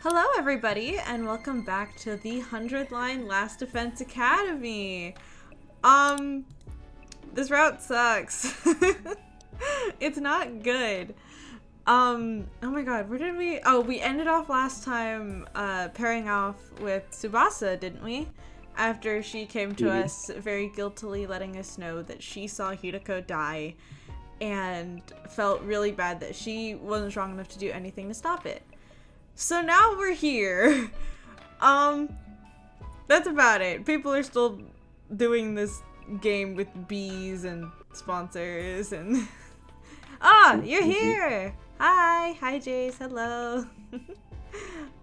Hello, everybody, and welcome back to the 100 Line Last Defense Academy. This route sucks. It's not good. Oh my god, where did we? Oh, we ended off last time, pairing off with Tsubasa, didn't we? After she came to us very guiltily letting us know that she saw Hideko die and felt really bad that she wasn't strong enough to do anything to stop it. So now we're here. That's about it. People are still doing this game with bees and sponsors and... you're here! Hi! Hi, Jace. Hello.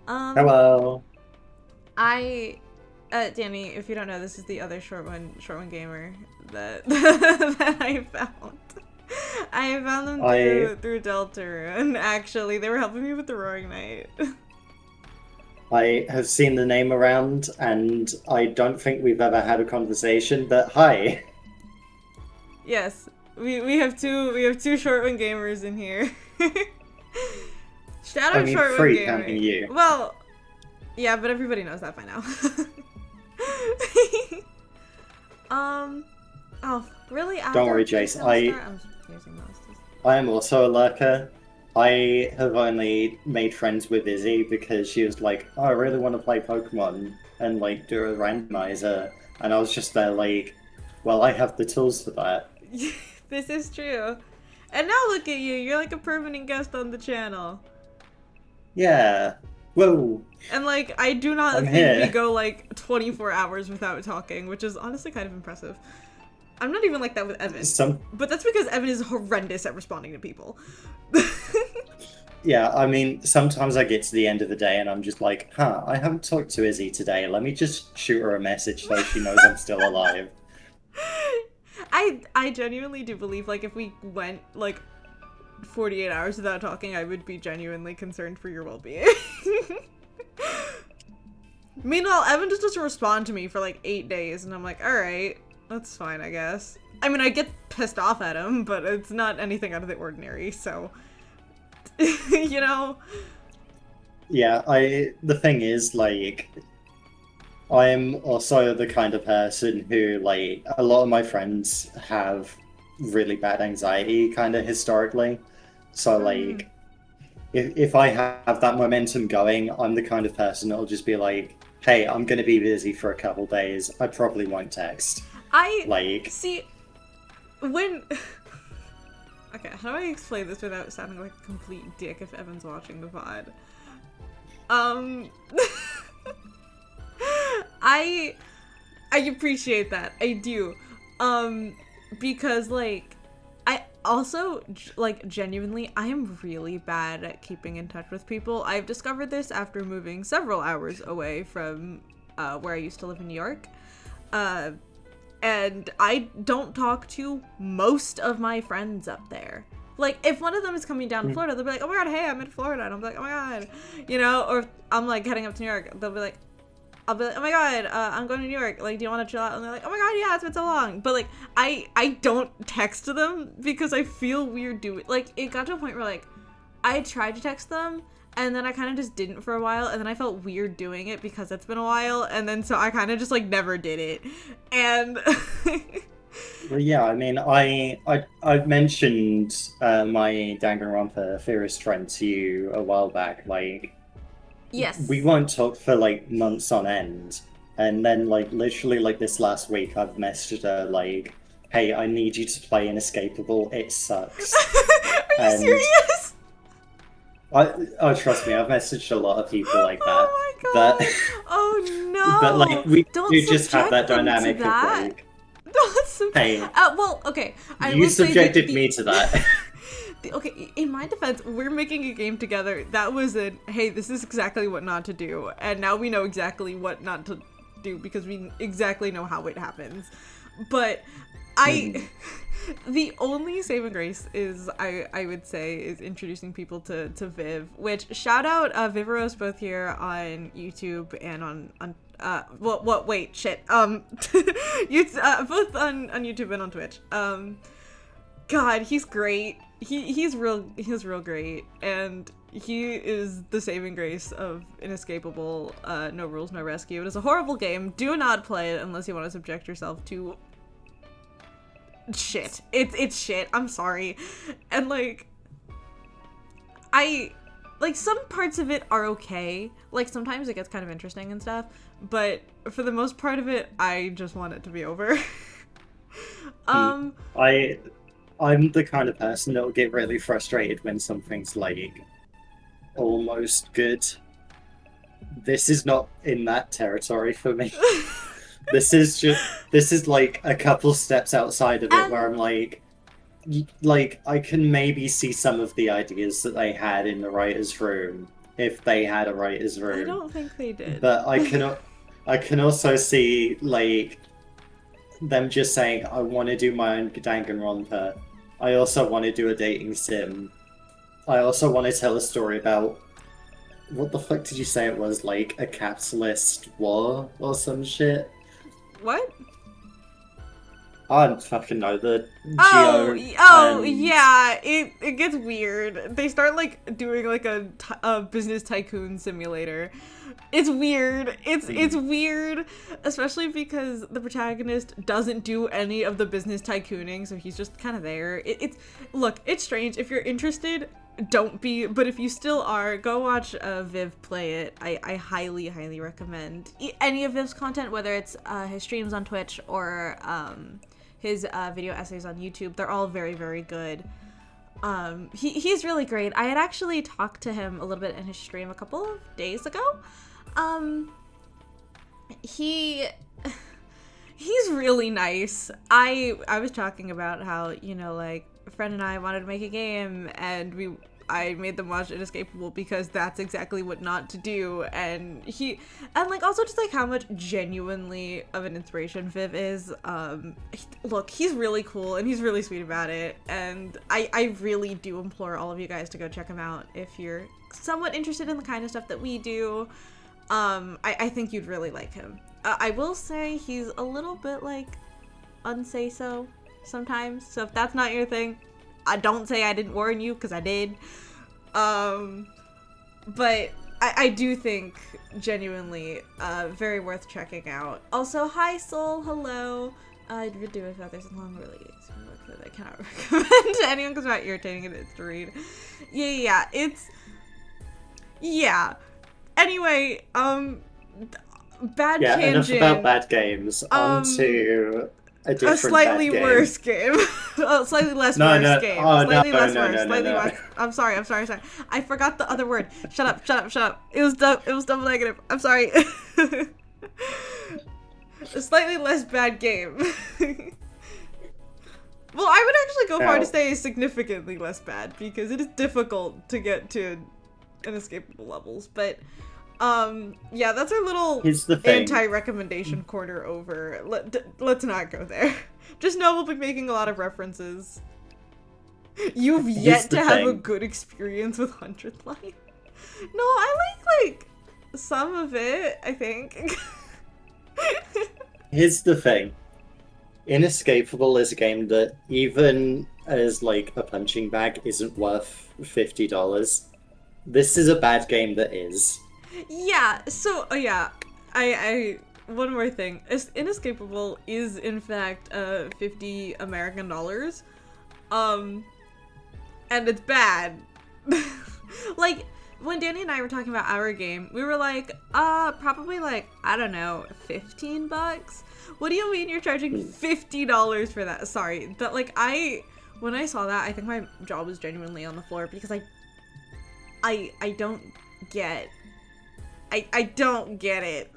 Hello. Danny, if you don't know, this is the other short one gamer that, that I found. I found them through Deltarune. Actually, they were helping me with the Roaring Knight. I have seen the name around, and I don't think we've ever had a conversation, but hi. Yes, we have two short one gamers in here. Shout out short one free gamer. counting you. Well, yeah, but everybody knows that by now. Oh, really? Don't worry, Jace. I am also a lurker. I have only made friends with Izzy because she was like, oh, I really want to play Pokemon and like do a randomizer. And I was just there like, well, I have the tools for that. This is true. And now look at you. You're like a permanent guest on the channel. Yeah. Whoa. And like, I do not think we go like 24 hours without talking, which is honestly kind of impressive. I'm not even like that with Evan. But that's because Evan is horrendous at responding to people. Yeah, I mean, sometimes I get to the end of the day and I'm just like, I haven't talked to Izzy today. Let me just shoot her a message so she knows I'm still alive. I genuinely do believe, like, if we went, like, 48 hours without talking, I would be genuinely concerned for your well-being. Meanwhile, Evan just doesn't respond to me for, like, 8 days, and I'm like, alright, that's fine, I guess. I mean, I get pissed off at him, but it's not anything out of the ordinary, so... you know? Yeah, the thing is, like, I'm also the kind of person who, like, a lot of my friends have really bad anxiety, kind of historically. So, like, if I have that momentum going, I'm the kind of person that'll just be like, hey, I'm going to be busy for a couple days. I probably won't text. See, when... Okay, how do I explain this without sounding like a complete dick if Evan's watching the pod? I appreciate that. I do. Because, like, I also, like, genuinely, I am really bad at keeping in touch with people. I've discovered this after moving several hours away from, where I used to live in New York. And I don't talk to most of my friends up there. Like, if one of them is coming down to Florida, they'll be like, oh my god, hey, I'm in Florida. And I'm like, oh my god. You know, or if I'm, like, heading up to New York, they'll be like, I'll be like, oh my god, I'm going to New York. Like, do you want to chill out? And they're like, oh my god, yeah, it's been so long. But, like, I don't text them because I feel weird doing... Like, it got to a point where, like, I tried to text them, and then I kind of just didn't for a while, and then I felt weird doing it because it's been a while, and then so I kind of just, like, never did it. And... Well, yeah, I mean, I mentioned my Danganronpa theorist friend to you a while back, like... Yes. We won't talk for, like, months on end. And then, like, literally, like, this last week, I've messaged her, like, hey, I need you to play Inescapable. It sucks. Are you serious? Oh, trust me, I've messaged a lot of people like that. Oh my god. But, oh no. But, like, we Don't do just have that dynamic of like... Hey. Well, okay. You subjected me to that. Okay, in my defense, we're making a game together. That was hey, this is exactly what not to do. And now we know exactly what not to do because we exactly know how it happens. But the only saving grace is, I would say, is introducing people to Viv, which shout out Viveros both here on YouTube and on wait, shit. You both on YouTube and on Twitch. God, he's great. he's real great, and he is the saving grace of Inescapable. No Rules, No Rescue. It is a horrible game. Do not play it unless you want to subject yourself to shit. It's shit. I'm sorry. And like some parts of it are okay. Like sometimes it gets kind of interesting and stuff, but for the most part of it, I just want it to be over. I'm the kind of person that will get really frustrated when something's like almost good. This is not in that territory for me. This is like a couple steps outside of it where I'm like I can maybe see some of the ideas that they had in the writer's room if they had a writer's room. I don't think they did. But I can also see like them just saying, I want to do my own Danganronpa. I also want to do a dating sim. I also want to tell a story about what the fuck did you say it was, like a capitalist war or some shit? What? I don't fucking know. The Yeah, it gets weird. They start like doing like a business tycoon simulator. It's weird. It's weird, especially because the protagonist doesn't do any of the business tycooning, so he's just kind of there. Look, it's strange. If you're interested, don't be, but if you still are, go watch Viv play it. I highly, highly recommend any of Viv's content, whether it's his streams on Twitch or his video essays on YouTube. They're all very, very good. He's really great. I had actually talked to him a little bit in his stream a couple of days ago. He's really nice. I was talking about how, you know, like, a friend and I wanted to make a game, and I made them watch Inescapable because that's exactly what not to do, and like also just like how much genuinely of an inspiration Viv is. Look, he's really cool and he's really sweet about it, and I really do implore all of you guys to go check him out if you're somewhat interested in the kind of stuff that we do. I think you'd really like him. I will say he's a little bit like unsay-so sometimes, so if that's not your thing, I don't say I didn't warn you, because I did. But I do think genuinely very worth checking out. Also, hi Soul, hello. I'd do it if there's a long release that I cannot recommend to anyone because it's not irritating and it's to read. Yeah. Anyway, bad tangent. Enough about bad games. On to a slightly worse game. Slightly less worse game. Slightly less worse. Slightly less. I'm sorry. I forgot the other word. Shut up. It was double negative. I'm sorry. A slightly less bad game. Well, I would actually go far to say significantly less bad, because it is difficult to get to inescapable levels, but yeah, that's our little anti-recommendation corner over. Let's not go there. Just know we'll be making a lot of references. You've yet to have a good experience with 100th Life. No, I like some of it, I think. Here's the thing. Inescapable is a game that, even as like a punching bag, isn't worth $50. This is a bad game that is. Yeah, so, I one more thing. Inescapable is, in fact, $50 American dollars. And it's bad. Like, when Danny and I were talking about our game, we were like, probably like, I don't know, $15? What do you mean you're charging $50 for that? Sorry, but like, when I saw that, I think my jaw was genuinely on the floor, because I don't get it.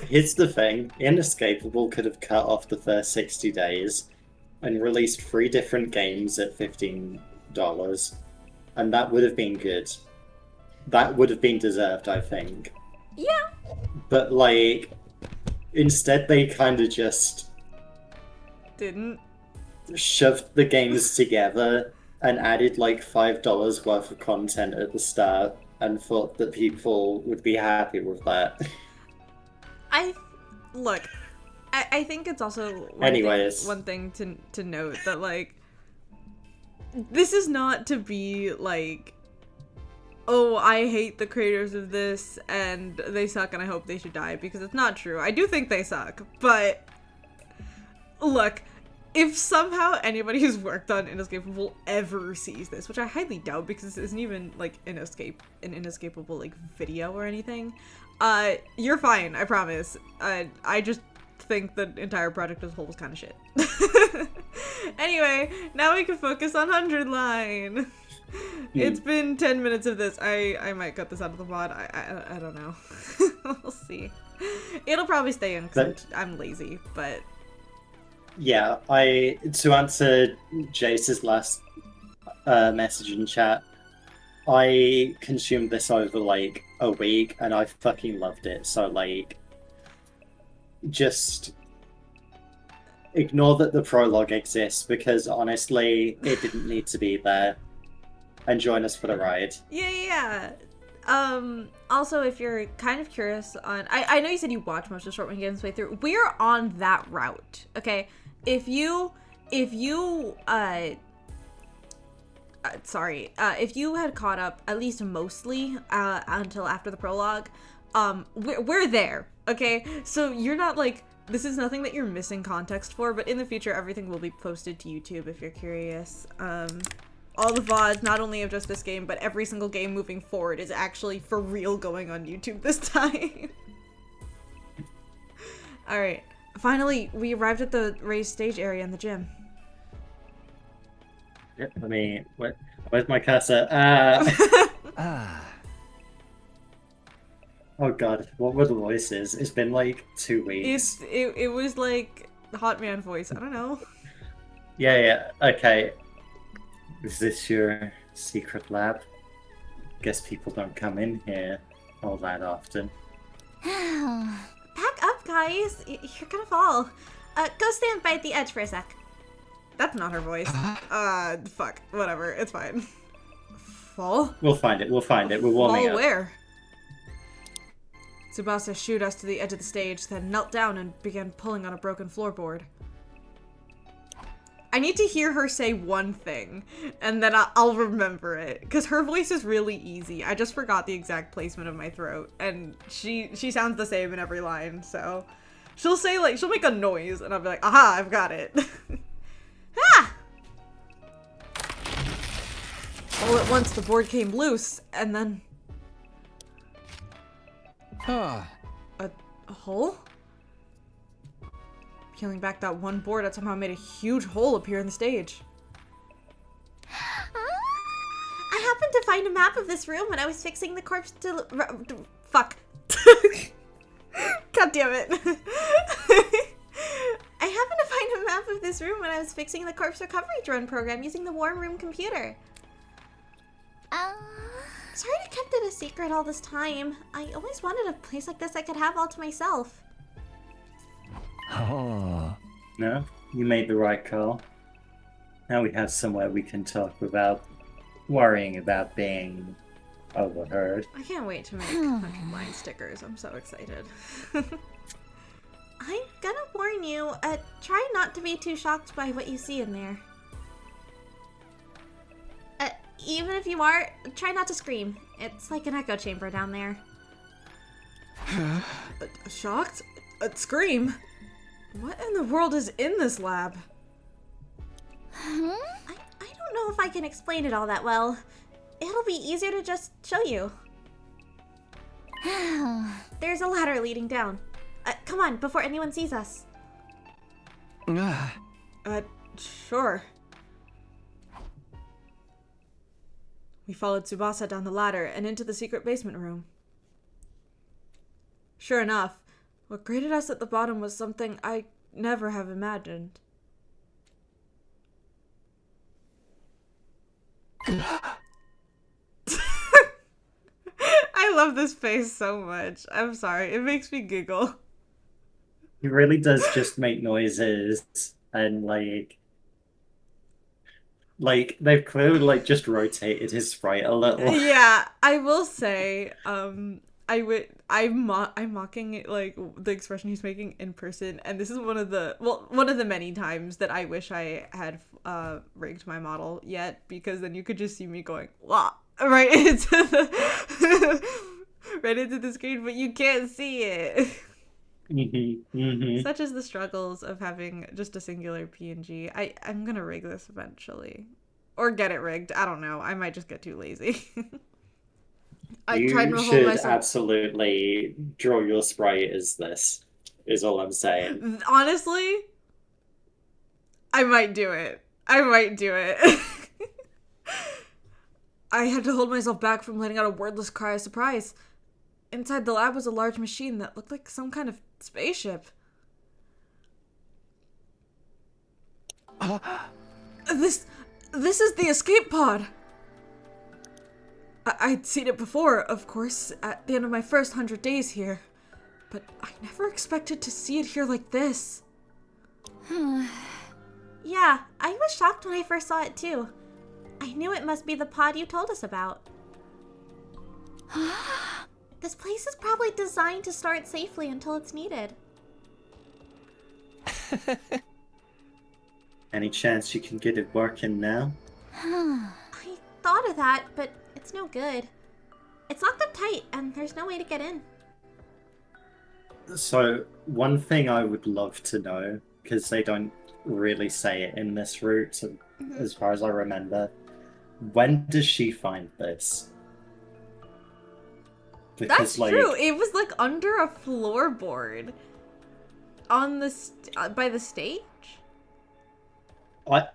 Here's the thing. Inescapable could have cut off the first 60 days and released 3 different games at $15, and that would have been good. That would have been deserved, I think. Yeah. But, like, instead they kind of just didn't shoved the games together and added like $5 worth of content at the start and thought that people would be happy with that. I think it's also one thing to note that, like, this is not to be like, oh, I hate the creators of this and they suck and I hope they should die, because it's not true. I do think they suck, but look, if somehow anybody who's worked on Inescapable ever sees this, which I highly doubt because this isn't even like an inescapable like video or anything, you're fine, I promise. I just think the entire project as a whole was kind of shit. Anyway, now we can focus on 100 line. It's been 10 minutes of this. I might cut this out of the mod. I don't know. We'll see. It'll probably stay in because I'm lazy, but yeah, to answer Jace's last message in chat, I consumed this over like a week and I fucking loved it. So like, just ignore that the prologue exists because honestly, it didn't need to be there. And join us for the ride. Yeah. Also, if you're kind of curious on, I know you said you watched most of Short Wing Games way through. We're on that route, okay? If you if you had caught up at least mostly until after the prologue, we're there, okay? So you're not like, this is nothing that you're missing context for, but in the future everything will be posted to YouTube if you're curious. All the VODs, not only of just this game, but every single game moving forward is actually for real going on YouTube this time. Alright, finally, we arrived at the raised stage area in the gym. Yep, where's my cursor? Oh god, what were the voices? It's been like 2 weeks. It was like the Hot Man voice, I don't know. Yeah, okay. Is this your secret lab? Guess people don't come in here all that often. Back up, guys. You're gonna fall. Go stand by the edge for a sec. That's not her voice. Fuck. Whatever. It's fine. Fall? We'll find it. We're warming up. Fall where? Tsubasa shooed us to the edge of the stage, then knelt down and began pulling on a broken floorboard. I need to hear her say one thing, and then I'll remember it. Because her voice is really easy. I just forgot the exact placement of my throat, and she sounds the same in every line, so... She'll say, like, she'll make a noise, and I'll be like, aha, I've got it. Ah! All at once, the board came loose, and then... A hole? Peeling back that one board had somehow made a huge hole appear in the stage. I happened to find a map of this room when I was fixing the corpse to... Fuck. God damn it. I happened to find a map of this room when I was fixing the corpse recovery drone program using the Warm Room computer. Sorry I kept it a secret all this time. I always wanted a place like this I could have all to myself. Oh. No, you made the right call. Now we have somewhere we can talk without worrying about being overheard. I can't wait to make 100 line stickers. I'm so excited. I'm gonna warn you, try not to be too shocked by what you see in there. Even if you are, try not to scream. It's like an echo chamber down there. Shocked? Scream? What in the world is in this lab? I don't know if I can explain it all that well. It'll be easier to just show you. There's a ladder leading down. Come on, before anyone sees us. Sure. We followed Tsubasa down the ladder and into the secret basement room. Sure enough, what greeted us at the bottom was something I never have imagined. I love this face so much. I'm sorry, it makes me giggle. He really does just make noises and like they've clearly like just rotated his sprite a little. Yeah, I will say, I'm mocking like the expression he's making in person, and this is one of the many times that I wish I had rigged my model yet, because then you could just see me going wah right into the right into the screen, but you can't see it. Such as the struggles of having just a singular PNG. I'm gonna rig this eventually, or get it rigged. I don't know. I might just get too lazy. I tried You to hold should myself. absolutely draw your sprite as this, is all I'm saying. Honestly, I might do it. I might do it. I had to hold myself back from letting out a wordless cry of surprise. Inside the lab was a large machine that looked like some kind of spaceship. This is the escape pod. I'd seen it before, of course, at the end of my first 100 days here. But I never expected to see it here like this. Yeah, I was shocked when I first saw it too. I knew it must be the pod you told us about. This place is probably designed to store it safely until it's needed. Any chance you can get it working now? I thought of that, but it's no good. It's locked up tight, and there's no way to get in. So, one thing I would love to know, because they don't really say it in this route, as far as I remember, when does she find this? That's true. It was like under a floorboard on the by the stage.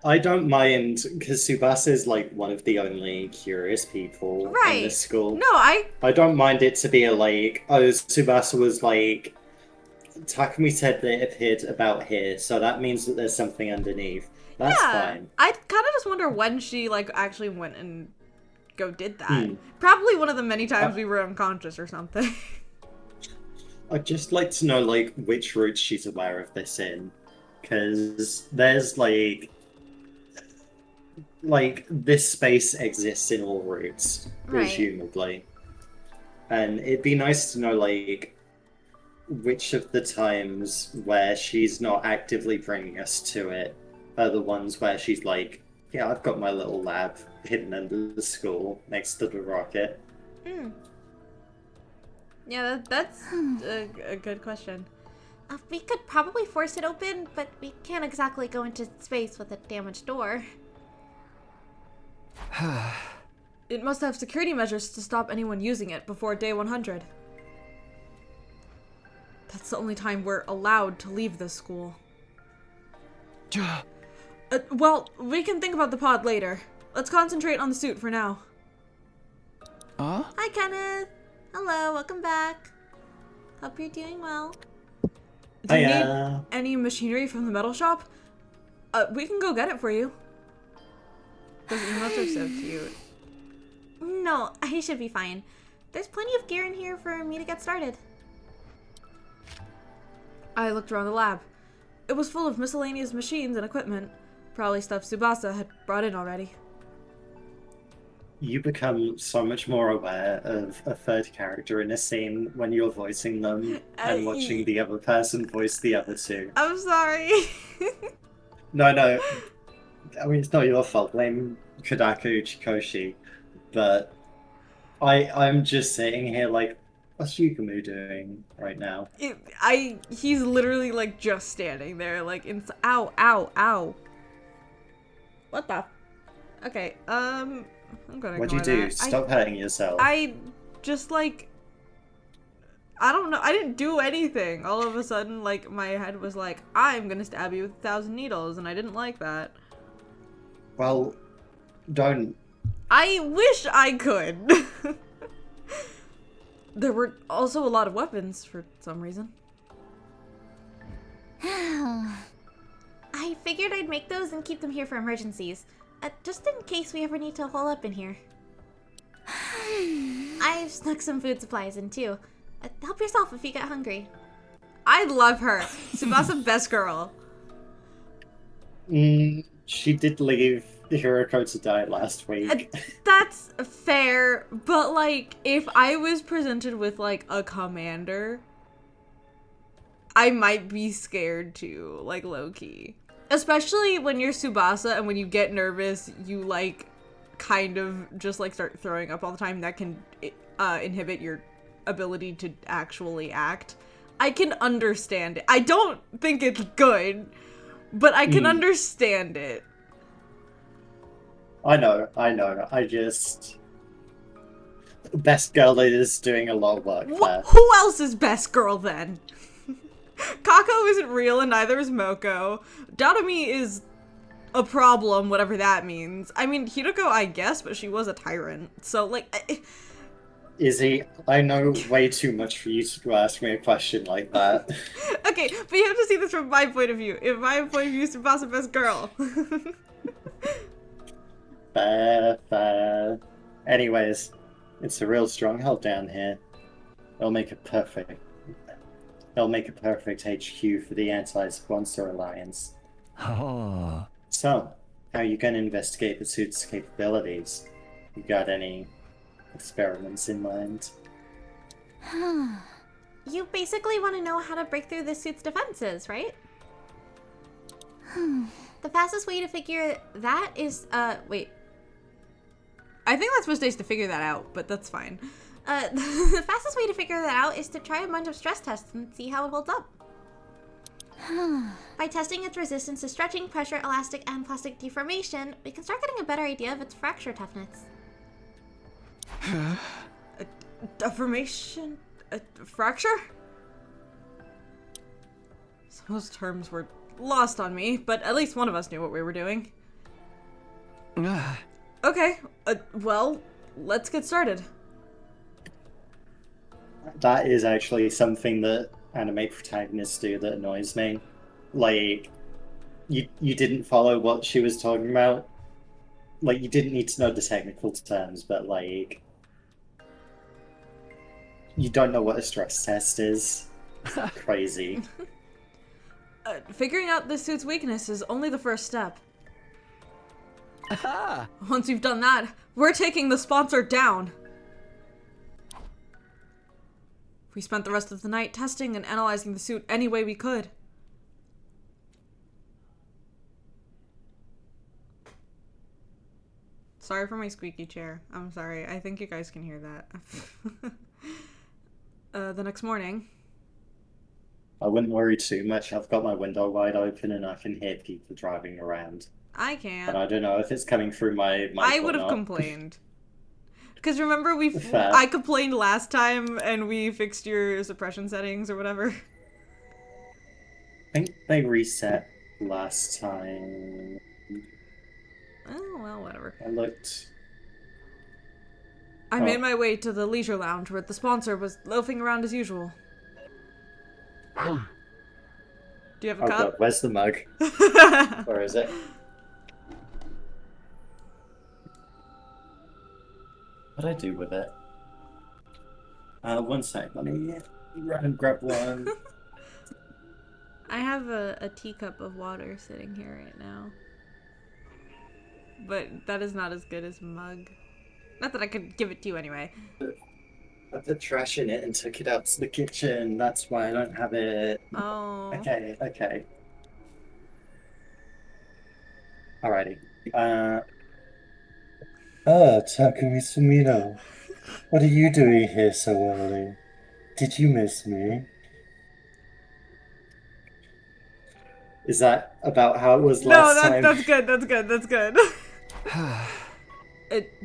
I don't mind, because Tsubasa is like one of the only curious people in this school. No, I don't mind it to be like, oh, Tsubasa was like, Takumi said that it appeared about here, so that means that there's something underneath. That's fine. I kind of just wonder when she like actually went and did that. Probably one of the many times we were unconscious or something. I'd just like to know like which routes she's aware of this in, because there's like this space exists in all routes, presumably, and it'd be nice to know like which of the times where she's not actively bringing us to it are the ones where she's like, yeah, I've got my little lab hidden under the school next to the rocket. Yeah, that's a good question. We could probably force it open, but we can't exactly go into space with a damaged door. It must have security measures to stop anyone using it before day 100. That's the only time we're allowed to leave this school. Well, we can think about the pod later. Let's concentrate on the suit for now. Hi, Kenneth. Hello, welcome back. Hope you're doing well. Do you need any machinery from the metal shop? We can go get it for you. Those emotes are so cute. No, I should be fine. There's plenty of gear in here for me to get started. I looked around the lab. It was full of miscellaneous machines and equipment. Probably stuff Tsubasa had brought in already. You become so much more aware of a third character in a scene when you're voicing them and watching the other person voice the other two. I'm sorry. No. I mean, it's not your fault. Blame Kodaku Chikoshi. But I'm just sitting here like, what's Yukumu doing right now? He's literally like just standing there, like ow. What the? Okay, I'm gonna. What'd you do? Stop hurting yourself. I just like. I don't know. I didn't do anything. All of a sudden, like my head was like, I'm gonna stab you with 1,000 needles, and I didn't like that. Well, don't. I wish I could. There were also a lot of weapons for some reason. I figured I'd make those and keep them here for emergencies. Just in case we ever need to hole up in here. I've snuck some food supplies in too. Help yourself if you get hungry. I love her. Tsubasa, best girl. She did leave Hiroko to die last week. That's fair, but like, if I was presented with like a commander, I might be scared too, like low-key. Especially when you're Tsubasa and when you get nervous, you like kind of just like start throwing up all the time. That can inhibit your ability to actually act. I can understand it. I don't think it's good, but I can understand it. I know. I just... Best Girl is doing a lot of work there. Who else is best girl then? Kako isn't real and neither is Moko. Dotomi is a problem, whatever that means. I mean, Hiroko, I guess, but she was a tyrant. So, like... Is he? I know way too much for you to ask me a question like that. Okay, but you have to see this from my point of view. In my point of view, Tsubasa best girl. Fair. Anyways, it's a real stronghold down here. It'll make a perfect HQ for the Anti-Sponsor Alliance. Oh. So, how are you going to investigate the suit's capabilities? You got any experiments in mind? You basically want to know how to break through the suit's defenses, right? The fastest way to figure that is, wait. I think that's mistakes to figure that out, but that's fine. The fastest way to figure that out is to try a bunch of stress tests and see how it holds up. By testing its resistance to stretching, pressure, elastic, and plastic deformation, we can start getting a better idea of its fracture toughness. Deformation? Fracture? Some of those terms were lost on me, but at least one of us knew what we were doing. Okay, well, let's get started. That is actually something that anime protagonists do that annoys me. Like, you didn't follow what she was talking about. Like, you didn't need to know the technical terms, but like, you don't know what a stress test is. Crazy. Figuring out this suit's weakness is only the first step. Aha! Once we've done that, we're taking the sponsor down. We spent the rest of the night testing and analyzing the suit any way we could. Sorry for my squeaky chair. I'm sorry. I think you guys can hear that. The next morning. I wouldn't worry too much. I've got my window wide open and I can hear people driving around. I can't. But I don't know if it's coming through my mic I or would have not. complained. Because remember, Fair. I complained last time and we fixed your suppression settings or whatever. I think they reset last time. Oh, well, whatever. I looked. I made my way to the leisure lounge where the sponsor was loafing around as usual. Do you have a Oh cup? god, where's the mug? Where is it? What'd I do with it? One sec, let me run and grab one. I have a teacup of water sitting here right now. But that is not as good as a mug. Not that I could give it to you anyway. Put the trash in it and took it out to the kitchen. That's why I don't have it. Oh. Okay. Alrighty. Takumi Sumino. What are you doing here so early? Did you miss me? Is that about how it was last time? No, that's good.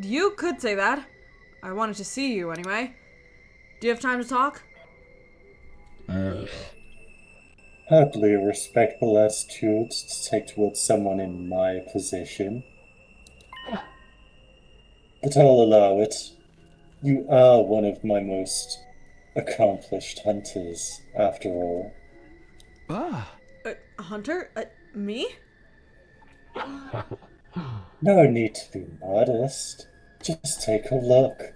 You could say that. I wanted to see you anyway. Do you have time to talk? Hardly a respectful attitude to take towards someone in my position. But I'll allow it. You are one of my most accomplished hunters, after all. Ah. Hunter? Me? No need to be modest. Just take a look.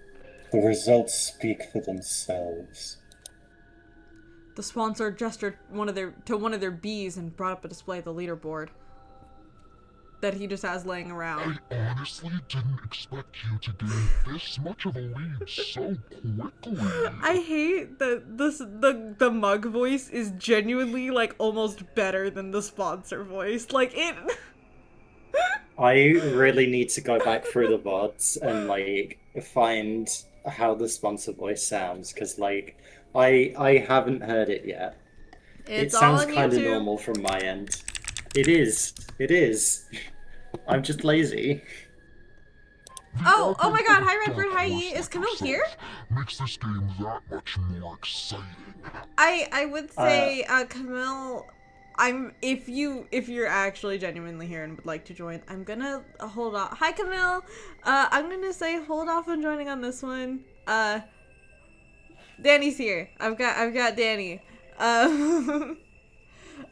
The results speak for themselves. The sponsor gestured to one of their bees and brought up a display of the leaderboard. that he just has laying around. I honestly didn't expect you to gain this much of a lead so quickly. I hate that the mug voice is genuinely like almost better than the sponsor voice. Like it. I really need to go back through the VODs and like find how the sponsor voice sounds because like I haven't heard it yet. It's It sounds all on kind of YouTube. normal from my end. It is. It is. I'm just lazy. Oh my God! Hi Redbird, hi Yi. Is Camille here? Makes this game that much more exciting. I would say Camille. If you're actually genuinely here and would like to join, I'm gonna hold off. Hi Camille. I'm gonna say hold off on joining on this one. Danny's here. I've got Danny.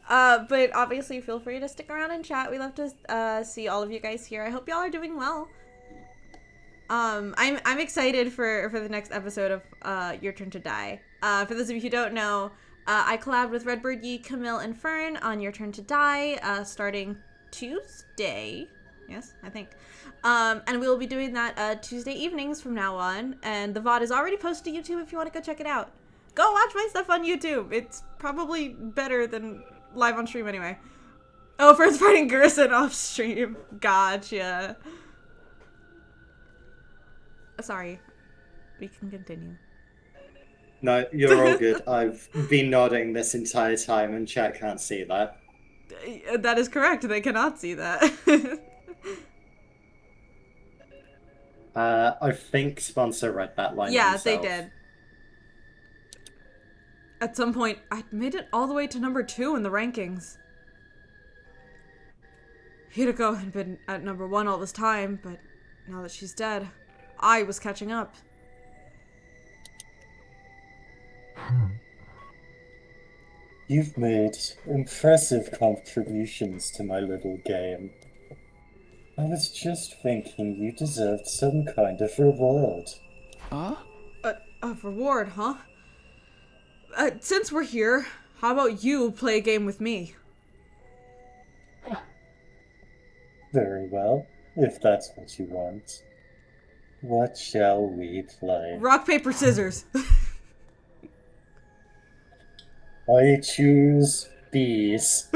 But obviously feel free to stick around and chat. We love to see all of you guys here. I hope y'all are doing well. I'm excited for the next episode of Your Turn to Die. For those of you who don't know, I collabed with Redbird, Yi, Camille, and Fern on Your Turn to Die, starting Tuesday. Yes, I think. And we will be doing that Tuesday evenings from now on. And the VOD is already posted to YouTube if you want to go check it out. Go watch my stuff on YouTube. It's probably better than live on stream anyway. Oh, Fern's fighting Gerson off stream. Gotcha. Sorry. We can continue. No, you're all good. I've been nodding this entire time and chat can't see that. That is correct. They cannot see that. I think sponsor read that line Yeah, himself. they did. At some point, I made it all the way to number 2 in the rankings. Hideko had been at number 1 all this time, but now that she's dead, I was catching up. You've made impressive contributions to my little game. I was just thinking you deserved some kind of reward. Huh? A reward, huh? Since we're here, how about you play a game with me? Very well, if that's what you want. What shall we play? Rock, paper, scissors. I choose bees.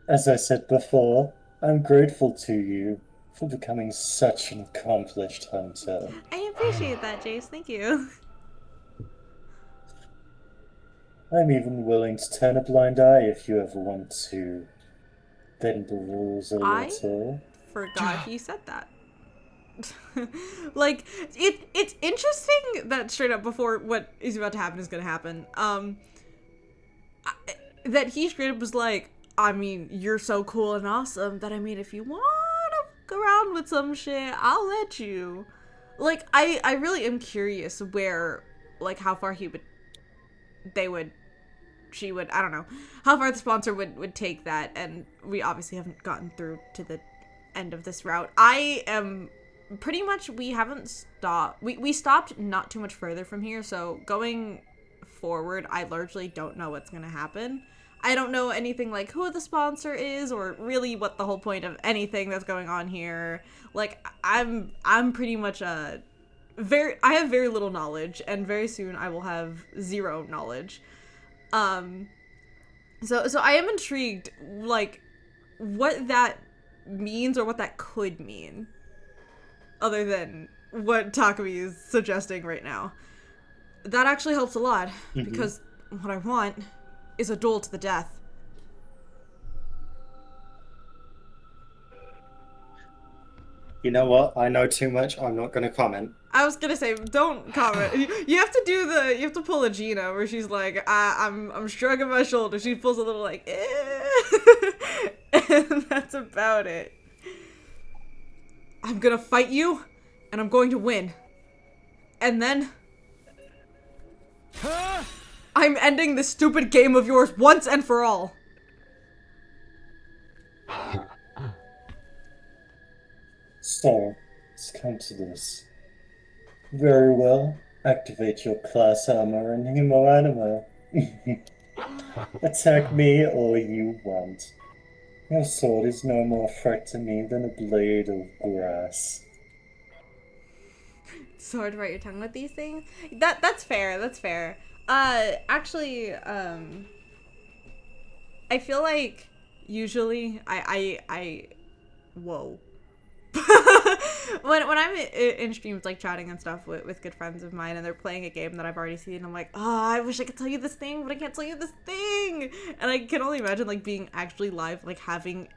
As I said before, I'm grateful to you for becoming such an accomplished hunter. I appreciate that, Jace. Thank you. I'm even willing to turn a blind eye if you ever want to bend the rules a little. Forgot you said that. Like, it's interesting that straight up before what is about to happen is gonna happen, that he straight up was like, I mean, you're so cool and awesome that, I mean, if you wanna go around with some shit, I'll let you. Like, I really am curious where, like, how far she would, I don't know, how far the sponsor would take that, and we obviously haven't gotten through to the end of this route. I am pretty much, we haven't stopped, we stopped not too much further from here, so going forward, I largely don't know what's gonna happen. I don't know anything like who the sponsor is, or really what the whole point of anything that's going on here. Like, I'm pretty much I have very little knowledge, and very soon I will have zero knowledge. So I am intrigued, like, what that means or what that could mean, other than what Takumi is suggesting right now. That actually helps a lot, because what I want is a duel to the death. You know what? I know too much. I'm not going to comment. I was gonna say, don't comment. You have to you have to pull a Gina where she's like, I'm shrugging my shoulders. She pulls a little like, and that's about it. I'm gonna fight you, and I'm going to win. And then, I'm ending this stupid game of yours once and for all. So, it's come to this. Very well. Activate your class armor and Hemo Anima. Attack me all you want. Your sword is no more threat to me than a blade of grass. It's hard to bite your tongue with these things. That's fair. That's fair. Actually, I feel like usually whoa. when I'm in streams like chatting and stuff with good friends of mine and they're playing a game that I've already seen, I'm like, oh, I wish I could tell you this thing, but I can't tell you this thing. And I can only imagine like being actually live, like having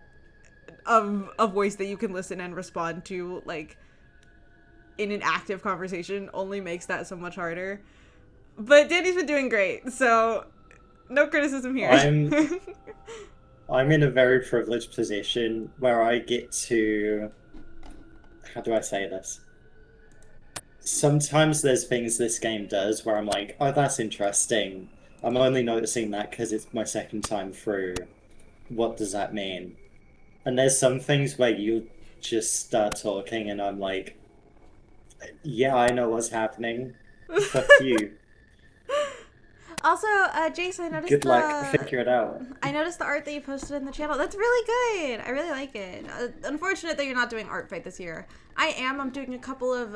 a voice that you can listen and respond to like in an active conversation only makes that so much harder. But Danny's been doing great, so no criticism here. I'm in a very privileged position where I get to... How do I say this? Sometimes there's things this game does where I'm like, oh, that's interesting. I'm only noticing that because it's my second time through. What does that mean? And there's some things where you just start talking and I'm like, yeah, I know what's happening. Fuck you. Also, Jace, I noticed Good luck, figure it out. I noticed the art that you posted in the channel. That's really good. I really like it. Unfortunate that you're not doing art fight this year. I'm doing a couple of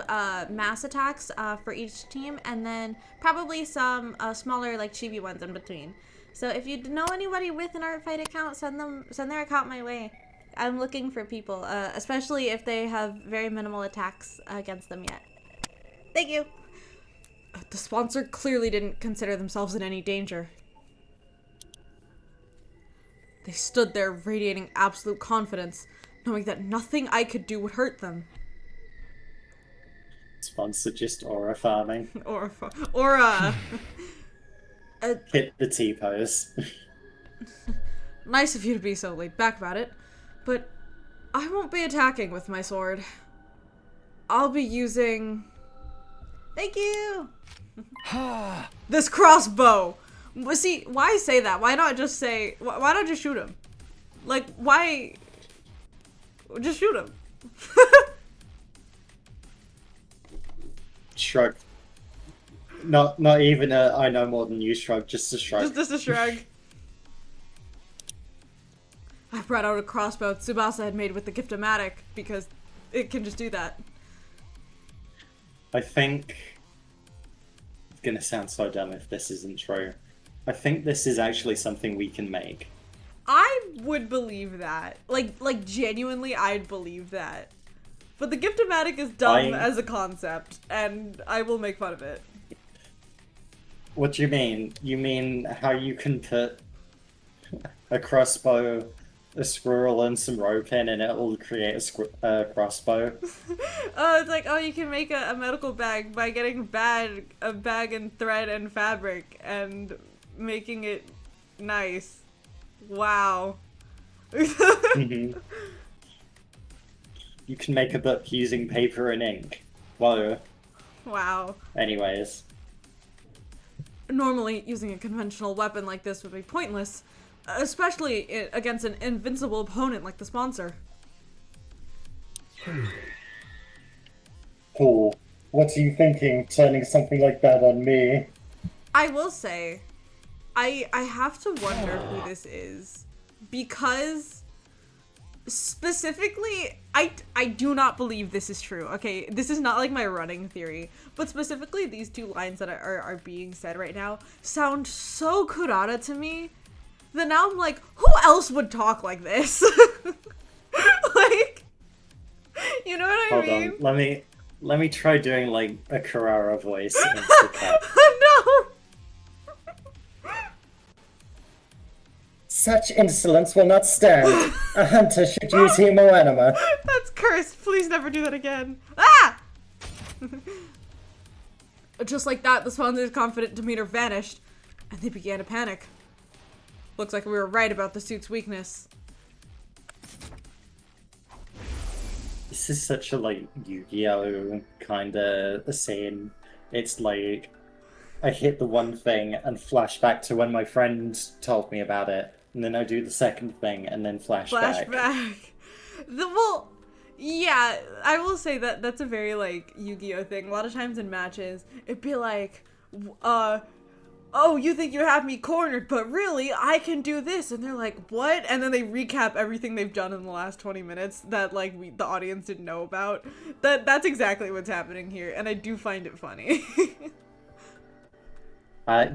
mass attacks for each team, and then probably some smaller like chibi ones in between. So if you know anybody with an art fight account, send their account my way. I'm looking for people, especially if they have very minimal attacks against them yet. Thank you. The sponsor clearly didn't consider themselves in any danger. They stood there radiating absolute confidence, knowing that nothing I could do would hurt them. Sponsor just aura farming. Hit the T-pose. Nice of you to be so laid back about it, but I won't be attacking with my sword. I'll be using... Thank you! this crossbow! See, why say that? Why not just say... Why not just shoot him? Like, why... Just shoot him. Shrug. Not even a I know more than you shrug, just a shrug. Just a shrug. I brought out a crossbow Tsubasa had made with the Gift-O-Matic because it can just do that. I think... It's gonna sound so dumb if this isn't true. I think this is actually something we can make. I would believe that. Like genuinely, I'd believe that. But the Gift-O-Matic is dumb as a concept, and I will make fun of it. What do you mean? You mean how you can put a crossbow, a squirrel, and some rope in, and it will create a crossbow? Oh, it's like, oh, you can make a medical bag by getting a bag and thread and fabric and making it nice. Wow. Mm-hmm. You can make a book using paper and ink. Whoa. Wow. Anyways. Normally, using a conventional weapon like this would be pointless, especially against an invincible opponent like the sponsor. Cool. What are you thinking, turning something like that on me? I will say, I have to wonder who this is, because specifically, I do not believe this is true. Okay, this is not like my running theory, but specifically these two lines that are being said right now sound so Kurata to me that now I'm like, who else would talk like this? Like, you know what I mean? Hold on, let me try doing like a Carrara voice. Oh no! Such insolence will not stand. A hunter should use hemo anima. That's cursed. Please never do that again. Ah! Just like that, the sponsor's confident demeanor vanished, and they began to panic. Looks like we were right about the suit's weakness. This is such a like Yu-Gi-Oh kind of scene. It's like I hit the one thing and flash back to when my friend told me about it, and then I do the second thing and then flashback. Well, yeah, I will say that that's a very like Yu-Gi-Oh thing. A lot of times in matches, it'd be like, oh, you think you have me cornered, but really, I can do this. And they're like, what? And then they recap everything they've done in the last 20 minutes that, like, the audience didn't know about. That's exactly what's happening here, and I do find it funny.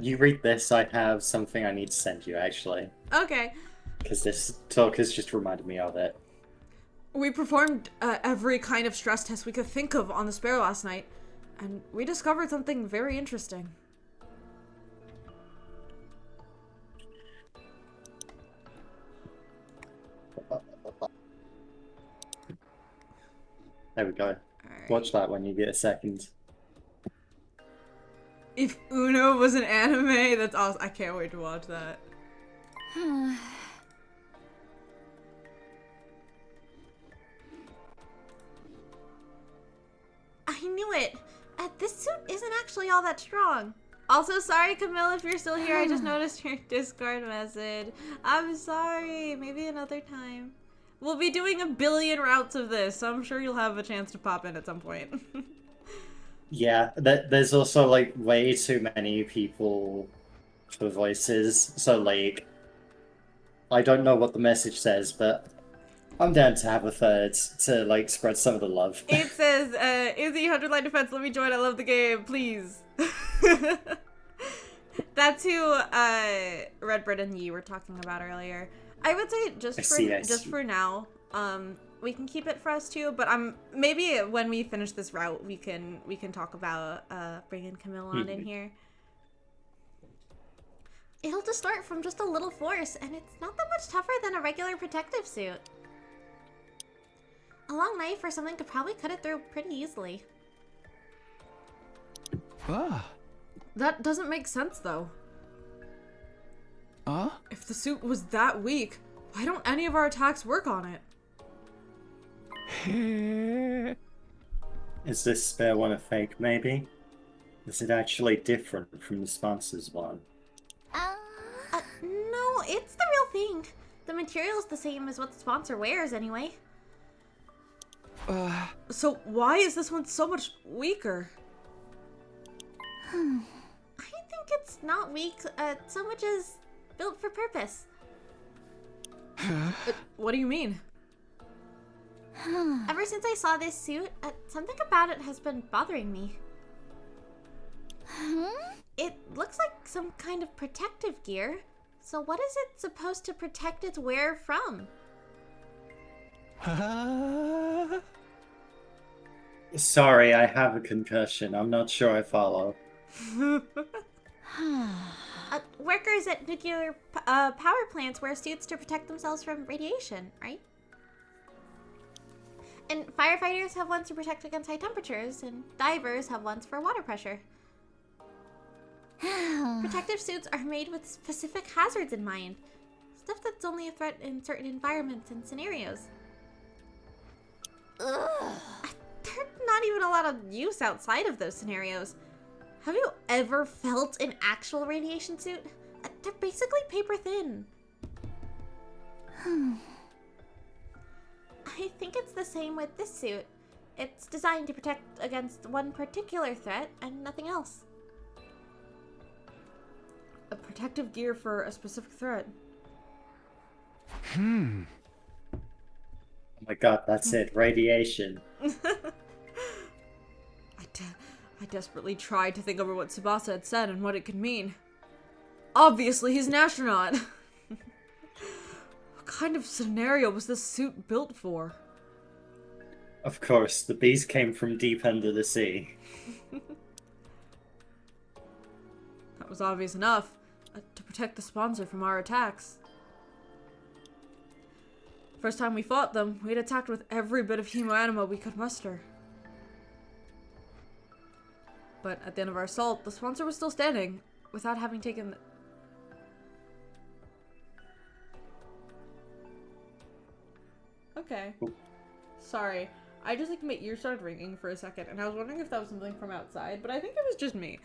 You read this, I have something I need to send you, actually. Okay. Because this talk has just reminded me of it. We performed every kind of stress test we could think of on the Sparrow last night, and we discovered something very interesting. There we go. Alright. Watch that when you get a second. If Uno was an anime, that's awesome. I can't wait to watch that. I knew it. This suit isn't actually all that strong. Also, sorry, Camille, if you're still here. I just noticed your Discord message. I'm sorry. Maybe another time. We'll be doing a billion routes of this, so I'm sure you'll have a chance to pop in at some point. Yeah, there's also, like, way too many people for voices, so, like, I don't know what the message says, but I'm down to have a third to, like, spread some of the love. It says, Izzy, 100 line defense, let me join, I love the game, please. That's who, Redbird and Yi were talking about earlier. I would say I see. just for now, we can keep it for us too, but maybe when we finish this route, we can talk about, bringing Camille on in here. It'll distort from just a little force, and it's not that much tougher than a regular protective suit. A long knife or something could probably cut it through pretty easily. Ah. That doesn't make sense, though. Huh? If the suit was that weak, why don't any of our attacks work on it? Is this spare one a fake, maybe? Is it actually different from the sponsor's one? No, it's the real thing. The material's the same as what the sponsor wears, anyway. So why is this one so much weaker? I think it's not weak so much as built for purpose. What do you mean? Ever since I saw this suit, something about it has been bothering me. It looks like some kind of protective gear. So what is it supposed to protect its wearer from? Sorry, I have a concussion. I'm not sure I follow. Workers at nuclear power plants wear suits to protect themselves from radiation, right? And firefighters have ones to protect against high temperatures, and divers have ones for water pressure. Protective suits are made with specific hazards in mind. Stuff that's only a threat in certain environments and scenarios. There's not even a lot of use outside of those scenarios. Have you ever felt an actual radiation suit? They're basically paper thin. I think it's the same with this suit. It's designed to protect against one particular threat and nothing else. A protective gear for a specific threat. Oh my god, that's it. Radiation. I desperately tried to think over what Tsubasa had said and what it could mean. Obviously, he's an astronaut. What kind of scenario was this suit built for? Of course, the bees came from deep under the sea. That was obvious enough. To protect the sponsor from our attacks. First time we fought them, we had attacked with every bit of hemoanima we could muster. But at the end of our assault, the sponsor was still standing, without having taken... Okay. Sorry. I just, like, my ear started ringing for a second, and I was wondering if that was something from outside, but I think it was just me.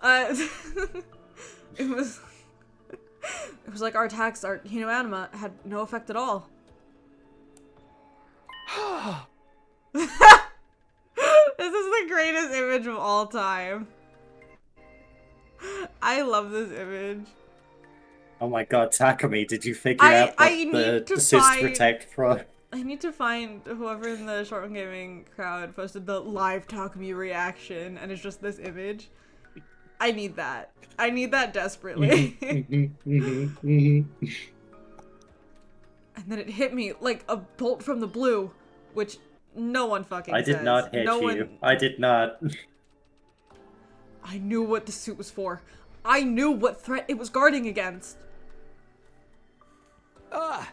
It was... It was like our attacks, our hemoanima, had no effect at all. This is the greatest image of all time. I love this image. Oh my god, Takumi, did you figure I out what need the to assist find- protect from? I need to find whoever in the Short Run Gaming crowd posted the live Takumi reaction, and it's just this image. I need that. I need that desperately. And then it hit me like a bolt from the blue, which no one fucking I did says. not hit no you. One... I did not. I knew what the suit was for. I knew what threat it was guarding against. Ah!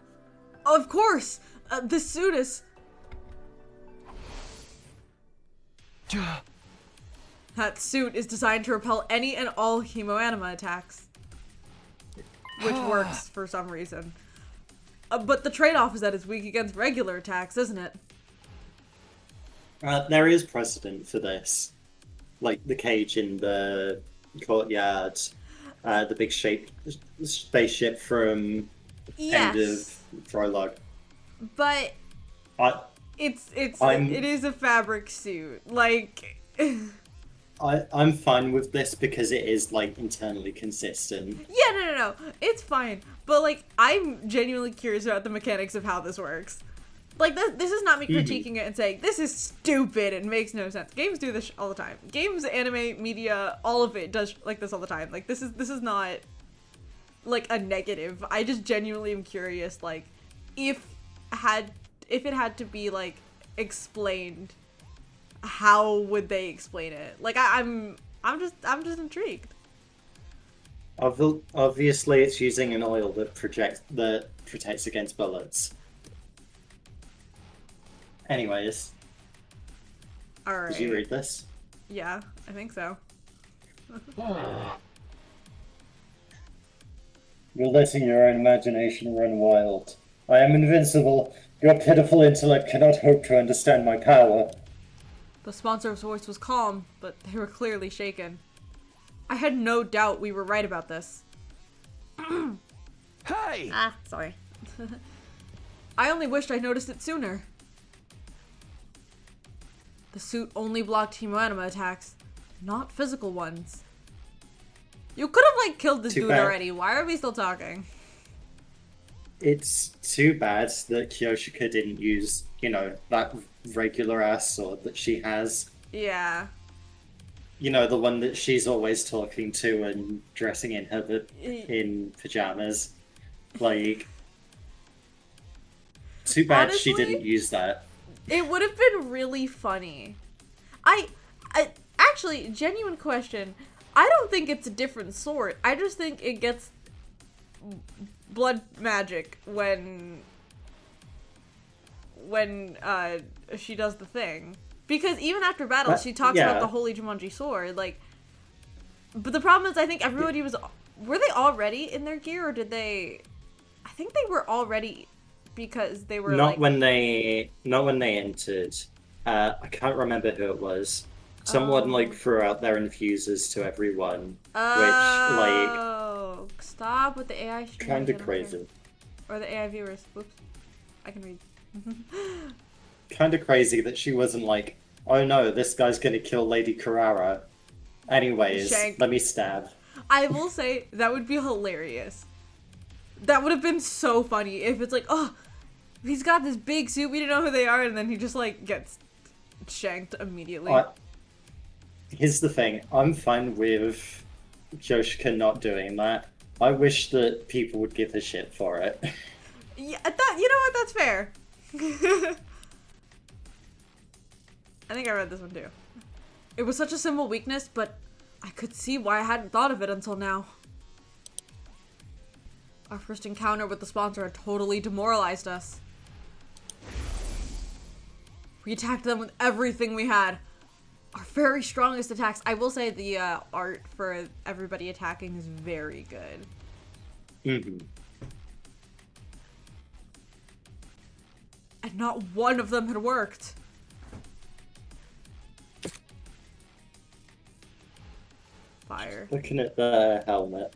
Of course! The suit is... That suit is designed to repel any and all hemoanima attacks. Which works for some reason. But the trade-off is that it's weak against regular attacks, isn't it? There is precedent for this. Like the cage in the courtyard, the big spaceship from end of Yes. Prologue. But I, it is a fabric suit. Like... I'm fine with this because it is like internally consistent. Yeah, no. It's fine. But, like, I'm genuinely curious about the mechanics of how this works. Like, this is not me critiquing it and saying, this is stupid and makes no sense. Games do this all the time. Games, anime, media, all of it does like this all the time. Like, this is not, like, a negative. I just genuinely am curious, like, if it had to be, like, explained, how would they explain it? Like, I'm just intrigued. Obviously, it's using an oil that protects against bullets. Anyways, All right. did you read this? Yeah, I think so. You're letting your own imagination run wild. I am invincible. Your pitiful intellect cannot hope to understand my power. The sponsor's voice was calm, but they were clearly shaken. I had no doubt we were right about this. Hey! Ah, sorry. I only wished I noticed it sooner. The suit only blocked hemoanima attacks, not physical ones. You could have, like, killed this Too dude bad. already. Why are we still talking? It's too bad that Kyoshika didn't use, that regular ass sword that she has. Yeah. The one that she's always talking to and dressing in pajamas. Like, too bad she Honestly? didn't use that. It would have been really funny. I actually, genuine question. I don't think it's a different sword. I just think it gets blood magic when she does the thing. Because even after battle, she talks about the Holy Jumanji sword, like. But the problem is, I think everybody was. Were they already in their gear, or did they? I think they were already, because they were Not when they entered. I can't remember who it was. Someone threw out their infusers to everyone, Oh, stop with the AI. kind of crazy. Or the AI viewers. Whoops, I can read. Kind of crazy that she wasn't like, oh no, this guy's gonna kill Lady Carrara. Anyways, Shank. let me stab. I will say that would be hilarious. That would have been so funny if it's like, oh, he's got this big suit, we didn't know who they are, and then he just like gets shanked immediately. Here's the thing, I'm fine with Kyoshika not doing that. I wish that people would give a shit for it. Yeah, that, you know what? That's fair. I think I read this one too. It was such a simple weakness, but I could see why I hadn't thought of it until now. Our first encounter with the sponsor had totally demoralized us. We attacked them with everything we had. Our very strongest attacks. I will say the art for everybody attacking is very good. Mm-hmm. And not one of them had worked. Fire. Looking at the helmet.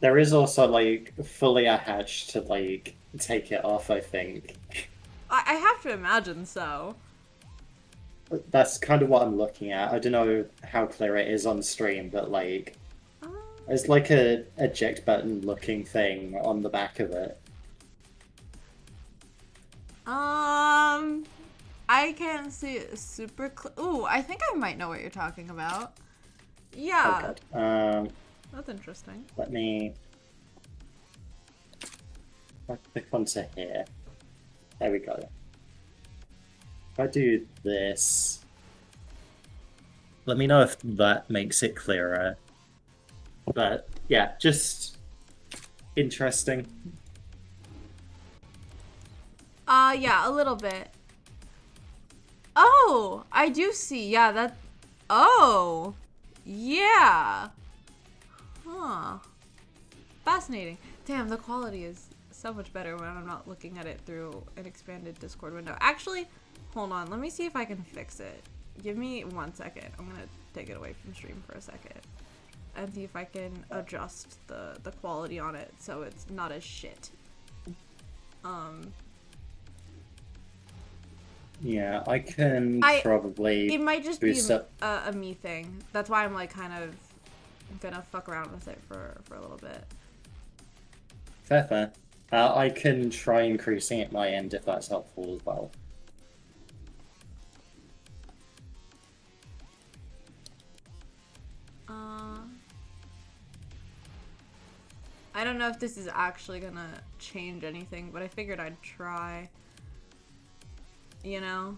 There is also, fully a hatch to, take it off, I think. I have to imagine so. That's kind of what I'm looking at. I don't know how clear it is on stream, but like, it's like a eject button looking thing on the back of it. I can't see it super Ooh, I think I might know what you're talking about. Yeah. Oh, God. That's interesting. Let me. I'll click onto here. There we go. If I do this, let me know if that makes it clearer. But yeah, just interesting. Yeah, a little bit. Oh, I do see. Yeah, that. Oh, yeah. Huh. Fascinating. Damn, the quality is so much better when I'm not looking at it through an expanded Discord window. Actually, hold on. Let me see if I can fix it. Give me 1 second. I'm gonna take it away from stream for a second and see if I can adjust the quality on it so it's not as shit. Yeah, I can probably. It might just be boost up. a me thing. That's why I'm like kind of gonna fuck around with it for a little bit. Fair. I can try increasing it my end if that's helpful as well. I don't know if this is actually gonna change anything, but I figured I'd try. You know?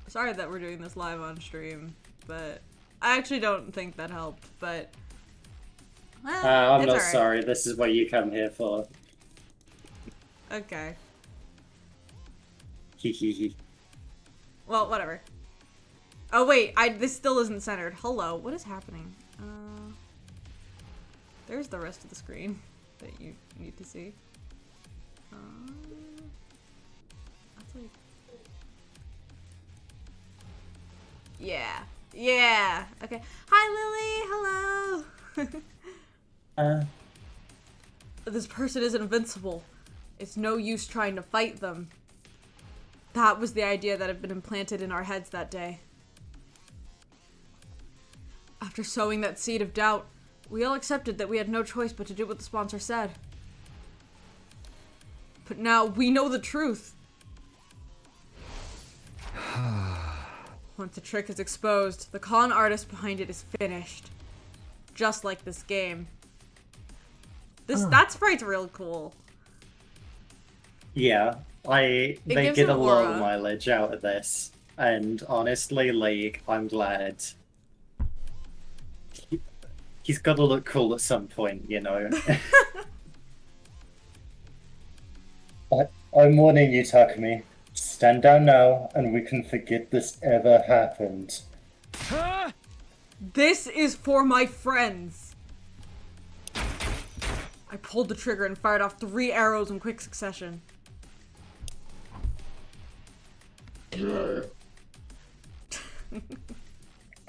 Sorry that we're doing this live on stream, but I actually don't think that helped, but... Well, I'm it's not alright. sorry, this is what you come here for. Okay. Hehehe. Well, whatever. Oh wait, this still isn't centered. Hello, what is happening? There's the rest of the screen that you need to see. That's like... Yeah. Okay. Hi, Lily. Hello. This person is invincible. It's no use trying to fight them. That was the idea that had been implanted in our heads that day. After sowing that seed of doubt, we all accepted that we had no choice but to do what the sponsor said. But now we know the truth. Once the trick is exposed, the con artist behind it is finished. Just like this game. That sprite's real cool. Yeah, they gives get an a lot of aura. mileage out of this, and honestly, like, I'm glad. He's got to look cool at some point, you know. I'm warning you, Takumi. Stand down now, and we can forget this ever happened. This is for my friends. I pulled the trigger and fired off 3 arrows in quick succession.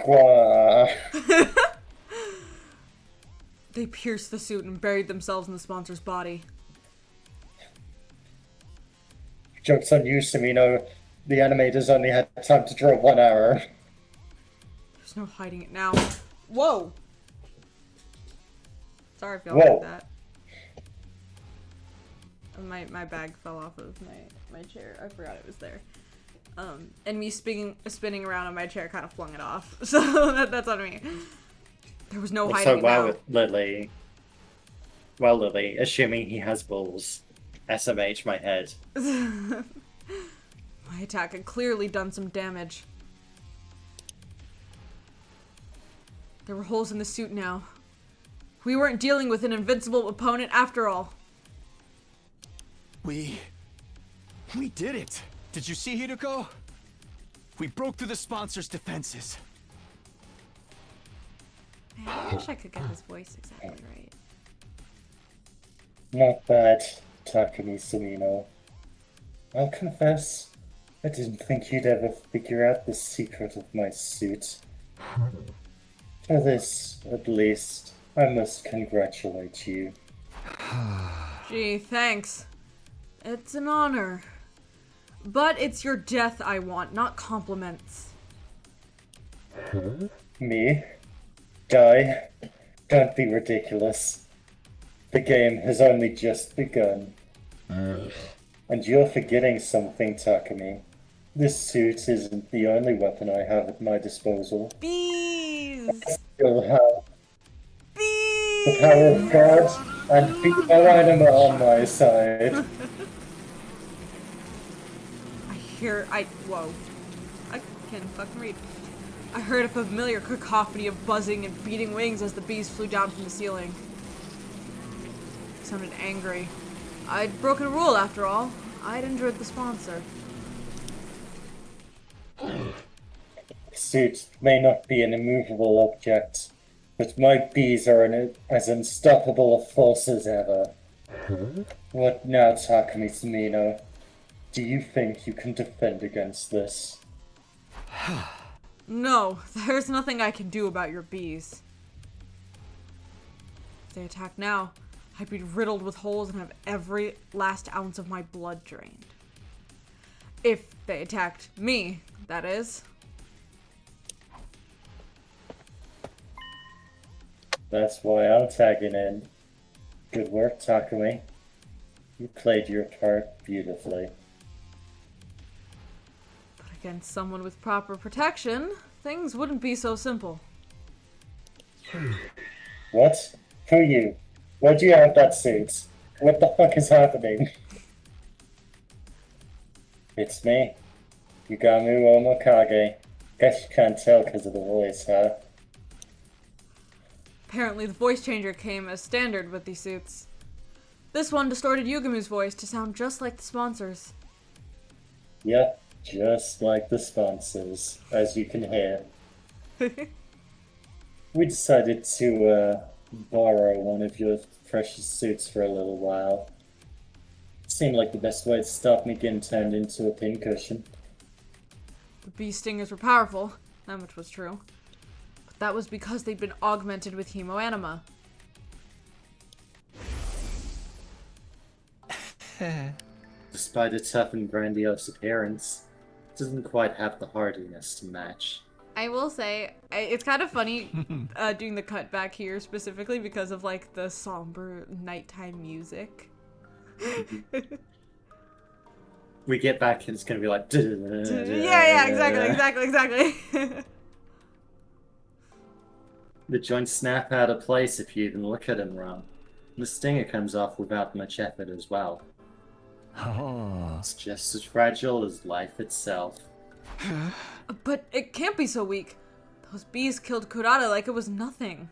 Wah. They pierced the suit and buried themselves in the sponsor's body. Joke's on you, Samino. The animators only had time to draw 1 arrow. There's no hiding it now. Whoa! Sorry if y'all Whoa. heard that. My bag fell off of my chair. I forgot it was there. And me spinning around on my chair kind of flung it off. So that's on me. There was no hiding So, it well, now. Lily. Well, Lily, assuming he has balls. SMH my head. My attack had clearly done some damage. There were holes in the suit now. We weren't dealing with an invincible opponent after all. We did it. Did you see, Hideko? We broke through the sponsor's defenses. Man, I wish I could get his voice exactly right. Not bad, Takumi Samino. I'll confess, I didn't think you'd ever figure out the secret of my suit. For this, at least, I must congratulate you. Gee, thanks. It's an honor. But it's your death I want, not compliments. Me? Die? Don't be ridiculous. The game has only just begun. And you're forgetting something, Takumi. This suit isn't the only weapon I have at my disposal. Bees! Still have the Bees! power of God and the anima on my side. Whoa. I can't fucking read. I heard a familiar cacophony of buzzing and beating wings as the bees flew down from the ceiling. It sounded angry. I'd broken a rule after all. I'd injured the sponsor. The suit may not be an immovable object, but my bees are as unstoppable a force as ever. What now, Takumi Sumino? Do you think you can defend against this? No, there's nothing I can do about your bees. If they attack now, I'd be riddled with holes and have every last ounce of my blood drained. If they attacked me, that is. That's why I'm tagging in. Good work, Takumi. You played your part beautifully. But against someone with proper protection, things wouldn't be so simple. What? Who are you? Where'd you have that suit? What the fuck is happening? It's me, Yugamu Omokage. Guess you can't tell because of the voice, huh? Apparently the voice changer came as standard with these suits. This one distorted Yugamu's voice to sound just like the sponsors. Yep, just like the sponsors, as you can hear. We decided to borrow one of your precious suits for a little while. Seemed like the best way to stop me getting turned into a pincushion. The bee stingers were powerful, that much was true. But that was because they'd been augmented with hemoanima. Despite its tough and grandiose appearance, it doesn't quite have the hardiness to match. I will say, it's kind of funny doing the cut back here specifically because of like the somber nighttime music. We get back and it's gonna be like Yeah, exactly. The joints snap out of place if you even look at them wrong. The stinger comes off without much effort as well. Oh. It's just as fragile as life itself. But it can't be so weak. Those bees killed Kurata like it was nothing.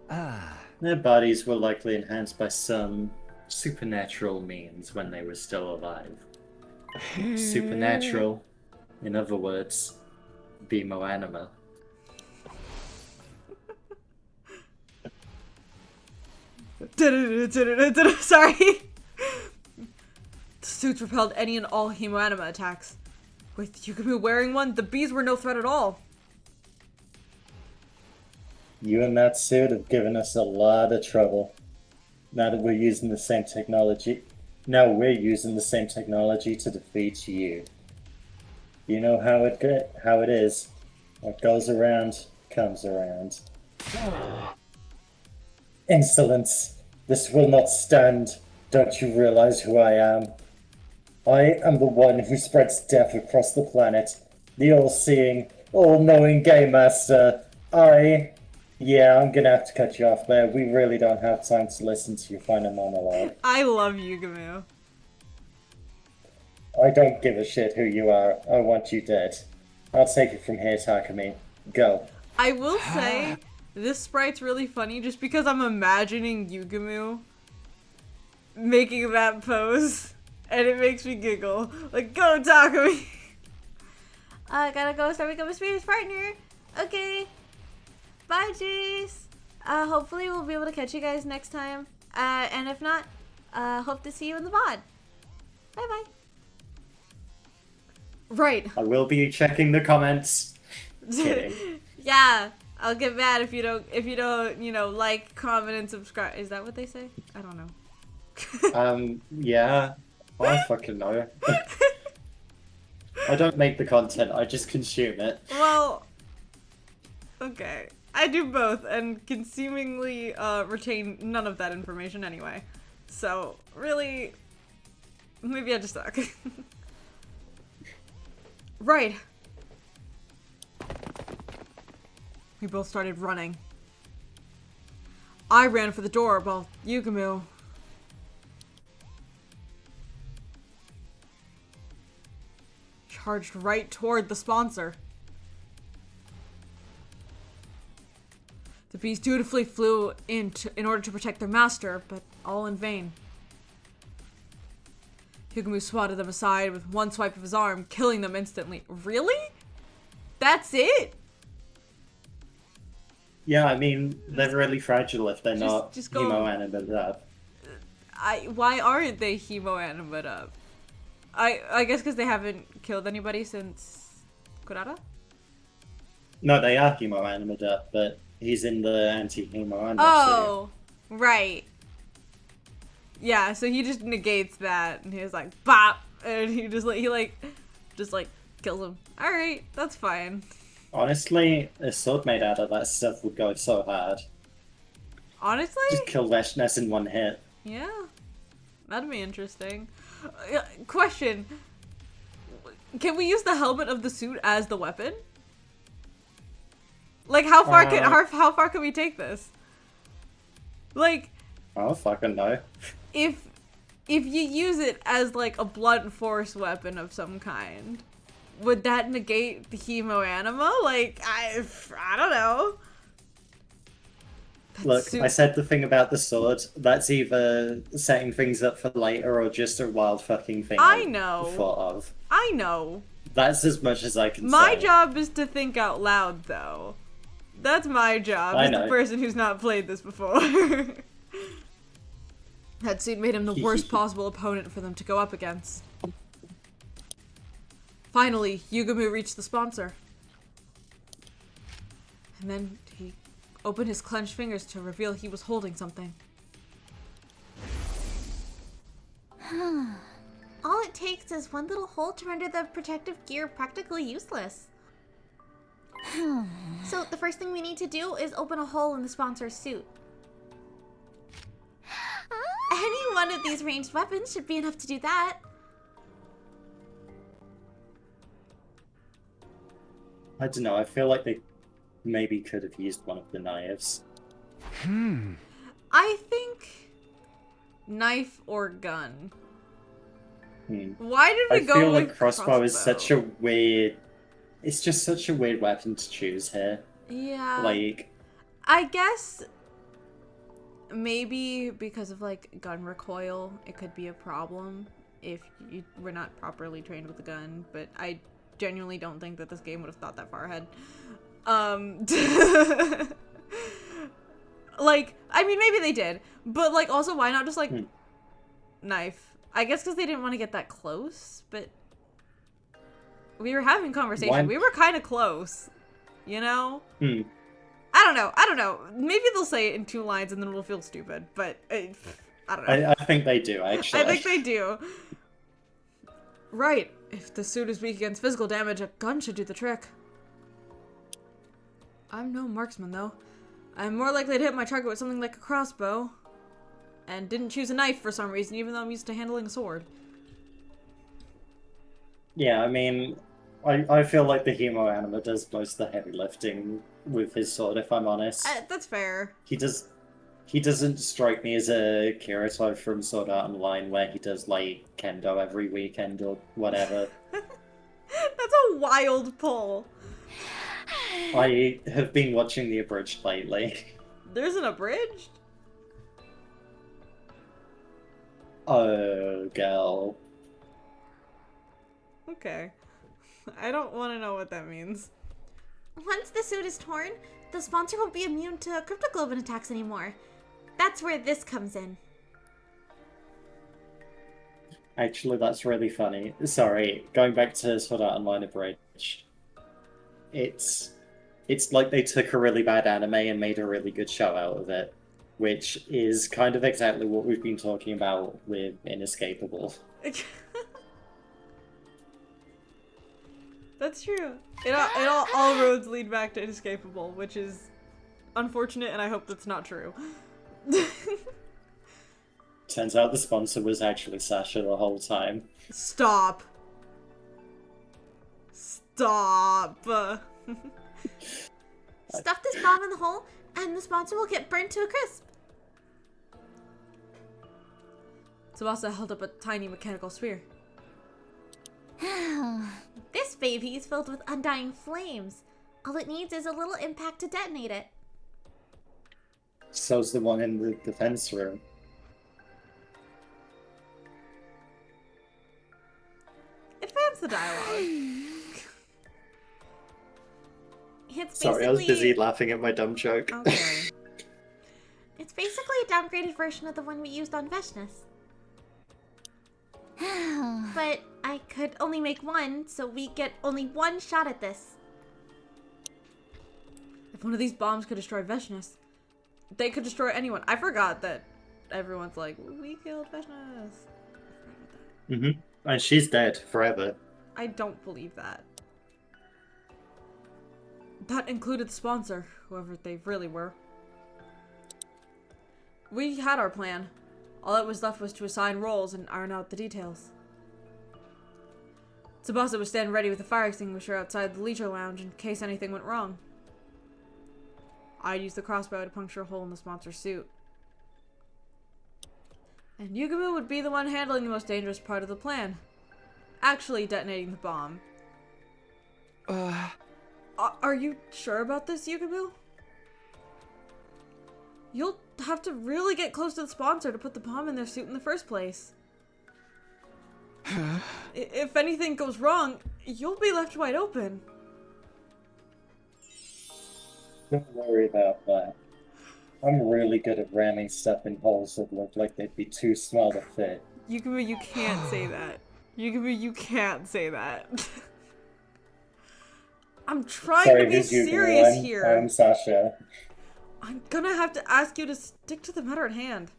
Their bodies were likely enhanced by some supernatural means when they were still alive. Supernatural, in other words, Bimo Anima. Sorry. The suits repelled any and all hemoanima attacks. With Yugamu wearing one, the bees were no threat at all. You and that suit have given us a lot of trouble. Now that we're using the same technology, we're using the same technology to defeat you. You know how it is. What goes around comes around. Insolence! This will not stand. Don't you realize who I am? I am the one who spreads death across the planet. The all-seeing, all-knowing Game Master. Yeah, I'm gonna have to cut you off there. We really don't have time to listen to your final monologue. I love Yugamu. I don't give a shit who you are. I want you dead. I'll take it from here, Takumi. Go. I will say, this sprite's really funny just because I'm imagining Yugamu making that pose, and it makes me giggle. Like, go, Takumi! I gotta go start becoming a Spears partner. Okay. Bye, Jace. Hopefully we'll be able to catch you guys next time. And if not, hope to see you in the VOD. Bye-bye. Right. I will be checking the comments. Kidding. Yeah, I'll get mad if you don't, like, comment, and subscribe. Is that what they say? I don't know. Yeah. I fucking know. I don't make the content, I just consume it. Well, okay. I do both and can seemingly retain none of that information anyway. So, really, maybe I just suck. Right. We both started running. I ran for the door while Yugumu charged right toward the sponsor. The bees dutifully flew in order to protect their master, but all in vain. Yugumu swatted them aside with one swipe of his arm, killing them instantly. Really? That's it? Yeah, I mean, they're really fragile if they're not just go- hemo-animated up. Why aren't they hemo-animate up? I guess because they haven't killed anybody since Kurara? No, they are hemo-animated up, but he's in the anti-hemo animal Oh, right. Yeah, so he just negates that, and he's like, bop, and he just kills him. All right, that's fine. Honestly, a sword made out of that stuff would go so hard. Honestly, Just kill Veshness in one hit. yeah, that'd be interesting. Question: can we use the helmet of the suit as the weapon? Like, how far how far can we take this? Like, I don't fucking know. if you use it as like a blunt force weapon of some kind, would that negate the hemo anima? Like, I don't know. Look, I said the thing about the sword. That's either setting things up for later or just a wild fucking thing I know. thought of. I know. That's as much as I can My say. job is to think out loud, though. That's my job I as the know. person who's not played this before. That suit made him the worst possible opponent for them to go up against. Finally, Yugumu reached the sponsor. And then he opened his clenched fingers to reveal he was holding something. All it takes is one little hole to render the protective gear practically useless. So the first thing we need to do is open a hole in the sponsor's suit. Any one of these ranged weapons should be enough to do that. I don't know, I feel like they maybe could have used one of the knives. I think knife or gun. Hmm. Why did I we go feel with like crossbow is such a weird... It's just such a weird weapon to choose here. Yeah. Like, I guess maybe because of like gun recoil, it could be a problem if you were not properly trained with a gun, but I genuinely don't think that this game would have thought that far ahead. Like, I mean, maybe they did, but like also why not just like knife? I guess because they didn't want to get that close, but we were having conversation. Why- We were kind of close, you know? hmm. I don't know. Maybe they'll say it in 2 lines and then it'll feel stupid, but I don't know. I think they do, actually. I think they do. Right. If the suit is weak against physical damage, a gun should do the trick. I'm no marksman, though. I'm more likely to hit my target with something like a crossbow. And didn't choose a knife for some reason, even though I'm used to handling a sword. Yeah, I mean, I feel like the hemo anima does most of the heavy lifting with his sword, if I'm honest. That's fair. He doesn't strike me as a Kirito from Sword Art Online where he does like kendo every weekend or whatever. That's a wild pull. I have been watching the abridged lately. There's an abridged? Oh, girl. Okay. I don't want to know what that means. Once the suit is torn, the sponsor won't be immune to cryptoglobin attacks anymore. That's where this comes in. Actually, that's really funny. Sorry, going back to Sword Art Online abridged. It's like they took a really bad anime and made a really good show out of it. which is kind of exactly what we've been talking about with Inescapable. That's true. All roads lead back to Inescapable, which is unfortunate, and I hope that's not true. Turns out the sponsor was actually Sasha the whole time. Stop. Stop. Stuff this bomb in the hole, and the sponsor will get burnt to a crisp. Tsubasa held up a tiny mechanical sphere. This baby is filled with undying flames. All it needs is a little impact to detonate it. So's the one in the defense room. Advance the dialogue. It's Sorry, I was busy basically- laughing at my dumb joke. Okay. It's basically a downgraded version of the one we used on Veshness. But I could only make one, so we get only one shot at this. If one of these bombs could destroy Veshness, they could destroy anyone. I forgot that everyone's like, we killed Veshness. Mm-hmm. And she's dead forever. I don't believe that. That included the sponsor, whoever they really were. We had our plan. All that was left was to assign roles and iron out the details. Tsubasa was standing ready with a fire extinguisher outside the leisure lounge in case anything went wrong. I'd use the crossbow to puncture a hole in the sponsor's suit. And Yugamu would be the one handling the most dangerous part of the plan. Actually detonating the bomb. Are you sure about this, Yugamu? You'll have to really get close to the sponsor to put the bomb in their suit in the first place. If anything goes wrong, you'll be left wide open. Don't worry about that. I'm really good at ramming stuff in holes that look like they'd be too small to fit. Yugamu, you can't say that. Yugamu, you can't say that. I'm trying Sorry, to be who's you? serious I'm, here. I'm Sasha. I'm gonna have to ask you to stick to the matter at hand.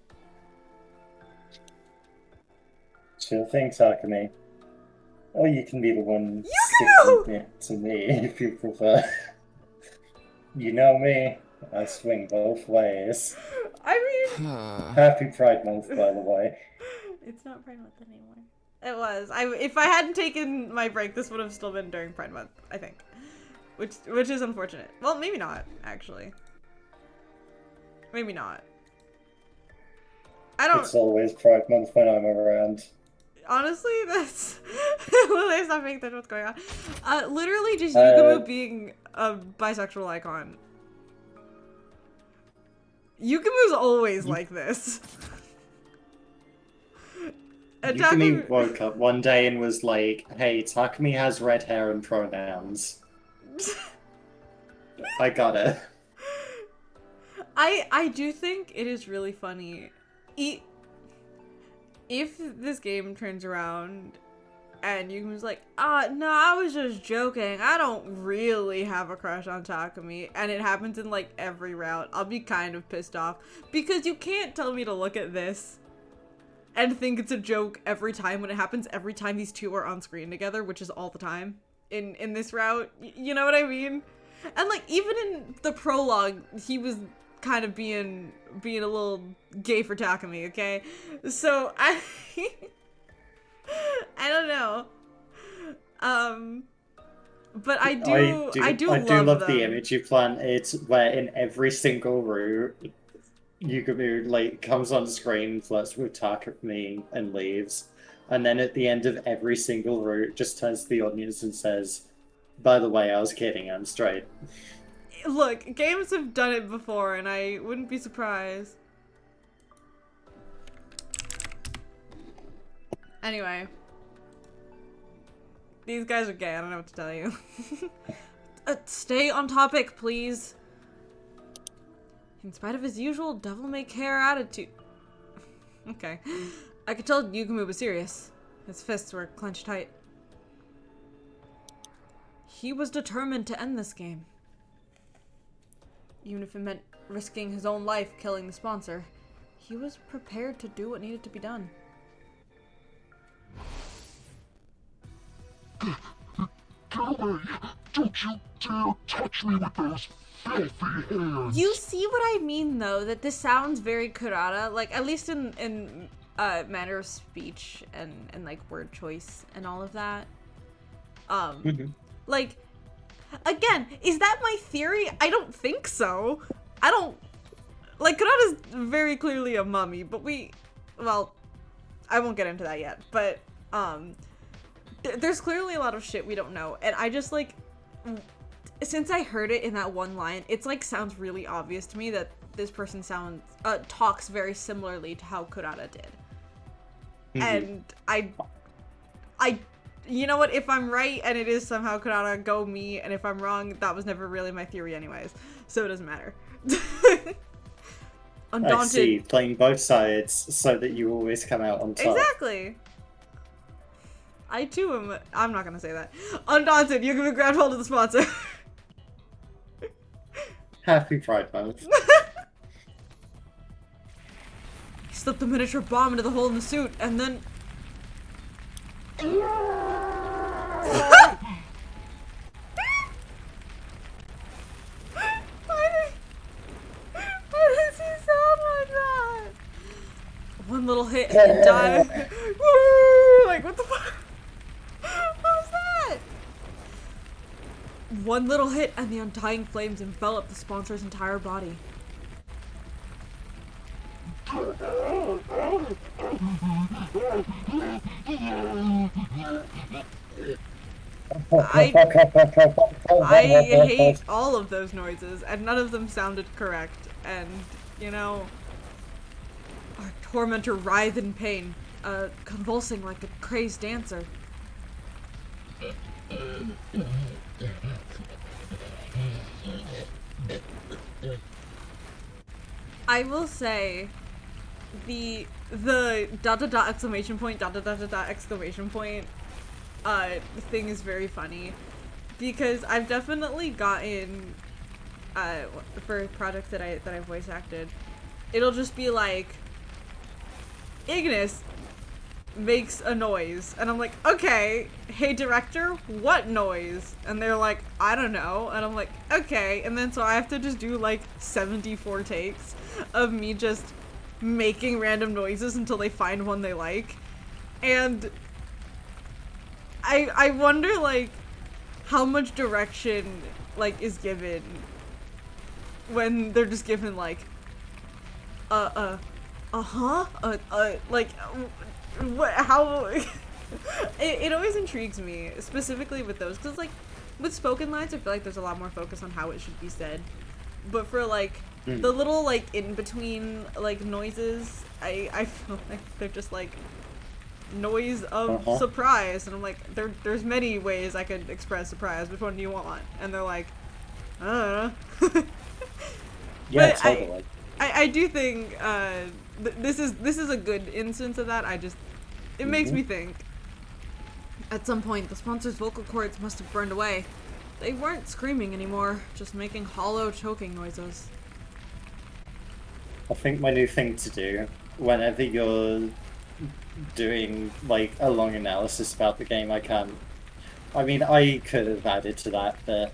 Sure thing, Takumi. Or you can be the one Yugamu! sticking it to me if you prefer. You know me. I swing both ways. I mean, Happy Pride Month, by the way. it's not Pride Month anymore. It was. If I hadn't taken my break, this would have still been during Pride Month, I think. Which is unfortunate. Well, maybe not, actually. Maybe not. I don't... It's always Pride Month when I'm around. Honestly, that's... Lily's not paying attention to what's going on. Literally just Yugamu being a bisexual icon. Yugamu's always like this. And Yukimi woke up one day and was like, hey, Takumi has red hair and pronouns. I got it. I do think it is really funny. If this game turns around and Yuki's like, no, I was just joking. I don't really have a crush on Takumi. And it happens in like every route. I'll be kind of pissed off. Because you can't tell me to look at this and think it's a joke every time when it happens every time these two are on screen together, which is all the time in this route. You know what I mean? And like even in the prologue, he was kind of being a little gay for Takumi, okay? So I don't know. But I do love the image you plant. It's where in every single route Yukimi like comes on screen, flirts with Takumi and leaves. And then at the end of every single route just turns to the audience and says, by the way, I was kidding, I'm straight. Look, games have done it before, and I wouldn't be surprised. Anyway. These guys are gay, I don't know what to tell you. Stay on topic, please. In spite of his usual devil-may-care attitude. Okay. I could tell Yugamu was serious. His fists were clenched tight. He was determined to end this game. Even if it meant risking his own life killing the sponsor. He was prepared to do what needed to be done. Get away! Don't you dare touch me with those filthy hands! You see what I mean, though? That this sounds very Kurata, like, at least in manner of speech and like, word choice and all of that. Like, again, is that my theory? I don't think so. I don't... Like, Kurata's very clearly a mummy, but well, I won't get into that yet, but, there's clearly a lot of shit we don't know, and I just, like, since I heard it in that one line, it's, like, sounds really obvious to me that this person talks very similarly to how Kurata did. And I, you know what, if I'm right and it is somehow Kurata, go me, and if I'm wrong, that was never really my theory anyways, so it doesn't matter. Undaunted. I see, playing both sides so that you always come out on top. Exactly. I too am. I'm not gonna say that. Undaunted, you can grab hold of the sponsor. Happy Pride Month. He slipped a miniature bomb into the hole in the suit, and then. Why does he sound like that? One little hit and die. Woo! Like, what the fuck? What was that? One little hit and the undying flames envelop the sponsor's entire body. I hate all of those noises, and none of them sounded correct. And, you know, our tormentor writhed in pain, convulsing like a crazed dancer. I will say, the dot dot dot exclamation point dot dot dot dot dot exclamation point thing is very funny, because I've definitely gotten for projects that I voice acted, it'll just be like, Ignis makes a noise, and I'm like, okay, hey director, what noise? And they're like, I don't know, and I'm like, okay, and then so I have to just do like 74 takes of me just making random noises until they find one they like. And I wonder, like, how much direction, like, is given when they're just given, like, like, what, how, it always intrigues me, specifically with those, because, like, with spoken lines, I feel like there's a lot more focus on how it should be said, but for, like, the little, like, in-between, like, noises, I feel like they're just, like, noise of surprise, and I'm like, there's many ways I could express surprise, which one do you want? And they're like, I don't know. Yeah, but totally. I do think this is a good instance of that. It makes me think. At some point, the sponsor's vocal cords must have burned away. They weren't screaming anymore, just making hollow, choking noises. I think my new thing to do, whenever you're doing, like, a long analysis about the game, I mean, I could have added to that, but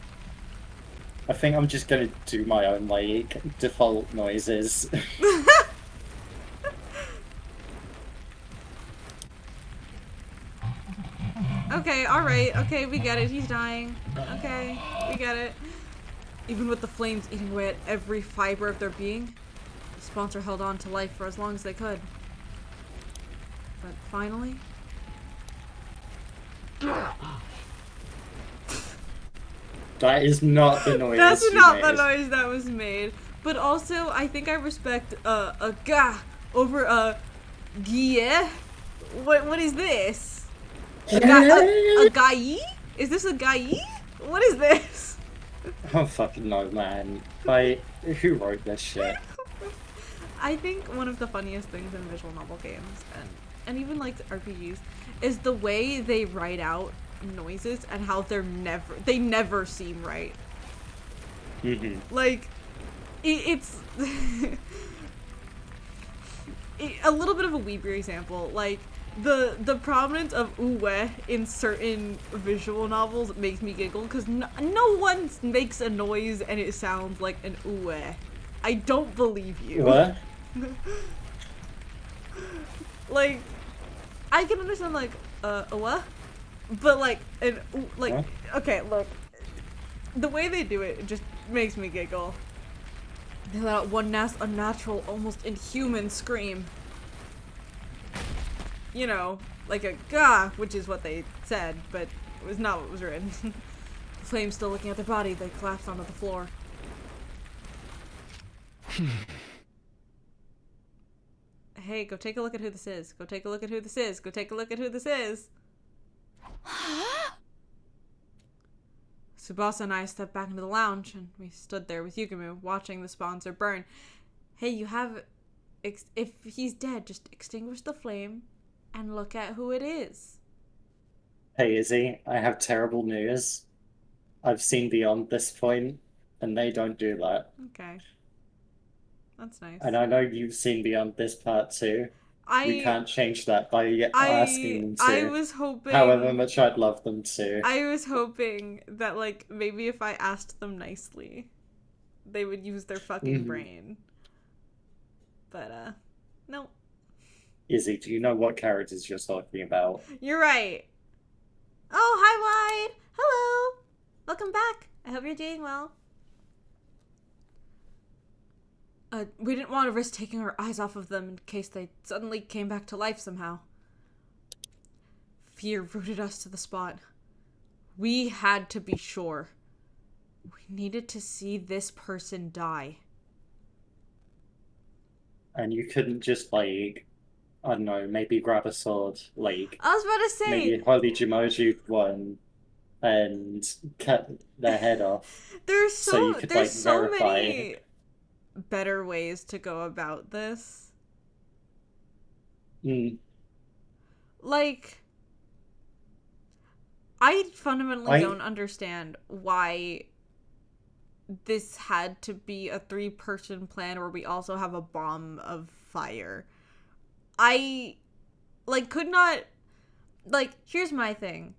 I think I'm just gonna do my own, like, default noises. Okay, alright, okay, we get it, he's dying. Okay, we get it. Even with the flames eating away at every fiber of their being, the sponsor held on to life for as long as they could. But finally... That is not the noise. That's you not made. the noise that was made. But also, I think I respect a ga over a gie. What is this? A gai? Is this a gai? What is this? I don't fucking know, man. Like, who wrote this shit? I think one of the funniest things in visual novel games, and even like RPGs, is the way they write out noises and how they never seem right. Mm-hmm. Like, it's a little bit of a weebier example. Like the prominence of uwe in certain visual novels makes me giggle because no one makes a noise and it sounds like an uwe. I don't believe you. What? Like, I can understand like what, but like Huh? okay, look, the way they do it just makes me giggle. They let out one unnatural, almost inhuman scream. You know, like a gah, which is what they said, but it was not what was written. The flames still looking at their body, they collapsed onto the floor. Hey, go take a look at who this is. Go take a look at who this is. Go take a look at who this is. Tsubasa and I stepped back into the lounge, and we stood there with Yugumu, watching the sponsor burn. Hey, you have... if he's dead, just extinguish the flame and look at who it is. Hey, Izzy, I have terrible news. I've seen beyond this point, and they don't do that. Okay. That's nice. And I know you've seen beyond this part too. We can't change that by asking them to. I was hoping... However much I'd love them to. I was hoping that, like, maybe if I asked them nicely, they would use their fucking brain. But, no. Izzy, do you know what characters you're talking about? You're right. Oh, hi, Wide. Hello. Welcome back. I hope you're doing well. We didn't want to risk taking our eyes off of them in case they suddenly came back to life somehow. Fear rooted us to the spot. We had to be sure. We needed to see this person die. And you couldn't just, like, I don't know, maybe grab a sword, like, I was about to say... maybe Holy Jimoju one and cut their head off. There's so you could, there's like, so verify. many better ways to go about this. Like, I fundamentally don't understand why this had to be a 3-person plan where we also have a bomb of fire. I, like, could not, like, here's my thing.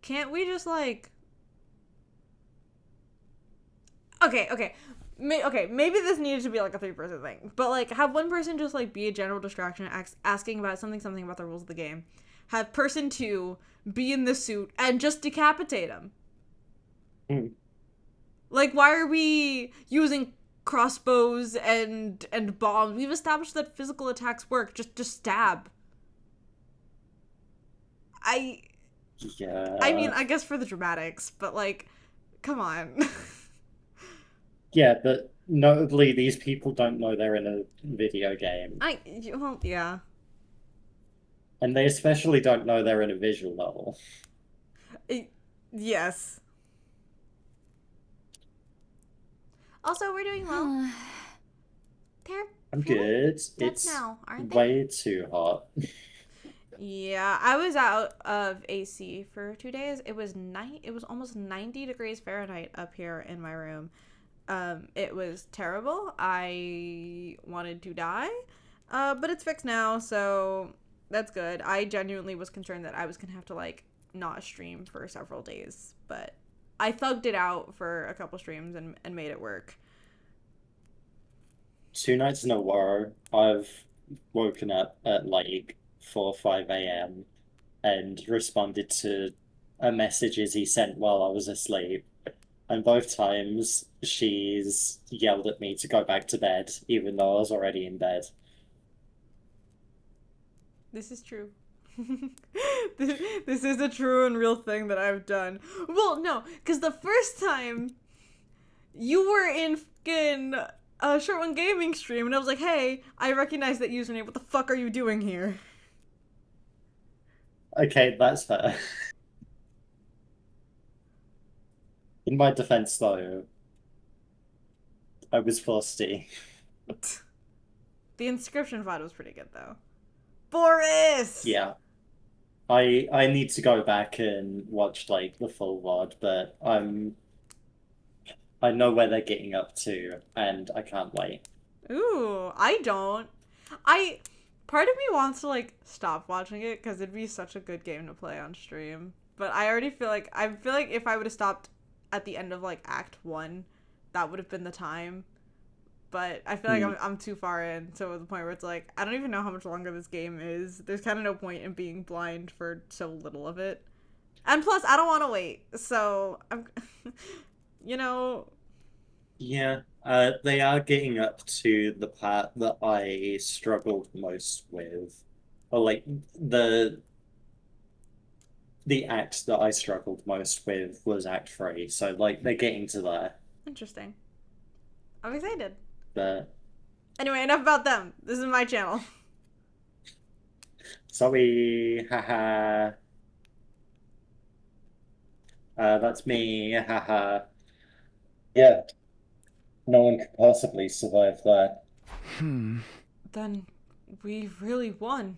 Can't we just, like... Okay, maybe this needed to be, like, a 3-person thing. But, like, have one person just, like, be a general distraction, asking about something about the rules of the game. Have person 2 be in the suit and just decapitate him. Like, why are we using crossbows and bombs? We've established that physical attacks work. Just stab. Yeah. I mean, I guess for the dramatics, but, like, come on. Yeah, but notably, these people don't know they're in a video game. Well, yeah. And they especially don't know they're in a visual novel. Yes. Also, we're doing well. They're I'm good. That's It's now, aren't they? way too hot. Yeah, I was out of AC for 2 days. It was almost 90 degrees Fahrenheit up here in my room. It was terrible. I wanted to die. But it's fixed now, so that's good. I genuinely was concerned that I was gonna have to, like, not stream for several days, but I thugged it out for a couple streams and made it work. 2 nights in a row, I've woken up at like 4 or 5 a.m. and responded to a messages he sent while I was asleep. And both times she's yelled at me to go back to bed, even though I was already in bed. This is true. This is a true and real thing that I've done. Well, no, because the first time you were in fucking Short One Gaming stream, and I was like, hey, I recognize that username. What the fuck are you doing here? Okay, that's fair. In my defense, though, I was thirsty. The inscription VOD was pretty good, though. Boris! Yeah. I need to go back and watch, like, the full VOD, but I know where they're getting up to, and I can't wait. Ooh, I don't. Part of me wants to like stop watching it because it'd be such a good game to play on stream. But I feel like if I would have stopped at the end of like Act 1, that would have been the time. But I feel like I'm too far in, so the point where it's like I don't even know how much longer this game is. There's kind of no point in being blind for so little of it. And plus, I don't want to wait. So I'm, you know, Yeah, they are getting up to the part that I struggled most with, or like the act that I struggled most with was Act 3. So like they're getting to there, interesting. I'm excited. but Anyway, enough about them. This is my channel. sorry, haha. That's me, haha. Yeah, no one could possibly survive that. Then we really won.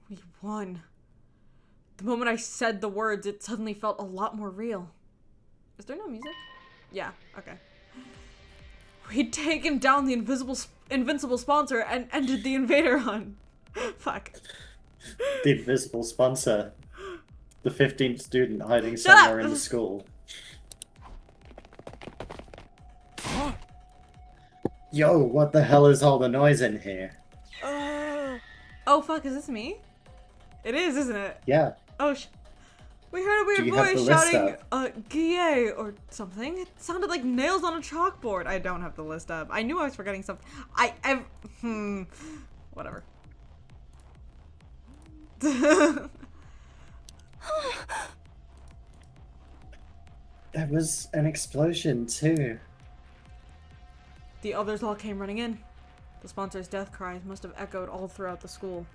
We won. The moment I said the words, it suddenly felt a lot more real. Is there no music? Yeah, okay. We'd taken down the invincible sponsor and ended the invader hunt. Fuck. The invisible sponsor. The 15th student hiding Shut up! somewhere in the school. Yo, what the hell is all the noise in here? Oh fuck, is this me? It is, isn't it? Yeah. Oh we heard a weird Do you have voice the list shouting, up? Guillet or something. It sounded like nails on a chalkboard. I don't have the list up. I knew I was forgetting something. Whatever. There was an explosion too. The others all came running in. The sponsor's death cries must have echoed all throughout the school.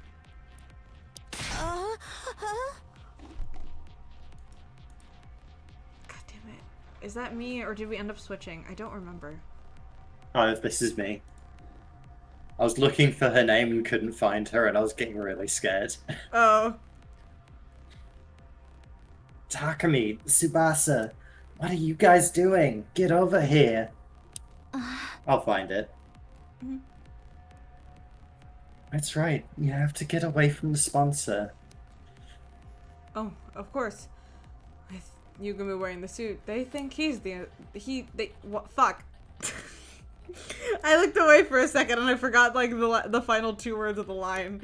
God damn it. Is that me or did we end up switching? I don't remember. Oh, this is me. I was looking for her name and couldn't find her, and I was getting really scared. Oh. Takumi, Tsubasa, what are you guys doing? Get over here. I'll find it. That's right. You have to get away from the sponsor. Oh, of course. With Yugumu wearing the suit, they think he's what? Fuck. I looked away for a second and I forgot like the final two words of the line.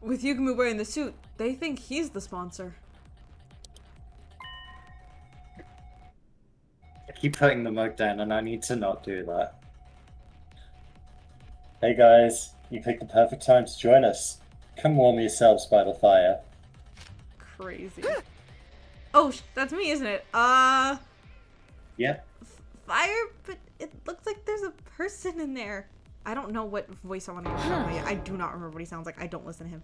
With Yugumu wearing the suit, they think he's the sponsor. I keep putting the mug down, and I need to not do that. Hey guys, you picked the perfect time to join us. Come warm yourselves by the fire. Crazy. Oh, that's me, isn't it? Yep. Fire, but it looks like there's a person in there. I don't know what voice I want to give him. I do not remember what he sounds like. I don't listen to him.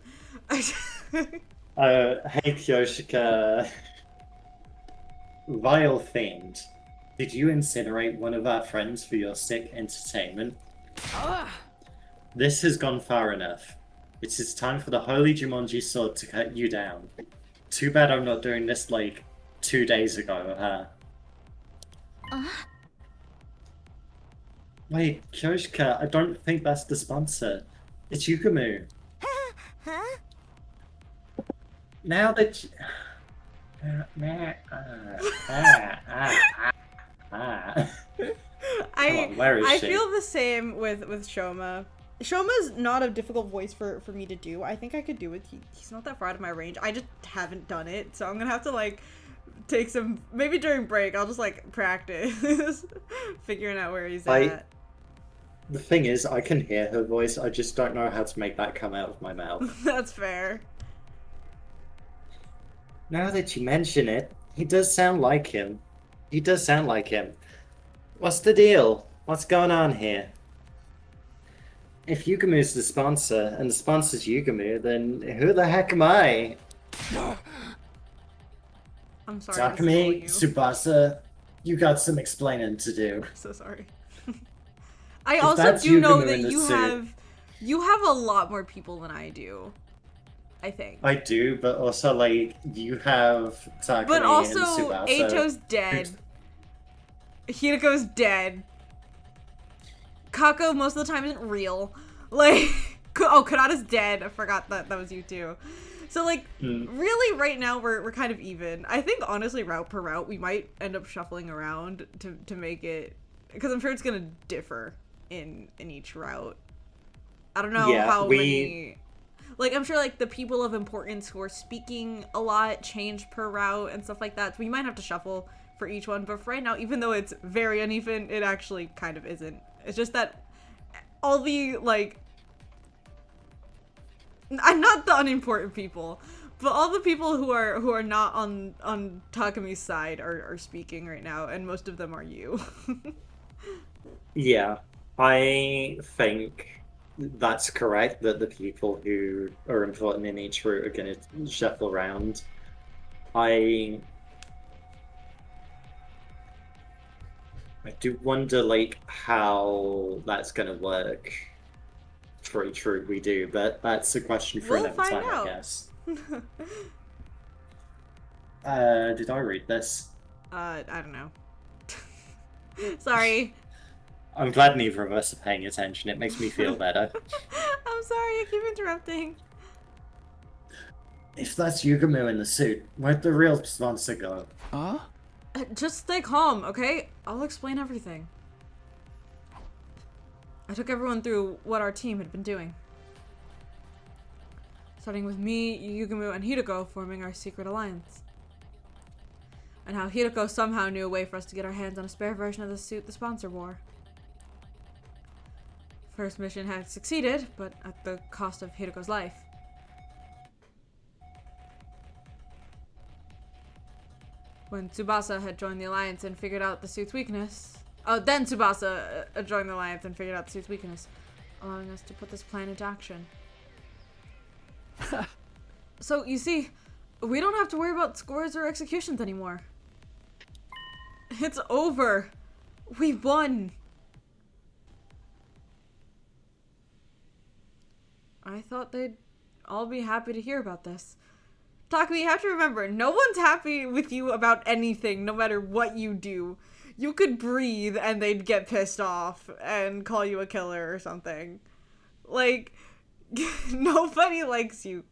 Hey Kyoshika. Vile Fiend, did you incinerate one of our friends for your sick entertainment? This has gone far enough. It is time for the Holy Jumanji Sword to cut you down. Too bad I'm not doing this like 2 days ago, huh? Wait, Kyoshika, I don't think that's the sponsor. It's Yukumu. Now that you... I feel the same with Shoma. Shoma's not a difficult voice for me to do. I think I could do it. He's not that far out of my range. I just haven't done it, so I'm gonna have to like take some, maybe during break I'll just like practice figuring out where he's at. The thing is, I can hear her voice, I just don't know how to make that come out of my mouth. That's fair. Now that you mention it, he does sound like him. He does sound like him. What's the deal? What's going on here? If Yugamu's the sponsor, and the sponsor's Yugamu, then who the heck am I? I'm sorry. Takumi, Tsubasa, you got some explaining to do. I'm so sorry. I also do know that you have a lot more people than I do. I think. I do, but also like you have Takumi But also, and Tsubasa. Eicho's dead. Hideko's dead. Kako most of the time isn't real. Like, oh, Kanata's dead. I forgot that was you too. So like, really, right now we're kind of even. I think honestly, route per route, we might end up shuffling around to make it, because I'm sure it's gonna differ in each route. I don't know how many. Like, I'm sure, like, the people of importance who are speaking a lot change per route and stuff like that. So we might have to shuffle for each one. But for right now, even though it's very uneven, it actually kind of isn't. It's just that all the, like... I'm not the unimportant people, but all the people who are not on Takumi's side are speaking right now, and most of them are you. Yeah, I think that's correct, that the people who are important in each route are going to shuffle around. I do wonder, like, how that's going to work for each route we do, but that's a question for We'll another find time, out. I guess. Did I read this? I don't know. Sorry. I'm glad neither of us are paying attention. It makes me feel better. I'm sorry, I keep interrupting. If that's Yugamu in the suit, where'd the real sponsor go? Huh? Just stay calm, okay? I'll explain everything. I took everyone through what our team had been doing. Starting with me, Yugamu, and Hideko forming our secret alliance. And how Hideko somehow knew a way for us to get our hands on a spare version of the suit the sponsor wore. First mission had succeeded, but at the cost of Hideko's life. When Tsubasa had joined the alliance and figured out the suit's weakness... Oh, then Tsubasa joined the alliance and figured out the suit's weakness, allowing us to put this plan into action. So, you see, we don't have to worry about scores or executions anymore. It's over. We won. I thought they'd all be happy to hear about this. Takumi, you have to remember, no one's happy with you about anything, no matter what you do. You could breathe and they'd get pissed off and call you a killer or something. Like, nobody likes you.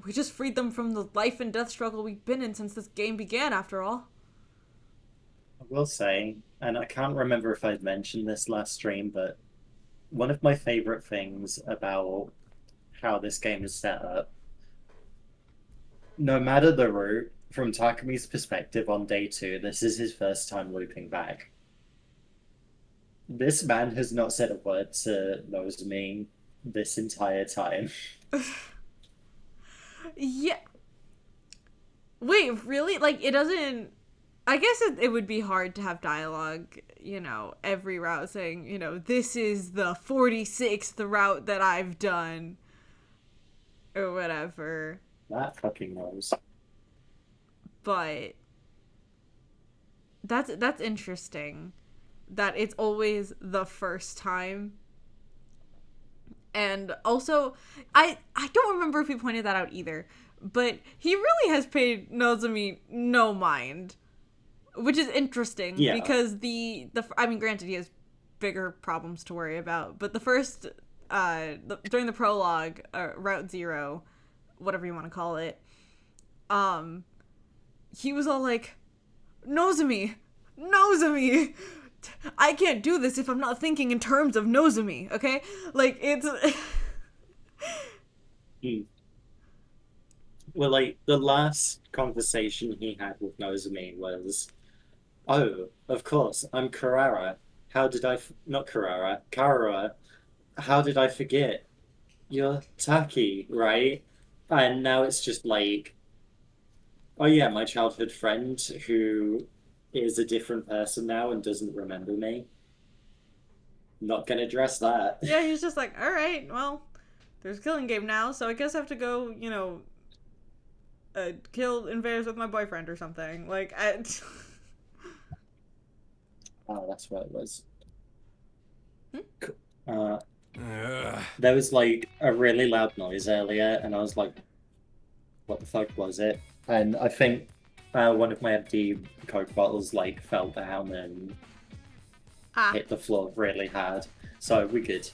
We just freed them from the life and death struggle we've been in since this game began, after all. I will say, and I can't remember if I'd mentioned this last stream, but one of my favorite things about how this game is set up, no matter the route, from Takumi's perspective on day 2, this is his first time looping back. This man has not said a word to Nozomi this entire time. Yeah. Wait, really? Like, it doesn't... I guess it would be hard to have dialogue, you know, every route saying, you know, this is the 46th route that I've done. Or whatever. That fucking knows. But that's interesting. That it's always the first time. And also, I don't remember if he pointed that out either, but he really has paid Nozomi no mind. Which is interesting, Yeah. because I mean, granted, he has bigger problems to worry about, but the first, during the prologue, Route Zero, whatever you want to call it, he was all like, Nozomi, I can't do this if I'm not thinking in terms of Nozomi, okay? Like, it's... Well, like, the last conversation he had with Nozomi was, oh, of course, I'm Karara. How did I... Not Karara. Karara. How did I forget? You're Taki, right? And now it's just like, oh yeah, my childhood friend who is a different person now and doesn't remember me. Not gonna address that. Yeah, he's just like, alright, well, there's a killing game now, so I guess I have to go, you know, kill invaders with my boyfriend or something. Like, Oh, that's what it was. Hmm? Uh, There was like a really loud noise earlier, and I was like, "What the fuck was it?" And I think one of my empty Coke bottles like fell down and Ah, hit the floor really hard. So we good.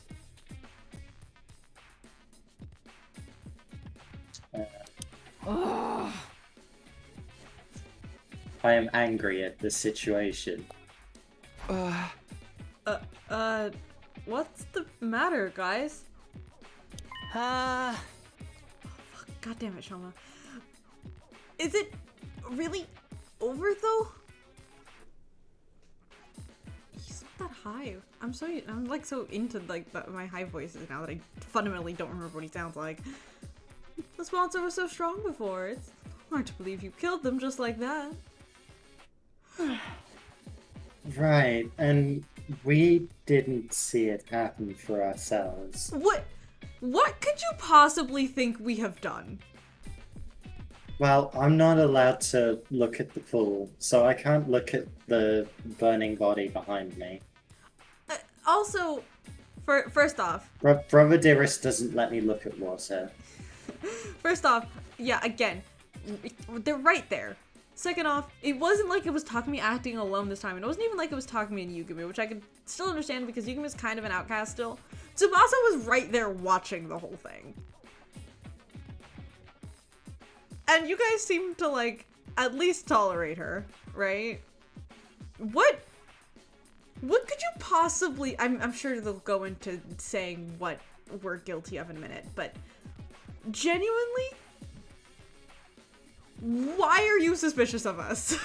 I am angry at the situation. what's the matter, guys? God damn it, Shoma. Is it really over though? He's not that high. I'm like so into like my high voices now that I fundamentally don't remember what he sounds like. The sponsor was so strong before. It's hard to believe you killed them just like that. Right, and we didn't see it happen for ourselves. What could you possibly think we have done? Well, I'm not allowed to look at the pool, so I can't look at the burning body behind me. Also, first off, Brother Dearest doesn't let me look at water. yeah, again, they're right there. Second off, it wasn't like it was Takumi acting alone this time. It wasn't even like it was Takumi and Yugumi, which I could still understand because Yugumi's kind of an outcast still. Tsubasa was right there watching the whole thing. And you guys seem to, like, at least tolerate her, right? What could you possibly... I'm sure they'll go into saying what we're guilty of in a minute, but genuinely, why are you suspicious of us?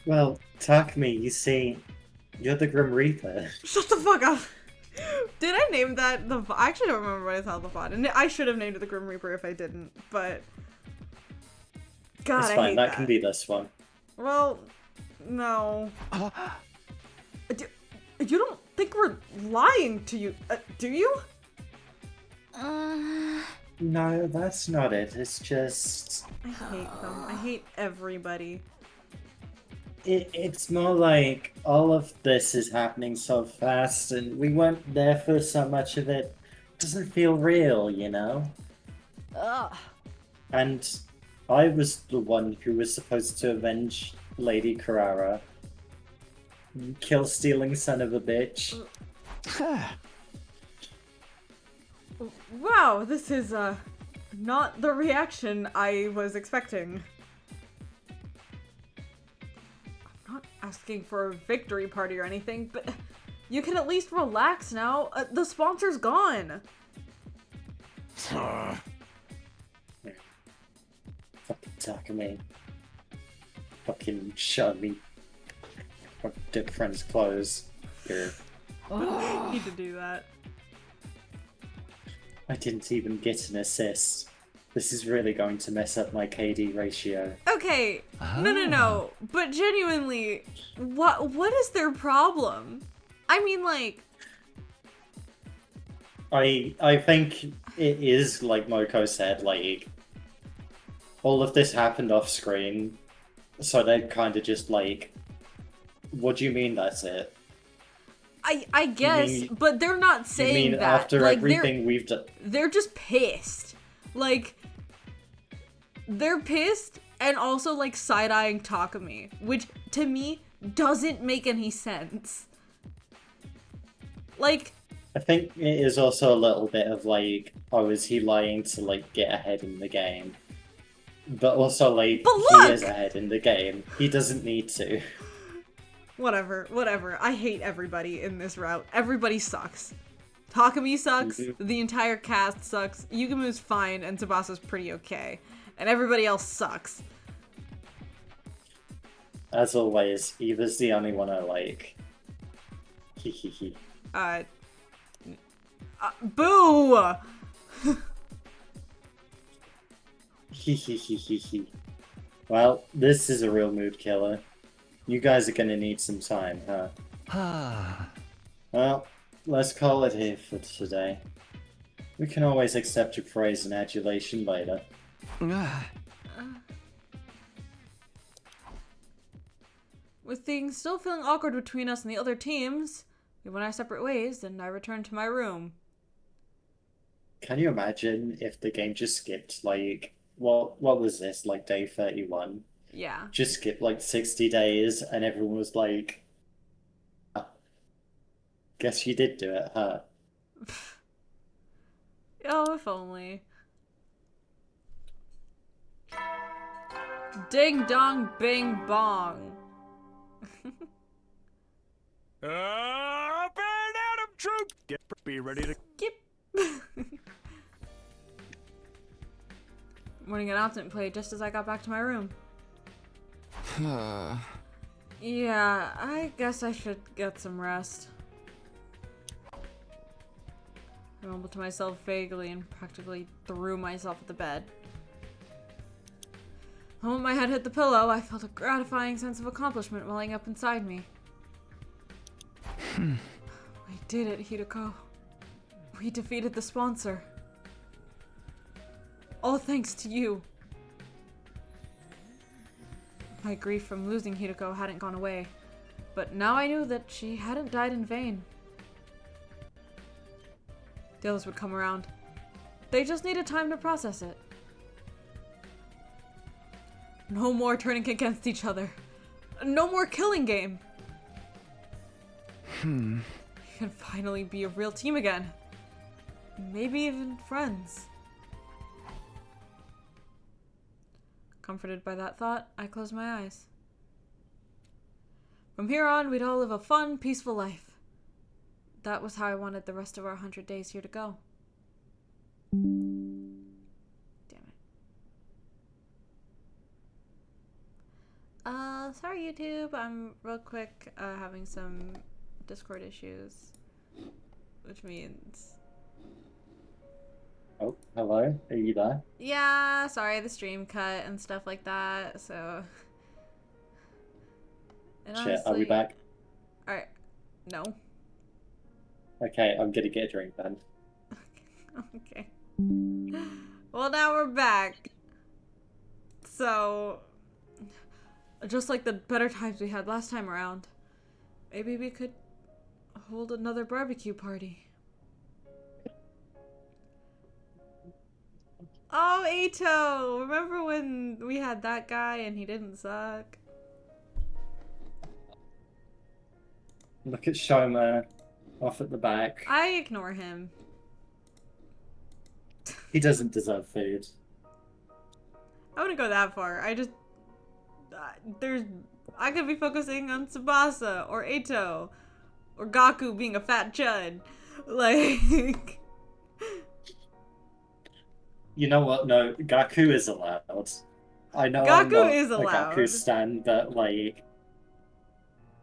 Well, Takumi, you see, you're the Grim Reaper. Shut the fuck up. Did I name that I actually don't remember what I called the VOD, and I should have named it the Grim Reaper if I didn't, but God, It's I fine, hate that can be this one. Well, no. You don't think we're lying to you, do you? No, that's not it. It's just... I hate them. I hate everybody. It's more like all of this is happening so fast and we weren't there for so much of it. It doesn't feel real, you know? And I was the one who was supposed to avenge Lady Carrara. You kill-stealing son of a bitch. Wow, this is, not the reaction I was expecting. I'm not asking for a victory party or anything, but you can at least relax now. The sponsor's gone. Fucking Takumi. Fucking shove me. Fucking dick friend's clothes. Here. Need to do that. I didn't even get an assist. This is really going to mess up my KD ratio. Okay, no. But genuinely, what is their problem? I mean, like... I think it is, like Moko said, like, all of this happened off screen, so they're kind of just like, what do you mean that's it? I guess, but they're not saying you mean that. after like, everything we've done? They're just pissed. Like, they're pissed and also, like, side-eyeing Takumi, which, to me, doesn't make any sense. Like... I think it is also a little bit of, like, oh, is he lying to, like, get ahead in the game? But also, like, he is ahead in the game. He doesn't need to. Whatever. I hate everybody in this route. Everybody sucks. Takumi sucks, the entire cast sucks, Yugumi's fine, and Tsubasa's pretty okay. And everybody else sucks. As always, Eva's the only one I like. Hehehe. Boo! Hehehehe. Well, this is a real mood killer. You guys are gonna need some time, huh? Well, let's call it here for today. We can always accept your praise and adulation later. With things still feeling awkward between us and the other teams, We went our separate ways, and I returned to my room. Can you imagine if the game just skipped like what was this, like day 31? Yeah. Just skipped like 60 days and everyone was like, "Ah, guess you did do it, huh?" Oh, if only. Ding dong bing bong. Burn Adam troop! Be ready to. Yep. Morning announcement played just as I got back to my room. Yeah, I guess I should get some rest. I mumbled to myself vaguely and practically threw myself at the bed. The moment my head hit the pillow, I felt a gratifying sense of accomplishment welling up inside me. We did it, Hideko. We defeated the sponsor. All thanks to you. My grief from losing Hideko hadn't gone away, but now I knew that she hadn't died in vain. The others would come around. They just needed time to process it. No more turning against each other. No more killing game. We can finally be a real team again. Maybe even friends. Comforted by that thought, I closed my eyes. From here on, we'd all live a fun, peaceful life. That was how I wanted the rest of our 100 days here to go. Damn it. Sorry YouTube, I'm real quick having some Discord issues. Which means... Oh, hello? Are you there? Yeah, sorry, the stream cut and stuff like that, so... And Shit, are we back? Alright. No. Okay, I'm gonna get a drink then. Okay. Well, now we're back. So... Just like the better times we had last time around, maybe we could hold another barbecue party. Oh, Ato! Remember when we had that guy and he didn't suck? Look at Shoma off at the back. I ignore him. He doesn't deserve food. I wouldn't go that far. I just... I could be focusing on Tsubasa, or Ato, or Gaku being a fat chud. Like... You know what? No, Gaku is allowed. I know I'm Gaku not is a allowed. Gaku stan, but like,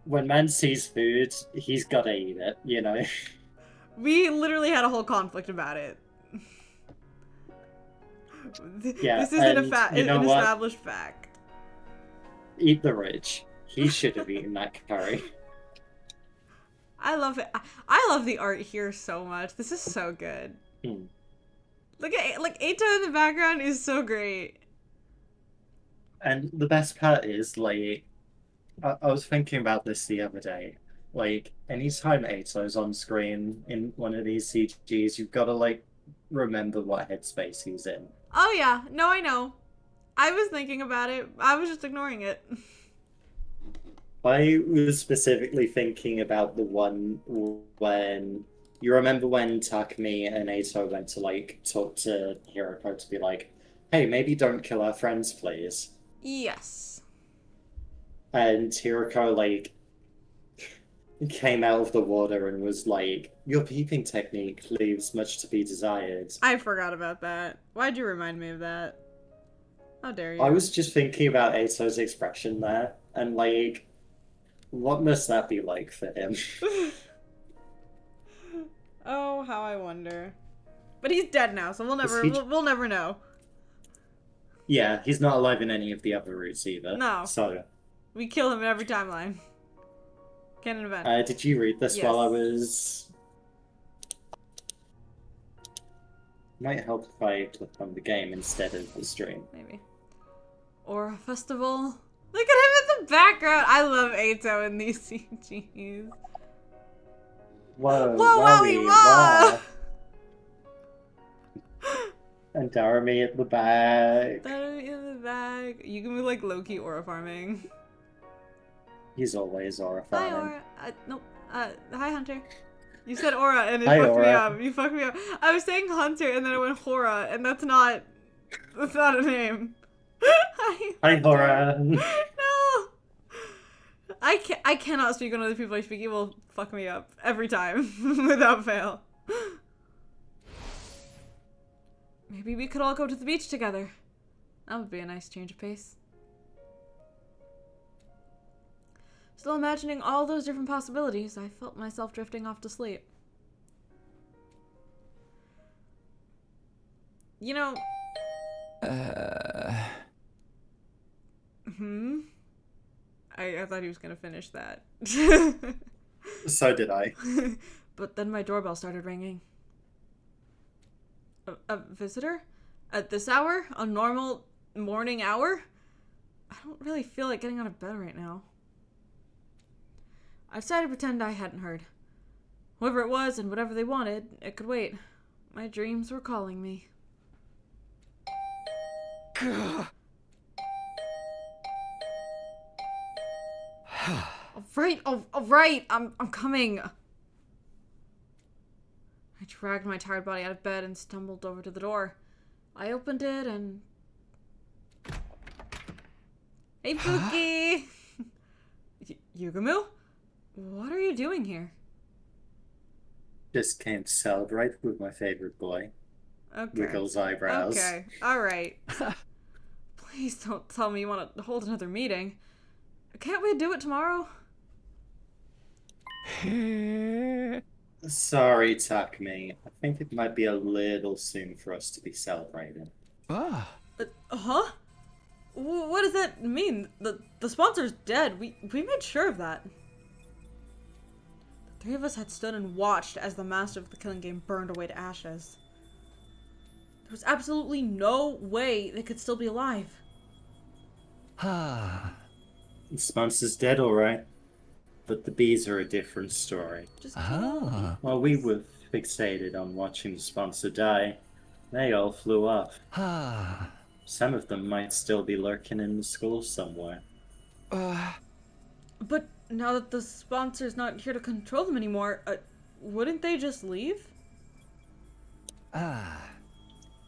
when man sees food, he's gotta eat it, you know? We literally had a whole conflict about it. Yeah, this isn't and an you know what? established fact. Eat the rich. He should have eaten that curry. I love it. I love the art here so much. This is so good. Look at like Ato in the background is so great. And the best part is, like, I was thinking about this the other day. Like, anytime Ato's on screen in one of these CGs, you've got to, like, remember what headspace he's in. Oh yeah, no, I know. I was thinking about it. I was just ignoring it. I was specifically thinking about the one when... You remember when Takumi and Ato went to, like, talk to Hiroko to be like, hey, maybe don't kill our friends, please? Yes. And Hiroko, like, came out of the water and was like, your peeping technique leaves much to be desired. I forgot about that. Why'd you remind me of that? How dare you? I was just thinking about Ato's expression there, and, like, what must that be like for him? Oh, how I wonder. But he's dead now, so we'll never know. Yeah, he's not alive in any of the other routes either. No. So, We kill him in every timeline. Canon event. did you read this Yes. while I was... Might help if I click on the game instead of the stream. Maybe. Or a festival. Look at him in the background. I love Ato in these CGs. Whoa, Whoa, wowie, wowie, wah! wow. And Daramy at the back. That in the bag. You can be like low-key aura farming. He's always aura Hi, farming. Aura. Nope. Hi, Hunter. You said Aura and it Hi, fucked me Aura. up. You fucked me up. I was saying Hunter and then I went Hora, and that's not a name. Hi, Hi, Hunter. Hora. No. I cannot speak when other people I speak. It will fuck me up every time without fail. Maybe we could all go to the beach together. That would be a nice change of pace. Still imagining all those different possibilities, I felt myself drifting off to sleep. You know... I thought he was gonna finish that. So did I. But then my doorbell started ringing. A visitor? At this hour? A normal morning hour? I don't really feel like getting out of bed right now. I decided to pretend I hadn't heard. Whoever it was and whatever they wanted, it could wait. My dreams were calling me. All right, I'm coming. I dragged my tired body out of bed and stumbled over to the door. I opened it and... Hey, Pookie! Yugumu? What are you doing here? Just came to celebrate with my favorite boy. Okay. Wiggles eyebrows. Okay, alright. Please don't tell me you want to hold another meeting. Can't we do it tomorrow? Sorry, Takumi. I think it might be a little soon for us to be celebrating. Ah. Huh? What does that mean? The sponsor's dead. We made sure of that. The three of us had stood and watched as the master of the killing game burned away to ashes. There was absolutely no way they could still be alive. Ah. The sponsor's dead, alright. But the bees are a different story. Just kill all of you. While we were fixated on watching the sponsor die, they all flew off. Ah. Some of them might still be lurking in the school somewhere. But now that the sponsor's not here to control them anymore, wouldn't they just leave? Ah.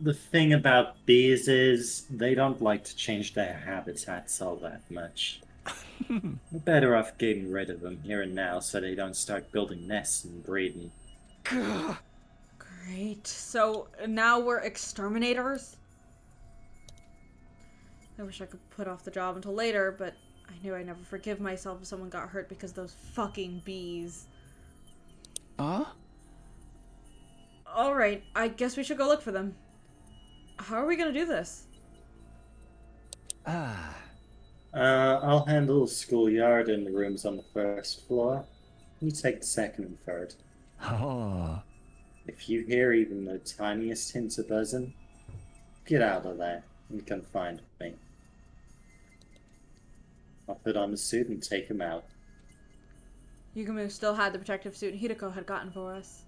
The thing about bees is they don't like to change their habitats all that much. We're better off getting rid of them here and now so they don't start building nests and breeding. Great. So now we're exterminators? I wish I could put off the job until later, but I knew I'd never forgive myself if someone got hurt because of those fucking bees. Huh? Alright, I guess we should go look for them. How are we gonna do this? Ah. I'll handle the schoolyard and the rooms on the first floor. You take the second and third. Oh. If you hear even the tiniest hint of buzzing, get out of there and come find me. I'll put on the suit and take him out. Yugumu still had the protective suit Hideko had gotten for us.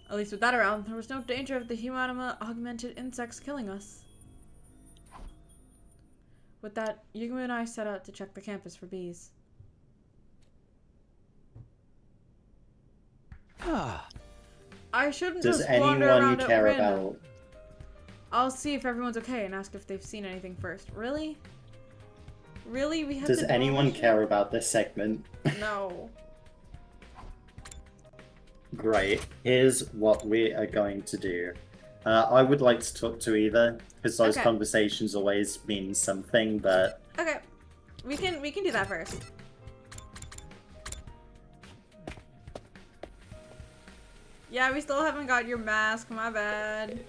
At least with that around, there was no danger of the Humanima augmented insects killing us. With that, Yugumu and I set out to check the campus for bees. Ah. I shouldn't Does just wander anyone you around care at random. about? I'll see if everyone's okay and ask if they've seen anything first. Really? Really? We have Does to do all anyone this shit? care about this segment? No. Great. Here's what we are going to do. I would like to talk to Eva, because those Okay. conversations always mean something, but Okay. We can do that first. Yeah, we still haven't got your mask, my bad.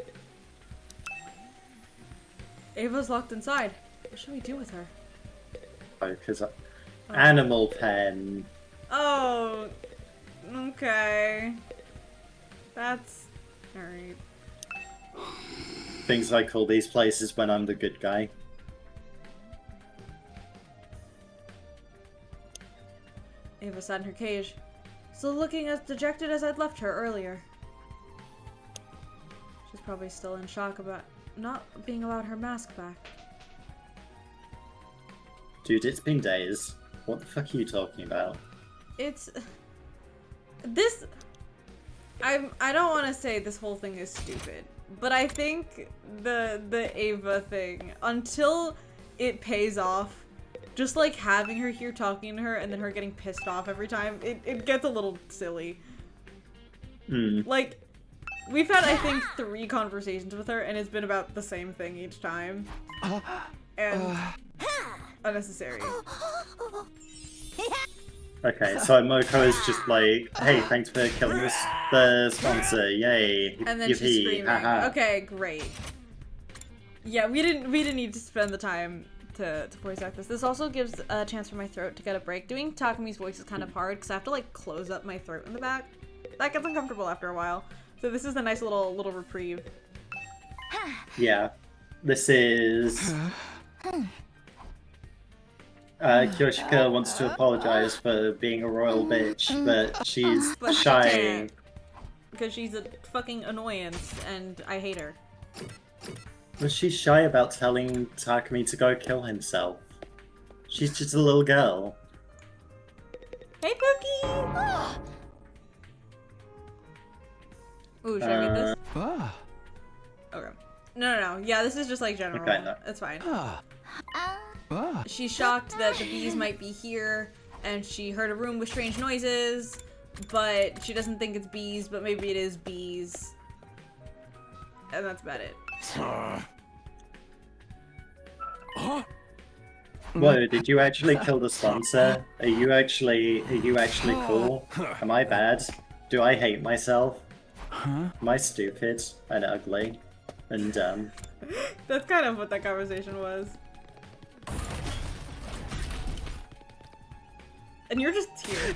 Ava's locked inside. What should we do with her? because Animal Pen. Oh, okay. That's alright. Things I call these places when I'm the good guy. Ava sat in her cage, Still looking as dejected as I'd left her earlier. She's probably still in shock about not being allowed her mask back. Dude, it's been days. What the fuck are you talking about? It's... This... I don't want to say this whole thing is stupid, but I think the Ava thing, until it pays off, just like having her here talking to her and then her getting pissed off every time, it gets a little silly. Like, we've had, I think, 3 conversations with her and it's been about the same thing each time. And unnecessary. Okay, so Moko is just like, hey, thanks for killing the sponsor, yay. And then Yippee, she's screaming. haha. Okay, great. Yeah, we didn't need to spend the time to voice act this. This also gives a chance for my throat to get a break. Doing Takami's voice is kind of hard because I have to like close up my throat in the back. That gets uncomfortable after a while. So this is a nice little reprieve. Yeah. This is... Kyoshika wants to apologize for being a royal bitch, but she's But she shy. can't, because she's a fucking annoyance and I hate her. But she's shy about telling Takami to go kill himself. She's just a little girl. Hey, Pookie! Ooh, should I read this? Ah. Okay. No. Yeah, this is just like general. Okay, no. It's fine. Ah. Ah. She's shocked that the bees might be here, and she heard a room with strange noises, but she doesn't think it's bees, but maybe it is bees. And that's about it. Whoa, did you actually kill the sponsor? Are you actually cool? Am I bad? Do I hate myself? Am I stupid and ugly and dumb? That's kind of what that conversation was. And you're just here.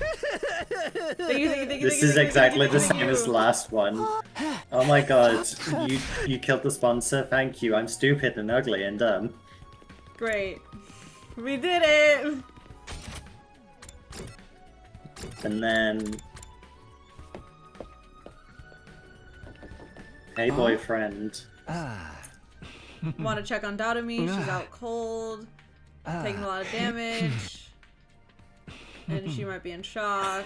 This is exactly the same as the last one. Oh my god, you killed the sponsor, thank you. I'm stupid and ugly and dumb. Great. We did it! And then... Hey boyfriend. Want to check on Dadami, she's out cold, taking a lot of damage, and she might be in shock,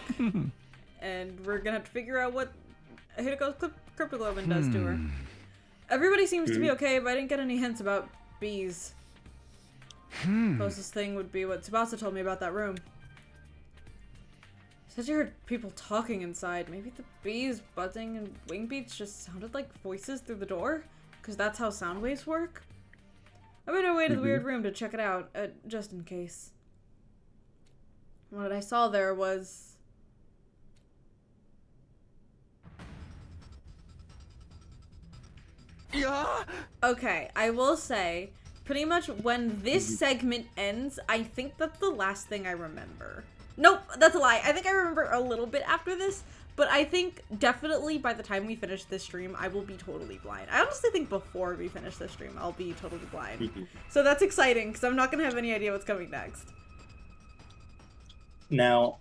and we're gonna have to figure out what Hideko's cryptoglobin does to her. Everybody seems to be okay, but I didn't get any hints about bees. Closest thing would be what Tsubasa told me about that room. Said you heard people talking inside. Maybe the bees buzzing and wing beats just sounded like voices through the door? Because that's how sound waves work? I made my way to the weird room to check it out, just in case. What I saw there was... Yeah. Okay, I will say, pretty much when this segment ends, I think that's the last thing I remember. Nope, that's a lie. I think I remember a little bit after this, but I think definitely by the time we finish this stream, I will be totally blind. I honestly think before we finish this stream, I'll be totally blind. So that's exciting, because I'm not going to have any idea what's coming next. Now,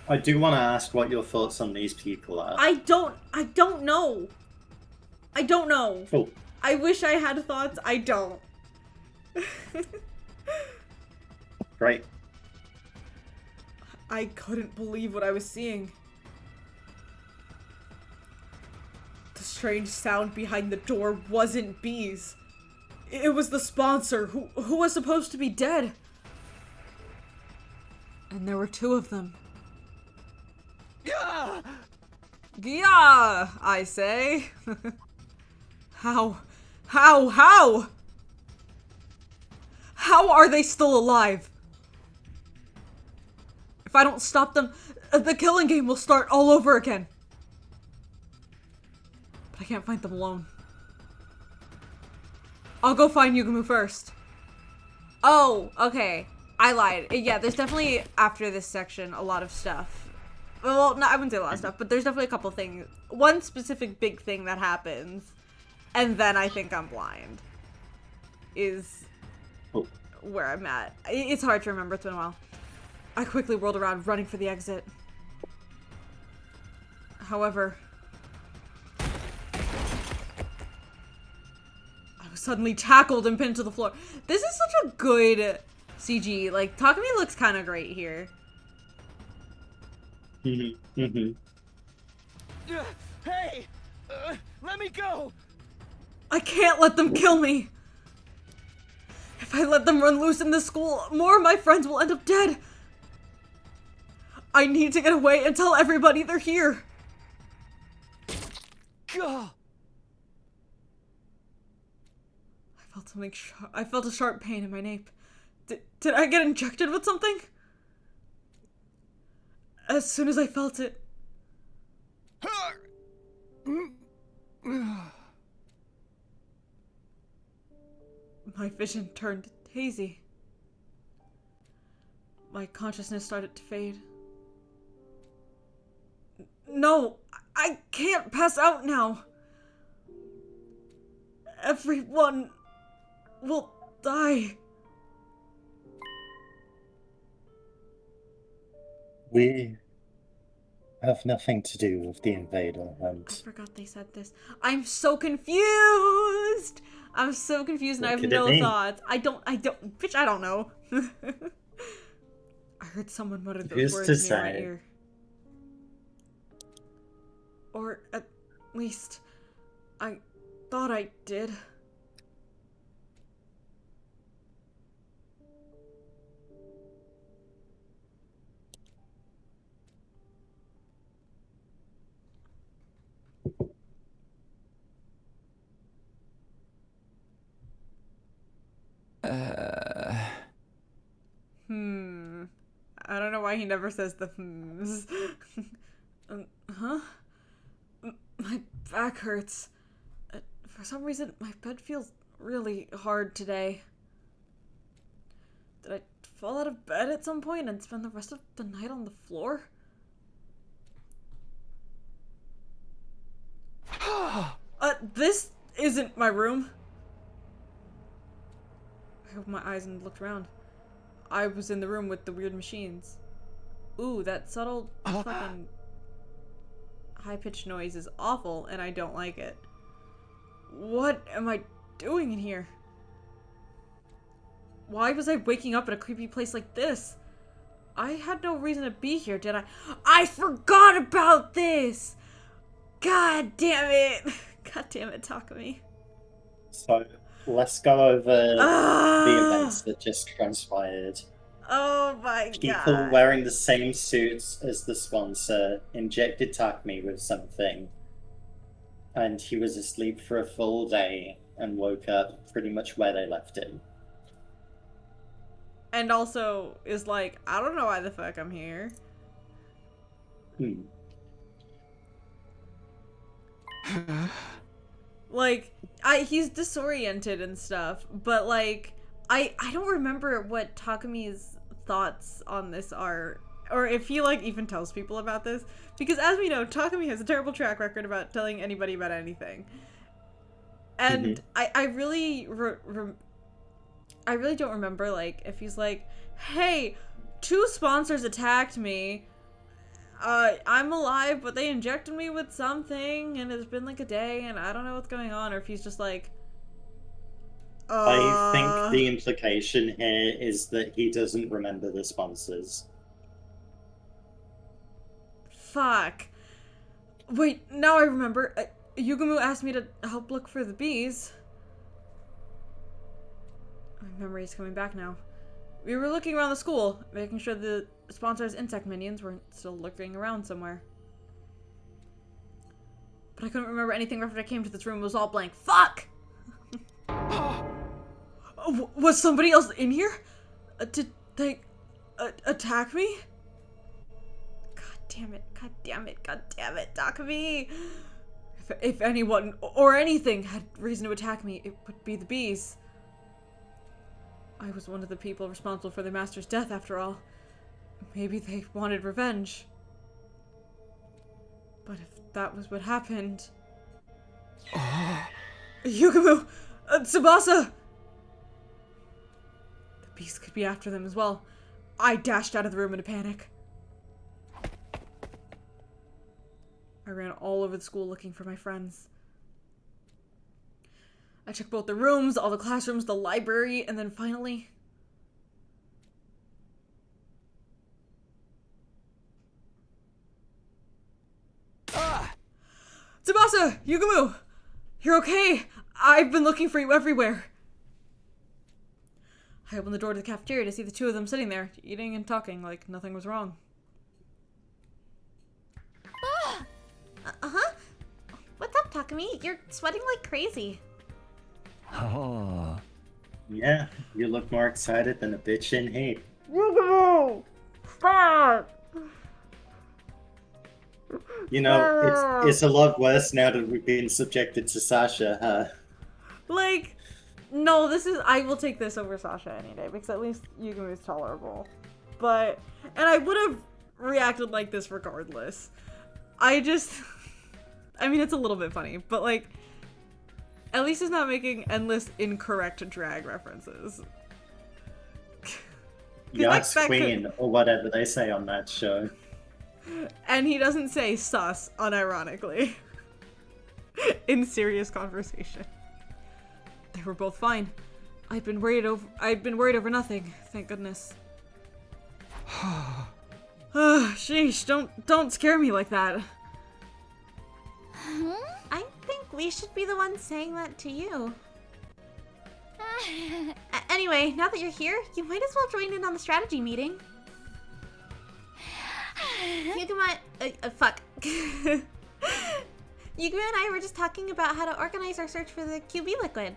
I do want to ask what your thoughts on these people are. I don't know. I don't know. Oh, I wish I had thoughts. I don't. great. I couldn't believe what I was seeing. The strange sound behind the door wasn't bees. It was the sponsor who was supposed to be dead. And there were 2 of them. Yeah. Yeah, I say. How? How are they still alive? If I don't stop them, the killing game will start all over again. But I can't find them alone. I'll go find Yugumu first. Oh, okay. I lied. Yeah, there's definitely, after this section, a lot of stuff. Well, no, I wouldn't say a lot of stuff, but there's definitely a couple things. One specific big thing that happens, and then I think I'm blind, is where I'm at. It's hard to remember. It's been a while. I quickly whirled around, running for the exit. However, I was suddenly tackled and pinned to the floor. This is such a good CG. Like, Takumi looks kind of great here. Mhm. Hey! Let me go! I can't let them kill me. If I let them run loose in this school, more of my friends will end up dead. I need to get away and tell everybody they're here. Gah! I felt something I felt a sharp pain in my nape. Did I get injected with something? As soon as I felt it, my vision turned hazy. My consciousness started to fade. No, I can't pass out now. Everyone will die. We have nothing to do with the invader, and I forgot they said this. I'm so confused. I'm so confused and I What have could it no mean? thoughts. Bitch, I don't know. I heard someone mutter those Who's words to near my say? ear. Or at least, I thought I did. I don't know why he never says the hmms. Huh? My back hurts. For some reason, my bed feels really hard today. Did I fall out of bed at some point and spend the rest of the night on the floor? This isn't my room. I opened my eyes and looked around. I was in the room with the weird machines. Ooh, that subtle fucking high-pitched noise is awful, and I don't like it. What am I doing in here? Why was I waking up in a creepy place like this? I had no reason to be here, did I? I forgot about this! God damn it! God damn it, Takumi. so let's go over the Ah! events that just transpired. Oh my People god. wearing the same suits as the sponsor injected Takumi with something, and he was asleep for a full day and woke up pretty much where they left him. And also is like, I don't know why the fuck I'm here. Like, he's disoriented and stuff, but like, I don't remember what Takumi's thoughts on this are, or if he like even tells people about this, because as we know, Takumi has a terrible track record about telling anybody about anything. And I really I really don't remember like if he's like, hey, 2 sponsors attacked me. I'm alive, but they injected me with something, and it's been like a day, and I don't know what's going on, or if he's just like, I think the implication here is that he doesn't remember the sponsors. Fuck. Wait, now I remember. Yugumu asked me to help look for the bees. My memory's coming back now. We were looking around the school, making sure the sponsor's insect minions weren't still lurking around somewhere. But I couldn't remember anything after I came to this room. It was all blank. Fuck! Was somebody else in here? Did they attack me? God damn it, god damn it, god damn it, Takumi! If anyone or anything had reason to attack me, it would be the bees. I was one of the people responsible for their master's death, after all. Maybe they wanted revenge. But if that was what happened... Yugumu! Tsubasa! The beast could be after them as well. I dashed out of the room in a panic. I ran all over the school looking for my friends. I checked both the rooms, all the classrooms, the library, and then finally... Tsubasa! Yugumu! You're okay! I've been looking for you everywhere! I opened the door to the cafeteria to see the two of them sitting there, eating and talking like nothing was wrong. Uh-huh. What's up, Takumi? You're sweating like crazy. Oh. Yeah, you look more excited than a bitch in hate. Yugumu! Stop! You know, it's a lot worse now that we've been subjected to Sasha, huh? Like, no, I will take this over Sasha any day, because at least Yugumu is tolerable. But, and I would have reacted like this regardless. I mean, it's a little bit funny, but like, at least he's not making endless incorrect drag references. Yes, Queen, or whatever they say on that show. And he doesn't say sus, unironically. In serious conversation. They were both fine. I'd been worried over nothing, thank goodness. Sheesh, don't scare me like that. I think we should be the ones saying that to you. Anyway, now that you're here, you might as well join in on the strategy meeting. Yuguma, fuck. Yuguma and I were just talking about how to organize our search for the QB liquid.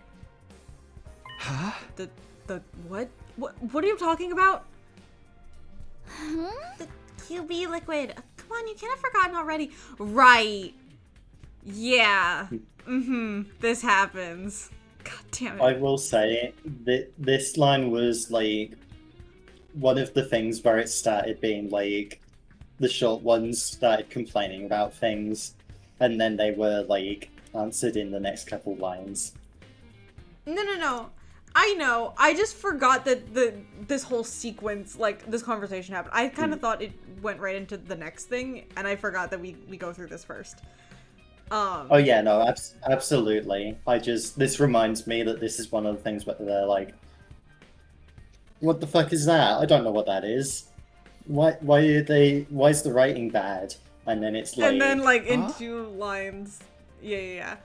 Huh? The what? What are you talking about? The QB liquid. Come on, you can't have forgotten already. Right. Yeah. This happens. God damn it. I will say that this line was like one of the things where it started being like the short ones started complaining about things, and then they were like answered in the next couple lines. No. I know. I just forgot that this whole sequence, like this conversation happened. I kind of thought it went right into the next thing, and I forgot that we go through this first. Oh yeah, no, absolutely. This reminds me that this is one of the things where they're like, what the fuck is that? I don't know what that is. Why is the writing bad? And then it's like... And then like in 2 lines. Yeah.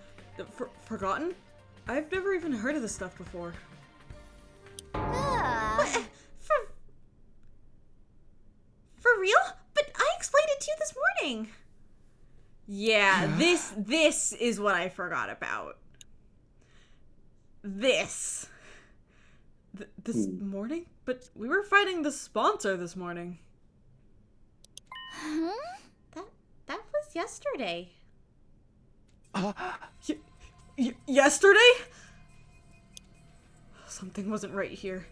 Forgotten? I've never even heard of this stuff before. What? For real? But I explained it to you this morning. Yeah, this is what I forgot about. This morning? But we were fighting the sponsor this morning. That was yesterday. Yesterday? Something wasn't right here.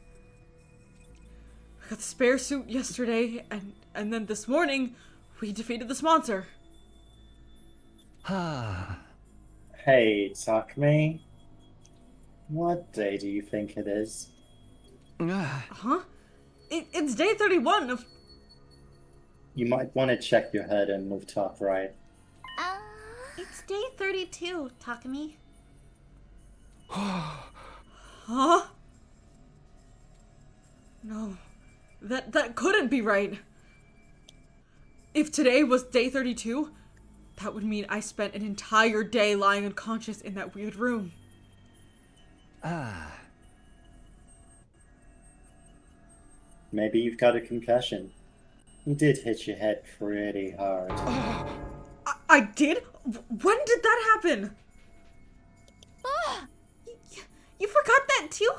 I got the spare suit yesterday, and then this morning, we defeated the sponsor. Hey, Takumi. What day do you think it is? Huh? It's day 31 of... You might want to check your head and move top right. It's day 32, Takumi. Huh? No. That couldn't be right. If today was day 32, that would mean I spent an entire day lying unconscious in that weird room. Maybe you've got a concussion. You did hit your head pretty hard. I did? When did that happen? You forgot that too?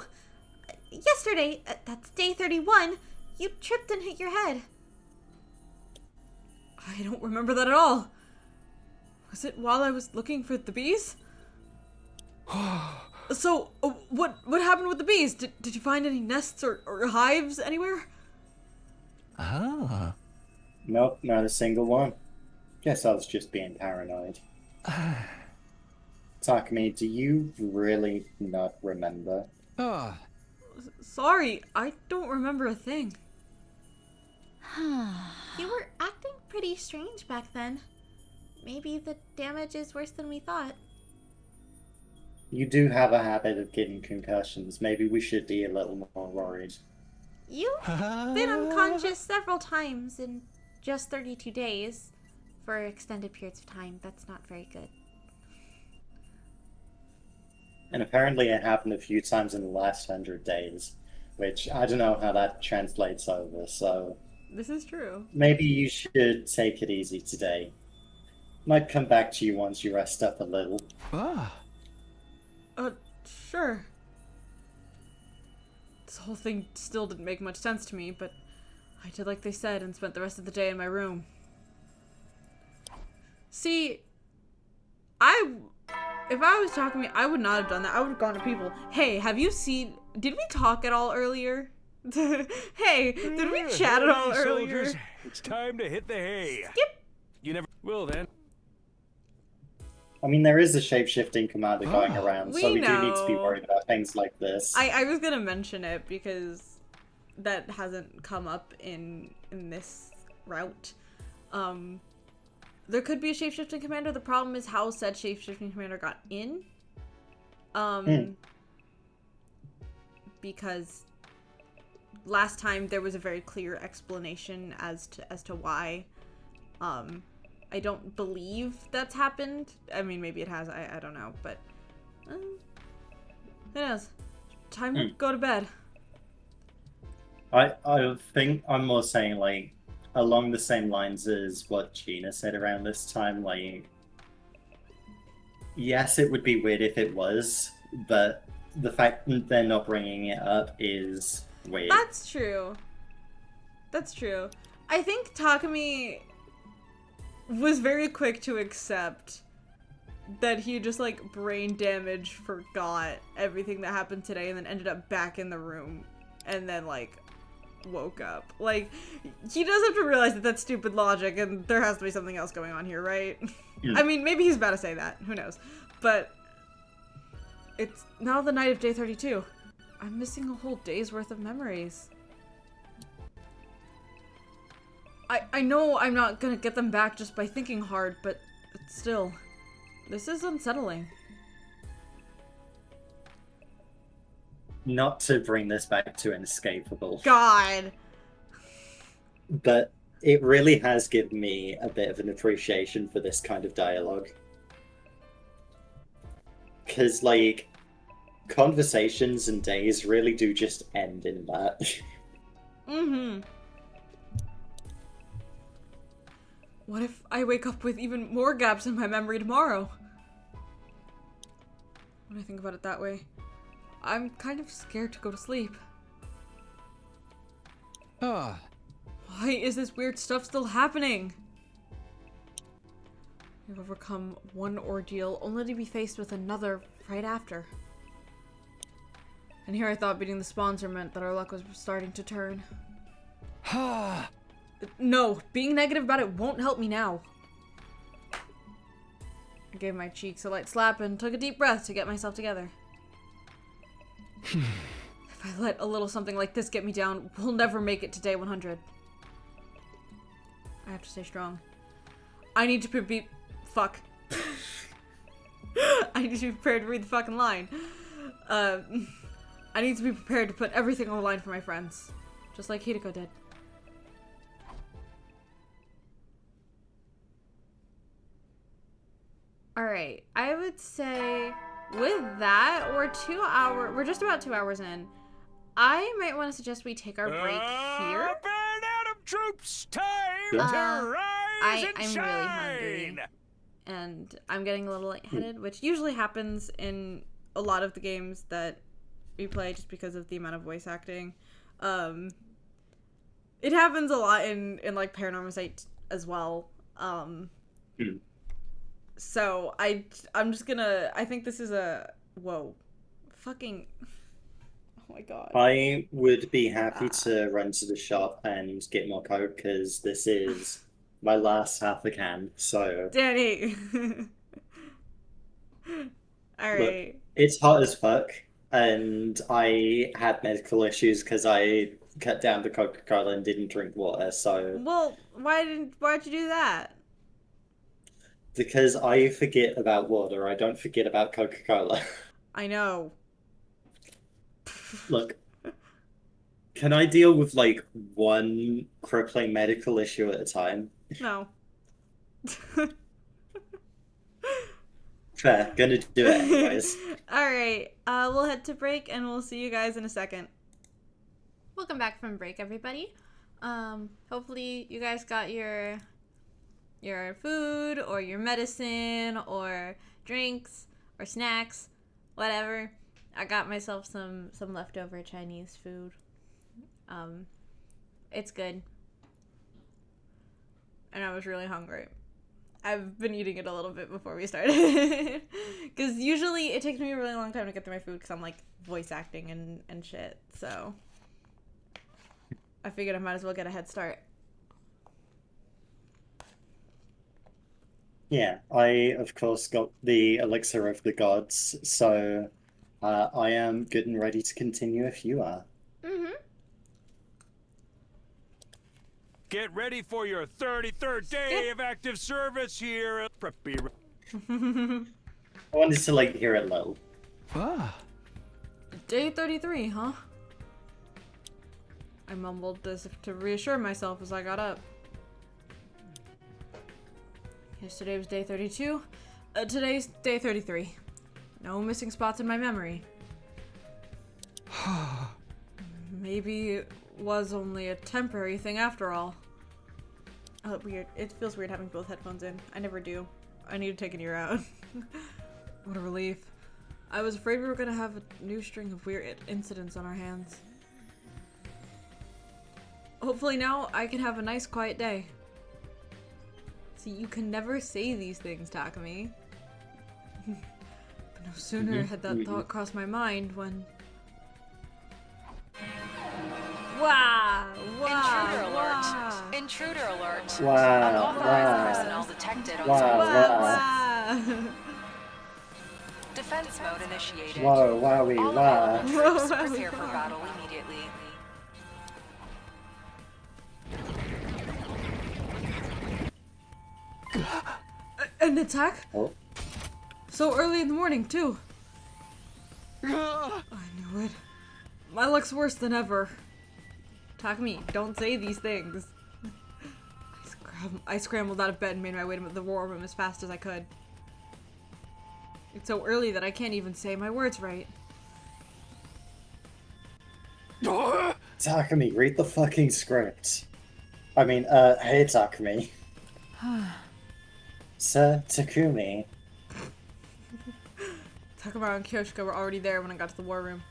Yesterday, that's day 31, you tripped and hit your head. I don't remember that at all. Was it while I was looking for the bees? So, what happened with the bees? Did you find any nests or hives anywhere? Nope, not a single one. Guess I was just being paranoid. Takumi, do you really not remember? Sorry, I don't remember a thing. You were acting pretty strange back then. maybe the damage is worse than we thought. You do have a habit of getting concussions. Maybe we should be a little more worried. You've been unconscious several times in just 32 days for extended periods of time. That's not very good. And apparently it happened a few times in the last 100 days, which I don't know how that translates over, so This is true. maybe you should take it easy today. Might come back to you once you rest up a little. Ah. Sure. This whole thing still didn't make much sense to me, but I did like they said and spent the rest of the day in my room. See, if I was talking to me, I would not have done that. I would have gone to people. Hey, have you seen? Did we talk at all earlier? Hey, did we chat at all earlier? Soldiers, it's time to hit the hay. Skip. You never will then. I mean, there is a shape-shifting commander going around, so We we do need to be know. worried about things like this. I was gonna mention it because that hasn't come up in this route. There could be a shapeshifting commander. The problem is how said shapeshifting commander got in. Because last time there was a very clear explanation as to why. I don't believe that's happened. I mean, maybe it has. I don't know, but who knows? Time to go to bed. I think I'm more saying, like, along the same lines as what Gina said around this time, like, yes, it would be weird if it was, but the fact that they're not bringing it up is weird. That's true. That's true. I think Takumi was very quick to accept that he just, like, brain damage forgot everything that happened today and then ended up back in the room and then, like, woke up. Like, he does have to realize that that's stupid logic and there has to be something else going on here, right? I mean, maybe he's about to say that. Who knows? But it's now the night of day 32. I'm missing a whole day's worth of memories. I know I'm not gonna get them back just by thinking hard, but still, this is unsettling. Not to bring this back to inescapable, God! but it really has given me a bit of an appreciation for this kind of dialogue. Because, like, conversations and days really do just end in that. Mm-hmm. What if I wake up with even more gaps in my memory tomorrow? When I think about it that way, I'm kind of scared to go to sleep. Ah. Why is this weird stuff still happening? We've overcome one ordeal only to be faced with another right after. And here I thought beating the sponsor meant that our luck was starting to turn. Ah. No, being negative about it won't help me now. I gave my cheeks a light slap and took a deep breath to get myself together. If I let a little something like this get me down, we'll never make it to day 100. I have to stay strong. I need to be fuck. I need to be prepared to read the fucking line. I need to be prepared to put everything on the line for my friends. Just like Hideko did. Alright, I would say with that, we're just about 2 hours in. I might want to suggest we take our break here. Burn Atom troops, time Yeah. to rise and I'm shine. really hungry. And I'm getting a little lightheaded, which usually happens in a lot of the games that we play just because of the amount of voice acting. It happens a lot in like Paranormal Sight as well. So I'm just gonna, I think this is a, whoa, fucking, oh my god. I would be happy to run to the shop and get more coke, because this is my last half a can, so... Danny! Alright. It's hot as fuck, and I had medical issues because I cut down the Coca-Cola and didn't drink water, so... Well, why'd you do that? Because I forget about water, I don't forget about Coca-Cola. I know. Look, can I deal with like one crippling medical issue at a time? No. Fair, gonna do it anyways. Alright, we'll head to break and we'll see you guys in a second. Welcome back from break, everybody. Hopefully you guys got your food or your medicine or drinks or snacks, whatever. I got myself some leftover Chinese food. It's good. And I was really hungry. I've been eating it a little bit before we started. Because usually it takes me a really long time to get through my food because I'm like voice acting and shit. So I figured I might as well get a head start. Yeah, I of course got the Elixir of the Gods, so I am good and ready to continue if you are. Mm-hmm. Get ready for your 33rd day of active service here. I wanted to like hear it low. Ah. Day 33, huh? I mumbled as if to reassure myself as I got up. Yesterday was day 32. Today's day 33. No missing spots in my memory. Maybe it was only a temporary thing after all. Oh, weird. It feels weird having both headphones in. I never do. I need to take an ear out. What a relief. I was afraid we were gonna have a new string of weird incidents on our hands. Hopefully now I can have a nice quiet day. See, you can never say these things, Takumi. But no sooner had that thought crossed my mind when... Wow! Intruder Wow! alert! Intruder alert! Wow, Unauthorized personnel detected on Wow, site. wow. Wow! Defense mode initiated. Whoa, wowie, All wow. available troops Whoa, prepare for wow. battle immediately. An attack? Oh, So early in the morning, too. I knew it. My luck's worse than ever. Takumi, don't say these things. I scrambled out of bed and made my way to the war room as fast as I could. It's so early that I can't even say my words right. Takumi, read the fucking script. I mean, hey Takumi. Sir Takumi. Takamaru and Kyoshiko were already there when I got to the war room.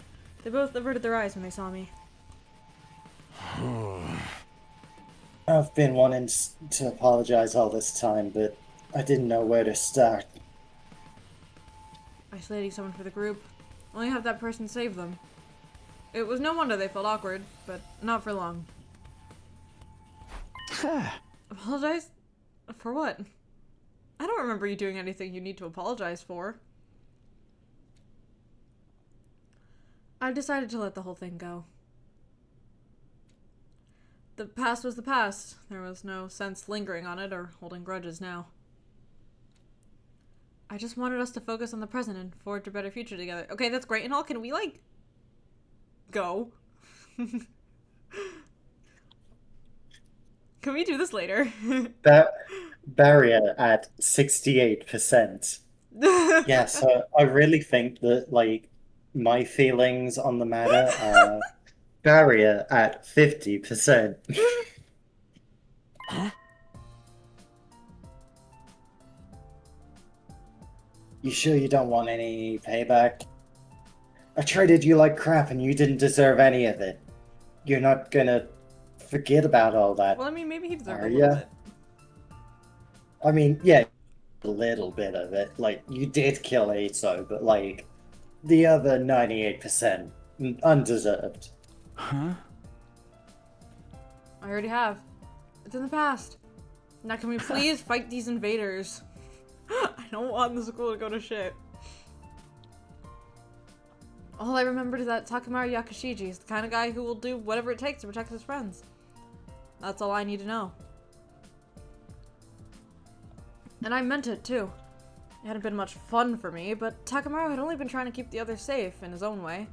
They both averted their eyes when they saw me. I've been wanting to apologize all this time, but I didn't know where to start. Isolating someone for the group. Only have that person save them. It was no wonder they felt awkward, but not for long. Apologize? For what? I don't remember you doing anything you need to apologize for. I've decided to let the whole thing go. The past was the past. There was no sense lingering on it or holding grudges now. I just wanted us to focus on the present and forge a better future together. Okay, that's great and all. Can we, like, go? Can we do this later? Barrier at 68%. Yeah, so I really think that, like, my feelings on the matter are barrier at 50%. You sure you don't want any payback? I treated you like crap and you didn't deserve any of it. You're not gonna forget about all that. Well, I mean, maybe he deserved Are a little ya? bit. I mean, yeah, a little bit of it. Like, you did kill Aito, but, like, the other 98%, undeserved. Huh? I already have. It's in the past. Now can we please fight these invaders? I don't want the school to go to shit. All I remembered is that Takamaru Yakushiji is the kind of guy who will do whatever it takes to protect his friends. That's all I need to know. And I meant it too. It hadn't been much fun for me, but Takamaru had only been trying to keep the others safe in his own way.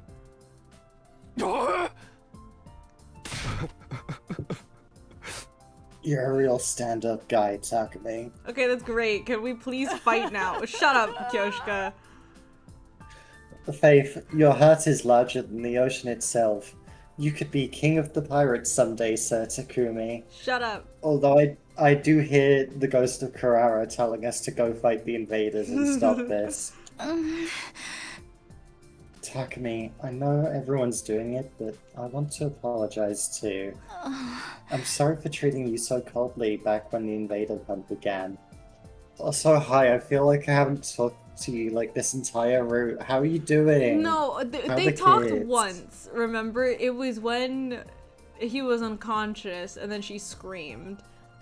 You're a real stand-up guy, Takumi. Okay, that's great. Can we please fight now? Shut up, Kyoshika. Faith, your heart is larger than the ocean itself. You could be king of the pirates someday, Sir Takumi. Shut up. Although I do hear the ghost of Karara telling us to go fight the invaders and stop this. Takumi, I know everyone's doing it, but I want to apologize too. I'm sorry for treating you so coldly back when the invader hunt began. Also, hi, I feel like I haven't talked to you like this entire route. How are you doing? No, How they the talked kids? once, remember? It was when he was unconscious and then she screamed.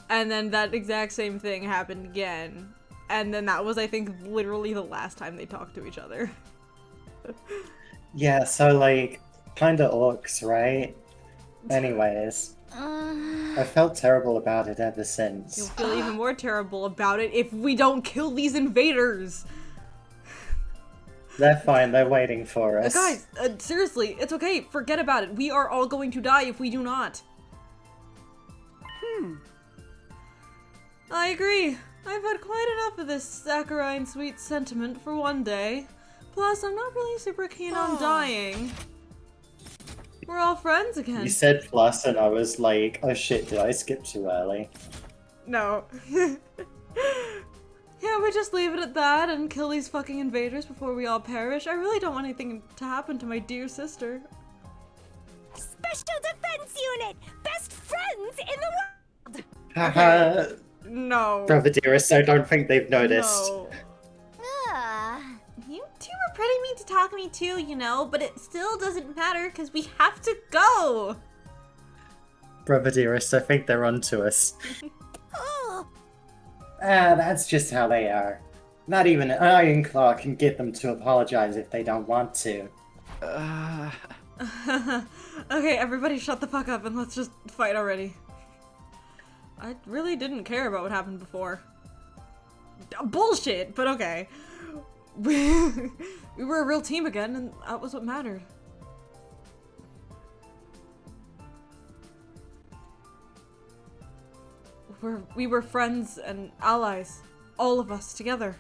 And then that exact same thing happened again. And then that was, I think, literally the last time they talked to each other. Yeah, so like, kinda orcs, right? Anyways, I felt terrible about it ever You'll since. feel even more terrible about it if we don't kill these invaders. They're fine, they're waiting for us. Guys, seriously, it's okay. Forget about it. We are all going to die if we do not. I agree. I've had quite enough of this saccharine sweet sentiment for one day. Plus, I'm not really super keen on dying. We're all friends again. You said plus, and I was like, oh shit, did I skip too early? No. Yeah, we just leave it at that and kill these fucking invaders before we all perish. I really don't want anything to happen to my dear sister. Special Defense Unit! Best friends in the world! Haha, No. brother dearest, I don't think they've noticed. No. You two were pretty mean to Takumi too, you know, but it still doesn't matter because we have to go. Brother dearest, I think they're onto us. Oh, That's just how they are. Not even an Ironclaw can get them to apologize if they don't want to. Okay, everybody shut the fuck up and let's just fight already. I really didn't care about what happened before. Bullshit, but okay. We were a real team again, and that was what mattered. We were friends and allies. All of us together.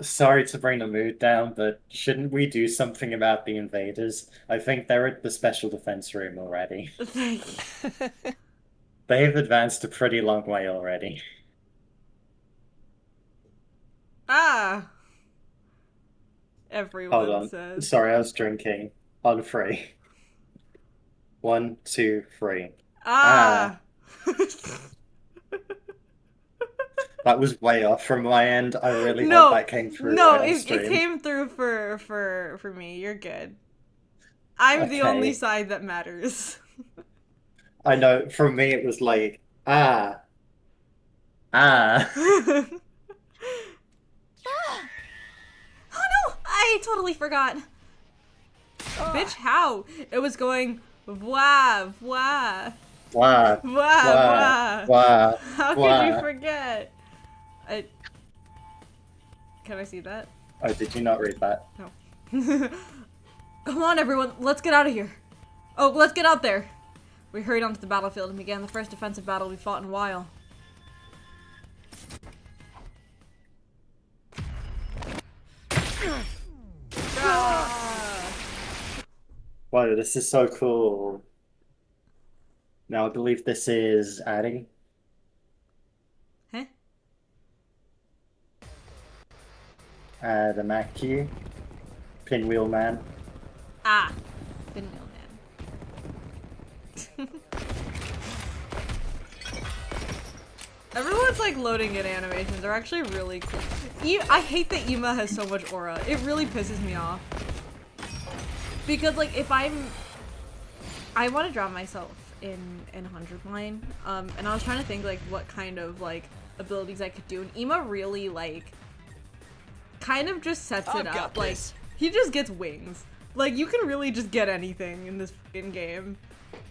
Sorry to bring the mood down, but shouldn't we do something about the invaders? I think they're at the special defense room already. Thank you. They've advanced a pretty long way already. Ah! Everyone Hold on. says. Sorry, I was drinking. On 3. 1, 2, 3. Ah! That was way off from my end. I really No, hope that came through. No, right on it stream. came through for me. You're good. I'm the Okay. only side that matters. I know, from me it was like, Oh no! I totally forgot. Bitch, how? It was going wah, wah, Wah, wah, wah. wah, How could wah. you forget? Can I see that? Oh, did you not read that? No. Come on, everyone. Let's get out of here. Oh, let's get out there. We hurried onto the battlefield and began the first defensive battle we fought in a while. Wow, this is so cool. Now I believe this is Addy. Huh? The Mackie. Pinwheel Man. Ah. Pinwheel Man. Everyone's like loading in animations. They're actually really cool. I hate that Ima has so much aura. It really pisses me off. Because like if I want to draw myself in 100 line, and I was trying to think like what kind of like abilities I could do, and Ima really like kind of just sets it I've got up. Like this. he just gets wings. Like you can really just get anything in this fucking game,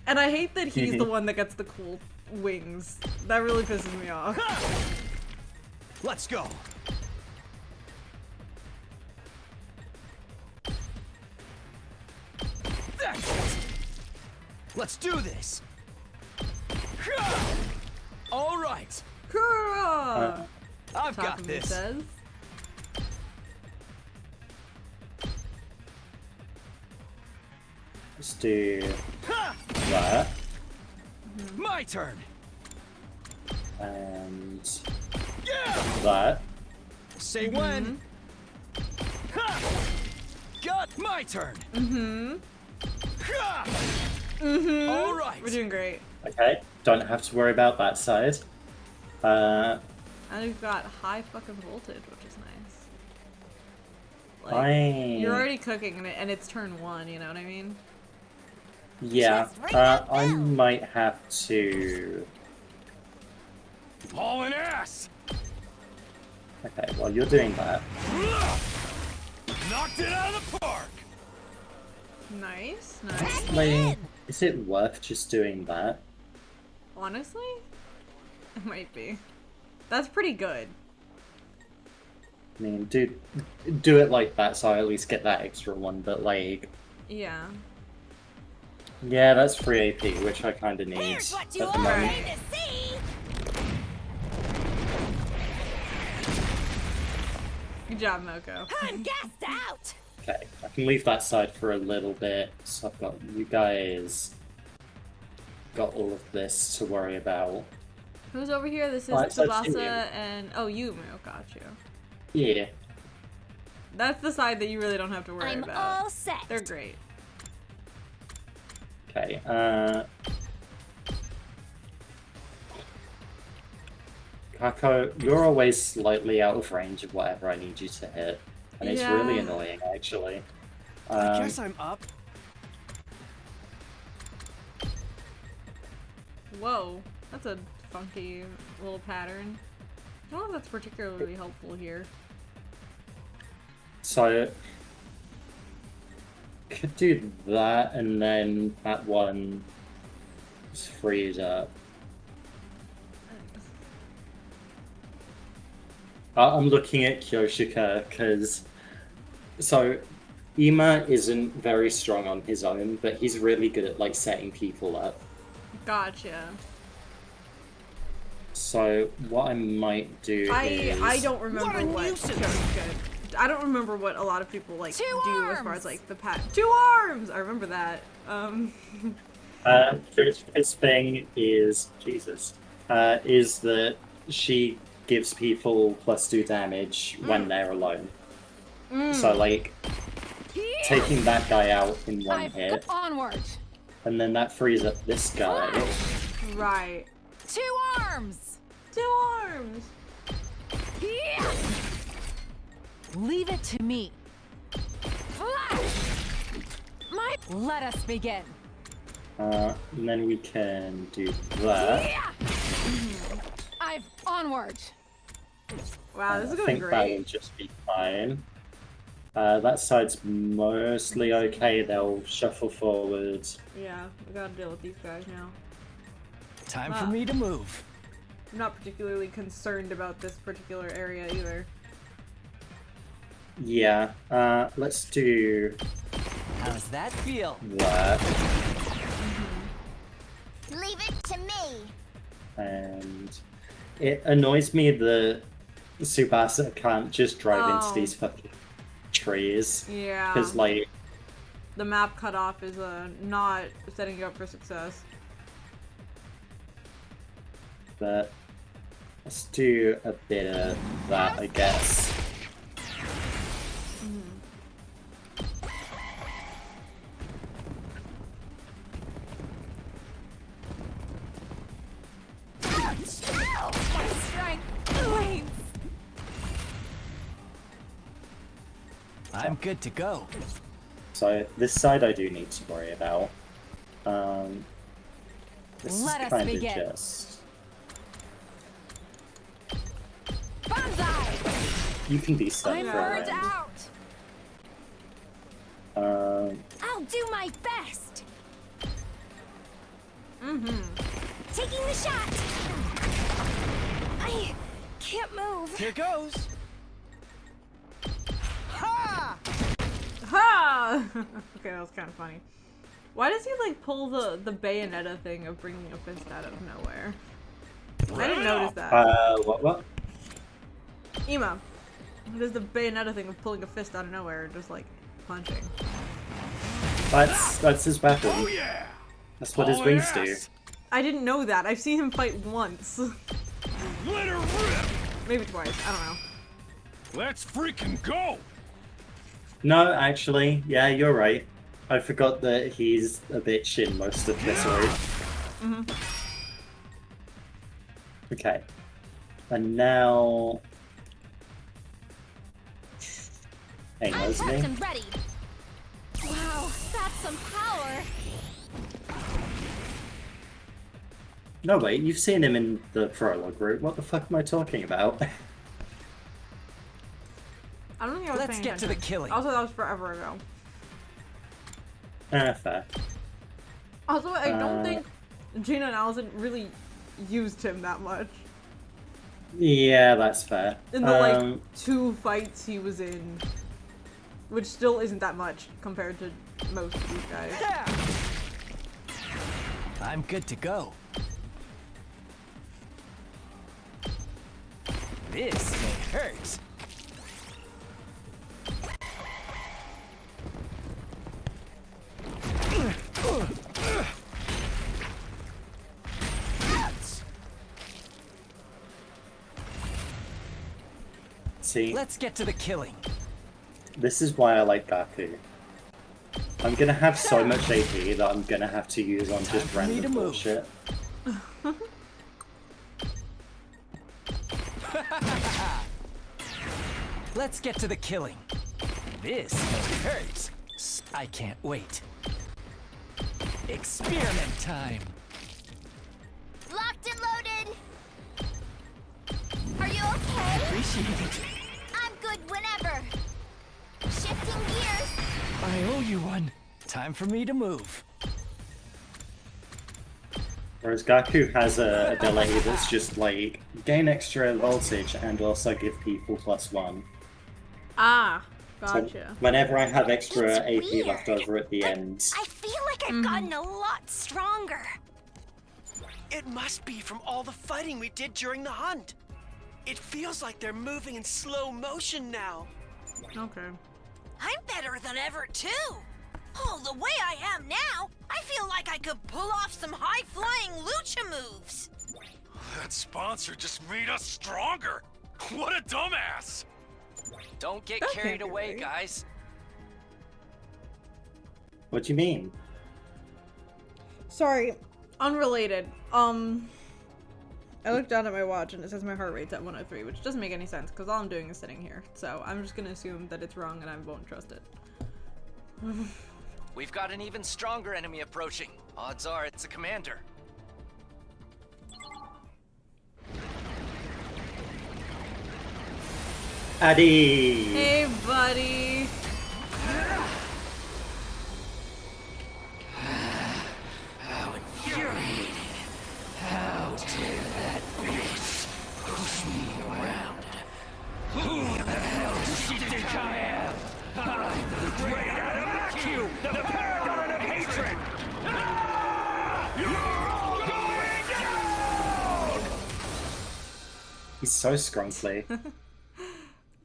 and I hate that he's the one that gets the cool wings. That really pisses me off. Let's go. That's it. Let's do this. All right. Hurrah! I've got Takumi this. says. Let's do that. My turn. And Yeah. that. Say when. Ha! Got my turn. Ha! All right. We're doing great. Okay, don't have to worry about that side. And we've got high fucking voltage, which is nice. Like, Fine. you're already cooking and it's turn 1, you know what I mean? Yeah, Just ring that I bell. might have to. Hauling ass. Okay, while you're doing that, Knocked it out of the park. Nice, nice. Tag me like, in. is it worth just doing that? Honestly, it might be. That's pretty good. I mean, do it like that, so I at least get that extra one. But like, Yeah. yeah, that's free AP, which I kind of need Here's what you at all the moment. came to see. Good job, Moko. I'm gassed out. Okay, I can leave that side for a little bit. So I've got you guys got all of this to worry about. Who's over here? This is Alright, so it's you. Tsubasa and Yumu. Got you. Yeah. That's the side that you really don't have to worry I'm about. all set. They're great. Okay. Kako, you're always slightly out of range of whatever I need you to hit, and it's really Yeah. annoying, actually. I guess I'm up. Whoa, that's a funky little pattern. I don't know if that's particularly helpful here. So, could do that, and then that one is freed up. I'm looking at Kyoshika because, so Ima isn't very strong on his own, but he's really good at like setting people up. Gotcha. So what I might do is I don't remember What a what nuisance. Kyoshika. I don't remember what a lot of people like Two do as far arms. as like the pat. 2 arms. I remember that. His thing is is that she gives people +2 damage when they're alone. So like taking that guy out in one hit, Onward. and then that frees up this guy. Right. 2 arms. 2 arms. Yeah. Leave it to me. Flash. Let us begin. And then we can do that. Yeah. I've onward. Wow, this is I going think that great. will just be fine. That side's mostly okay. They'll shuffle forward. Yeah, we gotta deal with these guys now. Time Wow. for me to move. I'm not particularly concerned about this particular area either. Yeah. Let's do How's that feel? that. Leave it to me. And it annoys me that Tsubasa can't just drive into Oh. these fucking trees. Yeah. Because, like, The map cutoff is not setting you up for success. but let's do a bit of that, I guess. My strength wanes. I'm good to go. So, this side I do need to worry about. This Let is us kind of begin. just... Banzai. You can be stuck I'm for a burned round. out. I'll do my best. taking the shot. I can't move. Here goes. Ha! Ha! Okay, that was kind of funny. Why does he like pull the Bayonetta thing of bringing a fist out of nowhere? I didn't notice that. What? Ema, there's the Bayonetta thing of pulling a fist out of nowhere and just like punching. That's his weapon. Oh yeah! That's what his wings do. I didn't know that. I've seen him fight once. Let her rip! Maybe twice. I don't know. Let's freaking go! No, actually, yeah, you're right. I forgot that he's a bitch in most of this route. Okay. And now... Hey, I'm knows prepped me. and ready. Wow, that's some power. No, wait, you've seen him in the prologue route. What the fuck am I talking about? I don't think I was Let's paying get to the attention. killing. Also, that was forever ago. Fair. Also, I don't think Gina and Allison really used him that much. Yeah, that's fair. In the like 2 fights he was in. Which still isn't that much compared to most of these guys. I'm good to go. This may hurt. See, Let's get to the killing. this is why I like Gaku. I'm gonna have so much AP that I'm gonna have to use on just for me to random move. bullshit. Let's get to the killing. This may hurt. I can't wait. Experiment time. Locked and loaded. Are you okay? Appreciate it. I'm good whenever. Shifting gears. I owe you one. Time for me to move. Whereas Gaku has a ability that's just like gain extra voltage and also give people +1. Ah, So gotcha. whenever I have extra It's AP weird, left over at the but end, I feel like I've gotten a lot stronger. It must be from all the fighting we did during the hunt. It feels like they're moving in slow motion now. Okay. I'm better than ever, too. Oh, the way I am now, I feel like I could pull off some high-flying lucha moves. That sponsor just made us stronger! What a dumbass! Don't get Okay, carried away, Gary. guys. what do you mean? Sorry, unrelated. I looked down at my watch and it says my heart rate's at 103, which doesn't make any sense because all I'm doing is sitting here. So I'm just gonna assume that it's wrong and I won't trust it. We've got an even stronger enemy approaching. Odds are it's a commander. Addy! Hey, buddy. How infuriating. How dare that bitch push me around? Who the hell does she think I am? I'm the great Adamantium, the paragon of hatred! Ah! You're all going down! He's so scrunkly.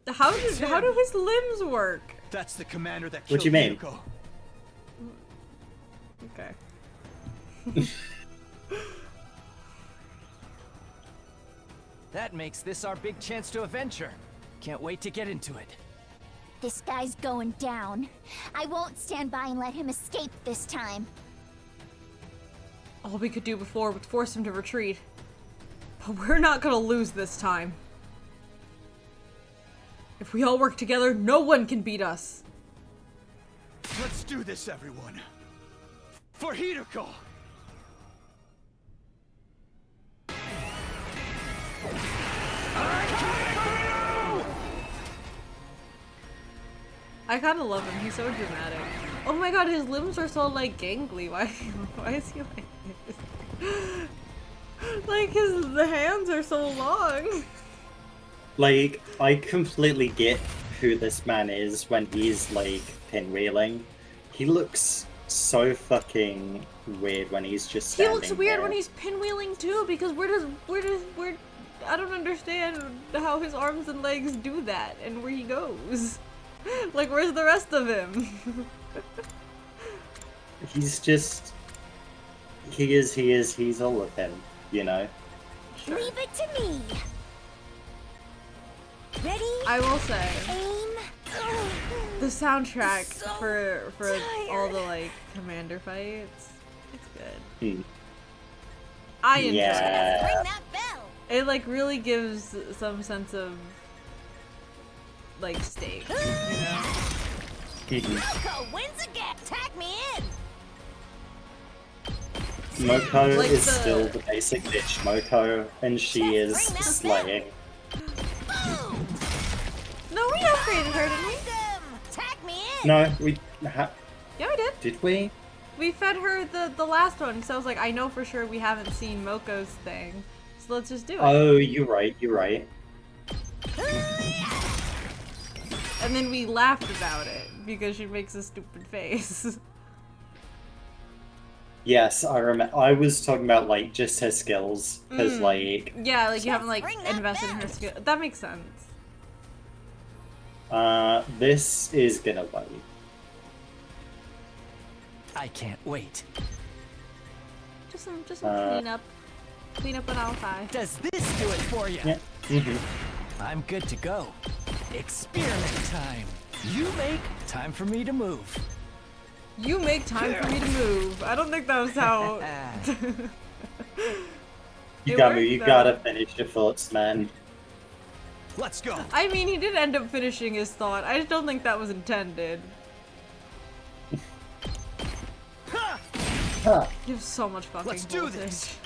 How do his limbs work? That's the commander that What killed do you mean? Yuko. Okay. That makes this our big chance to adventure. Can't wait to get into it. This guy's going down. I won't stand by and let him escape this time. All we could do before was force him to retreat. But we're not gonna lose this time. If we all work together, no one can beat us. Let's do this, everyone. For Hideko! I kind of love him. He's so dramatic. Oh my god, his limbs are so like gangly. Why is he like this? Like the hands are so long. Like, I completely get who this man is when he's like pinwheeling. He looks so fucking weird when he's just He standing looks weird there. when he's pinwheeling too, because where I don't understand how his arms and legs do that and where he goes. Like, where's the rest of him? He's just he's all of him, you know. Leave it to me. Ready? I will say Aim. the soundtrack So for all the tired. like commander fights, it's good. Hmm. I enjoy Yeah. Ring that bell. it. It like really gives some sense of like stake, you know? Mhm. Moko wins again. Tag me in. Moko Like is the- still the basic bitch Moko, and she is Bring that slaying. Boom. No, we upgraded her, didn't we? Awesome. Tag me in. No, Yeah, we did. did we? We fed her the last one, so I was like, I know for sure we haven't seen Moko's thing, so let's just do it. Oh, you're right. And then we laughed about it because she makes a stupid face. Yes, I remember. I was talking about like just her skills, because like Yeah, like you haven't like ring that invested in her bell. skill. That makes sense. this is gonna load. I can't wait. Just some Uh, clean up on Altai. Does this do it for you? Yeah. Mhm. I'm good to go. Experiment time. You make time for me to move. You make time for me to move. I don't think that was how. You It got me. worked, You though. gotta finish your thoughts, man. Let's go. I mean, he did end up finishing his thought. I just don't think that was intended. Huh. You have so much fucking Let's do voltage. this.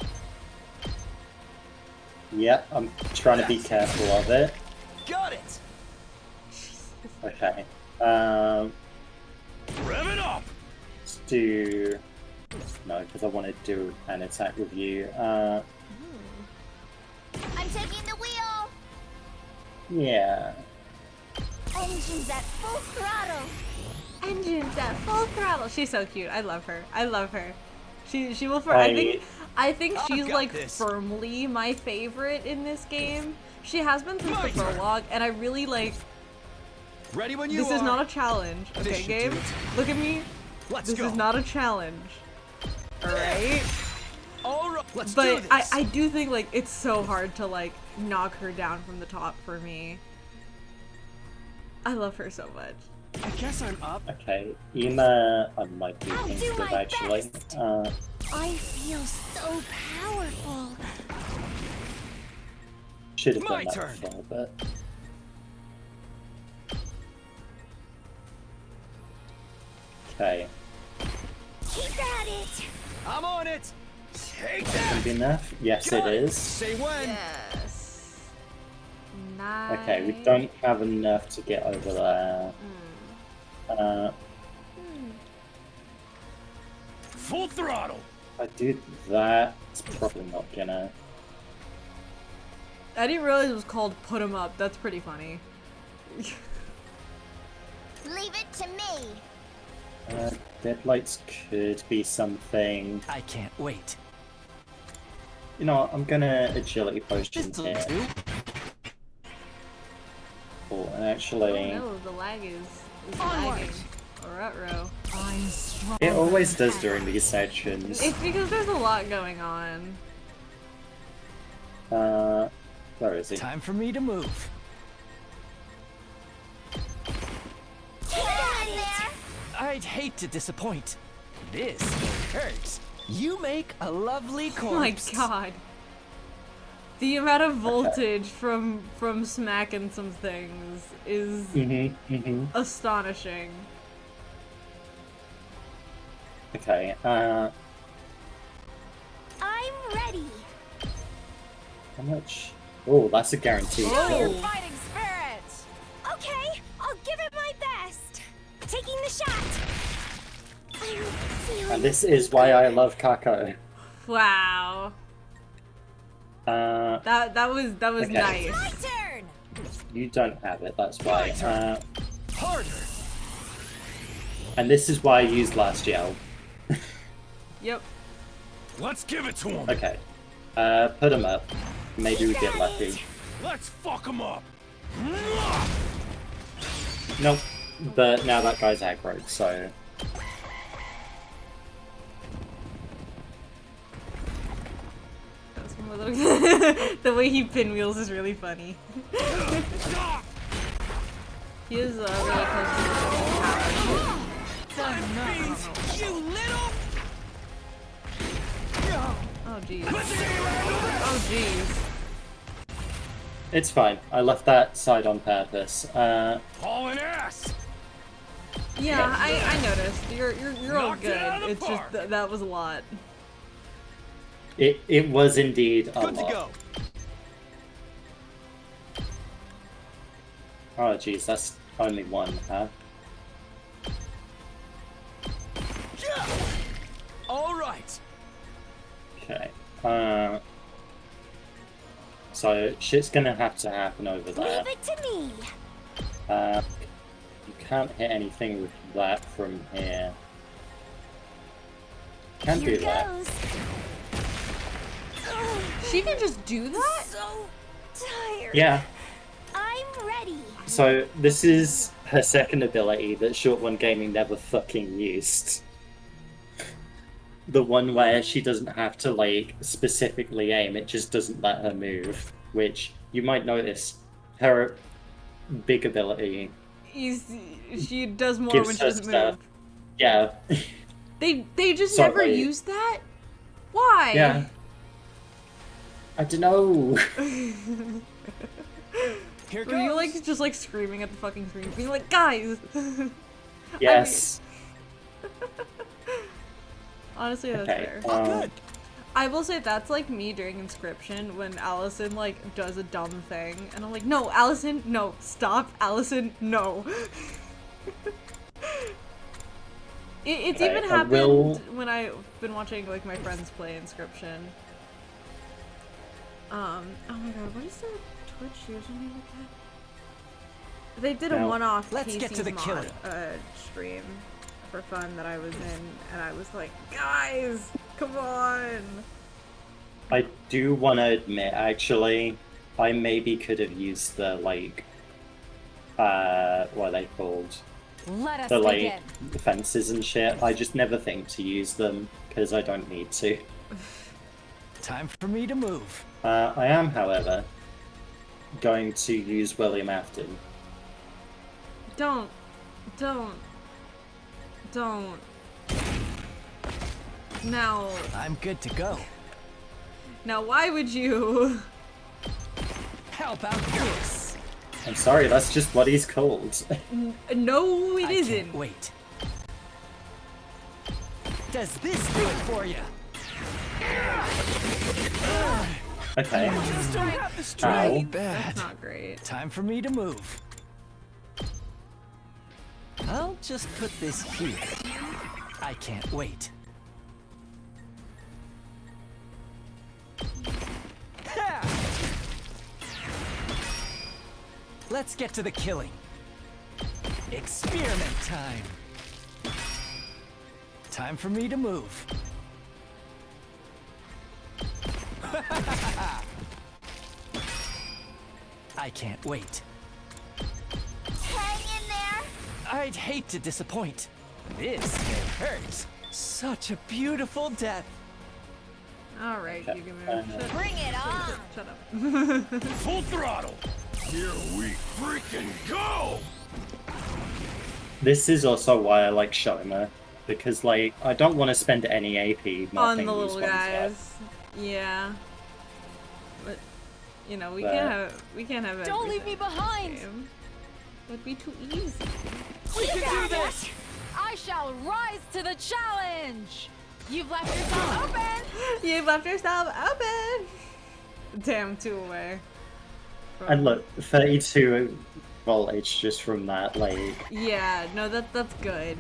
Yep, I'm trying to be careful of it. Got it. Okay. Rev it up! Let's do. No, because I want to do an attack review. I'm taking the wheel. Yeah. Engines at full throttle. Engines at full throttle. She's so cute. I love her. I love her. She will. I think I've she's got like this. firmly my favorite in this game. She has been since My the turn. prologue, and I really like. Ready when you This are. is not a challenge, This okay, should Gabe? do it. Look at me. Let's This go. is not a challenge. All right. All right. Let's do But this. I do think like it's so hard to like knock her down from the top for me. I love her so much. I guess I'm up. Okay. Ema, I might do I'll things do with my actually. best. Uh, I feel so powerful. should have My done that turn. before, but. Okay. Keep at it. I'm on it. Take Gonna that. be enough? Yes, Got it is. Say when. Yes. Nice. Okay, we don't have enough to get over there. Full throttle! If I do that, it's probably not gonna. I didn't realize it was called Put 'em Up. That's pretty funny. Leave it to me. Deadlights could be something. I can't wait. You know what, I'm gonna agility potion This'll here. do. Oh, and actually, Oh no, the lag is Onward. lagging. Ruh-roh. it always does during these sections. It's because there's a lot going on. Where is he? Time for me to move. Keep at it. I'd hate to disappoint. This hurts. You make a lovely Oh my corpse. god. The amount of voltage from smacking some things is astonishing. Okay, I'm ready. how much? Oh, that's a guaranteed Oh. kill. Fighting spirit. Okay, I'll give it my best. Taking the shot. I'm feeling And this is why I love Kako. Wow. That was Okay. nice. My turn! You don't have it, that's why. Harder. And this is why I used last gel. Yep. Let's give it to him. Okay. Put him up. Maybe we get lucky. Let's fuck him up. Nope. But now that guy's aggro, so... That's one of those- the way he pinwheels is really funny. He is really close to the You little! Oh jeez. Oh jeez. It's fine. I left that side on purpose. Hauling ass. Yeah, I noticed. You're all Knocked it out of good. the It's just park. that was a lot. It was indeed a Good to lot. go. Oh jeez, that's only one, huh? All right. Okay. So shit's gonna have to happen over there. Leave it to me. You can't hit anything with that from here. Can Here do that. goes. She can just do that? So tired. Yeah. I'm ready. So this is her second ability that Short One Gaming never fucking used. The one where she doesn't have to like specifically aim, it just doesn't let her move. Which you might notice, her big ability She does more when gives she her doesn't stuff. move. Yeah. They just Sorry. never use that? Why? Yeah. I don't know. Here Were you goes. like just like screaming at the fucking screen, being like, guys? Yes. Honestly, that's Okay. fair. Good. I will say that's like me during Inscription when Allison like does a dumb thing, and I'm like, no, Allison, no, stop, Allison, no. It's Okay, even I happened will- when I've been watching like my friends play Inscription. Oh my god, what is their Twitch username again? They did a Now, one-off let's get to the Casey's killing. mod, stream for fun that I was in, and I was like, guys, come on. I do want to admit, actually, I maybe could have used the, like, what are they called? Let us The, like, begin. fences and shit. I just never think to use them, because I don't need to. Time for me to move. I am, however, going to use William Afton. Don't. Now, I'm good to go. why would you? How about this? I'm sorry, that's just what he's called. No, it I isn't. can't wait. Does this do it for you? Okay. Just don't have the Ow. strength. Bad. That's not great. Time for me to move. I'll just put this here. I can't wait. Ha! Let's get to the killing. Experiment time. Time for me to move. I can't wait. Hang in there. I'd hate to disappoint. This may hurt. Such a beautiful death. All right, you can move. Bring it on. Shut up. Full throttle. Here we freaking go. This is also why I like Shoma, because, like, I don't want to spend any AP On marking the these little ones up. guys. Yeah. But you know, we But- can't have Don't leave me everything. behind. Game. Would be too easy. We can do this! I shall rise to the challenge. You've left yourself open. You left yourself open. Damn, 2 away. And look, 32 voltage just from that, like, Yeah, no, that's good.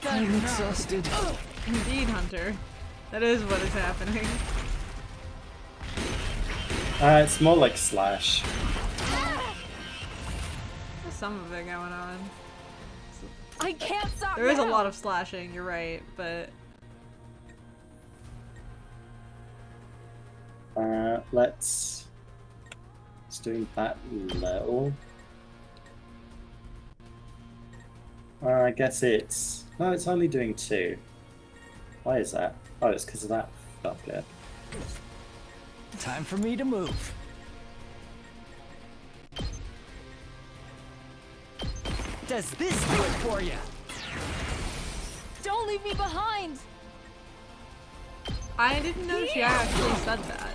I'm exhausted. Indeed, Hunter. That is what is happening. It's more like slash. There's some of it going on. I can't stop. There is a lot of slashing, you're right, but Let's do that level. I guess it's... No, it's only doing 2. Why is that? Oh, it's because of that. Fuck it. Time for me to move. Does this do it for you? Don't leave me behind. I didn't know she actually said that.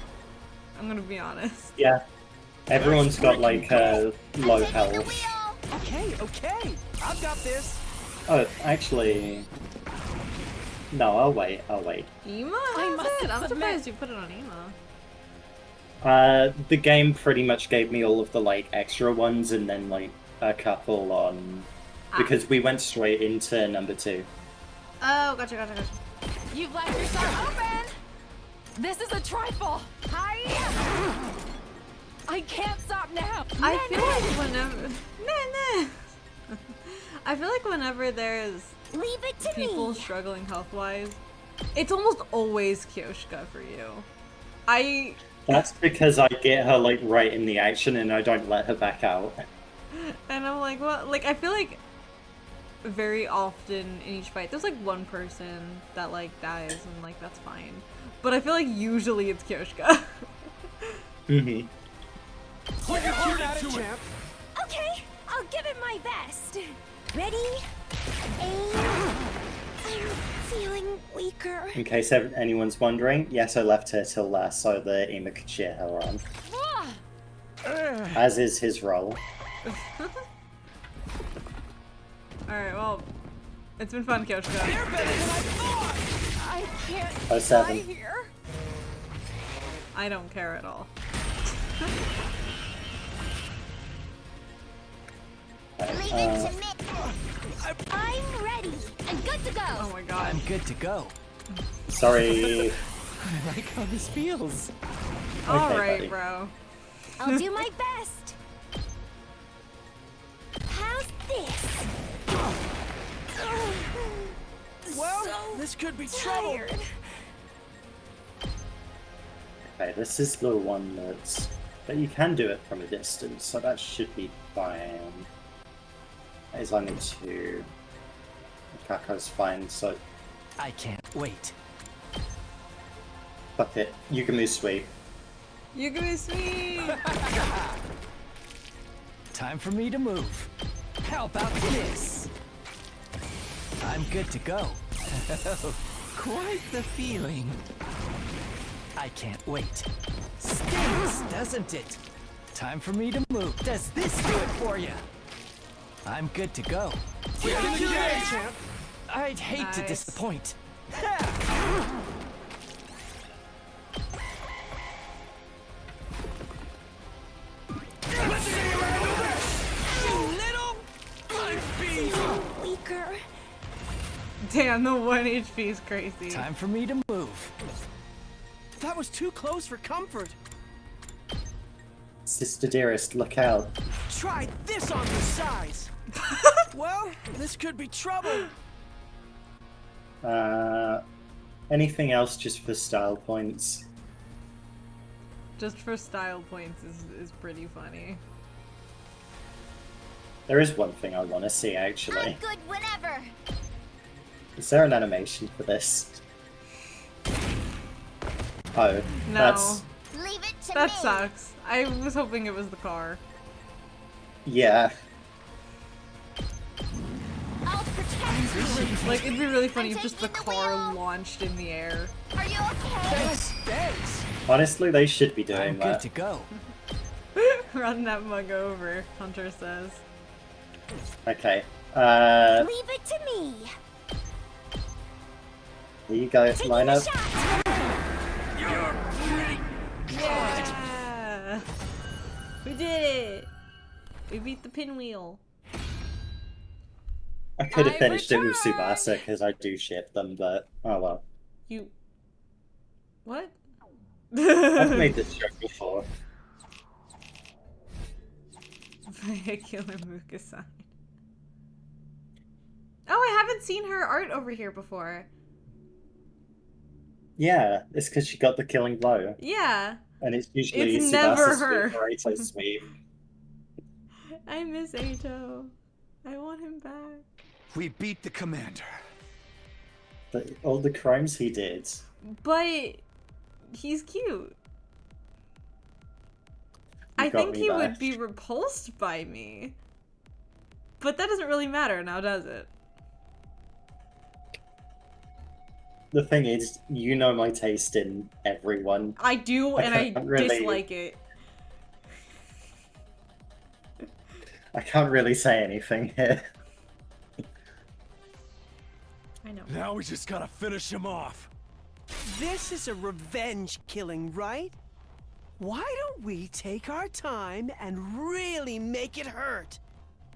I'm gonna be honest. Yeah. Everyone's got like low health. Okay. I've got this. Oh, actually... No, I'll wait. Ema I has must it? I'm submit. surprised you put it on Ema. The game pretty much gave me all of the like extra ones and then like a couple on... Because we went straight into number 2. Oh, gotcha. You've left yourself open. This is a trifle. Hi. I can't stop now. I feel like whenever... I feel like whenever there's Leave it to people me. struggling health-wise, it's almost always Kyoshka for you. That's because I get her like right in the action and I don't let her back out. And I'm like, well, like, I feel like very often in each fight, there's like one person that like dies and like, that's fine. But I feel like usually it's Kyoshka. Mm-hmm. Put your heart into it, champ. Okay, I'll give it my best. Ready? Aim. I'm feeling weaker. In case anyone's wondering, yes, I left her till last so that Ema could cheer her on. As is his role. Alright, well, it's been fun, Kyoshka. They're better than I thought. I can't 07. die here. I don't care at all. Leave it to me. I'm ready and good to go. Oh my god. I'm good to go. Sorry. I like how this feels. Alright, buddy. bro. I'll do my best. How's this? Well, this could be trouble. Tired. Okay, this is the one that's... But you can do it from a distance, so that should be fine. That is only 2. Kako's fine, so... I can't wait. Fuck it. You can move sweet. You can be sweet! Time for me to move. How about this? I'm good to go. Quite the feeling. I can't wait. Stings, doesn't it? Time for me to move. Does this do it for you? I'm good to go. We can do this, champ. I'd hate to Nice. disappoint. Weaker. Damn, the 1 HP is crazy. Time for me to move. That was too close for comfort. Sister Dearest, look out. Try this on your size. Well, this could be trouble. Anything else just for style points? Just for style points is pretty funny. There is one thing I want to see, I'm actually. good whenever. Is there an animation for this? Oh, No. that's... Leave it to That me. sucks. I was hoping it was the car. Yeah. I'll protect you. Like, it'd be really funny if just the taking the car wheel. launched in the air. Are you okay? Thanks. Honestly, they should be doing I'm good that. to go. Run that mug over, Hunter says. Okay. Leave it to me. Here you go, Taking line a up. shot. Yeah! We did it! We beat the pinwheel. I could have I finished it with return. Tsubasa because I do ship them, but oh well. You. What? I've made this joke before. Vehicular Mukasai. Oh, I haven't seen her art over here before. Yeah, it's because she got the killing blow, Yeah. and it's usually It's never Tsubasa's her. sweep or Ito's sweep. I miss Ato. I want him back. We beat the commander. All the crimes he did. But he's cute. I got think me he would back. be repulsed by me. But that doesn't really matter now, does it? The thing is, you know my taste in everyone. I do, and I can't really- dislike it. I can't really say anything here. I know. Now we just gotta finish him off. This is a revenge killing, right? Why don't we take our time and really make it hurt?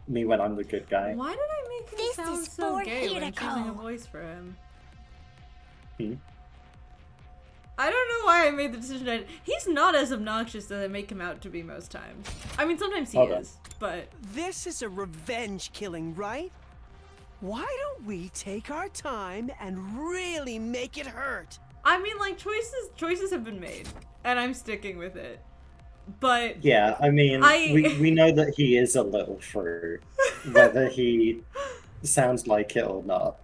Me when I'm the good guy. Why did I make him This sound is so for gay when choosing a Hideko. voice for him? Hmm? I don't know why I made the decision. He's not as obnoxious as I make him out to be most times. I mean, sometimes he Hold on. is, but This is a revenge killing, right? Why don't we take our time and really make it hurt? I mean, like choices have been made, and I'm sticking with it. But Yeah, I mean, we know that he is a little through, whether he sounds like it or not.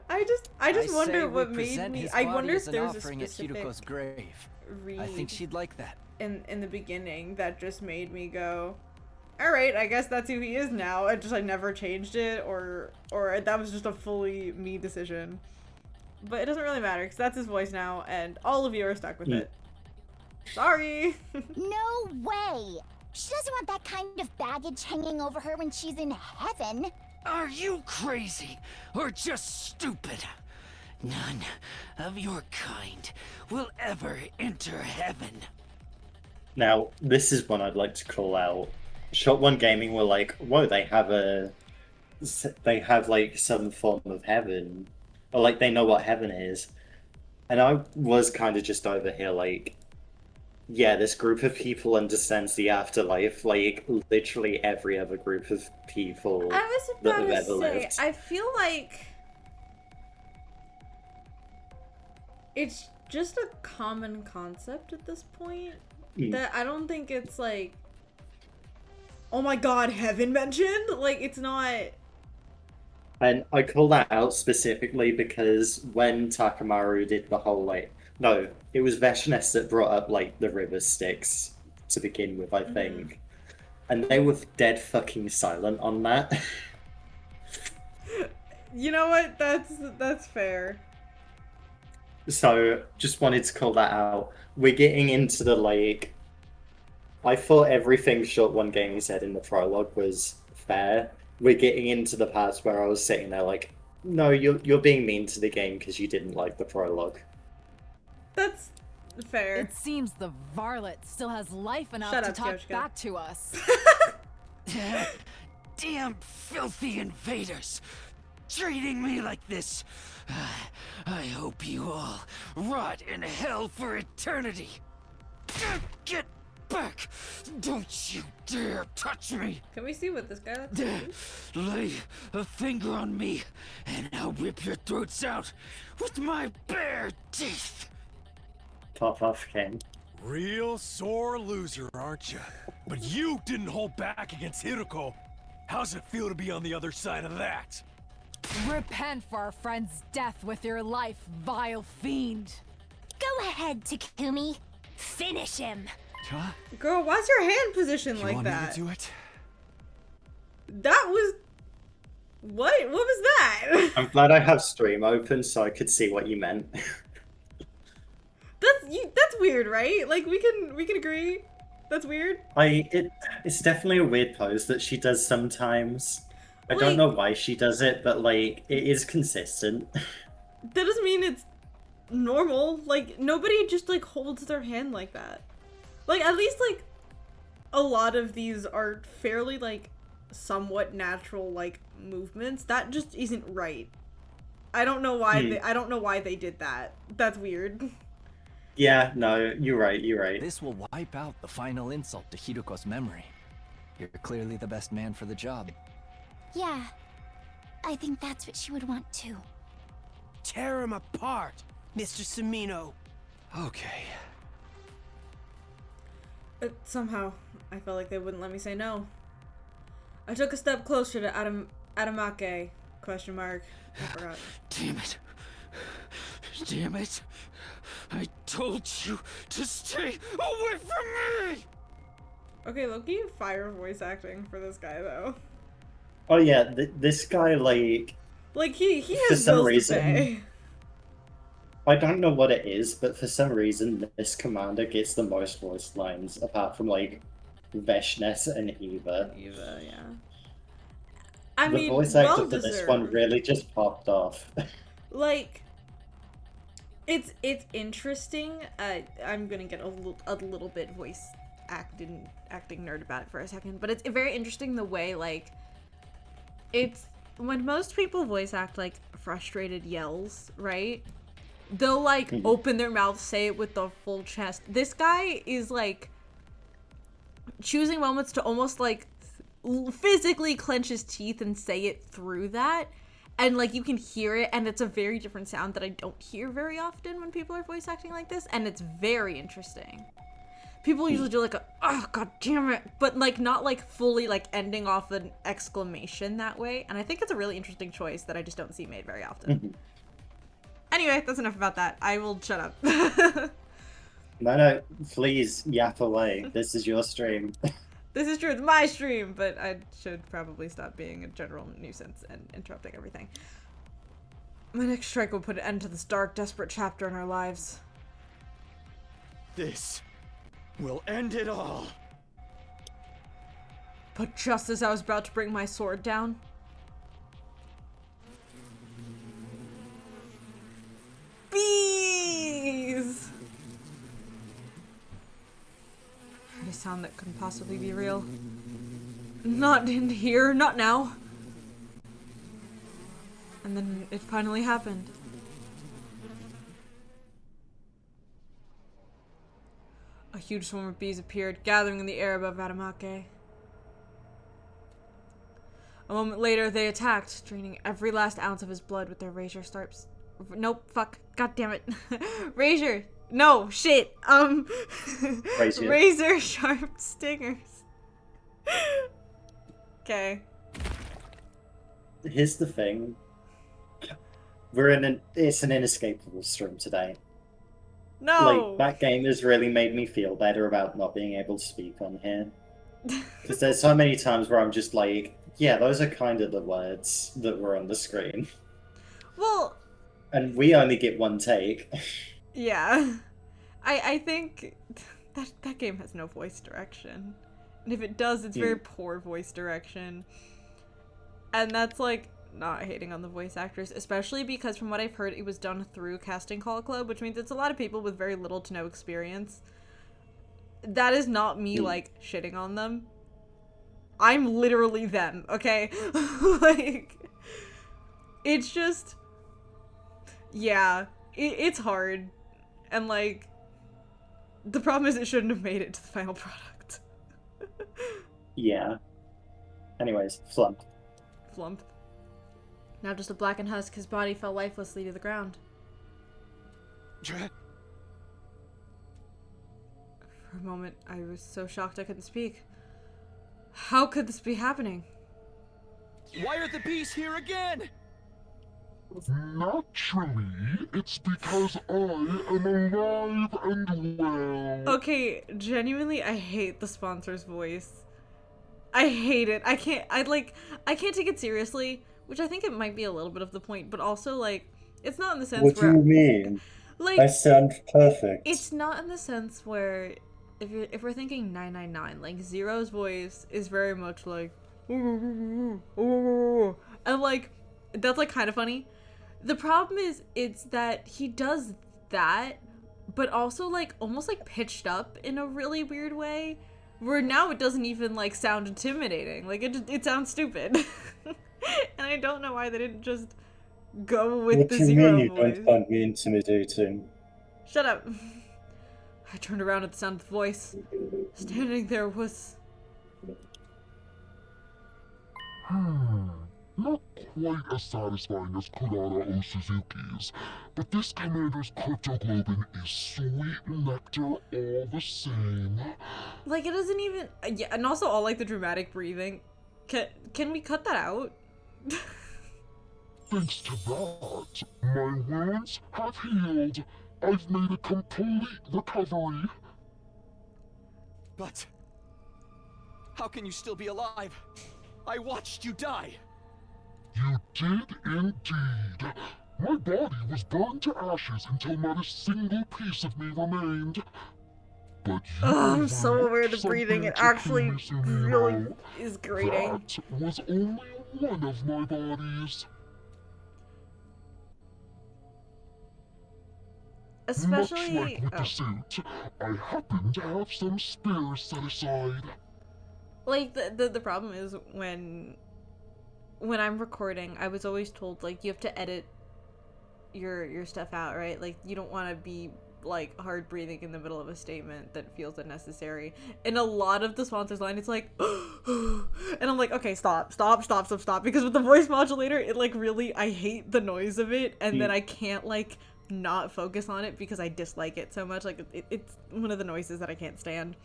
I just say wonder we what made present me. his I body wonder as if an there's a offering at Hiruko's specific grave. read I think she'd like that. in the beginning that just made me go, all right, I guess that's who he is now. I just never changed it, or that was just a fully me decision. But it doesn't really matter because that's his voice now, and all of you are stuck with it. Sorry. No way! She doesn't want that kind of baggage hanging over her when she's in heaven. Are you crazy or just stupid? None of your kind will ever enter heaven. Now, this is one I'd like to call out. Shot One Gaming were like, whoa, they have like some form of heaven, or like they know what heaven is. And I was kind of just over here like, yeah, this group of people understands the afterlife like literally every other group of people I was that about have to ever say, lived. I feel like it's just a common concept at this point that I don't think it's like, oh my god, heaven mentioned? Like, it's not. And I call that out specifically because when Takamaru did the whole like, no, it was Veshness that brought up like the river Styx to begin with, I think. And they were dead fucking silent on that. You know what? That's fair. So just wanted to call that out. We're getting into the like, I thought everything Short One Gaming said in the prologue was fair. We're getting into the parts where I was sitting there like, no, you're being mean to the game because you didn't like the prologue. That's fair. It seems the varlet still has life enough Shut to up, talk Kyoshka. back to us. Damn filthy invaders! Treating me like this. I hope you all rot in hell for eternity. Get back! Don't you dare touch me! Can we see what this guy looks like? Lay a finger on me, and I'll rip your throats out with my bare teeth. Pop off, Ken. Real sore loser, aren't you? But you didn't hold back against Hiruko. How's it feel to be on the other side of that? Repent for our friend's death with your life, vile fiend. Go ahead, Takumi. Finish him. Huh? Girl, why's your hand positioned You like want that? me to do it? That was. What? What was that? I'm glad I have stream open so I could see what you meant. That's weird, right? Like we can agree. That's weird. It's definitely a weird pose that she does sometimes. I don't Like- know why she does it, but like it is consistent. That doesn't mean it's normal. Like nobody just like holds their hand like that. Like at least like a lot of these are fairly like somewhat natural like movements. That just isn't right. I don't know why I don't know why they did that. That's weird. Yeah, no, you're right, you're right. This will wipe out the final insult to Hiruko's memory. You're clearly the best man for the job. Yeah, I think that's what she would want too. Tear him apart, Mr. Samino. Okay. Somehow, I felt like they wouldn't let me say no. I took a step closer to Adamake, question mark. I forgot. Damn it. Damn it. I told you to stay away from me! Okay, Loki, fire voice acting for this guy, though. Oh yeah, this guy, like he for has some bills reason, to pay. I don't know what it is, but for some reason, this commander gets the most voice lines, apart from, like, Veshnes and Eva. Eva, yeah. I The mean, voice actor well for this one deserved. really just popped off. Like, it's interesting. I'm gonna get a little bit voice acting nerd about it for a second, but it's very interesting the way, like, it's when most people voice act like frustrated yells, right? They'll like open their mouth, say it with the full chest. This guy is like choosing moments to almost like physically clench his teeth and say it through that. And like you can hear it, and it's a very different sound that I don't hear very often when people are voice acting like this, and it's very interesting. People usually do like a, oh god damn it, but like not like fully like ending off an exclamation that way. And I think it's a really interesting choice that I just don't see made very often. Anyway, that's enough about that. I will shut up. No, please yap away. This is your stream. This is true, it's my stream, but I should probably stop being a general nuisance and interrupting everything. My next strike will put an end to this dark, desperate chapter in our lives. This will end it all. But just as I was about to bring my sword down, bees! I heard a sound that couldn't possibly be real. Not in here, not now. And then it finally happened. A huge swarm of bees appeared, gathering in the air above Adamake. A moment later, they attacked, draining every last ounce of his blood with their razor sharps. Nope, fuck. God damn it. Razor. No, shit. Razor sharp stingers. Okay. Here's the thing. It's an inescapable stream today. No! Like, that game has really made me feel better about not being able to speak on here. Because there's so many times where I'm just like, yeah, those are kind of the words that were on the screen. Well... And we only get one take. Yeah. I think that game has no voice direction. And if it does, it's very poor voice direction. And that's, like, not hating on the voice actors, especially because from what I've heard, it was done through Casting Call Club, which means it's a lot of people with very little to no experience. That is not me, like, shitting on them. I'm literally them, okay? Like, it's just... Yeah, it's hard. And, like, the problem is it shouldn't have made it to the final product. Yeah. Anyways, Flump. Flump. Now just a blackened husk, his body fell lifelessly to the ground. For a moment, I was so shocked I couldn't speak. How could this be happening? Why are the bees here again? Naturally, it's because I am alive and well. Okay, genuinely, I hate the sponsor's voice. I hate it. I can't take it seriously, which I think it might be a little bit of the point, but also, like, it's not in the sense What where... do you mean? Like, I sound perfect. It's not in the sense where, if we're thinking 999, like, Zero's voice is very much like... And, like, that's, like, kind of funny. The problem is, it's that he does that, but also, like, almost, like, pitched up in a really weird way, where now it doesn't even like sound intimidating. Like it sounds stupid. And I don't know why they didn't just go with What the do you zero mean you voice. don't find me intimidating? Shut up. I turned around at the sound of the voice. Standing there was... Not quite as satisfying as Kurara O Suzuki's, but this commander's cryptoglobin is sweet nectar all the same. Like, it doesn't even... Yeah, and also all, like, the dramatic breathing. Can we cut that out? Thanks to that, my wounds have healed. I've made a complete recovery. But how can you still be alive? I watched you die. You did indeed. My body was burned to ashes until not a single piece of me remained. But you I'm so were aware of the breathing. It something to actually please me, really though. is grating. That was only one of my bodies. Especially... Much like with the suit, I happen to have some spares set aside. Like, the problem is when I'm recording, I was always told, like, you have to edit your stuff out, right? Like, you don't want to be, like, hard breathing in the middle of a statement that feels unnecessary. And a lot of the sponsors line, it's like, and I'm like, okay, stop, because with the voice modulator, it, like, really, I hate the noise of it, and then I can't, like, not focus on it because I dislike it so much. Like, it's one of the noises that I can't stand.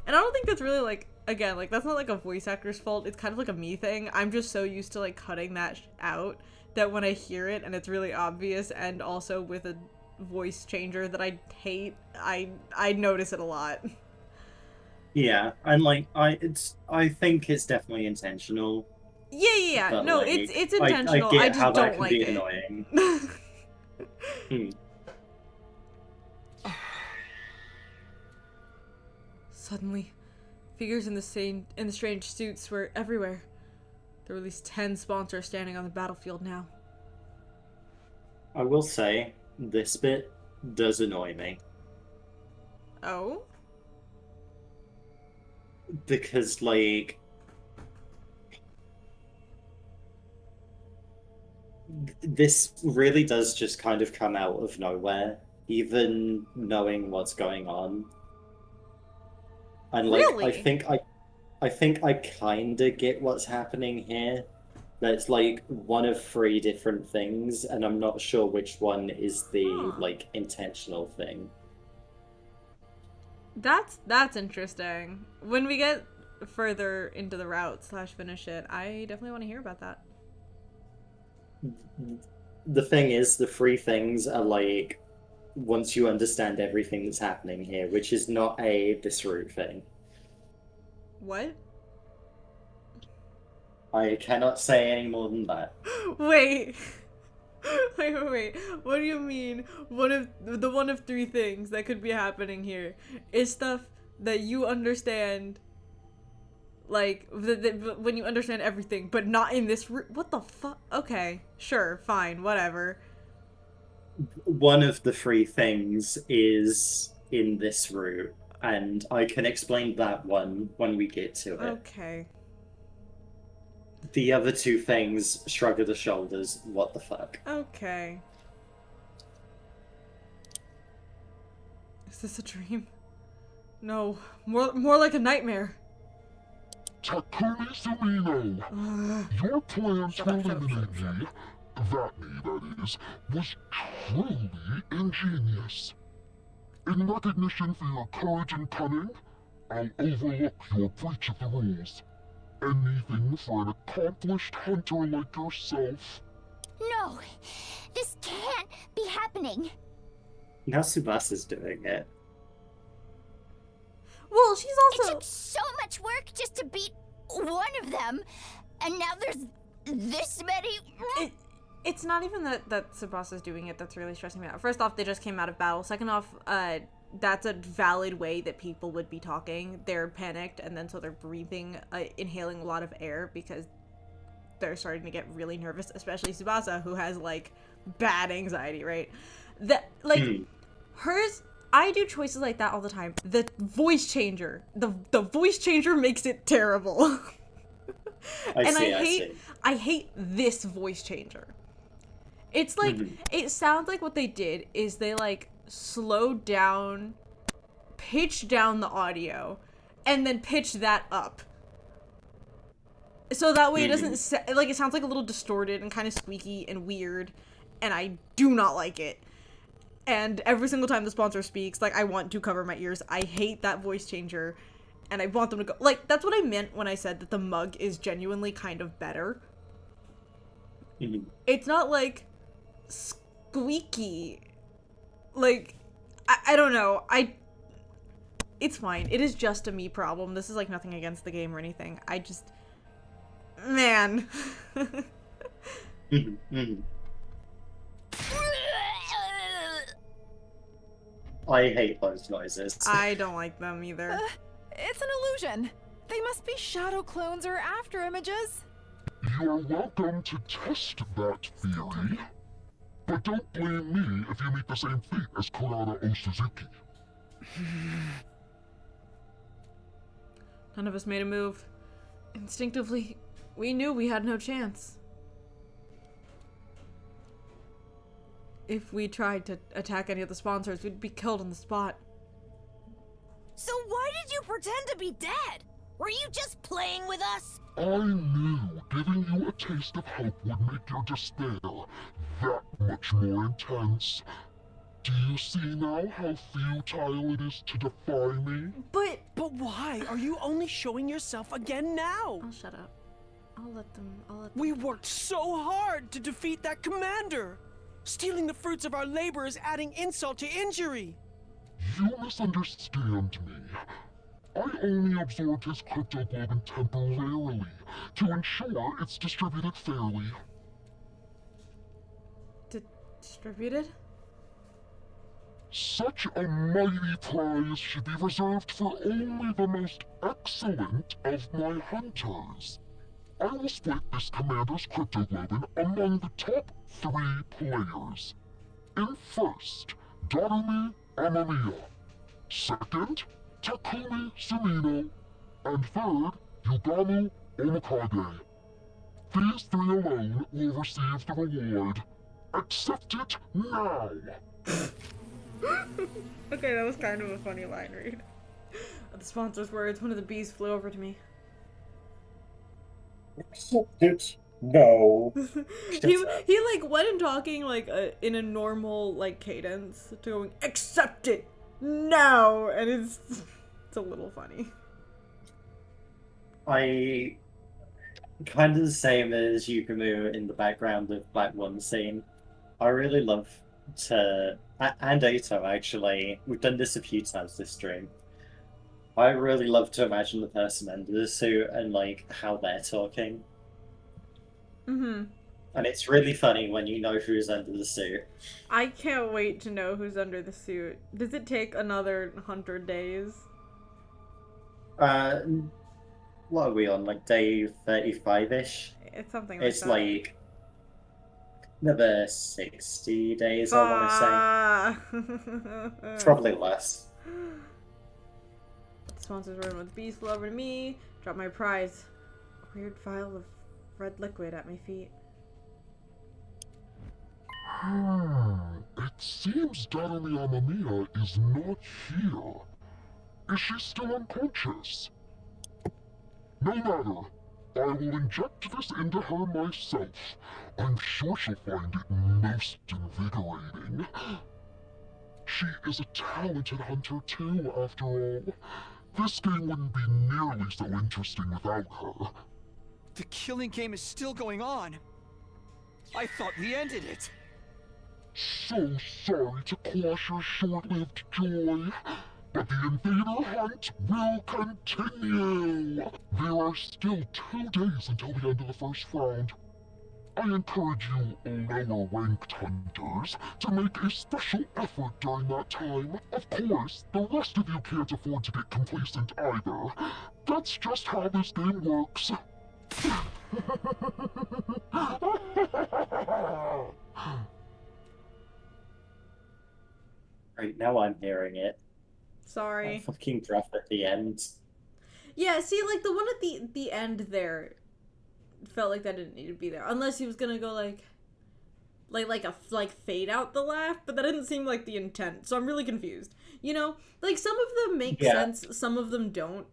And I don't think that's really, like, again, like, that's not, like, a voice actor's fault. It's kind of, like, a me thing. I'm just so used to, like, cutting that out that when I hear it and it's really obvious and also with a voice changer that I hate, I notice it a lot. Yeah, and, like, I think it's definitely intentional. Yeah. But, No, like, it's intentional. I get I just how that don't can like be it. annoying. Suddenly, figures in the strange suits were everywhere. There were at least 10 sponsors standing on the battlefield now. I will say, this bit does annoy me. Oh? Because, like... This really does just kind of come out of nowhere, even knowing what's going on. And, like, Really? I think I kinda get what's happening here. That's, like, one of 3 different things, and I'm not sure which one is the, like, intentional thing. That's interesting. When we get further into the route / finish it, I definitely want to hear about that. The thing is, the 3 things are, like, once you understand everything that's happening here, which is not this route thing. What? I cannot say any more than that. Wait. Wait. What do you mean? One of 3 things that could be happening here is stuff that you understand, like, when you understand everything, but not in this what the fuck? Okay, sure, fine, whatever. One of the 3 things is in this route, and I can explain that one when we get to it. Okay. The other 2 things, shrug of the shoulders, what the fuck. Okay. Is this a dream? No, more like a nightmare. Takumi Sumino, your plan to eliminate me, that is, was truly ingenious. In recognition for your courage and cunning, I'll overlook your breach of the rules. Anything for an accomplished hunter like yourself. No, this can't be happening. Now Tsubasa's doing it. Well, she's It also... took so much work just to beat one of them, and now there's this many. It's not even that Tsubasa's doing it that's really stressing me out. First off, they just came out of battle. Second off, that's a valid way that people would be talking. They're panicked, and then so they're breathing, inhaling a lot of air because they're starting to get really nervous, especially Tsubasa, who has, like, bad anxiety, right? That, like, hers I do choices like that all the time. The voice changer. The voice changer makes it terrible. I hate this voice changer. It's like it sounds like what they did is they like slowed down, pitched down the audio, and then pitched that up. So that way it doesn't like it sounds like a little distorted and kind of squeaky and weird, and I do not like it. And every single time the sponsor speaks, like, I want to cover my ears. I hate that voice changer, and I want them to go. Like, that's what I meant when I said that the mug is genuinely kind of better. It's not, like, squeaky. Like, I don't know. It's fine. It is just a me problem. This is, like, nothing against the game or anything. I just... Man. I hate those noises. I don't like them either. It's an illusion. They must be shadow clones or after images. You're welcome to test that theory. But don't blame me if you meet the same fate as Kurata Osuzuki. None of us made a move. Instinctively, we knew we had no chance. If we tried to attack any of the sponsors, we'd be killed on the spot. So why did you pretend to be dead? Were you just playing with us? I knew giving you a taste of hope would make your despair that much more intense. Do you see now how futile it is to defy me? But why are you only showing yourself again now? I'll shut up. I'll let them. We worked so hard to defeat that commander. Stealing the fruits of our labor is adding insult to injury. You misunderstand me. I only absorbed his cryptoglobin temporarily to ensure it's distributed fairly. Distributed? Such a mighty prize should be reserved for only the most excellent of my hunters. I will split this commander's cryptoglobin among the top 3 players. In first, Darumi Amamiya. Second, Takumi Sumino. And third, Yugamu Omikage. These 3 alone will receive the reward. Accept it now! Okay, that was kind of a funny line read. The sponsor's words, one of the bees flew over to me. Accept it no. he like went and talking like in a normal like cadence to going accept it now, and it's a little funny. I kind of the same as Yukumu in the background of Black One scene. I really love to, and Ato actually, we've done this a few times this stream. I really love to imagine the person under the suit and like how they're talking. Mm-hmm. And it's really funny when you know who's under the suit. I can't wait to know who's under the suit. Does it take another 100 days? What are we on? Like day 35-ish? It's something like it's that. Like another 60 days, I want to say. Probably less. The sponsor's word with bees flew over to me. Dropped my prize. A weird vial of red liquid at my feet. It seems Darumi Amamiya is not here. Is she still unconscious? No matter. I will inject this into her myself. I'm sure she'll find it most invigorating. She is a talented hunter too, after all. This game wouldn't be nearly so interesting without her. The killing game is still going on. I thought we ended it. So sorry to quash your short-lived joy, but the invader hunt will continue. There are still 2 days until the end of the first round. I encourage you lower-ranked hunters to make a special effort during that time. Of course, the rest of you can't afford to get complacent either. That's just how this game works. Right now I'm hearing it. Sorry. That fucking breath at the end. Yeah, see, like, the one at the end there felt like that didn't need to be there. Unless he was gonna go, like fade out the laugh, but that didn't seem like the intent, so I'm really confused. You know? Like, some of them make sense, some of them don't.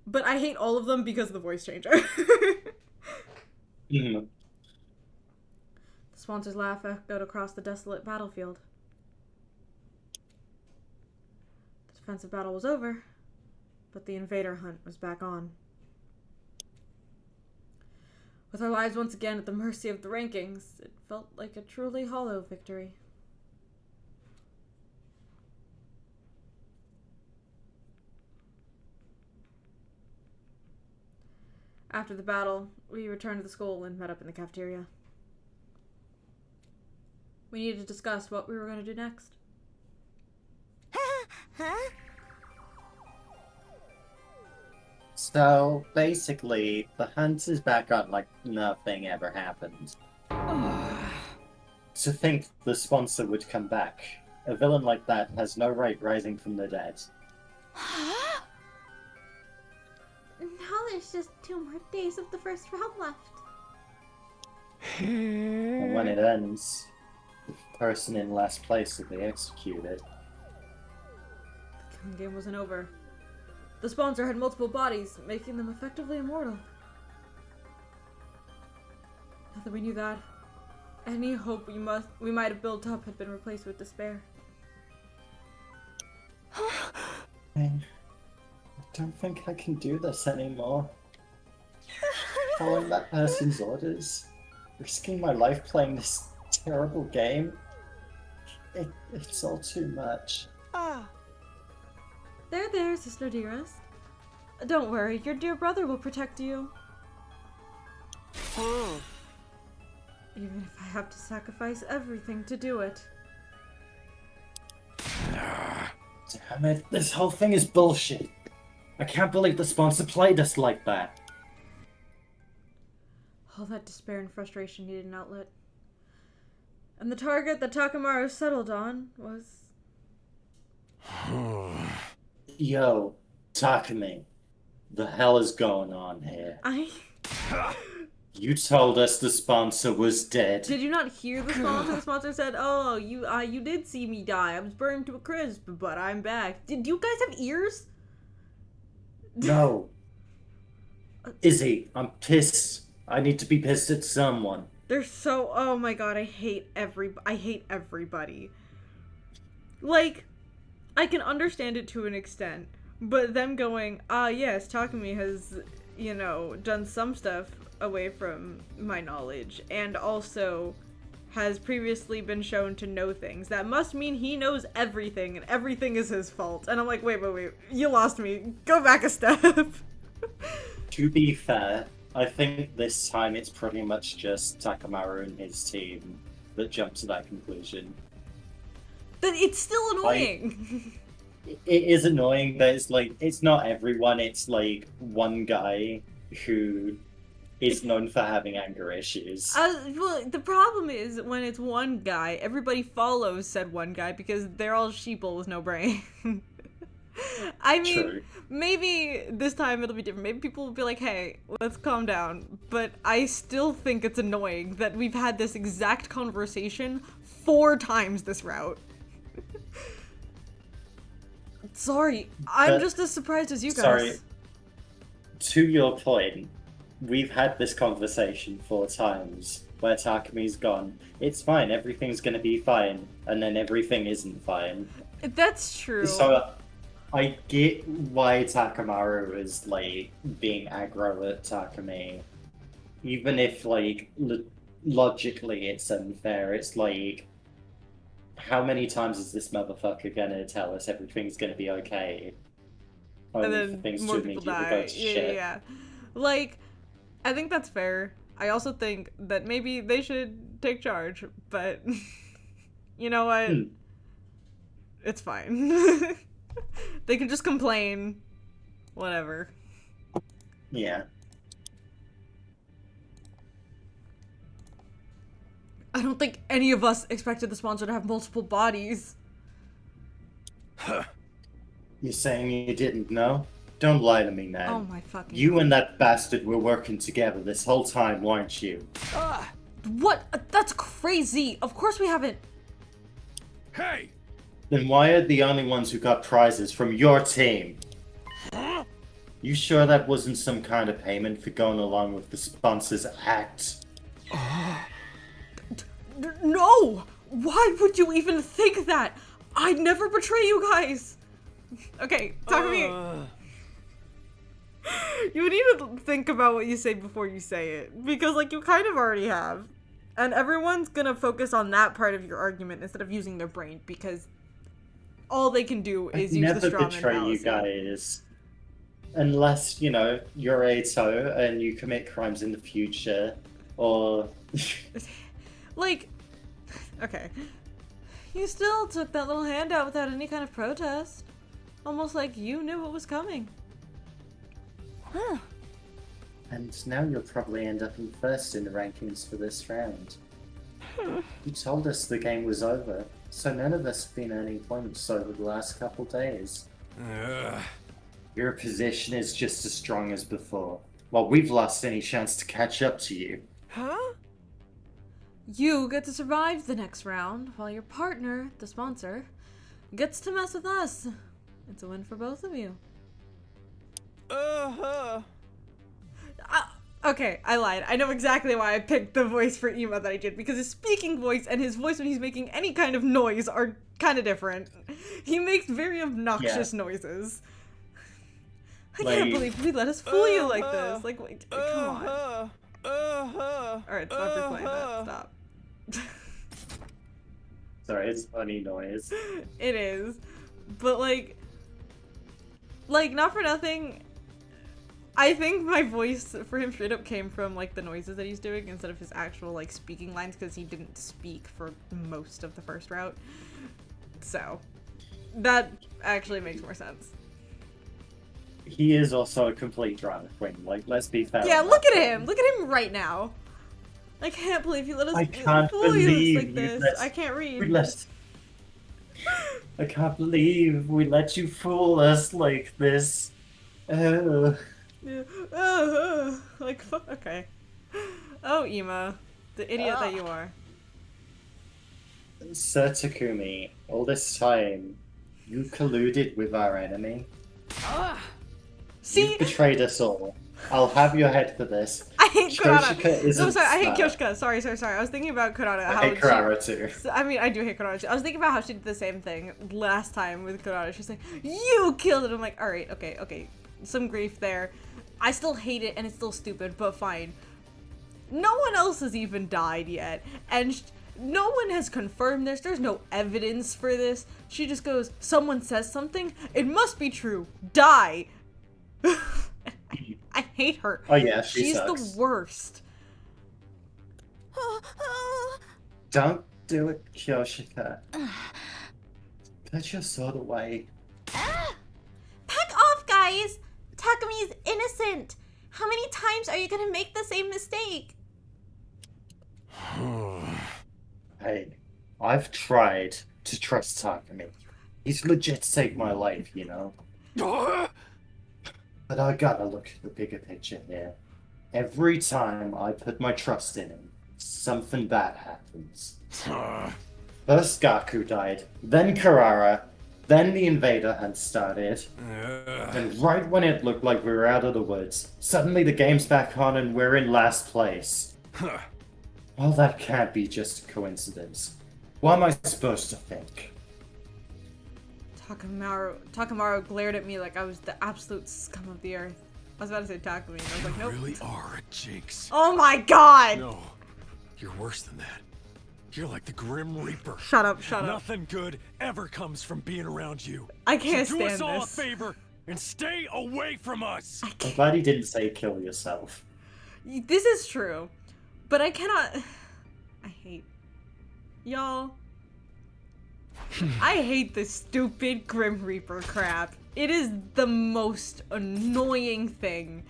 But I hate all of them because of the voice changer. Mm-hmm. The sponsor's laugh echoed across the desolate battlefield. The defensive battle was over, but the invader hunt was back on. With our lives once again at the mercy of the rankings, it felt like a truly hollow victory. After the battle, we returned to the school and met up in the cafeteria. We needed to discuss what we were going to do next. Huh? So, basically, the hunt is back on like nothing ever happened. To think the sponsor would come back. A villain like that has no right rising from the dead. Now there's just 2 more days of the first round left. And when it ends, the person in last place will be executed. The killing game wasn't over. The sponsor had multiple bodies, making them effectively immortal. Now that we knew that, any hope we might have built up had been replaced with despair. I don't think I can do this anymore. Following that person's orders, risking my life playing this terrible game, it's all too much. There, Sister Dearest. Don't worry, your dear brother will protect you. Even if I have to sacrifice everything to do it. Damn it, this whole thing is bullshit. I can't believe the sponsor played us like that. All that despair and frustration needed an outlet. And the target that Takamaru settled on was... Yo, Takumi, the hell is going on here? You told us the sponsor was dead. Did you not hear the sponsor? The sponsor said, "Oh, you did see me die. I was burned to a crisp, but I'm back." Did you guys have ears? No. Izzy, I'm pissed. I need to be pissed at someone. They're so... Oh my god, I hate everybody. Like, I can understand it to an extent, but them going, yes, Takumi has, you know, done some stuff away from my knowledge, and also has previously been shown to know things. That must mean he knows everything, and everything is his fault. And I'm like, wait, you lost me. Go back a step. To be fair, I think this time it's pretty much just Takamaru and his team that jumped to that conclusion. But it's still annoying. It is annoying, but it's like, it's not everyone, it's like one guy who is known for having anger issues. Well, the problem is when it's one guy, everybody follows said one guy because they're all sheeple with no brain. I mean, True. Maybe this time it'll be different. Maybe people will be like, hey, let's calm down. But I still think it's annoying that we've had this exact conversation 4 times this route. Sorry, I'm just as surprised as you guys. Sorry. To your point, we've had this conversation 4 times where Takumi's gone, it's fine, everything's gonna be fine, and then everything isn't fine. That's true. So, I get why Takamaru is, like, being aggro at Takumi. Even if, like, logically it's unfair, it's like, how many times is this motherfucker gonna tell us everything's gonna be okay? And Only then for things more to people immediately die. go to shit. Yeah. Like, I think that's fair. I also think that maybe they should take charge, but you know what? It's fine. They can just complain. Whatever. Yeah. I don't think any of us expected the sponsor to have multiple bodies. You're saying you didn't know? Don't lie to me, man. Oh my fucking. You and that bastard were working together this whole time, weren't you? What? That's crazy. Of course we haven't. Hey! Then why are the only ones who got prizes from your team? You sure that wasn't some kind of payment for going along with the sponsor's act? No! Why would you even think that? I'd never betray you guys. Okay, talk to me. You need to think about what you say before you say it, because like you kind of already have, and everyone's gonna focus on that part of your argument instead of using their brain, because all they can do is use the straw man betray you fallacy. guys. Unless, you know, you're Ato and you commit crimes in the future, or... Like, okay. You still took that little handout without any kind of protest. Almost like you knew what was coming. Huh. And now you'll probably end up in first in the rankings for this round. You told us the game was over, so none of us have been earning points over the last couple days. Your position is just as strong as before, while we've lost any chance to catch up to you. Huh? You get to survive the next round, while your partner, the sponsor, gets to mess with us. It's a win for both of you. Okay, I lied. I know exactly why I picked the voice for Ema that I did, because his speaking voice and his voice when he's making any kind of noise are kind of different. He makes very obnoxious noises. I can't believe we let us fool you like this. Like, wait, come on. Alright, stop replaying that. Stop. Sorry, it's funny noise. It is. But like, not for nothing, I think my voice for him straight up came from like the noises that he's doing instead of his actual like speaking lines, because he didn't speak for most of the first route. So that actually makes more sense. He is also a complete drama queen, like, let's be fair. Yeah, look at him! Look at him right now! I can't believe you let us I can't fool you believe like you this. let- I can't read. I can't believe we let you fool us like this. Oh. Yeah. Like, fuck, okay. Oh, Ema. The idiot that you are. Sir Takumi, all this time, you colluded with our enemy. See? You've betrayed us all. I'll have your head for this. I hate Kurata Kurata. isn't No, sorry, I hate smart. Kyoshika. Sorry. I was thinking about Kurata. I how hate Kurara too. I mean, I do hate Kurata too. I was thinking about how she did the same thing last time with Kurata. She's like, you killed it. I'm like, alright, okay. Some grief there. I still hate it and it's still stupid, but fine. No one else has even died yet. And no one has confirmed this. There's no evidence for this. She just goes, someone says something. It must be true. Die. I hate her. Oh yeah, She's sucks. the worst. Don't do it, Kyoshika. Put your sword away. Back off, guys! Takumi is innocent! How many times are you gonna make the same mistake? Hey, I've tried to trust Takumi. He's legit saved my life, you know? But I gotta look at the bigger picture here. Every time I put my trust in him, something bad happens. First Gaku died, then Kurara, then the invader hunt started. And right when it looked like we were out of the woods, suddenly the game's back on and we're in last place. Well, that can't be just a coincidence. What am I supposed to think? Takamaru glared at me like I was the absolute scum of the earth. I was about to say Takumi, and I was like, nope. You really are a jinx. Oh my god! No, you're worse than that. You're like the Grim Reaper. Shut up. Nothing good ever comes from being around you. I can't so stand do us all this. a favor and stay away from us. I'm glad he didn't say kill yourself. This is true, but I cannot. I hate y'all. I hate this stupid Grim Reaper crap. It is the most annoying thing.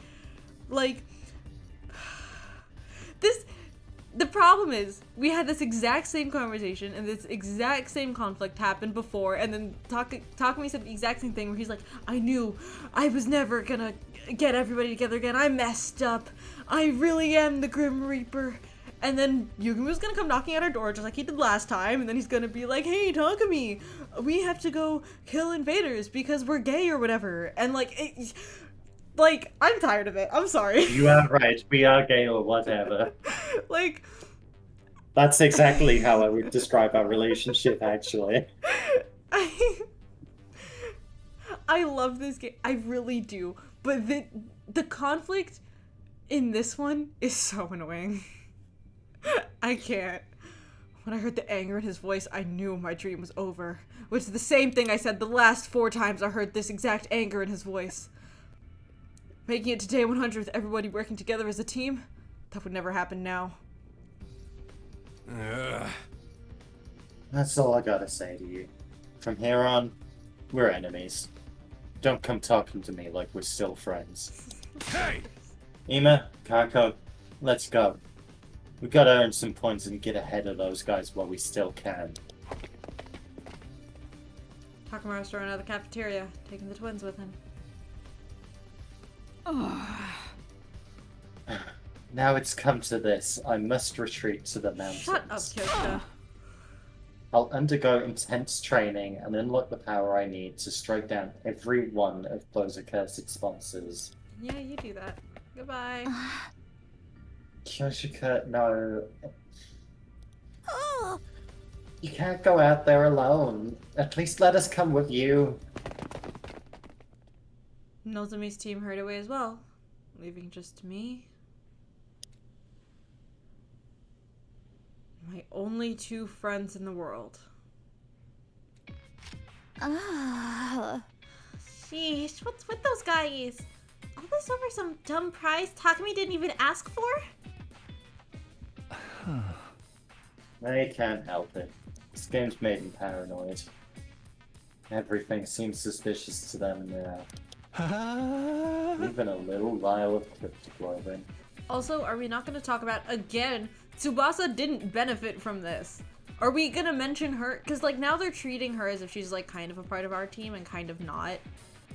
Like, The problem is, we had this exact same conversation and this exact same conflict happened before, and then Takumi said the exact same thing where he's like, I knew I was never gonna get everybody together again. I messed up. I really am the Grim Reaper. And then Yugumo's gonna come knocking at our door just like he did last time, and then he's gonna be like, hey, Takumi, we have to go kill invaders because we're gay or whatever. And like, I'm tired of it. I'm sorry. You are right. We are gay or whatever. Like, that's exactly how I would describe our relationship, actually. I love this game. I really do. But the conflict in this one is so annoying. I can't. When I heard the anger in his voice, I knew my dream was over. Which is the same thing I said the last 4 times I heard this exact anger in his voice. Making it to day 100 with everybody working together as a team? That would never happen now. That's all I gotta say to you. From here on, we're enemies. Don't come talking to me like we're still friends. Hey! Ima, Kako, let's go. We gotta earn some points and get ahead of those guys while we still can. Takamaru's throwing out of the cafeteria, taking the twins with him. Now it's come to this. I must retreat to the mountains. Shut up, Kyoshka. I'll undergo intense training and unlock the power I need to strike down every one of those accursed sponsors. Yeah, you do that. Goodbye. Kyoshika, no. Oh, You can't go out there alone. At least let us come with you. Nozomi's team hurried away as well, leaving just me. My only 2 friends in the world. Sheesh, what's with those guys? All this over some dumb prize Takumi didn't even ask for? They can't help it. This game's made them paranoid. Everything seems suspicious to them now. Even a little vial of cryptoglobin. Also, are we not going to talk about, again, Tsubasa didn't benefit from this. Are we going to mention her? Because, like, now they're treating her as if she's, like, kind of a part of our team and kind of not.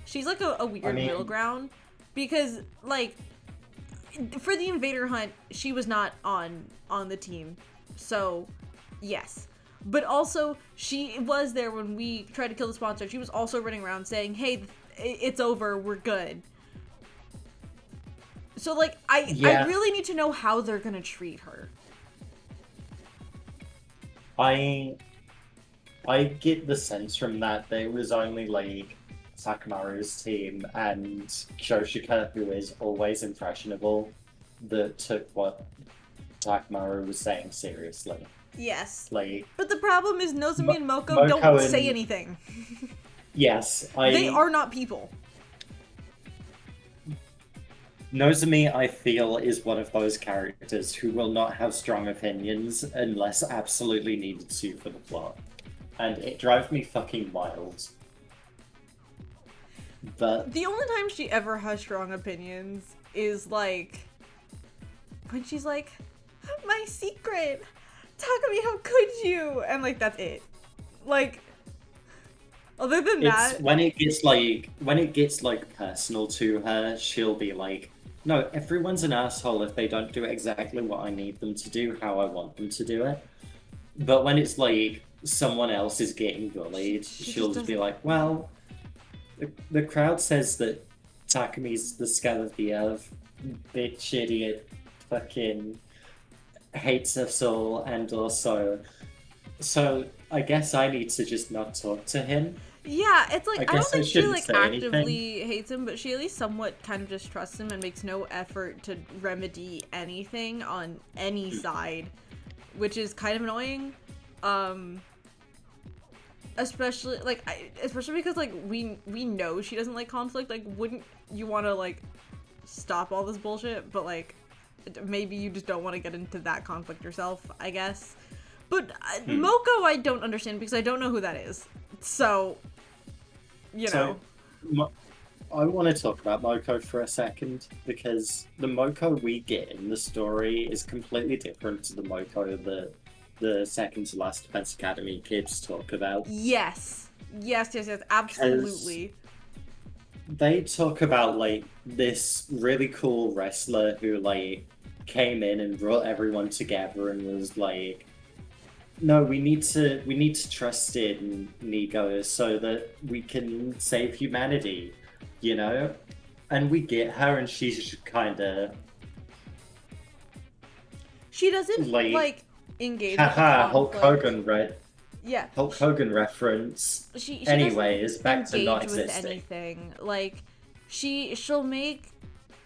She's, like, a weird middle ground. Because, like, for the Invader Hunt, she was not on the team. So, yes. But also, she was there when we tried to kill the sponsor. She was also running around saying, hey, it's over, we're good. So, like, I really need to know how they're gonna treat her. I get the sense from that it was only, like, Takamaru's team and Kyoshika, who is always impressionable, that took what Takamaru was saying seriously. Yes. Like, but the problem is Nozomi and Moko don't say anything. Yes, They are not people. Nozomi, I feel, is one of those characters who will not have strong opinions unless absolutely needed to for the plot. And it drives me fucking wild. But the only time she ever has strong opinions is, like, when she's like, my secret! Takumi, how could you? And, like, that's it. Like, other than that... when it gets personal to her, she'll be like, no, everyone's an asshole if they don't do exactly what I need them to do, how I want them to do it. But when it's like, someone else is getting bullied, she'll just be like, well, the crowd says that Takumi's the scum of the earth, bitch, idiot, fucking hates us all, and also, so I guess I need to just not talk to him. Yeah, it's like, I don't think she, like, actively anything. hates him, but she at least somewhat kind of distrusts him and makes no effort to remedy anything on any side, which is kind of annoying. Especially because, like, we know she doesn't like conflict. Like, wouldn't you want to, like, stop all this bullshit? But, like, maybe you just don't want to get into that conflict yourself, I guess. But Moko I don't understand because I don't know who that is. So, you know. I want to talk about Moko for a second, because the Moko we get in the story is completely different to the Moko that the second to last Defense Academy kids talk about. Yes. Yes, absolutely. They talk about, like, this really cool wrestler who, like, came in and brought everyone together and was like, no, we need to trust in Nico so that we can save humanity, you know? And we get her, and she's just kind of... She doesn't, like engage with haha, Hulk conflict. Hogan, right? Yeah. Hulk Hogan reference. She Anyways, doesn't back to not engage with existing. anything. Like, she'll make,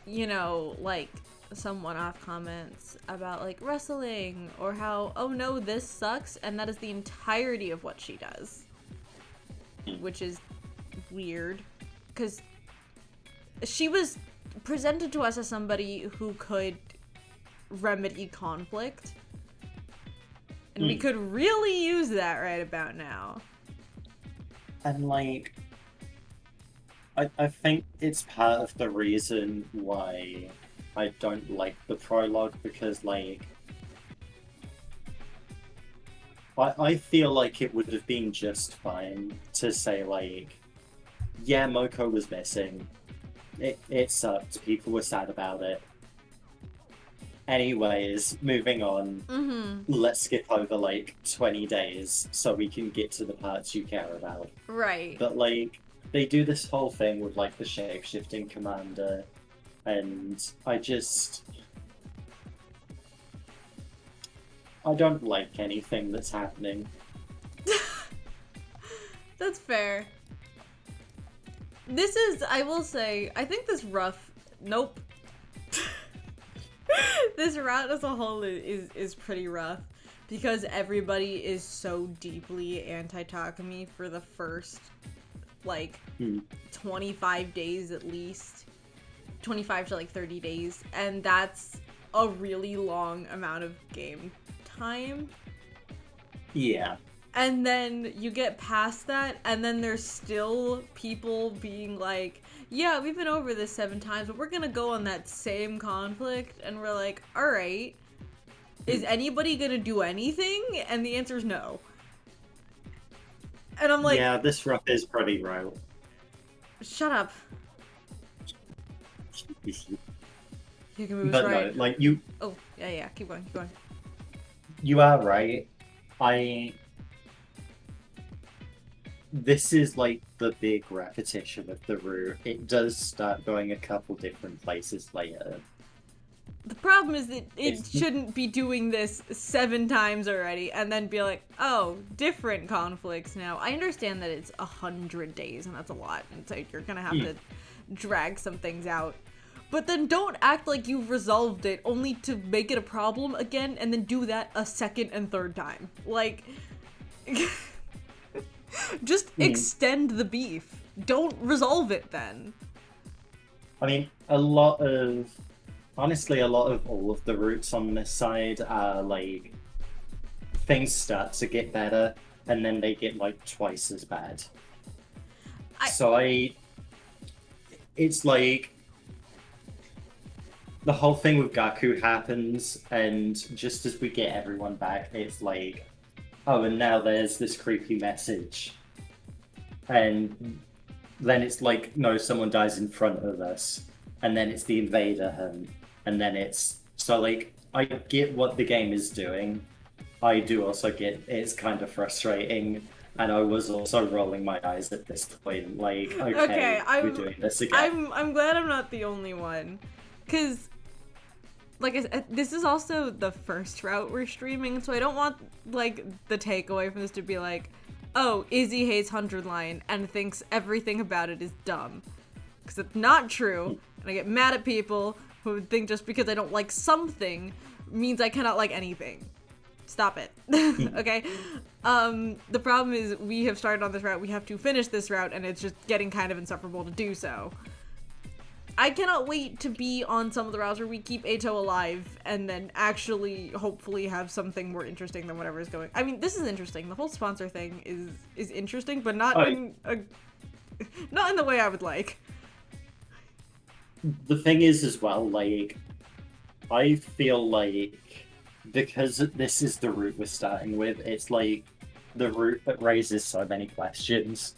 you know, like, some one-off comments about, like, wrestling, or how, oh no, this sucks, and that is the entirety of what she does. Which is weird, because she was presented to us as somebody who could remedy conflict, and we could really use that right about now. And, like, I think it's part of the reason why I don't like the prologue, because, like, I feel like it would have been just fine to say, like, yeah, Moko was missing. It sucked. People were sad about it. Anyways, moving on. Let's skip over, like, 20 days so we can get to the parts you care about. Right. But, like, they do this whole thing with, like, the shape-shifting commander, and I don't like anything that's happening. That's fair. This is, I will say, I think this rough... Nope. This route as a whole is pretty rough, because everybody is so deeply anti-Takumi for the first, like, 25 days at least. 25 to, like, 30 days. And that's a really long amount of game time. Yeah. And then you get past that, and then there's still people being like, yeah, we've been over this 7 times, but we're gonna go on that same conflict. And we're like, alright, is anybody gonna do anything? And the answer is no. And I'm like... Yeah, this rough is pretty rough. Shut up. You can move But right. no, like, you... Oh, yeah, keep going. You are right. This is, like, the big repetition of the route. It does start going a couple different places later. The problem is that it shouldn't be doing this 7 times already and then be like, oh, different conflicts now. I understand that it's 100 days and that's a lot, and so you're gonna have to drag some things out. But then don't act like you've resolved it only to make it a problem again and then do that a 2nd and 3rd time. Like... Just extend the beef. Don't resolve it then. I mean, honestly, a lot of all of the routes on this side are, like, things start to get better, and then they get, like, twice as bad. It's like, the whole thing with Gaku happens, and just as we get everyone back, it's like, oh, and now there's this creepy message. And then it's like, no, someone dies in front of us. And then it's the invader hunt. And then it's... So, like, I get what the game is doing. I do also get it's kind of frustrating. And I was also rolling my eyes at this point. Like, okay, we're doing this again. I'm glad I'm not the only one. Because... Like I said, this is also the first route we're streaming, so I don't want, like, the takeaway from this to be like, oh, Izzy hates 100 Line and thinks everything about it is dumb. Because it's not true, and I get mad at people who think just because I don't like something means I cannot like anything. Stop it. Okay? The problem is we have started on this route, we have to finish this route, and it's just getting kind of insufferable to do so. I cannot wait to be on some of the routes where we keep Ato alive and then actually hopefully have something more interesting than whatever is going. I mean, this is interesting. The whole sponsor thing is interesting, but not in the way I would like. the thing is as well, like, I feel like because this is the route we're starting with, it's like the route that raises so many questions.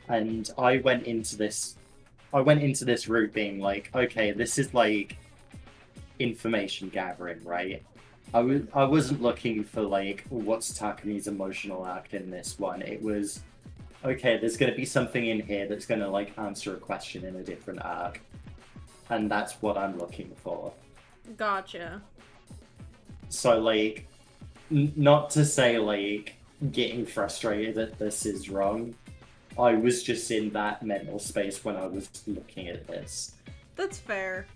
And I went into this route being like, okay, this is like information gathering, right? I wasn't looking for like what's Takumi's emotional arc in this one. It was okay, there's gonna be something in here that's gonna like answer a question in a different arc. And that's what I'm looking for. Gotcha. So like not to say like getting frustrated that this is wrong. I was just in that mental space when I was looking at this. That's fair.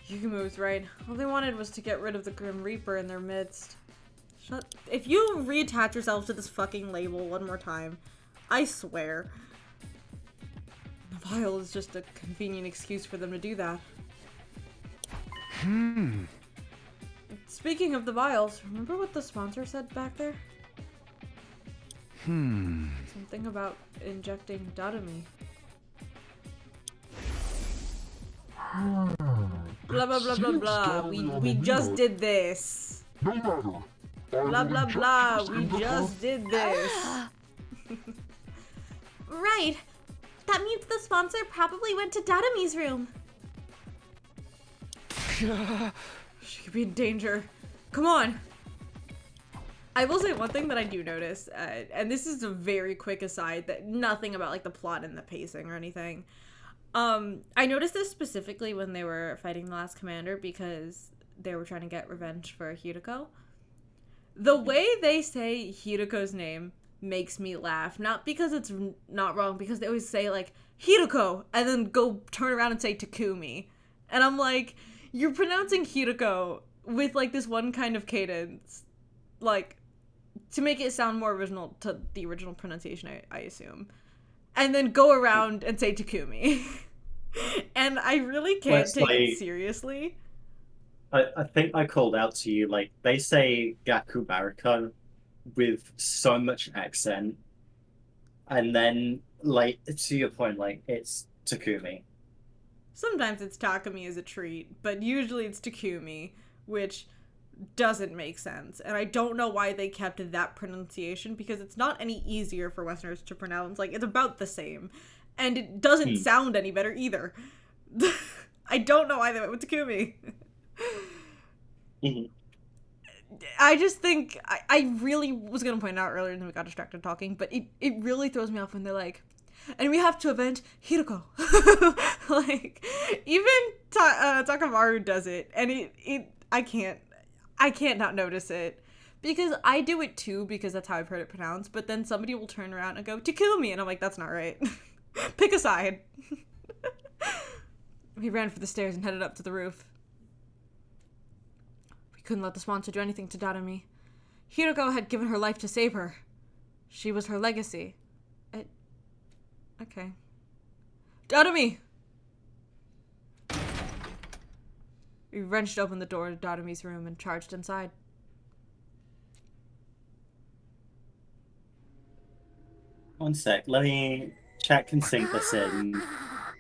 Yugumo was right. All they wanted was to get rid of the Grim Reaper in their midst. If you reattach yourself to this fucking label one more time, I swear. The vial is just a convenient excuse for them to do that. Speaking of the vials, remember what the sponsor said back there? Something about injecting Dadami. Blah blah blah blah blah. We just did this. No matter. Blah blah blah. We just did this. Right. That means the sponsor probably went to Dadami's room. She could be in danger. Come on. I will say one thing that I do notice, and this is a very quick aside, that nothing about like the plot and the pacing or anything. I noticed this specifically when they were fighting the last commander because they were trying to get revenge for Hideko. The way they say Hideko's name makes me laugh. Not because it's not wrong, because they always say like Hideko and then go turn around and say Takumi. And I'm like, you're pronouncing Hideko with like this one kind of cadence, like to make it sound more original to the original pronunciation, I assume. And then go around and say Takumi. And I really can't take it seriously. I think I called out to you, like, they say Gaku Bariko with so much accent. And then, like, to your point, like, it's Takumi. Sometimes it's Takumi as a treat, but usually it's Takumi, which doesn't make sense. And I don't know why they kept that pronunciation, because it's not any easier for Westerners to pronounce. Like, it's about the same. And it doesn't sound any better either. I don't know why they went with Takumi. I just think, I really was going to point out earlier, and then we got distracted talking, but it really throws me off when they're like, and we have to avenge Hideko. Like, even Takamaru does it, and I can't not notice it. Because I do it too, because that's how I've heard it pronounced, but then somebody will turn around and go, Takumi, and I'm like, that's not right. Pick a side. He ran for the stairs and headed up to the roof. We couldn't let the sponsor do anything to Dadami. Hideko had given her life to save her. She was her legacy. Okay. Dadami! We wrenched open the door to Dadami's room and charged inside. One sec, let me check and sync this in.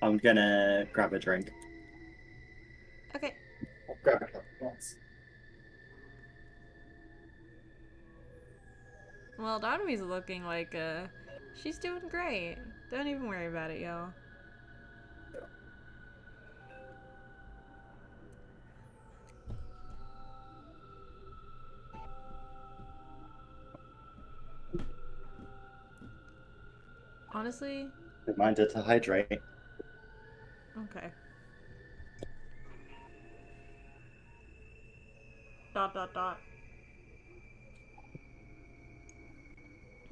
I'm gonna grab a drink. Okay. I'll grab a cup. Yes. Well, Dadami's looking like, she's doing great. Don't even worry about it, yo. Honestly? Reminder to hydrate. Okay. ...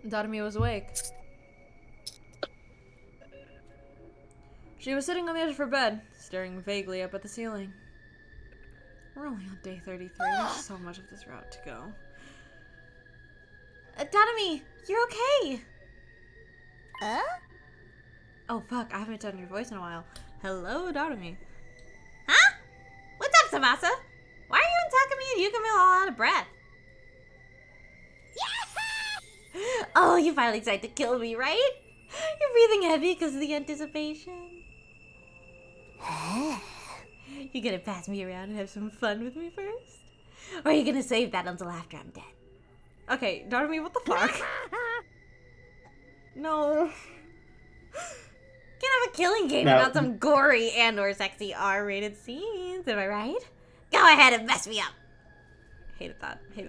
Dadami was awake. She was sitting on the edge of her bed, staring vaguely up at the ceiling. We're only on day 33. There's so much of this route to go. Dadami, you're okay. Oh fuck, I haven't done your voice in a while. Hello, Dadami. Huh? What's up, Tsubasa? Why are you and Takumi and Yukimil all out of breath? Oh, you're finally excited to kill me, right? You're breathing heavy because of the anticipation. You gonna pass me around and have some fun with me first? Or are you gonna save that until after I'm dead? Okay, Darby, what the fuck? No. Can't have a killing game No. without some gory and or sexy R-rated scenes, am I right? Go ahead and mess me up. Hated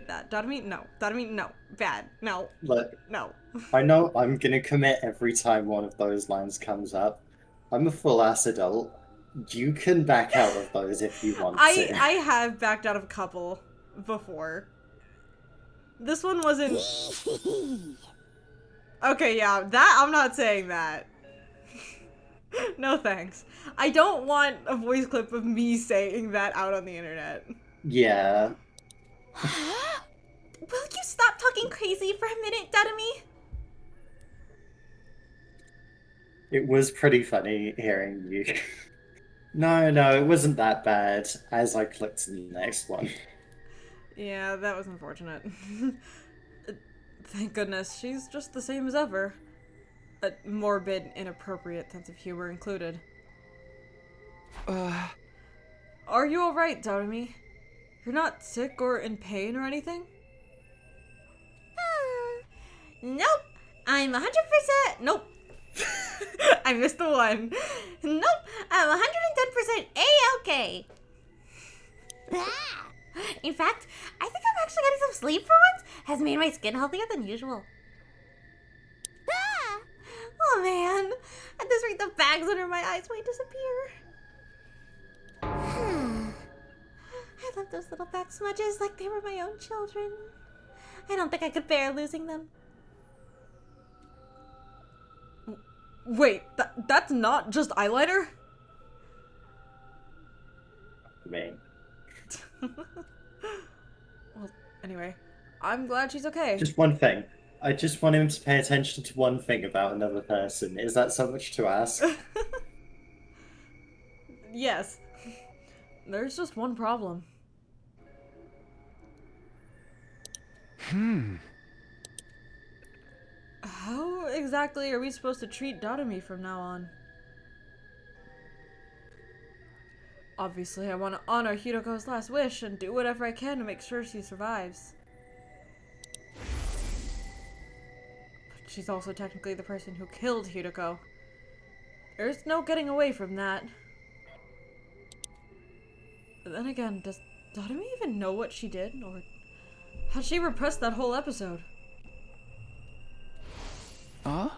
that. Darby, no. Darby, no. Bad. No. Look, No. I know I'm gonna commit every time one of those lines comes up. I'm a full-ass adult. You can back out of those if you want to. I have backed out of a couple before. This one wasn't... Okay, yeah, that, I'm not saying that. No thanks. I don't want a voice clip of me saying that out on the internet. Yeah. Will you stop talking crazy for a minute, Dadami? It was pretty funny hearing you. No, it wasn't that bad as I clicked to the next one. Yeah, that was unfortunate. Thank goodness, she's just the same as ever. A morbid, inappropriate sense of humor included. Are you alright, Darumi? You're not sick or in pain or anything? Nope. I'm 100%. Nope. I missed the one. Nope. I'm 110% A-okay. In fact, I think I'm actually getting some sleep for once. Has made my skin healthier than usual. Oh man. At this rate, the bags under my eyes might disappear. I love those little back smudges like they were my own children. I don't think I could bear losing them. Wait, that's not just eyeliner? Me. Well, anyway, I'm glad she's okay. Just one thing. I just want him to pay attention to one thing about another person. Is that so much to ask? Yes. There's just one problem. How exactly are we supposed to treat Darumi from now on? Obviously, I want to honor Hiroko's last wish and do whatever I can to make sure she survives. But she's also technically the person who killed Hiroko. There's no getting away from that. But then again, does Darumi even know what she did? Or had she repressed that whole episode? Huh?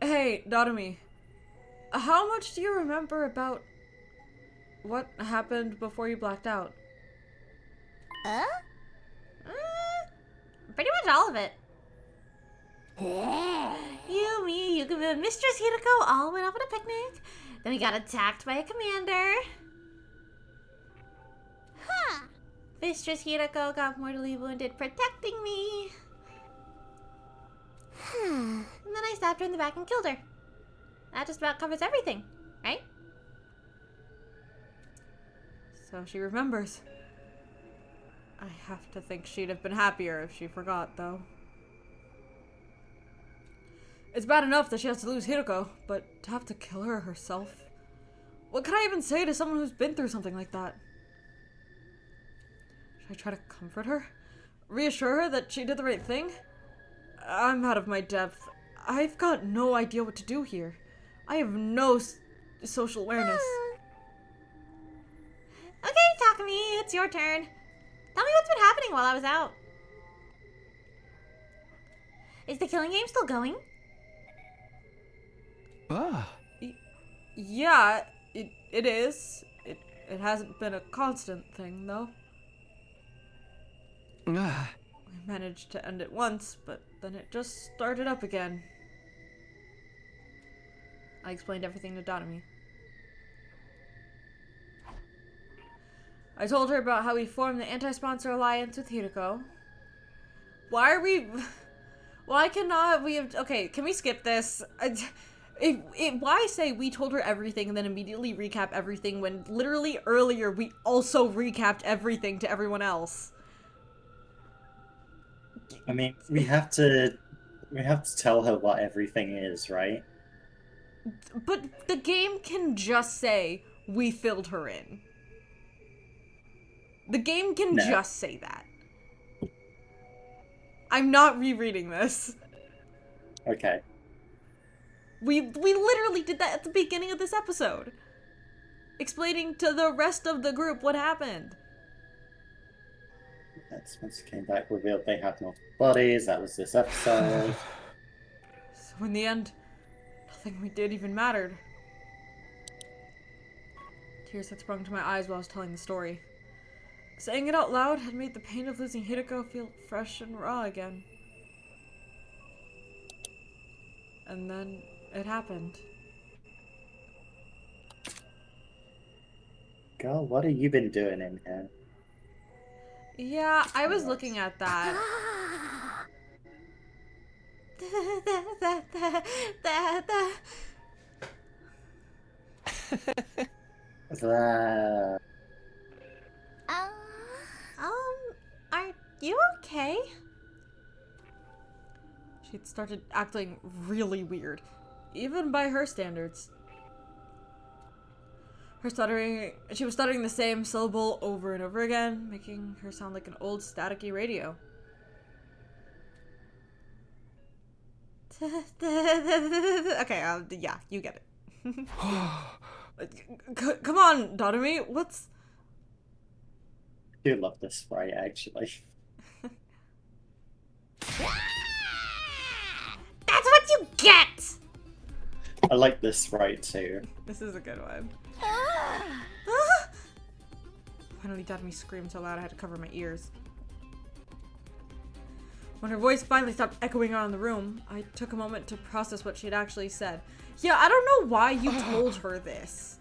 Hey, Darumi. How much do you remember about what happened before you blacked out? Pretty much all of it. You, me, Yukaba, Mistress Hiroko all went off on a picnic. Then we got attacked by a commander. Mistress Hiroko got mortally wounded protecting me. And then I stabbed her in the back and killed her. That just about covers everything, right? So she remembers. I have to think she'd have been happier if she forgot, though. It's bad enough that she has to lose Hiroko, but to have to kill her herself? What can I even say to someone who's been through something like that? Should I try to comfort her? Reassure her that she did the right thing? I'm out of my depth. I've got no idea what to do here. I have no social awareness. Okay, Takumi, it's your turn. Tell me what's been happening while I was out. Is the killing game still going? Yeah, it is. It hasn't been a constant thing, though. We managed to end it once, but then it just started up again. I explained everything to Darumi. I told her about how we formed the anti-sponsor alliance with Hiroko. Why cannot we have... Okay, can we skip this? Why say we told her everything and then immediately recap everything when literally earlier we also recapped everything to everyone else? I mean, we have to tell her what everything is, right? But the game can just say, we filled her in. The game can just say that. I'm not rereading this. Okay. We literally did that at the beginning of this episode. Explaining to the rest of the group what happened. That's once it came back, revealed they had multiple bodies. That was this episode. So in the end, nothing we did even mattered. Tears had sprung to my eyes while I was telling the story. Saying it out loud had made the pain of losing Hideko feel fresh and raw again. And then it happened. Girl, what have you been doing in here? Yeah, I was looking at that. Are you okay? She'd started acting really weird, even by her standards. She was stuttering the same syllable over and over again, making her sound like an old staticky radio. Okay, yeah, you get it. Come on, Dotomi, what's... I do love this sprite, actually. That's what you get! I like this sprite too. This is a good one. Finally, Dotomi screamed so loud I had to cover my ears. When her voice finally stopped echoing around the room, I took a moment to process what she had actually said. Yeah, I don't know why you told her this.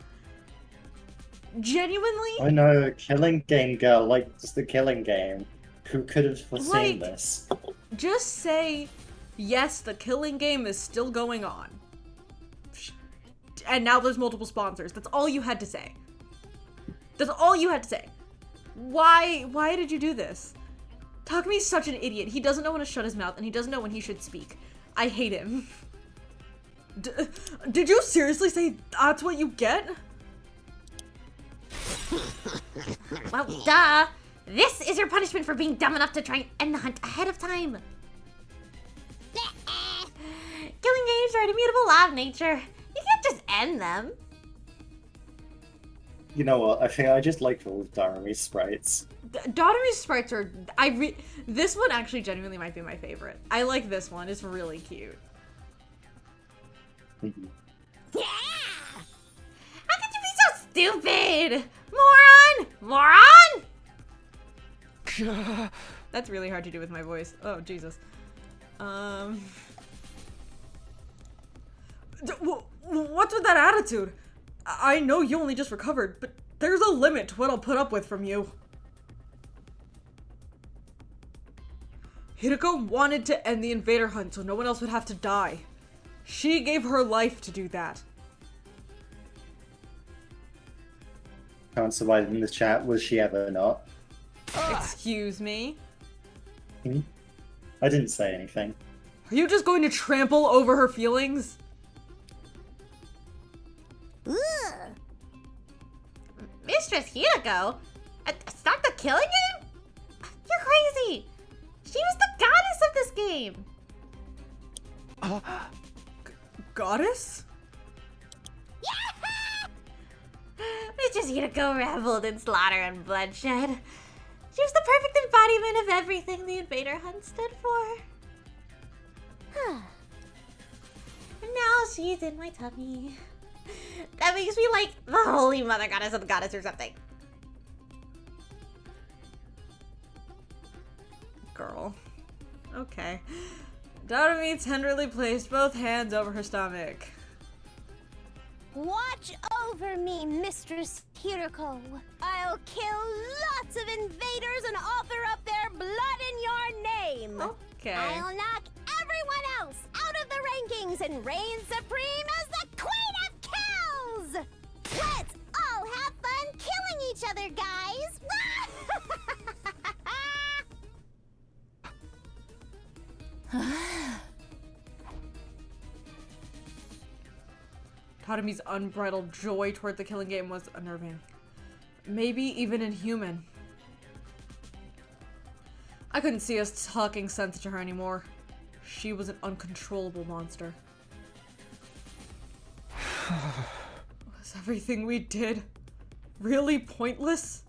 Genuinely? I know, Killing Game girl likes the Killing Game. Who could have foreseen this? Just say, yes, the Killing Game is still going on. And now there's multiple sponsors. That's all you had to say. That's all you had to say. Why did you do this? Takami's such an idiot. He doesn't know when to shut his mouth, and he doesn't know when he should speak. I hate him. Did you seriously say that's what you get? Well, duh. This is your punishment for being dumb enough to try and end the hunt ahead of time. Killing games are an immutable law of nature. You can't just end them. You know what? I think I just like all of Darumi's sprites. Darumi's sprites are... This one actually genuinely might be my favorite. I like this one. It's really cute. Yeah! How could you be so stupid? Moron! Moron! That's really hard to do with my voice. Oh, Jesus. What's with that attitude? I know you only just recovered, but there's a limit to what I'll put up with from you. Hideko wanted to end the invader hunt so no one else would have to die. She gave her life to do that. Can't survive in the chat, was she ever not? Excuse me? I didn't say anything. Are you just going to trample over her feelings? Ugh. Mistress Hideko? Start the killing game? You're crazy! She was the goddess of this game! Goddess? Mistress Hideko reveled in slaughter and bloodshed. She was the perfect embodiment of everything the invader hunt stood for. And now she's in my tummy. That makes me like the holy mother goddess of the goddess or something. Girl. Okay. Darumi tenderly placed both hands over her stomach. Watch over me, Mistress Hideko. I'll kill lots of invaders and author up their blood in your name. Okay. I'll knock everyone else out of the rankings and reign supreme as the Queen of Kills! Let's all have fun killing each other, guys! Tatomi's unbridled joy toward the killing game was unnerving. Maybe even inhuman. I couldn't see us talking sense to her anymore. She was an uncontrollable monster. Was everything we did really pointless?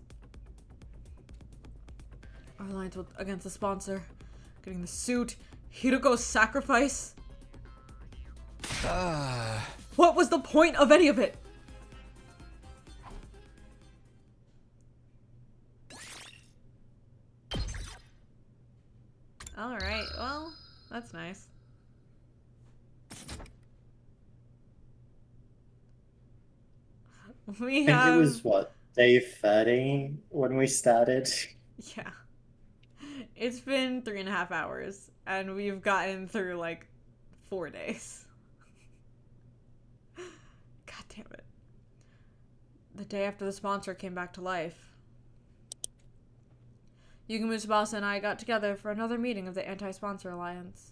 Our alliance against the sponsor, getting the suit, Hiruko's sacrifice. What was the point of any of it? Alright, well, that's nice. We I think have... it was, what, day 30 when we started? Yeah. It's been 3.5 hours, and we've gotten through, like, 4 days. God damn it. The day after the sponsor came back to life, Yugumu Tsubasa and I got together for another meeting of the Anti-Sponsor Alliance.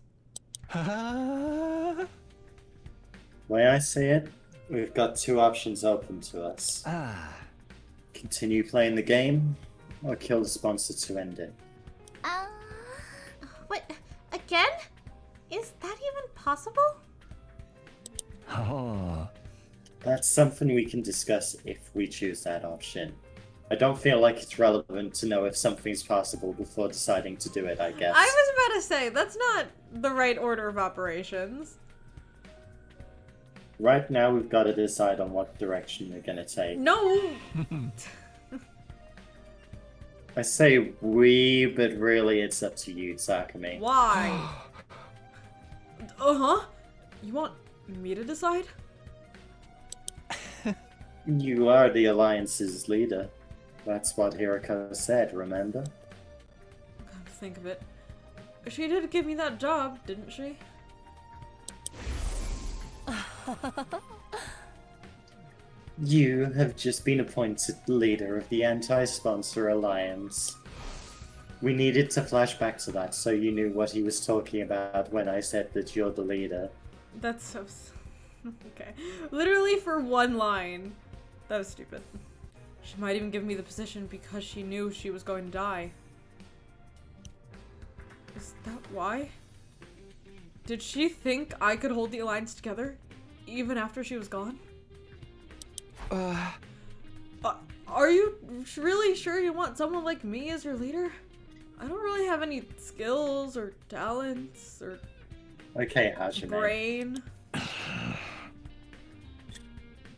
Way I see it, we've got 2 options open to us. Continue playing the game, or kill the sponsor to end it. What? Again? Is that even possible? Oh. That's something we can discuss if we choose that option. I don't feel like it's relevant to know if something's possible before deciding to do it, I guess. I was about to say, that's not the right order of operations. Right now, we've got to decide on what direction we're gonna take. No! I say we, but really it's up to you, Takumi. Why? Uh-huh. You want me to decide? You are the Alliance's leader. That's what Hiroko said, remember? Come to think of it. She did give me that job, didn't she? You have just been appointed leader of the Anti-Sponsor Alliance. We needed to flash back to that so you knew what he was talking about when I said that you're the leader. That's so... okay. Literally for one line. That was stupid. She might even give me the position because she knew she was going to die. Is that why? Did she think I could hold the Alliance together? Even after she was gone? Are you really sure you want someone like me as your leader? I don't really have any skills or talents or Okay, Hajime. brain.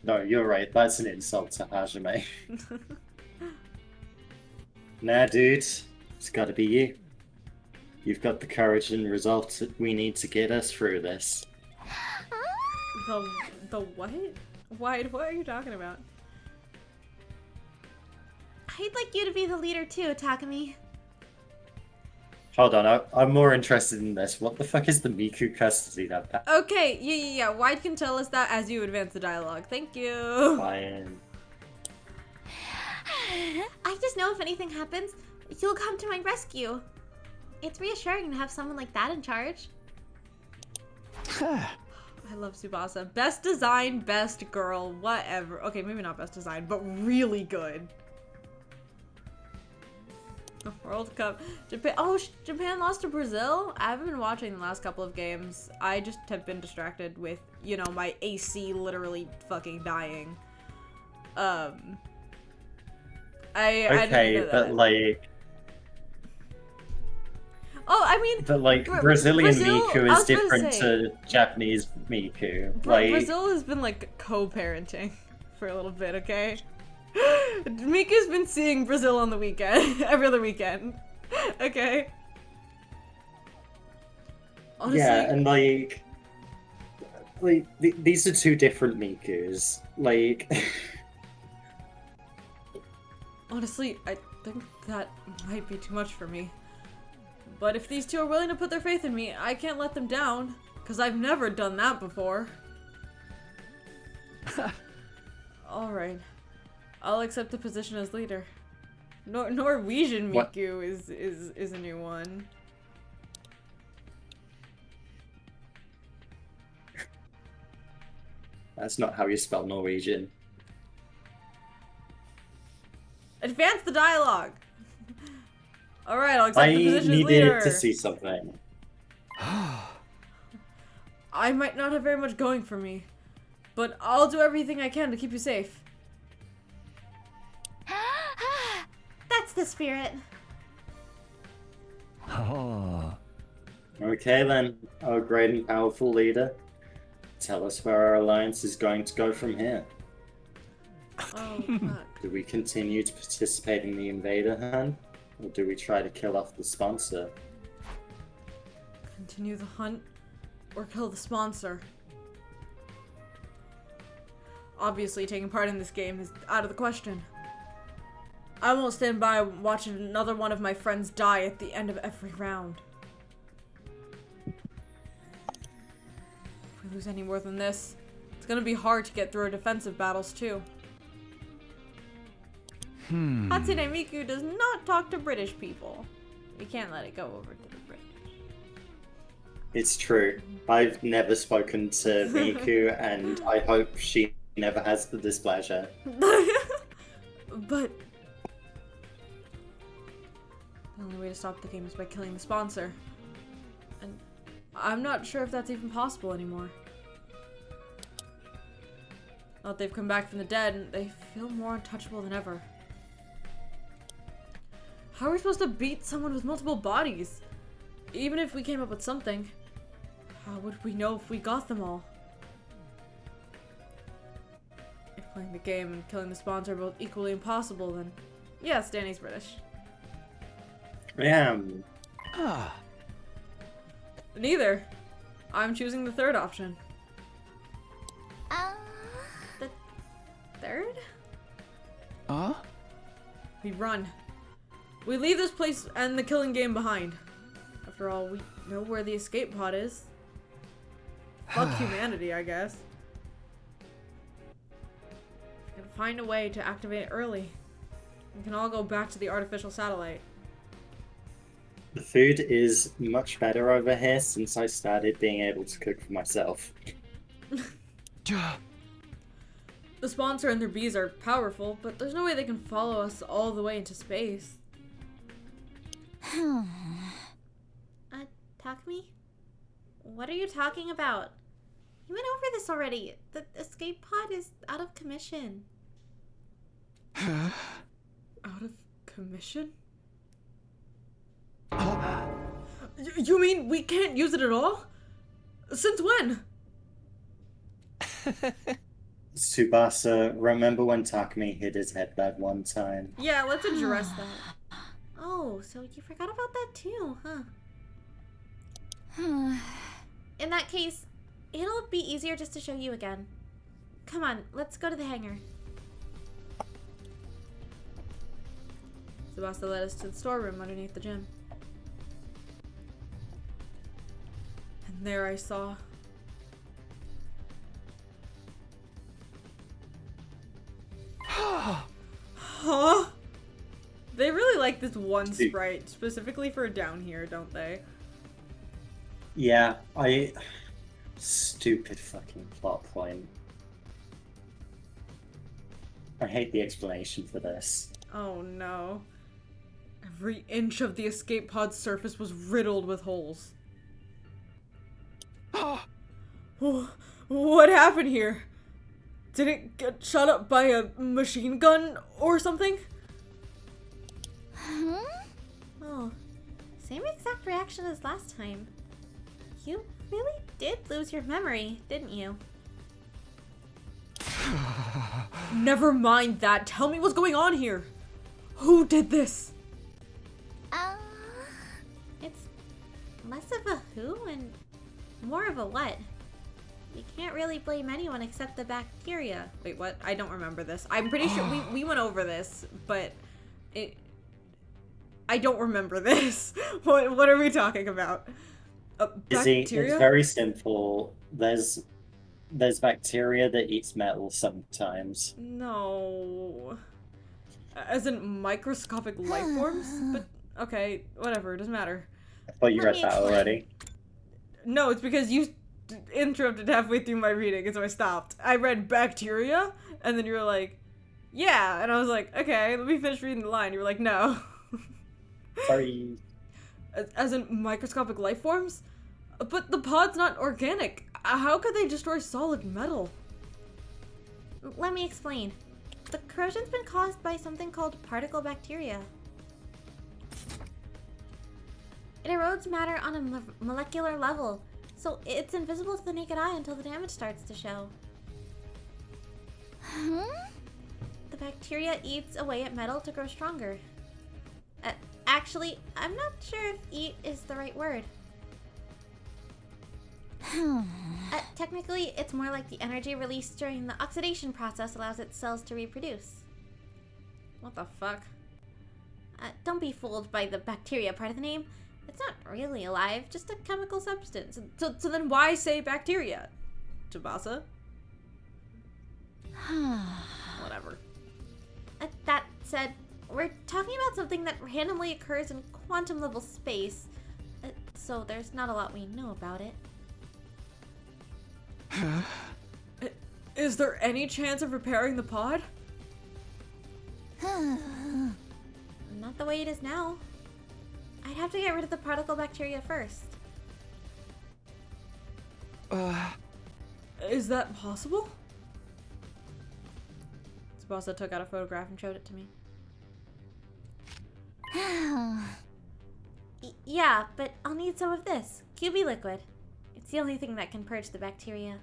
No, you're right. That's an insult to Hajime. Nah, dude. It's gotta be you. You've got the courage and resolve that we need to get us through this. The what? Why? What are you talking about? I'd like you to be the leader too, Takumi. Hold on, I'm more interested in this. What the fuck is the Miku custody that? Okay, yeah. Wide can tell us that as you advance the dialogue. Thank you. Fine. I just know if anything happens, you'll come to my rescue. It's reassuring to have someone like that in charge. I love Tsubasa. Best design, best girl, whatever. Okay, maybe not best design, but really good. World Cup. Japan. Oh, Japan lost to Brazil? I haven't been watching the last couple of games. I just have been distracted with, you know, my AC literally fucking dying. I didn't know that. But like... Oh, I mean... But like, Brazilian Miku is different to Japanese Miku. Like... Brazil has been like co-parenting for a little bit, okay? Miku's been seeing Brazil on the weekend, every other weekend. Okay. Honestly, yeah, and like these are 2 different Mikus. Like, honestly, I think that might be too much for me. But if these 2 are willing to put their faith in me, I can't let them down, because I've never done that before. Alright. I'll accept the position as leader. Norwegian Miku is a new one. That's not how you spell Norwegian. Advance the dialogue. All right, I'll accept I the position as needed leader. to see something. I might not have very much going for me, but I'll do everything I can to keep you safe. That's the spirit. Oh. Okay then, our great and powerful leader. Tell us where our alliance is going to go from here. Oh, fuck. Do we continue to participate in the invader hunt? Or do we try to kill off the sponsor? Continue the hunt or kill the sponsor. Obviously, taking part in this game is out of the question. I won't stand by watching another one of my friends die at the end of every round. If we lose any more than this, it's gonna be hard to get through our defensive battles too. Hatsune Miku does not talk to British people. We can't let it go over to the British. It's true. I've never spoken to Miku, and I hope she never has the displeasure. But the only way to stop the game is by killing the sponsor. And I'm not sure if that's even possible anymore. Now that they've come back from the dead, they feel more untouchable than ever. How are we supposed to beat someone with multiple bodies? Even if we came up with something, how would we know if we got them all? If playing the game and killing the sponsor are both equally impossible, then yes, Danny's British. Yeah. Neither. I'm choosing the third option. The Third? Huh? We run. We leave this place and the killing game behind. After all, we know where the escape pod is. Fuck humanity, I guess. We can find a way to activate it early. We can all go back to the artificial satellite. The food is much better over here since I started being able to cook for myself. The sponsor and their bees are powerful, but there's no way they can follow us all the way into space. Takumi? What are you talking about? You went over this already. The escape pod is out of commission. Out of commission? You mean we can't use it at all? Since when? Tsubasa, remember when Takumi hit his head that one time? Yeah, let's address that. Oh, so you forgot about that too, huh? In that case, it'll be easier just to show you again. Come on, let's go to the hangar. Tsubasa led us to the storeroom underneath the gym. And there I saw... Huh? They really like this one sprite, specifically for down here, don't they? Yeah, stupid fucking plot point. I hate the explanation for this. Oh no. Every inch of the escape pod's surface was riddled with holes. What happened here? Did it get shot up by a machine gun or something? Huh? Oh, same exact reaction as last time. You really did lose your memory, didn't you? Never mind that. Tell me what's going on here. Who did this? It's less of a who and more of a what. We can't really blame anyone except the bacteria. Wait, what? I don't remember this. I'm pretty sure we went over this, but I don't remember this. What are we talking about? Izzy, Bacteria? it's very simple. There's bacteria that eats metal sometimes. No. As in microscopic life forms? But, okay, whatever, it doesn't matter. I thought you read that already. No, it's because you interrupted halfway through my reading, and so I stopped. I read bacteria, and then you were like, yeah, and I was like, okay, let me finish reading the line. You were like, no. Sorry. As in microscopic life forms? But the pod's not organic. How could they destroy solid metal? Let me explain. The corrosion's been caused by something called particle bacteria. It erodes matter on a molecular level, so it's invisible to the naked eye until the damage starts to show. The bacteria eats away at metal to grow stronger. Actually, I'm not sure if eat is the right word. Technically, it's more like the energy released during the oxidation process allows its cells to reproduce. What the fuck? Don't be fooled by the bacteria part of the name. It's not really alive, just a chemical substance. So then why say bacteria? Tsubasa? Whatever. That said, we're talking about something that randomly occurs in quantum level space, so there's not a lot we know about it. Is there any chance of repairing the pod? Not the way it is now. I'd have to get rid of the particle bacteria first. Is that possible? Tsubasa took out a photograph and showed it to me. Yeah, but I'll need some of this. QB liquid. It's the only thing that can purge the bacteria.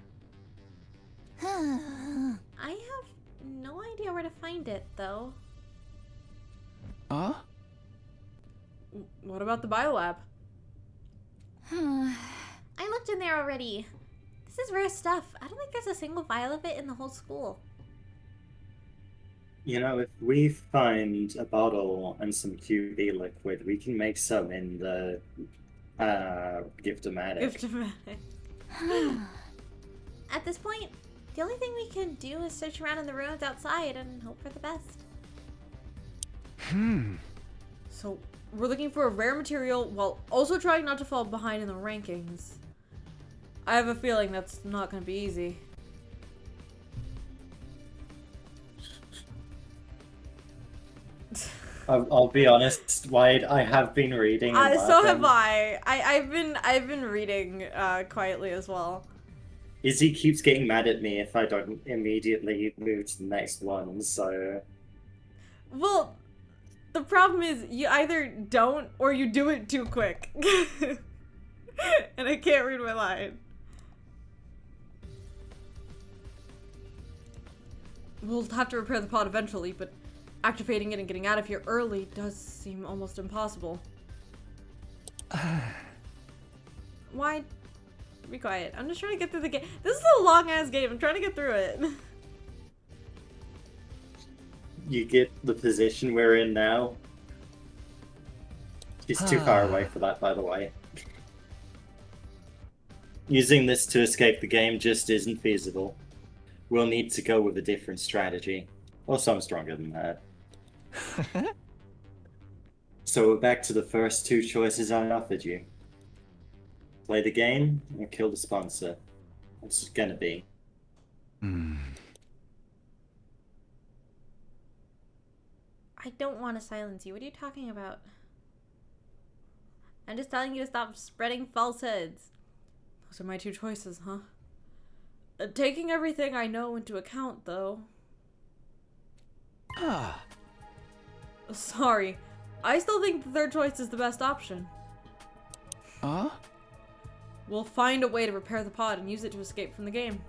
I have no idea where to find it, though. Huh? What about the biolab? I looked in there already. This is rare stuff. I don't think there's a single vial of it in the whole school. You know, if we find a bottle and some QB liquid, we can make some in the Gift-O-Matic. Gift-O-Matic. At this point, the only thing we can do is search around in the ruins outside and hope for the best. So, we're looking for a rare material while also trying not to fall behind in the rankings. I have a feeling that's not going to be easy. I'll be honest, Wade, I have been reading. So have I. I've been reading quietly as well. Izzy keeps getting mad at me if I don't immediately move to the next one, so... Well, the problem is you either don't or you do it too quick. And I can't read my line. We'll have to repair the pod eventually, but activating it and getting out of here early does seem almost impossible. Why? Be quiet. I'm just trying to get through the game. This is a long-ass game. I'm trying to get through it. You get the position we're in now? She's too far away for that, by the way. Using this to escape the game just isn't feasible. We'll need to go with a different strategy. Also, I'm stronger than that. So back to the first two choices I offered you. Play the game or kill the sponsor. What's it gonna be? I don't want to silence you. What are you talking about? I'm just telling you to stop spreading falsehoods. Those are my two choices, huh? Taking everything I know into account, though. Sorry. I still think the third choice is the best option. We'll find a way to repair the pod and use it to escape from the game.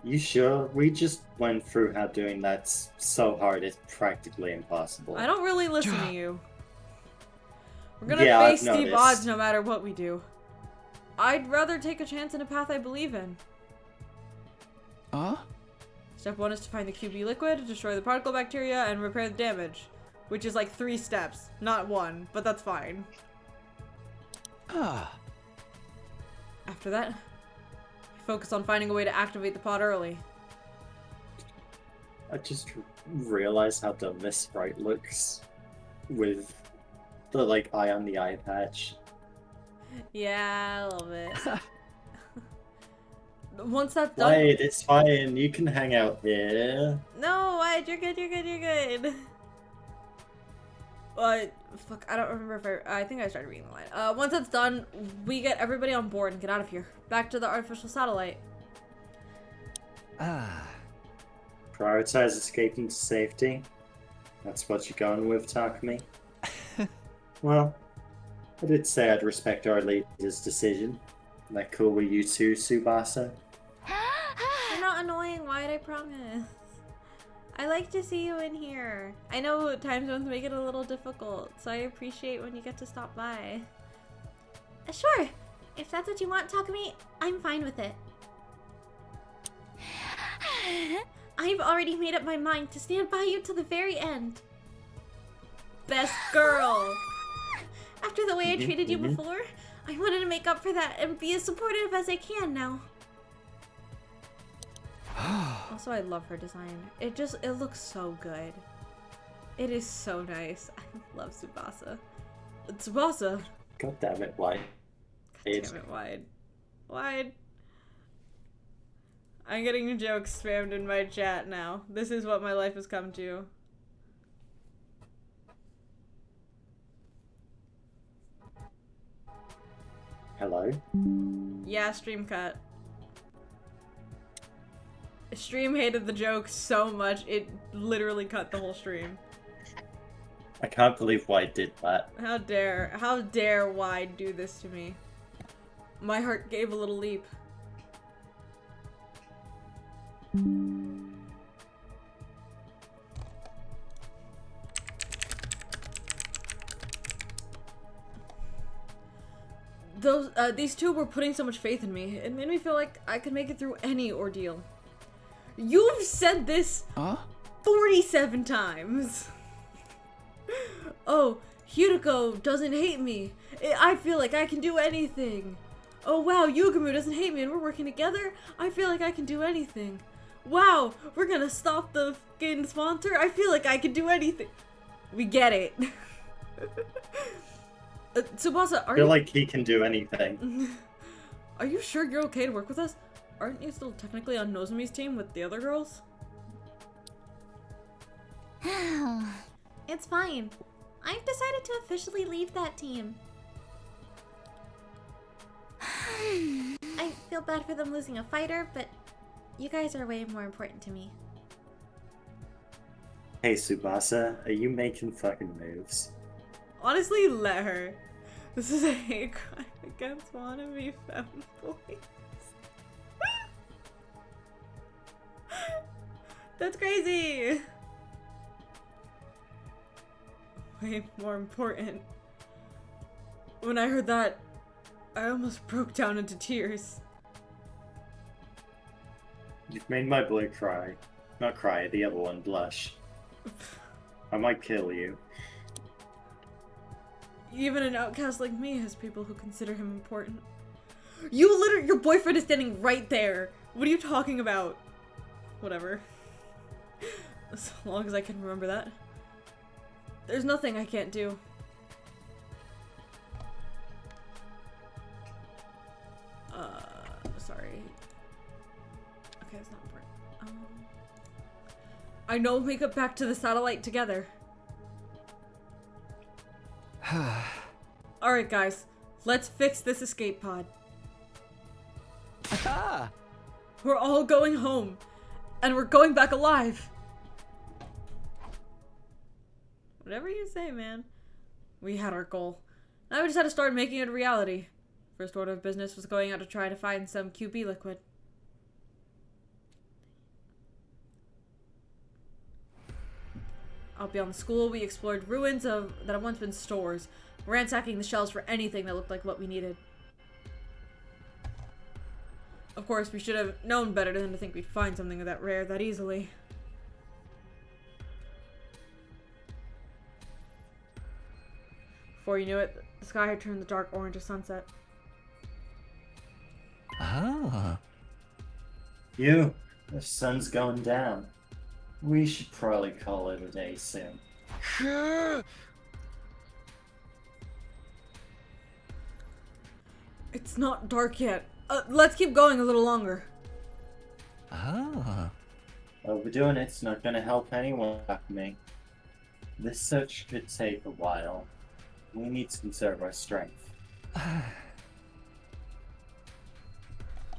You sure? We just went through how doing that's so hard it's practically impossible. I don't really listen to you. We're gonna face steep odds no matter what we do. I'd rather take a chance in a path I believe in. Step 1 is to find the QB liquid, destroy the particle bacteria, and repair the damage. Which is like 3 steps, not 1, but that's fine. After that, focus on finding a way to activate the pod early. I just realized how dumb this sprite looks with the like eye on the eye patch. Yeah, a little bit. Once that's done. Wait, it's fine. You can hang out here. No, Wyatt, you're good, you're good, you're good. Fuck, I don't remember if I think I started reading the line. Once that's done, we get everybody on board and get out of here. Back to the artificial satellite. Ah. Prioritize escaping to safety. That's what you're going with, Takumi. Well, I did say I'd respect our leader's decision. Isn't that cool with you too, Tsubasa? You're not annoying, Wyatt, I promise. I like to see you in here. I know time zones make it a little difficult, so I appreciate when you get to stop by. Sure. If that's what you want, Takumi, I'm fine with it. I've already made up my mind to stand by you till the very end. Best girl. After the way I treated you before, I wanted to make up for that and be as supportive as I can now. Also, I love her design. It looks so good. It is so nice. I love Tsubasa. Tsubasa. God damn it, Wyatt. God damn it, Wyatt. Wyatt. I'm getting jokes spammed in my chat now. This is what my life has come to. Hello? Yeah, stream cut. Stream hated the joke so much, it literally cut the whole stream. I can't believe Wyatt did that. How dare Wyatt do this to me? My heart gave a little leap. These two were putting so much faith in me. It made me feel like I could make it through any ordeal. You've said this 47 times. Oh, Hideko doesn't hate me. I feel like I can do anything. Oh wow, Yugumu doesn't hate me and we're working together. I feel like I can do anything. Wow, we're gonna stop the fucking sponsor. I feel like I can do anything. We get it. Tsubasa, I feel like he can do anything. Are you sure you're okay to work with us? Aren't you still technically on Nozomi's team with the other girls? It's fine. I've decided to officially leave that team. I feel bad for them losing a fighter, but you guys are way more important to me. Hey, Tsubasa, are you making fucking moves? Honestly, let her. This is a hate crime against wannabe femboys. That's crazy! Way more important. When I heard that, I almost broke down into tears. You've made my boy cry. Not cry, the other one blush. I might kill you. Even an outcast like me has people who consider him important. Your boyfriend is standing right there! What are you talking about? Whatever. As long as I can remember that. There's nothing I can't do. Sorry. Okay, it's not important. I know we'll make it back to the satellite together. Alright guys, let's fix this escape pod. We're all going home. And we're going back alive. Whatever you say, man. We had our goal. Now we just had to start making it a reality. First order of business was going out to try to find some QB liquid. Out beyond the school, we explored ruins that have once been stores, ransacking the shelves for anything that looked like what we needed. Of course, we should have known better than to think we'd find something that rare that easily. Before you knew it, the sky had turned the dark orange of sunset. You, the sun's going down. We should probably call it a day soon. It's not dark yet. Let's keep going a little longer. Oh. Overdoing it's not gonna help anyone like me. This search could take a while. We need to conserve our strength.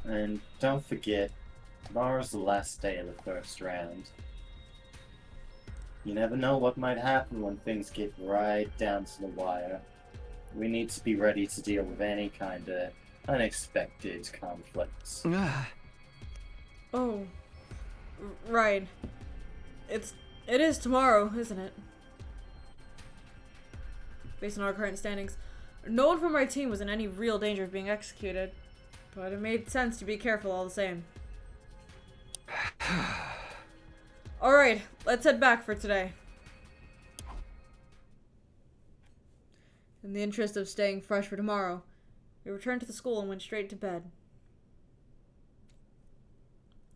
And don't forget, tomorrow's the last day of the first round. You never know what might happen when things get right down to the wire. We need to be ready to deal with any kind of unexpected conflicts. Oh, right. It is tomorrow, isn't it? Based on our current standings, no one from our team was in any real danger of being executed, but it made sense to be careful all the same. Alright, let's head back for today. In the interest of staying fresh for tomorrow, we returned to the school and went straight to bed.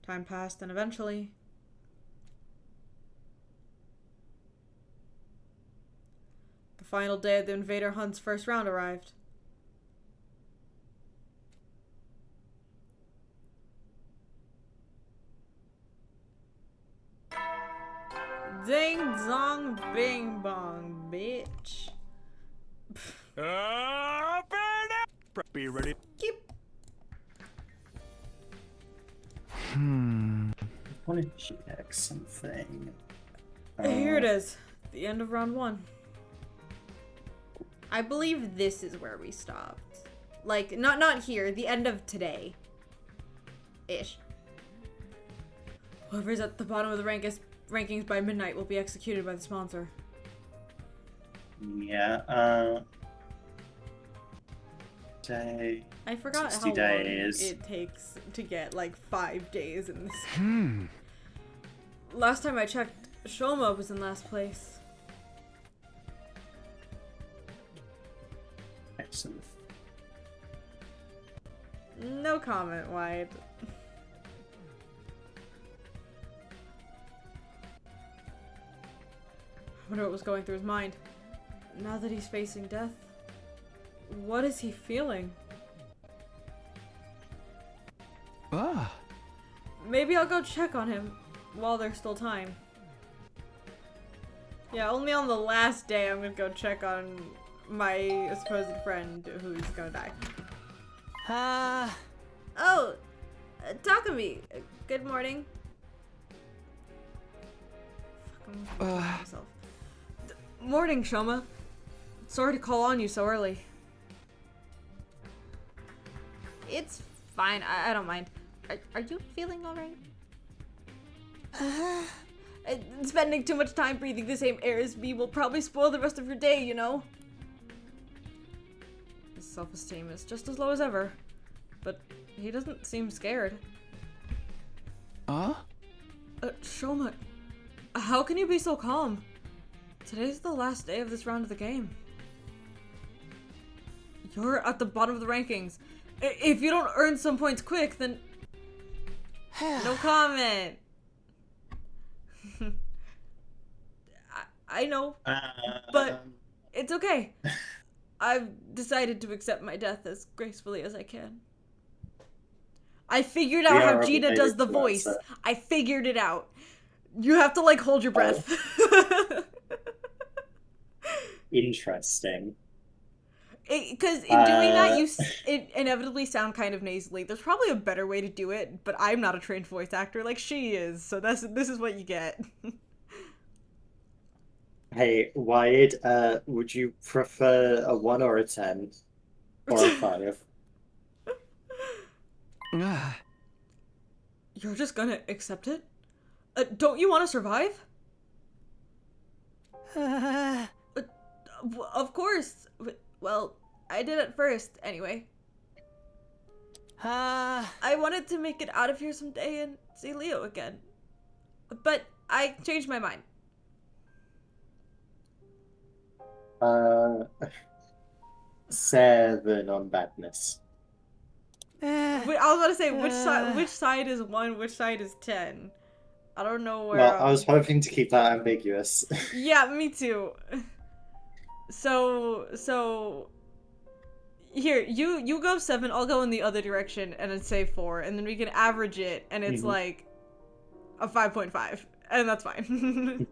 Time passed, and eventually... the final day of the Invader Hunt's first round arrived. Ding dong bing bong, bitch. Be ready. Keep. I want to check something. Here it is. The end of round 1. I believe this is where we stopped. Like, not here. The end of today. Ish. Whoever's at the bottom of the rankings by midnight will be executed by the sponsor. Yeah, day. I forgot 60 how days. long it takes to get like 5 days in this. Last time I checked, Shoma was in last place. Excellent. No comment, Wyatt. I wonder what was going through his mind. Now that he's facing death, what is he feeling? Maybe I'll go check on him while there's still time. Yeah, only on the last day I'm gonna go check on my supposed friend who's gonna die. Oh, Takumi, good morning. Fuck, I'm myself. Morning, Shoma. Sorry to call on you so early. It's fine. I don't mind. Are you feeling alright? Spending too much time breathing the same air as me will probably spoil the rest of your day, you know? His self-esteem is just as low as ever. But he doesn't seem scared. Shoma, how can you be so calm? Today's the last day of this round of the game. You're at the bottom of the rankings. If you don't earn some points quick, then... no comment. I know, but it's okay. I've decided to accept my death as gracefully as I can. I figured out how Gina does the voice. I figured it out. You have to, like, hold your breath. Interesting. Because in doing that, it inevitably sound kind of nasally. There's probably a better way to do it, but I'm not a trained voice actor like she is, so this is what you get. Hey, Wyatt, would you prefer a 1 or a 10? Or a 5? You're just gonna accept it? Don't you want to survive? Of course. Well, I did it first, anyway. I wanted to make it out of here someday and see Leo again. But I changed my mind. 7 on badness. I was about to say, which side is 1, which side is 10? I don't know where... Well, I was hoping to keep that ambiguous. Yeah, me too. So... Here, you go 7, I'll go in the other direction, and it's say 4, and then we can average it, and it's like a 5.5, and that's fine.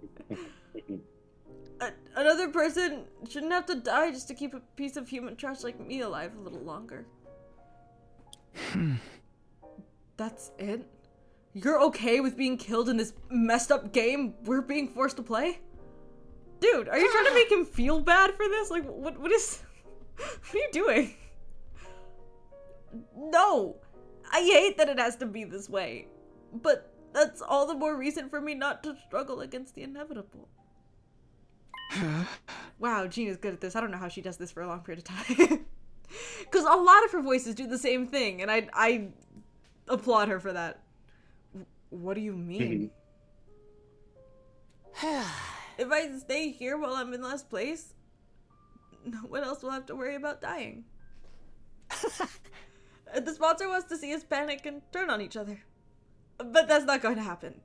Another person shouldn't have to die just to keep a piece of human trash like me alive a little longer. That's it? You're okay with being killed in this messed up game we're being forced to play? Dude, are you trying to make him feel bad for this? Like, what is... What are you doing? No! I hate that it has to be this way. But that's all the more reason for me not to struggle against the inevitable. Wow, Gina's good at this. I don't know how she does this for a long period of time. Because a lot of her voices do the same thing, and I applaud her for that. What do you mean? If I stay here while I'm in last place, no one else will have to worry about dying. The sponsor wants to see us panic and turn on each other. But that's not going to happen.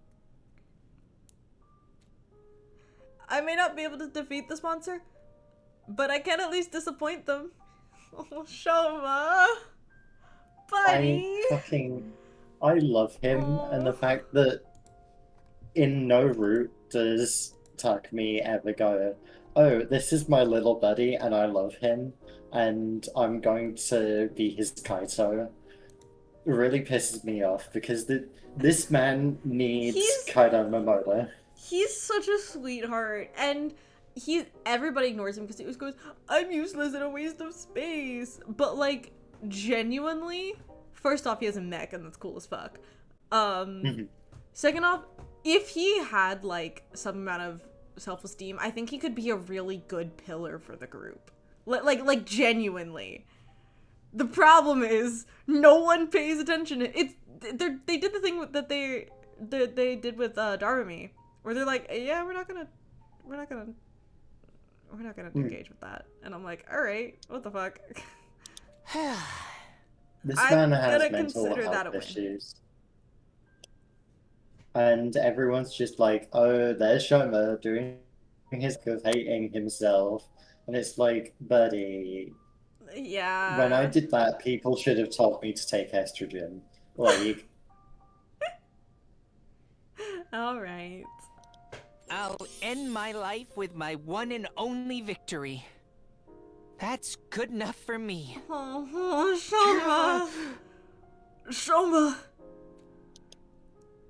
I may not be able to defeat the sponsor, but I can at least disappoint them. Oh, Shoma! Buddy! I love him, and the fact that in no route does Takumi ever go, oh, this is my little buddy, and I love him, and I'm going to be his Kaito, really pisses me off, because this man needs Kaito Momoda. He's such a sweetheart, and everybody ignores him because he always goes, I'm useless and a waste of space. But like, genuinely, first off, he has a mech and that's cool as fuck. Second off, if he had like some amount of self-esteem, I think he could be a really good pillar for the group. Like genuinely. The problem is no one pays attention. They did the thing that they did with Darumi, where they're like, yeah, we're not gonna engage with that. And I'm like, all right, what the fuck? This man has mental health issues. And everyone's just like, oh, there's Shoma doing his of hating himself. And it's like, buddy. Yeah. When I did that, people should have told me to take estrogen. Like. Alright. I'll end my life with my one and only victory. That's good enough for me. Oh, Shoma! Shoma!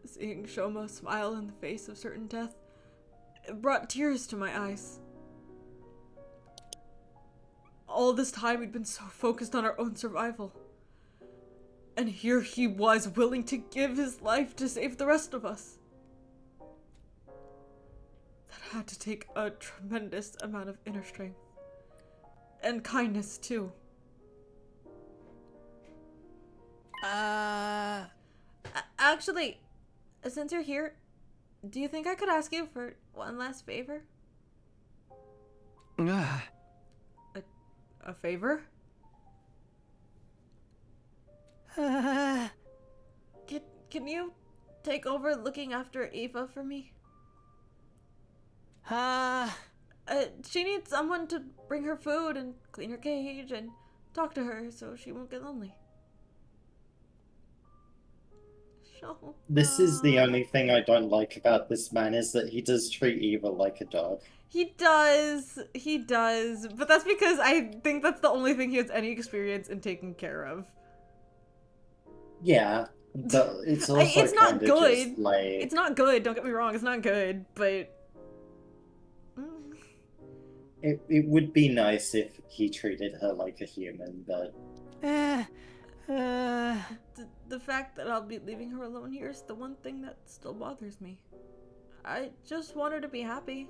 Seeing Shoma smile in the face of certain death, it brought tears to my eyes. All this time we'd been so focused on our own survival. And here he was, willing to give his life to save the rest of us. That had to take a tremendous amount of inner strength. And kindness, too. Actually, since you're here, do you think I could ask you for one last favor? A favor? Can you take over looking after Eva for me? She needs someone to bring her food and clean her cage and talk to her so she won't get lonely. This is the only thing I don't like about this man, is that he does treat Eva like a dog. He does, but that's because I think that's the only thing he has any experience in taking care of. Yeah, but it's also it's not good. Just like... It's not good, don't get me wrong, it's not good, but... It would be nice if he treated her like a human, but... The fact that I'll be leaving her alone here is the one thing that still bothers me. I just want her to be happy.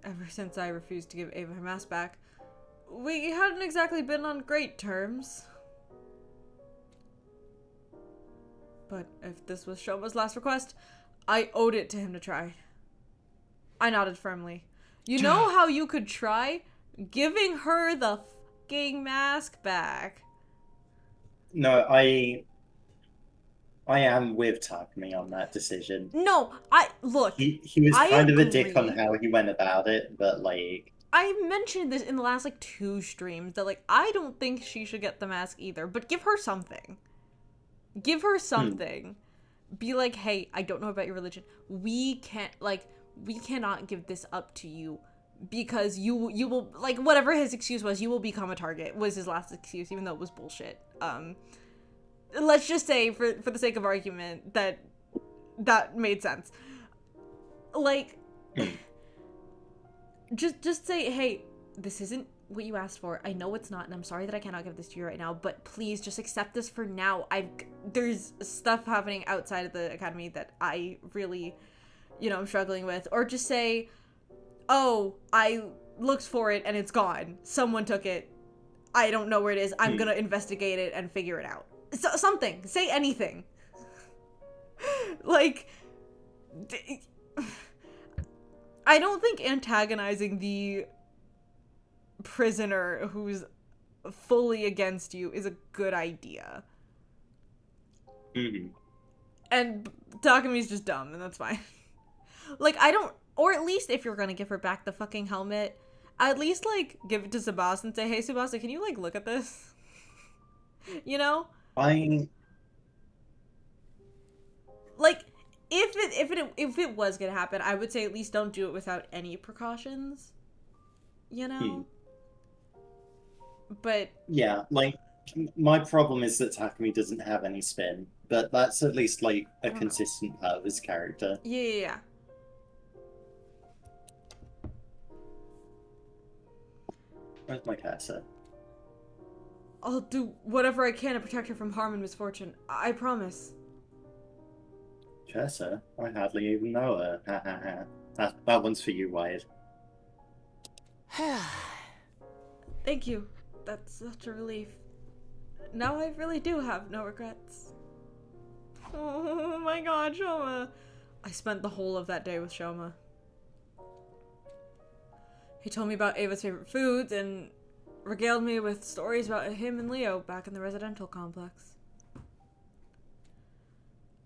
Ever since I refused to give Ava her mask back, we hadn't exactly been on great terms. But if this was Shoma's last request, I owed it to him to try. I nodded firmly. You know how you could try? Giving her the fucking mask back. No, I am with Takumi on that decision. No, look. He was kind of a dick on how he went about it, but like... I mentioned this in the last like 2 streams that like I don't think she should get the mask either, but give her something. Give her something. Be like, hey, I don't know about your religion. We cannot give this up to you because you will, like, whatever his excuse was, you will become a target, was his last excuse, even though it was bullshit. Let's just say, for the sake of argument, that made sense. Like, just say, hey, this isn't what you asked for. I know it's not, and I'm sorry that I cannot give this to you right now, but please just accept this for now. There's stuff happening outside of the academy that I really, I'm struggling with. Or just say, oh, I looked for it and it's gone. Someone took it. I don't know where it is. I'm gonna investigate it and figure it out. Something. Say anything. Like, I don't think antagonizing the prisoner who's fully against you is a good idea. And Takami's just dumb, and that's fine. Like, or at least if you're gonna give her back the fucking helmet, at least, like, give it to Tsubasa and say, hey, Tsubasa, can you, like, look at this? Like, if it was gonna happen, I would say at least don't do it without any precautions. But yeah, like, my problem is that Takumi doesn't have any spin, but that's at least like a consistent part of his character. Yeah. Where's my cursor? I'll do whatever I can to protect her from harm and misfortune. I promise. Cursor? I hardly even know her. Ha ha ha. That one's for you, Wyatt. Thank you. That's such a relief. Now I really do have no regrets. Oh my god, Shoma. I spent the whole of that day with Shoma. He told me about Ava's favorite foods and regaled me with stories about him and Leo back in the residential complex.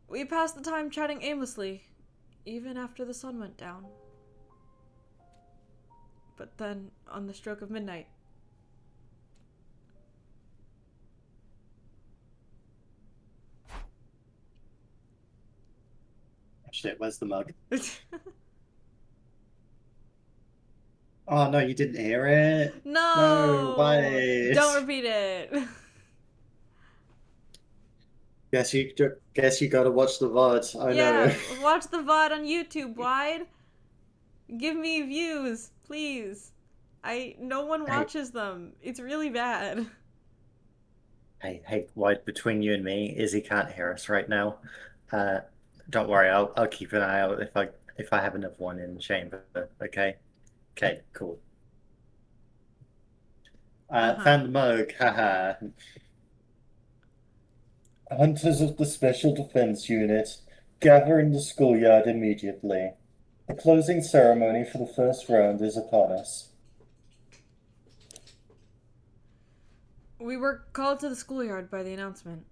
We passed the time chatting aimlessly, even after the sun went down. But then, on the stroke of midnight, shit, where's the mug? Oh no, you didn't hear it? No! Why? Don't repeat it! Guess you gotta watch the VOD. I know. Watch the VOD on YouTube, Wide. Give me views, please. No one watches them. It's really bad. Hey, Wide, between you and me, Izzy can't hear us right now. Don't worry, I'll keep an eye out if I have another one in the chamber, okay? Okay, cool. Found the mug, haha. Hunters of the Special Defense Unit, gather in the schoolyard immediately. The closing ceremony for the first round is upon us. We were called to the schoolyard by the announcement.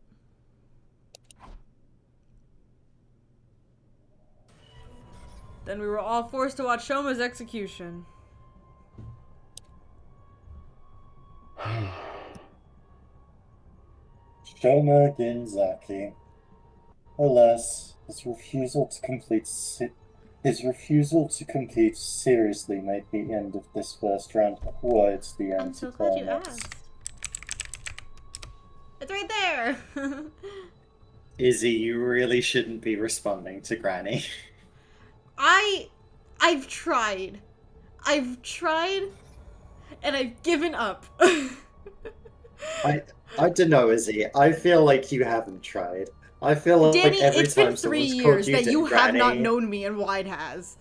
Then we were all forced to watch Shoma's execution. Shoma Ginzaki. Alas, his refusal to compete seriously made the end of this first round quite the I'm so glad you anticlimax. asked. It's right there! Izzy, you really shouldn't be responding to Granny. I've tried, and I've given up. I don't know, Izzy. I feel like you haven't tried. I feel like Danny, every it's time been 3 someone's years called you that you have Granny, not known me and Wide has.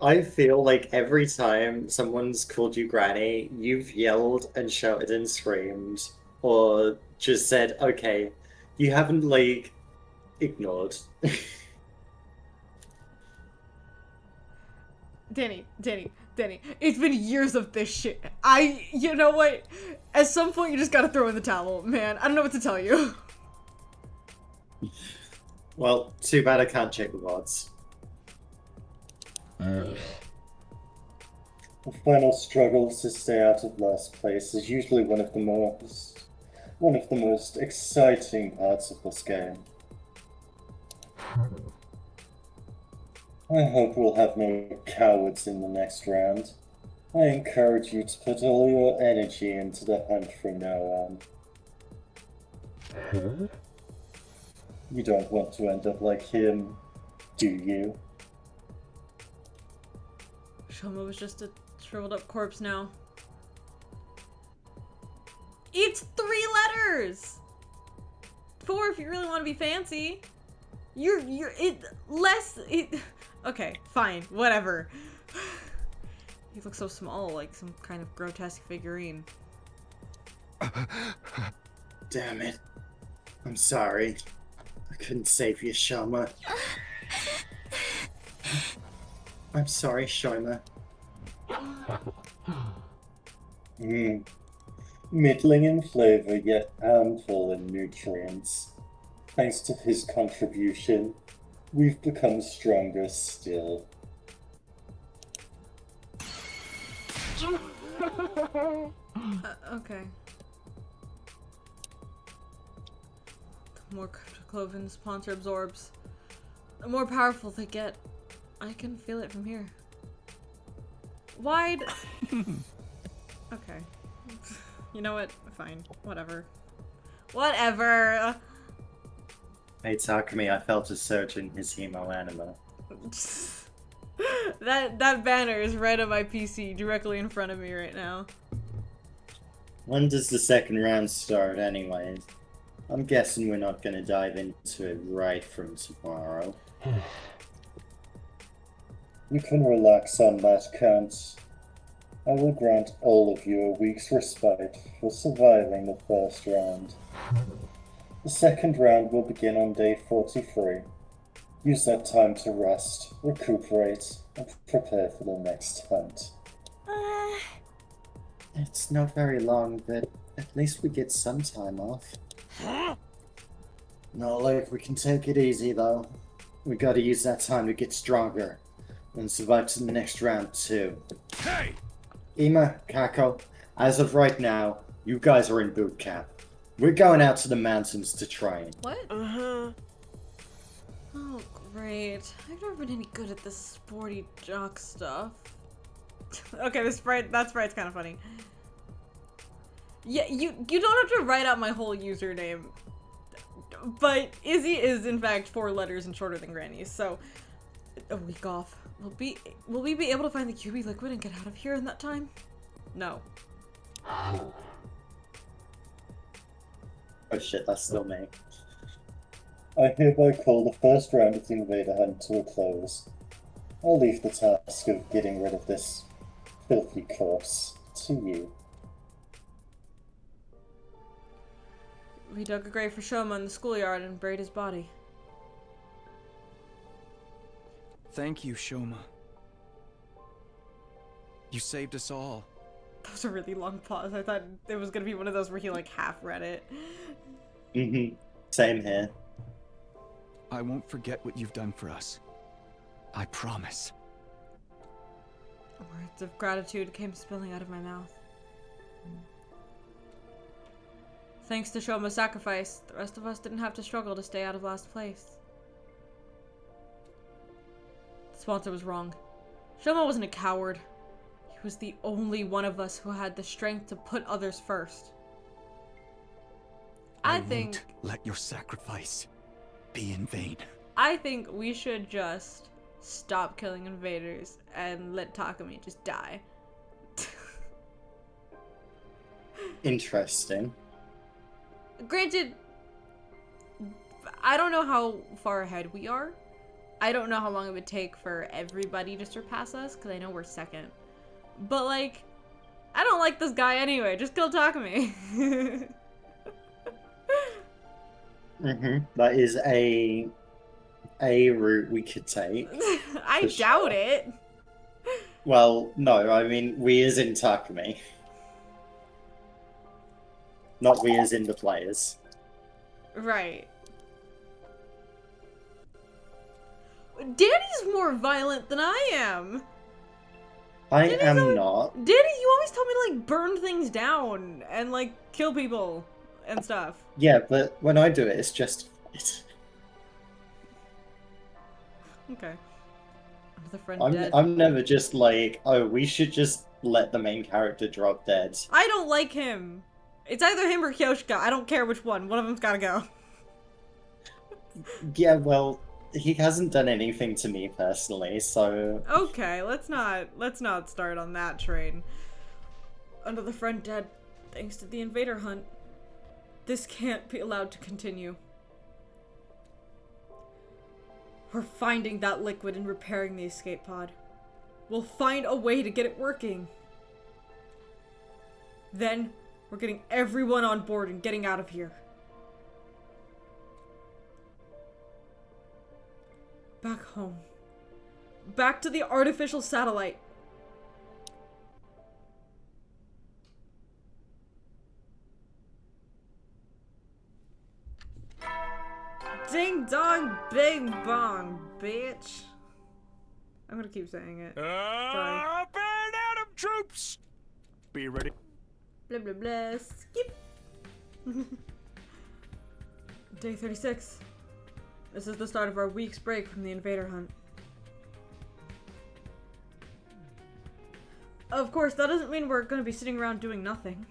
I feel like every time someone's called you Granny, you've yelled and shouted and screamed, or just said, okay, you haven't, like, ignored. Danny, it's been years of this shit. You know what? At some point, you just gotta throw in the towel, man. I don't know what to tell you. Well, too bad I can't check the VODs. The final struggle to stay out of last place is usually one of the most exciting parts of this game. I hope we'll have no cowards in the next round. I encourage you to put all your energy into the hunt from now on. You don't want to end up like him, do you? Shoma was just a shriveled up corpse now. It's 3 letters! 4 if you really want to be fancy. Okay, fine, whatever. He looks so small, like some kind of grotesque figurine. Damn it. I'm sorry. I couldn't save you, Shoma. I'm sorry, Shoma. Middling in flavor, yet ample in nutrients. Thanks to his contribution, we've become stronger still. Okay. The more cloven sponsor absorbs, the more powerful they get. I can feel it from here. Wide. Okay. You know what? Fine. Whatever. Whatever. Hey Takumi, I felt a surge in his hemoanima. That banner is right on my PC, directly in front of me right now. When does the second round start anyways? I'm guessing we're not gonna dive into it right from tomorrow. You can relax on that count. I will grant all of you a week's respite for surviving the first round. The second round will begin on day 43. Use that time to rest, recuperate, and prepare for the next hunt. It's not very long, but at least we get some time off. Not like we can take it easy, though. We gotta use that time to get stronger, and survive to the next round, too. Hey! Ima, Kako, as of right now, you guys are in boot camp. We're going out to the mountains to train. What? Uh-huh. Oh, great. I've never been any good at this sporty jock stuff. Okay, that sprite's kind of funny. Yeah, you don't have to write out my whole username. But Izzy is, in fact, 4 letters and shorter than Granny's, so... A week off. Will we be able to find the QB liquid and get out of here in that time? No. Oh shit, that's still me. I hereby call the first round of the Invader Hunt to a close. I'll leave the task of getting rid of this filthy corpse to you. We dug a grave for Shoma in the schoolyard and buried his body. Thank you, Shoma. You saved us all. That was a really long pause. I thought it was gonna be one of those where he like half read it. Same here. I won't forget what you've done for us. I promise. Words of gratitude came spilling out of my mouth. Thanks to Shoma's sacrifice, the rest of us didn't have to struggle to stay out of last place. The sponsor was wrong. Shoma wasn't a coward. He was the only one of us who had the strength to put others first. I think... won't let your sacrifice be in vain. I think we should just stop killing invaders and let Takumi just die. Interesting. Granted, I don't know how far ahead we are. I don't know how long it would take for everybody to surpass us, because I know we're second. But, like, I don't like this guy anyway. Just kill Takumi. That is a route we could take. I doubt it. Well, no, I mean, we as in Takumi. Not we as in the players. Right. Danny's more violent than I am. I am not. Diddy, you always told me to like burn things down and like kill people and stuff. Yeah, but when I do it, it's just Okay. Another friend dead. I'm never just like, oh, we should just let the main character drop dead. I don't like him. It's either him or Kyoshka. I don't care which one. One of them's gotta go. Yeah, well, he hasn't done anything to me personally, so Okay, let's not start on that train. Another friend dead, thanks to the invader hunt. This can't be allowed to continue. We're finding that liquid and repairing the escape pod. We'll find a way to get it working. Then, we're getting everyone on board and getting out of here. Back home. Back to the artificial satellite. Ding dong, bing bong, bitch. I'm gonna keep saying it. Sorry. Burn Atom troops! Be ready. Blah blah blah. Skip. Day 36. This is the start of our week's break from the invader hunt. Of course, that doesn't mean we're gonna be sitting around doing nothing.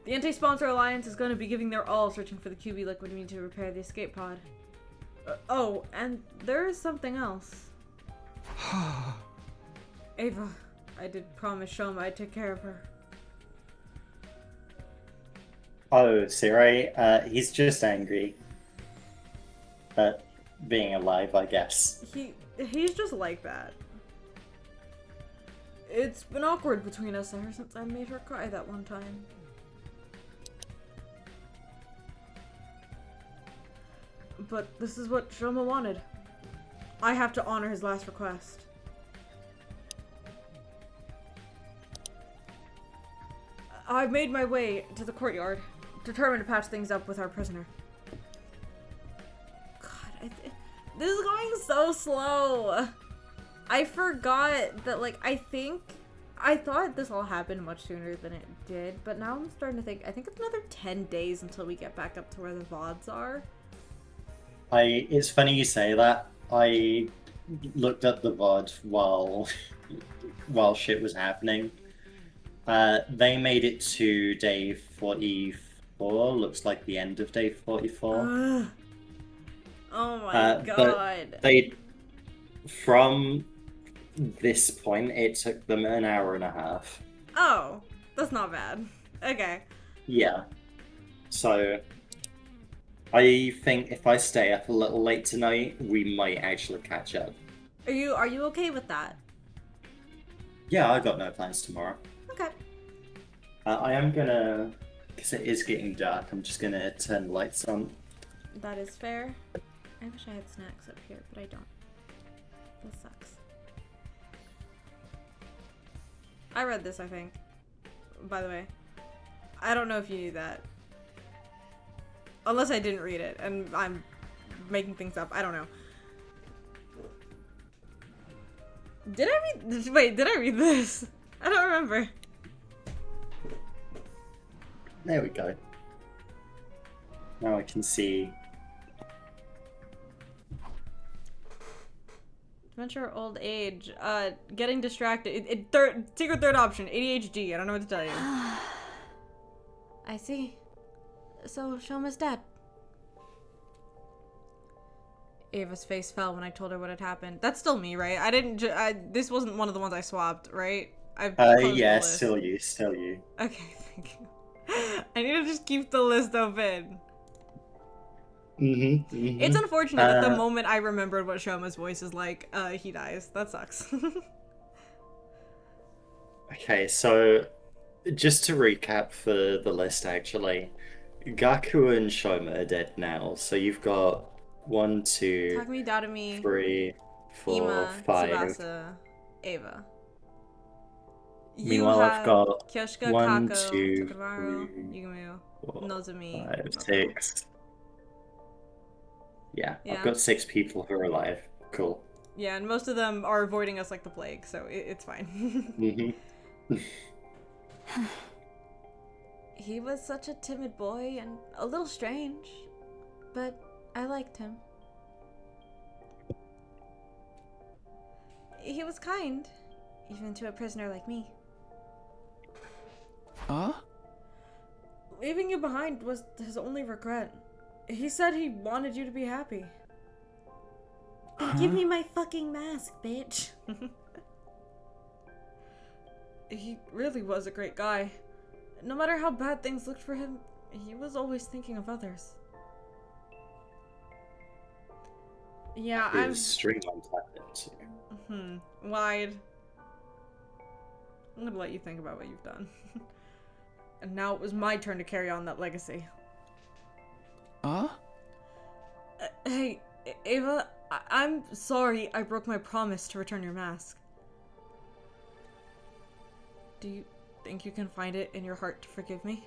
The Anti-Sponsor Alliance is going to be giving their all searching for the QB liquid we need to repair the escape pod. Oh, and there is something else. Ava, I did promise Shoma I'd take care of her. oh, Sirai, he's just angry at being alive, I guess. He's just like that. It's been awkward between us ever since I made her cry that one time. But this is what Shoma wanted. I have to honor his last request. I've made my way to the courtyard, determined to patch things up with our prisoner. God, this is going so slow. I forgot that, like, I thought this all happened much sooner than it did, but now I'm starting to think, I think it's another 10 days until we get back up to where the VODs are. It's funny you say that. I looked up the VOD while shit was happening. They made it to day 44. Looks like the end of day 44. Oh my god. But from this point, it took them an hour and a half. Oh, that's not bad. Okay. Yeah. So I think if I stay up a little late tonight, we might actually catch up. Are you okay with that? Yeah, I got no plans tomorrow. Okay. I am gonna, because it is getting dark, I'm just gonna turn the lights on. That is fair. I wish I had snacks up here, but I don't. That sucks. I read this, I think. By the way. I don't know if you knew that. Unless I didn't read it, and I'm making things up. I don't know. Did I read this? I don't remember. There we go. Now I can see. Adventure old age. Getting distracted. Secret third option. ADHD. I don't know what to tell you. I see. So, Shoma's dead. Ava's face fell when I told her what had happened. That's still me, right? I didn't this wasn't one of the ones I swapped, right? Yeah, still you. Okay, thank you. I need to just keep the list open. It's unfortunate that the moment I remembered what Shoma's voice is like, he dies. That sucks. Okay, so just to recap for the list, actually, Gaku and Shoma are dead now. So you've got 1, 2, Takumi, Dadami, 3, 4, Ima, 5. Tsubasa, Ava. Meanwhile, I've got Kyoshka, 1, Kako, 2, Tokamaru, 3, Yugumu, 4, Nozomi, 5, 6. Yeah, Yeah. I've got 6 people who are alive. Cool. Yeah, and most of them are avoiding us like the plague, so it's fine. He was such a timid boy and a little strange, but I liked him. He was kind, even to a prisoner like me. Huh? Leaving you behind was his only regret. He said he wanted you to be happy. Then give me my fucking mask, bitch. He really was a great guy. No matter how bad things looked for him, he was always thinking of others. Yeah, I'm... His streamline tactics. Lied. I'm gonna let you think about what you've done. And now it was my turn to carry on that legacy. Huh? Hey, Ava, I'm sorry I broke my promise to return your mask. Do you think you can find it in your heart to forgive me?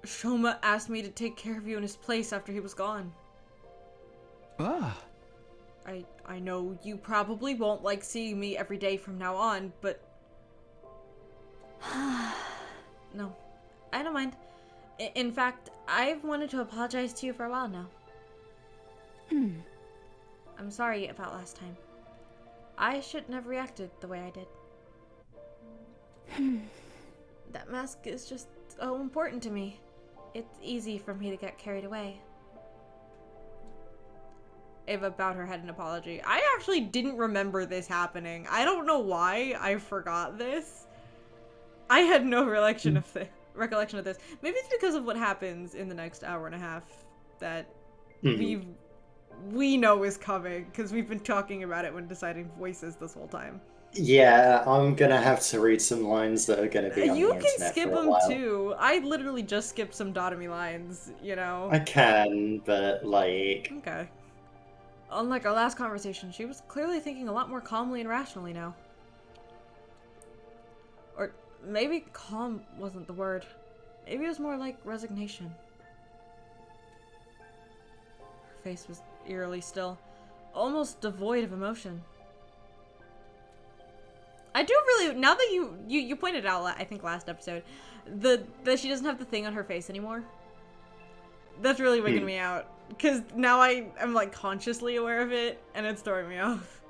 Shoma asked me to take care of you in his place after he was gone. I know you probably won't like seeing me every day from now on, but... No, I don't mind. In fact, I've wanted to apologize to you for a while now. I'm sorry about last time. I shouldn't have reacted the way I did. That mask is just so important to me. It's easy for me to get carried away. Ava bowed her head in apology. I actually didn't remember this happening. I don't know why I forgot this. I had no recollection of this. Maybe it's because of what happens in the next hour and a half that we know is coming, because we've been talking about it when deciding voices this whole time. Yeah, I'm gonna have to read some lines that are gonna be on You the can internet skip for a them while. too. I literally just skipped some Dotomy lines, you know? I can, but like... Okay. Unlike our last conversation, she was clearly thinking a lot more calmly and rationally now. Or maybe calm wasn't the word. Maybe it was more like resignation. Her face was eerily still, almost devoid of emotion. I do really, now that you pointed out, I think last episode, that she doesn't have the thing on her face anymore. That's really wigging me out. Because now I am like consciously aware of it, and it's throwing me off.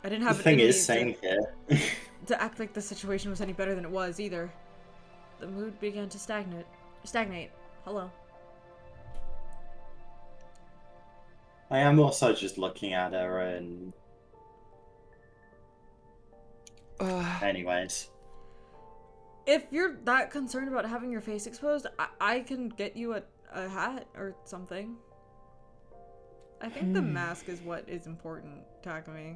I didn't have The thing is, saying here... to act like the situation was any better than it was either. The mood began to stagnate. Hello. I am also just looking at her and... Anyways. If you're that concerned about having your face exposed, I can get you a hat or something. I think the mask is what is important, Takumi.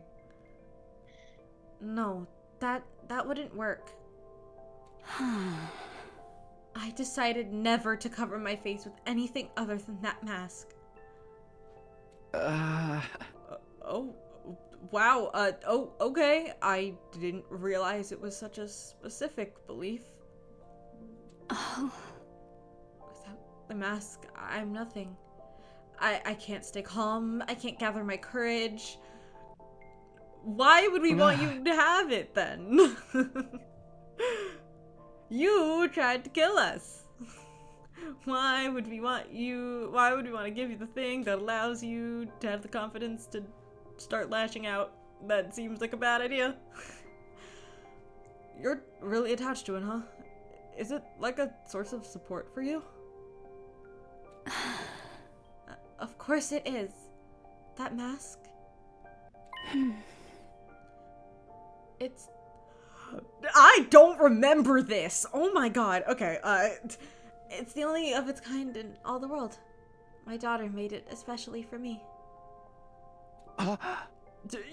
No, that wouldn't work. I decided never to cover my face with anything other than that mask. Oh, wow, oh, okay. I didn't realize it was such a specific belief. Oh. Without the mask, I'm nothing. I can't stay calm. I can't gather my courage. Why would we want you to have it then? You tried to kill us. Why would we want to give you the thing that allows you to have the confidence to start lashing out? That seems like a bad idea. You're really attached to it, huh? Is it like a source of support for you? Of course it is. That mask. It's... I don't remember this! Oh my god. Okay, it's the only of its kind in all the world. My daughter made it especially for me.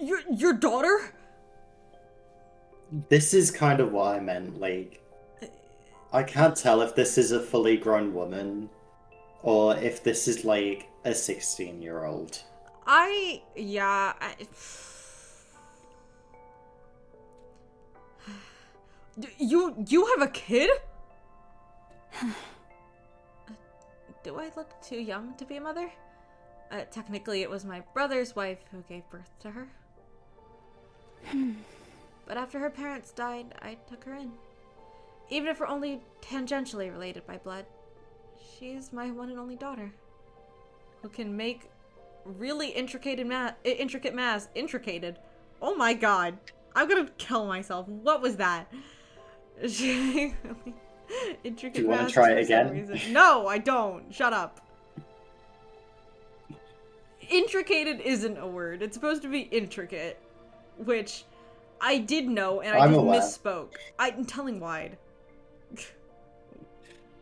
Your daughter? This is kind of what I meant, like... I can't tell if this is a fully grown woman, or if this is, like, a 16-year-old. You have a kid? Do I look too young to be a mother? Technically, it was my brother's wife who gave birth to her. But after her parents died, I took her in. Even if we're only tangentially related by blood, she's my one and only daughter, who can make really intricate math. Oh my god. I'm gonna kill myself. What was that? Intricate Do you want math to try for it some again? reason. No, I don't. Shut up. Intricated isn't a word. It's supposed to be intricate, which I did know, and I I'm just aware. misspoke. I'm telling wide.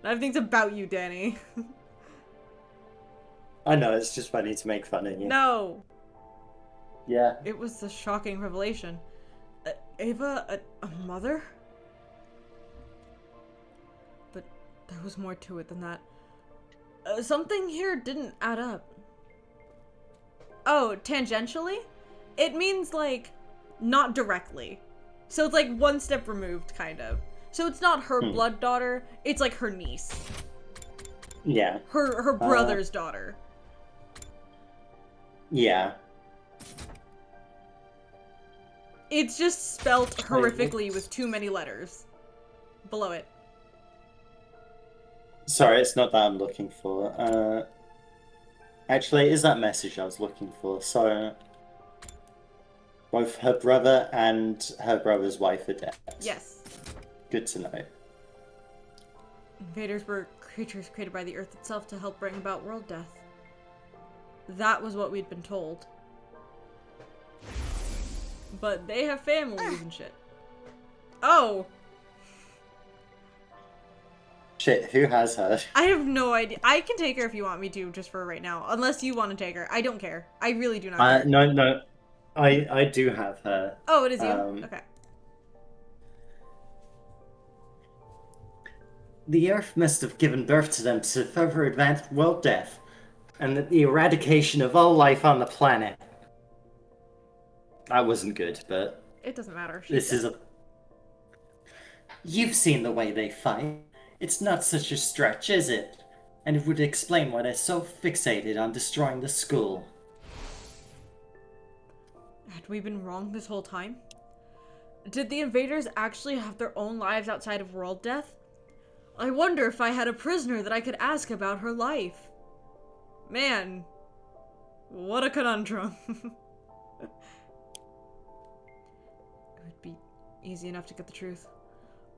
Everything's about you, Danny. I know, it's just funny to make fun of you. No, Yeah. it was a shocking revelation. Ava, a mother? But there was more to it than that. Something here didn't add up. Oh, tangentially? It means, like, not directly. So it's like one step removed, kind of. So it's not her blood daughter, it's like her niece. Yeah. Her brother's daughter. Yeah. It's just spelt horrifically with too many letters below it. Sorry, it's not that I'm looking for. Actually, it is that message I was looking for. So, both her brother and her brother's wife are dead. Yes. Good to know. Invaders were creatures created by the Earth itself to help bring about world death. That was what we'd been told. But they have families and shit. Oh! Shit, who has her? I have no idea. I can take her if you want me to, just for right now. Unless you want to take her. I don't care. I really do not care. No. I do have her. Oh, it is you? Okay. The Earth must have given birth to them to further advance world death, and the eradication of all life on the planet. That wasn't good, but It doesn't matter. this is a... You've seen the way they fight. It's not such a stretch, is it? And it would explain why they're so fixated on destroying the school. Had we been wrong this whole time? Did the invaders actually have their own lives outside of world death? I wonder if I had a prisoner that I could ask about her life. Man, what a conundrum. It would be easy enough to get the truth.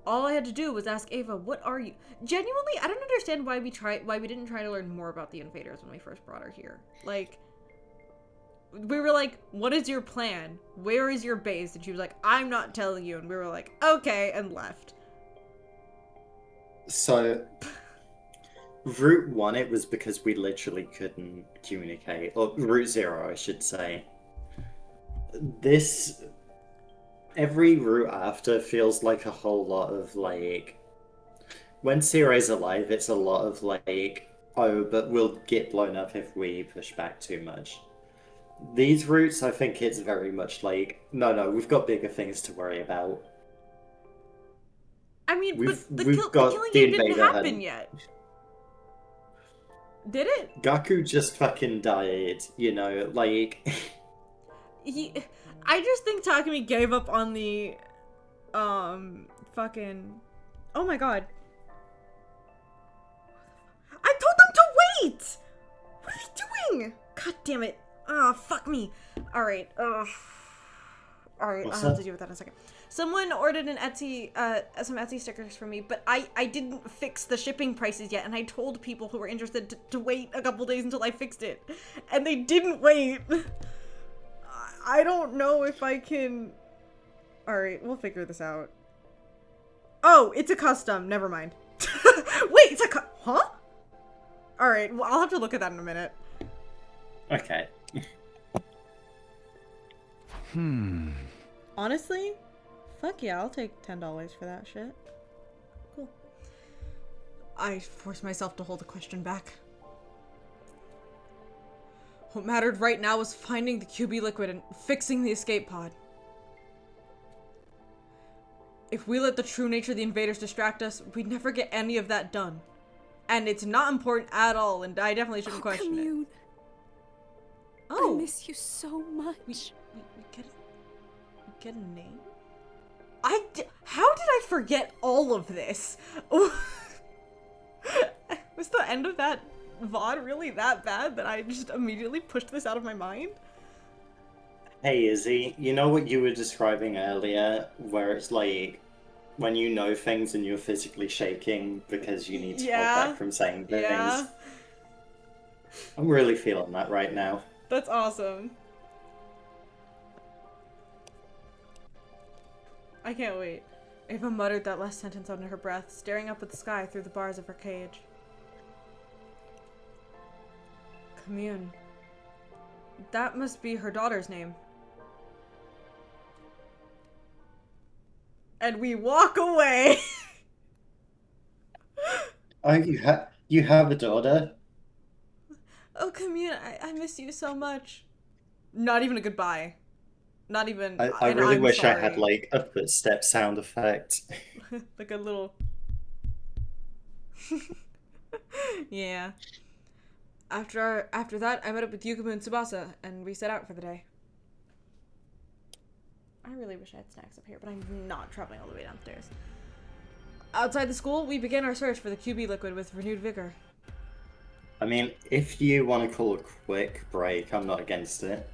All I had to do was ask Ava, what are you? Genuinely, I don't understand why we didn't try to learn more about the invaders when we first brought her here. Like, we were like, what is your plan? Where is your base? And she was like, I'm not telling you. And we were like, okay, and left. So, Route 1, it was because we literally couldn't communicate. Or Route 0, I should say. Every route after feels like a whole lot of, like... When Cirai's alive, it's a lot of, like, oh, but we'll get blown up if we push back too much. These routes, I think it's very much like, no, we've got bigger things to worry about. I mean, We've but the got killing the game didn't invader happen hunt. yet. Did it? Gaku just fucking died, you know, like... I just think Takumi gave up on the, fucking... Oh my god. I told them to wait! What are they doing? God damn it. Oh, fuck me. Alright, Alright, I'll have to deal with that in a second. Someone ordered some Etsy stickers for me, but I didn't fix the shipping prices yet, and I told people who were interested to wait a couple days until I fixed it. And they didn't wait. I don't know if I can... Alright, we'll figure this out. Oh, it's a custom. Never mind. Wait, it's a huh? Alright, well, I'll have to look at that in a minute. Okay. Honestly, fuck yeah, I'll take $10 for that shit. Cool. I forced myself to hold the question back. What mattered right now was finding the QB liquid and fixing the escape pod. If we let the true nature of the invaders distract us, we'd never get any of that done. And it's not important at all, and I definitely shouldn't question it. Oh. I miss you so much. We get a name? How did I forget all of this? Was the end of that VOD really that bad that I just immediately pushed this out of my mind? Hey Izzy, you know what you were describing earlier, where it's like when you know things and you're physically shaking because you need to hold back from saying things? Yeah. I'm really feeling that right now. That's awesome. I can't wait. Ava muttered that last sentence under her breath, staring up at the sky through the bars of her cage. Commune. That must be her daughter's name. And we walk away. Oh, you have a daughter? Oh, Commune, I miss you so much. Not even a goodbye. Not even. I really wish sorry. I had like a footstep sound effect. Like a little. Yeah. After that, I met up with Yukumu and Tsubasa, and we set out for the day. I really wish I had snacks up here, but I'm not traveling all the way downstairs. Outside the school, we began our search for the QB liquid with renewed vigor. I mean, if you want to call a quick break, I'm not against it.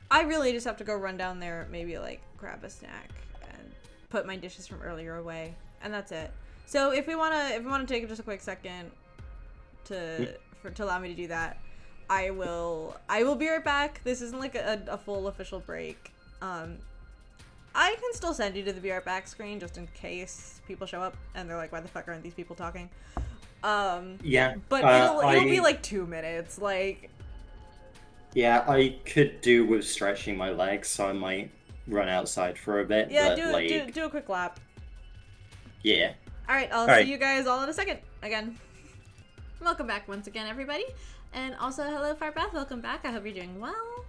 I really just have to go run down there, maybe like grab a snack and put my dishes from earlier away, and that's it. So if we wanna take just a quick second to allow me to do that, I will be right back. This isn't like a full official break. I can still send you to the be right back screen just in case people show up and they're like, why the fuck aren't these people talking? Yeah. But it'll be like 2 minutes, like. Yeah, I could do with stretching my legs, so I might run outside for a bit. Yeah, but, do a quick lap. Yeah. Alright, I'll see you guys all in a second. Again. Welcome back once again, everybody. And also, hello, Farbeth. Welcome back. I hope you're doing well.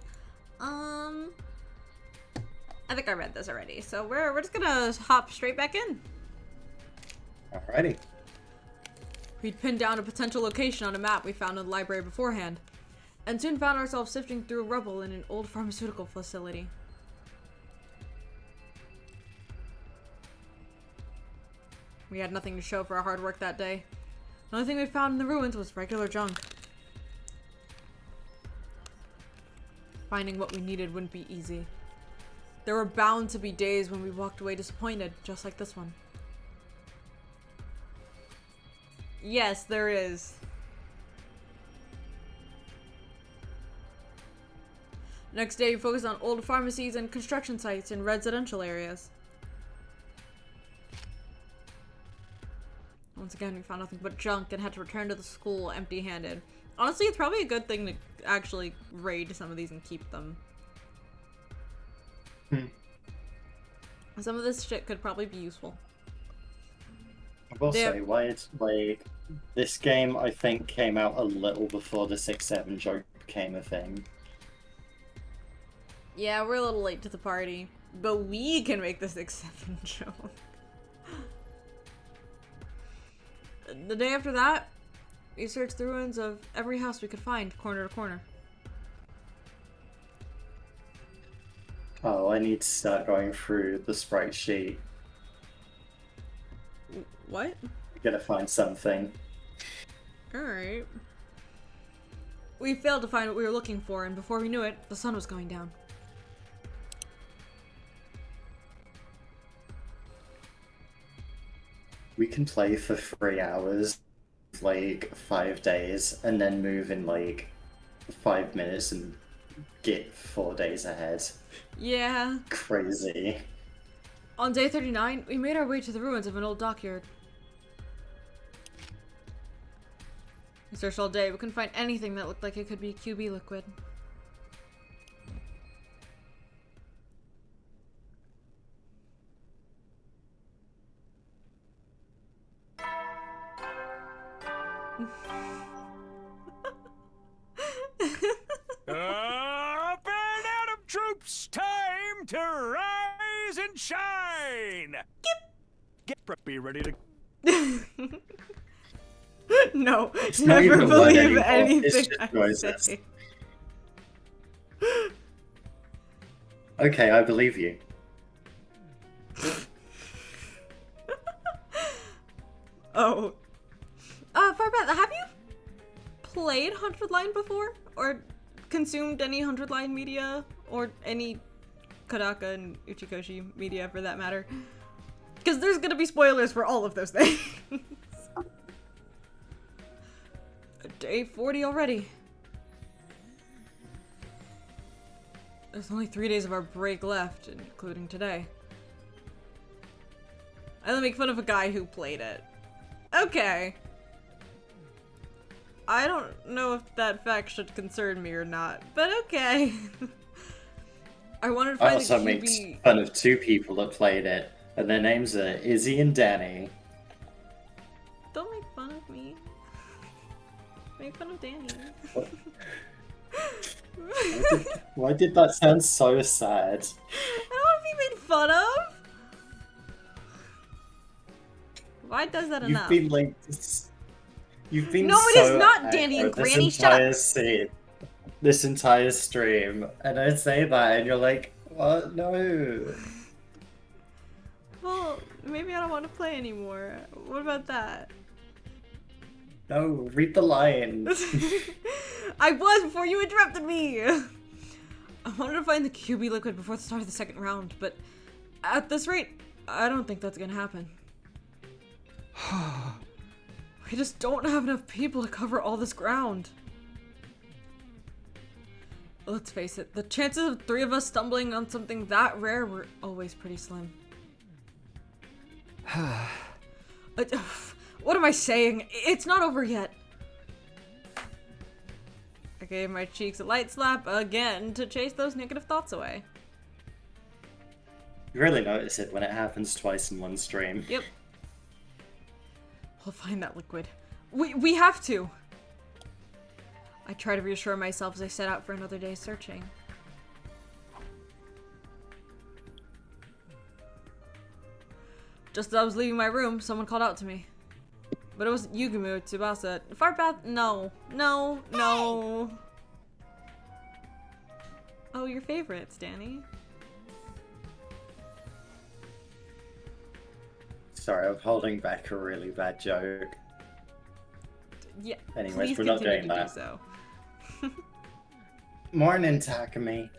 I think I read this already, so we're just gonna hop straight back in. Alrighty. We'd pinned down a potential location on a map we found in the library beforehand, and soon found ourselves sifting through rubble in an old pharmaceutical facility. We had nothing to show for our hard work that day. The only thing we found in the ruins was regular junk. Finding what we needed wouldn't be easy. There were bound to be days when we walked away disappointed, just like this one. Yes, there is. Next day, we focused on old pharmacies and construction sites in residential areas. Once again, we found nothing but junk and had to return to the school empty-handed. Honestly, it's probably a good thing to actually raid some of these and keep them. Some of this shit could probably be useful. I will say, this game, I think, came out a little before the 6-7 joke became a thing. Yeah, we're a little late to the party, but we can make the 6-7 joke. The day after that, we searched the ruins of every house we could find, corner to corner. Oh, I need to start going through the sprite sheet. What? I'm gonna find something. Alright. We failed to find what we were looking for, and before we knew it, the sun was going down. We can play for 3 hours, like 5 days, and then move in like 5 minutes and get 4 days ahead. Yeah. Crazy. On day 39, we made our way to the ruins of an old dockyard. We searched all day, but couldn't find anything that looked like it could be QB liquid. Up and Adam troops, time to rise and shine! Get preppy, ready to... No, It's not never even a word believe anymore. anything It's just I noises. say. Okay, I believe you. Oh. Farbeth, have you played 100 Line before? Or consumed any 100 Line media? Or any Kodaka and Uchikoshi media for that matter? Because there's gonna be spoilers for all of those things. Day 40 already. There's only 3 days of our break left, including today. I only make fun of a guy who played it. Okay. I don't know if that fact should concern me or not, but okay. I wanted to find I also the make QB. fun of 2 people that played it, and their names are Izzy and Danny. Don't make fun of me. Make fun of Danny. Why did that sound so sad? I don't want to be made fun of. Why does that enough? You've been like this. You've been No, so it is not Danny and aggro this Granny, shut up. entire scene, this entire stream, and I say that, and you're like, "What? No." Well, maybe I don't want to play anymore. What about that? No, read the line. I was before you interrupted me! I wanted to find the QB liquid before the start of the second round, but at this rate, I don't think that's gonna happen. We just don't have enough people to cover all this ground. Let's face it, the chances of 3 of us stumbling on something that rare were always pretty slim. What am I saying? It's not over yet. I gave my cheeks a light slap again to chase those negative thoughts away. You really notice it when it happens twice in one stream. Yep. We'll find that liquid. We have to! I try to reassure myself as I set out for another day searching. Just as I was leaving my room, someone called out to me. But it wasn't Yugumu or Tsubasa. Farbeth? No. No. No. Oh, your favorites, Danny. Sorry, I'm holding back a really bad joke. Yeah. Anyways, please we're not continue doing to that. do so. Morning, Takumi.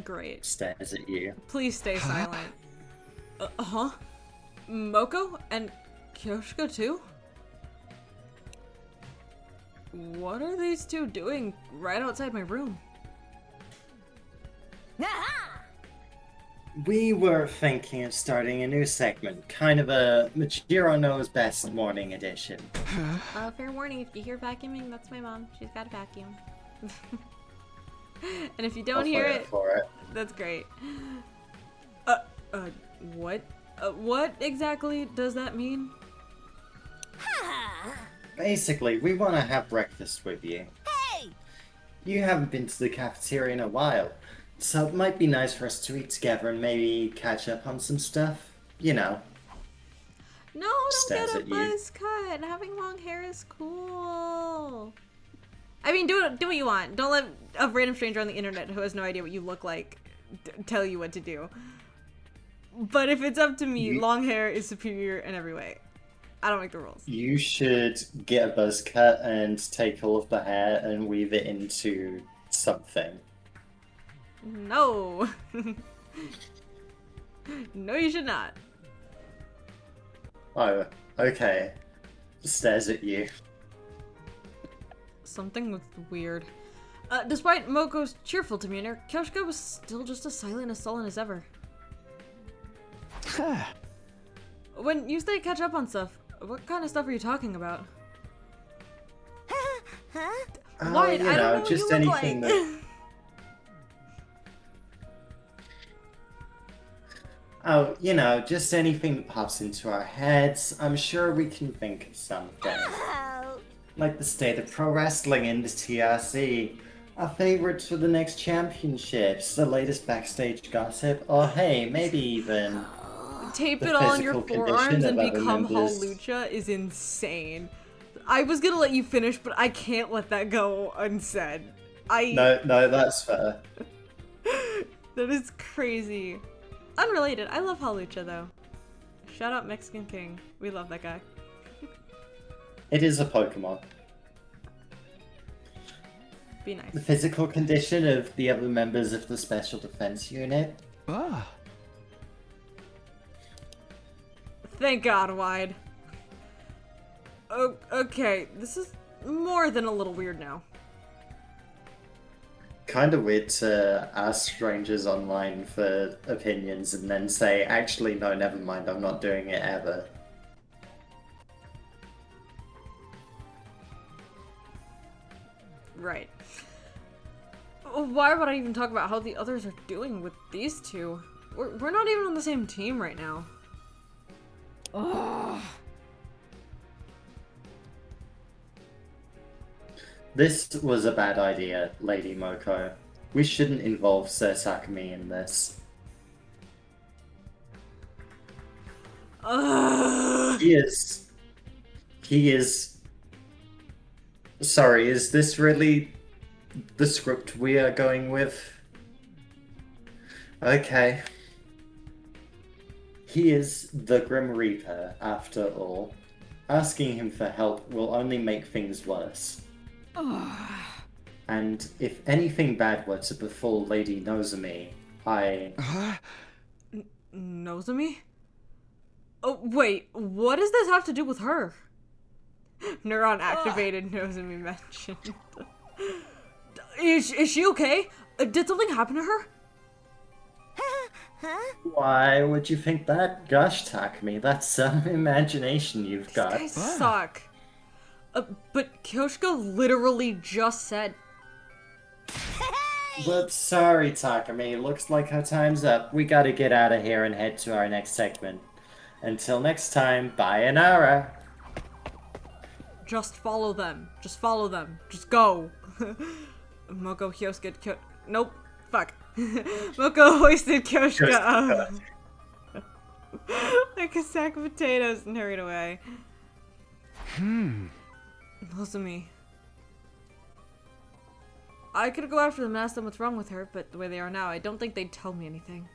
Great. Stares at you. Please stay silent. Huh? Moko and Kyoshiko too? What are these 2 doing right outside my room? We were thinking of starting a new segment, kind of a Machiro Knows Best morning edition. Fair warning, if you hear vacuuming, that's my mom. She's got a vacuum. And if you don't I'll hear fight it, for it. that's great. What? What exactly does that mean? Basically, we want to have breakfast with you. Hey! You haven't been to the cafeteria in a while, so it might be nice for us to eat together and maybe catch up on some stuff. You know. No, don't Stares get a at you. buzz cut. Having long hair is cool. I mean, do what you want. Don't let a random stranger on the internet who has no idea what you look like tell you what to do. But if it's up to me, long hair is superior in every way. I don't make the rules. You should get a buzz cut and take all of the hair and weave it into something. No. No, you should not. Oh, okay. Stares at you. Something looked weird. Despite Moko's cheerful demeanor, Kyoshiko was still just as silent and sullen as ever. When you say catch up on stuff, what kind of stuff are you talking about? Why? You I don't know, know what just you look anything like. that. Oh, you know, just anything that pops into our heads. I'm sure we can think of something. Oh. Like the state of pro wrestling in the TRC, our favorites for the next championships, the latest backstage gossip, or hey, maybe even Tape the it all on your physical forearms condition and of other become members. Halucha is insane. I was gonna let you finish, but I can't let that go unsaid. No, that's fair. That is crazy. Unrelated. I love Halucha though. Shout out Mexican King. We love that guy. It is a Pokemon. Be nice. The physical condition of the other members of the Special Defense Unit. Ah. Thank God, Wide. Okay, this is more than a little weird now. Kind of weird to ask strangers online for opinions and then say, actually, no, never mind, I'm not doing it ever. Right. Why would I even talk about how the others are doing with these two? We're not even on the same team right now. Ugh. This was a bad idea, Lady Moko. We shouldn't involve Sir Takumi in this. He is... Sorry, is this really the script we are going with? Okay. He is the Grim Reaper, after all. Asking him for help will only make things worse. And if anything bad were to befall Lady Nozomi, Nozomi? Oh, wait, what does this have to do with her? Neuron activated, Nozomi mentioned. Is she okay? Did something happen to her? Huh? Why would you think that? Gosh, Takumi, that's some imagination you've got. These guys suck. But Kyoshika literally just said... But sorry, Takumi, looks like our time's up. We gotta get out of here and head to our next segment. Until next time, sayonara. Just follow them. Just follow them. Just go. Moko Kyosuke Nope. Fuck. Moko hoisted Kyoshika up. Like a sack of potatoes and hurried away. Nozomi. I could go after them and ask them what's wrong with her, but the way they are now, I don't think they'd tell me anything.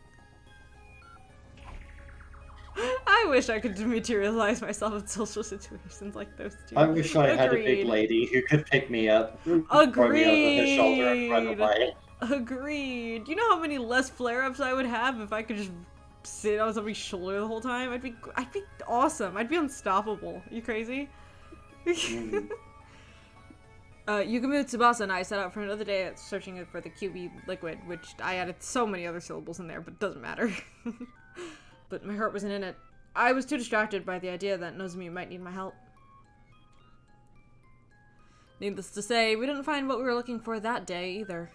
I wish I could dematerialize myself in social situations like those two. I wish I had a big Agreed. lady who could pick me up, throw me over her shoulder and run away. Agreed. You know how many less flare-ups I would have if I could just sit on somebody's shoulder the whole time? I'd be awesome. I'd be unstoppable. You crazy? Yukimi Tsubasa and I set out for another day at searching for the QB liquid, which I added so many other syllables in there, but it doesn't matter. But my heart wasn't in it. I was too distracted by the idea that Nozomi might need my help. Needless to say, we didn't find what we were looking for that day either.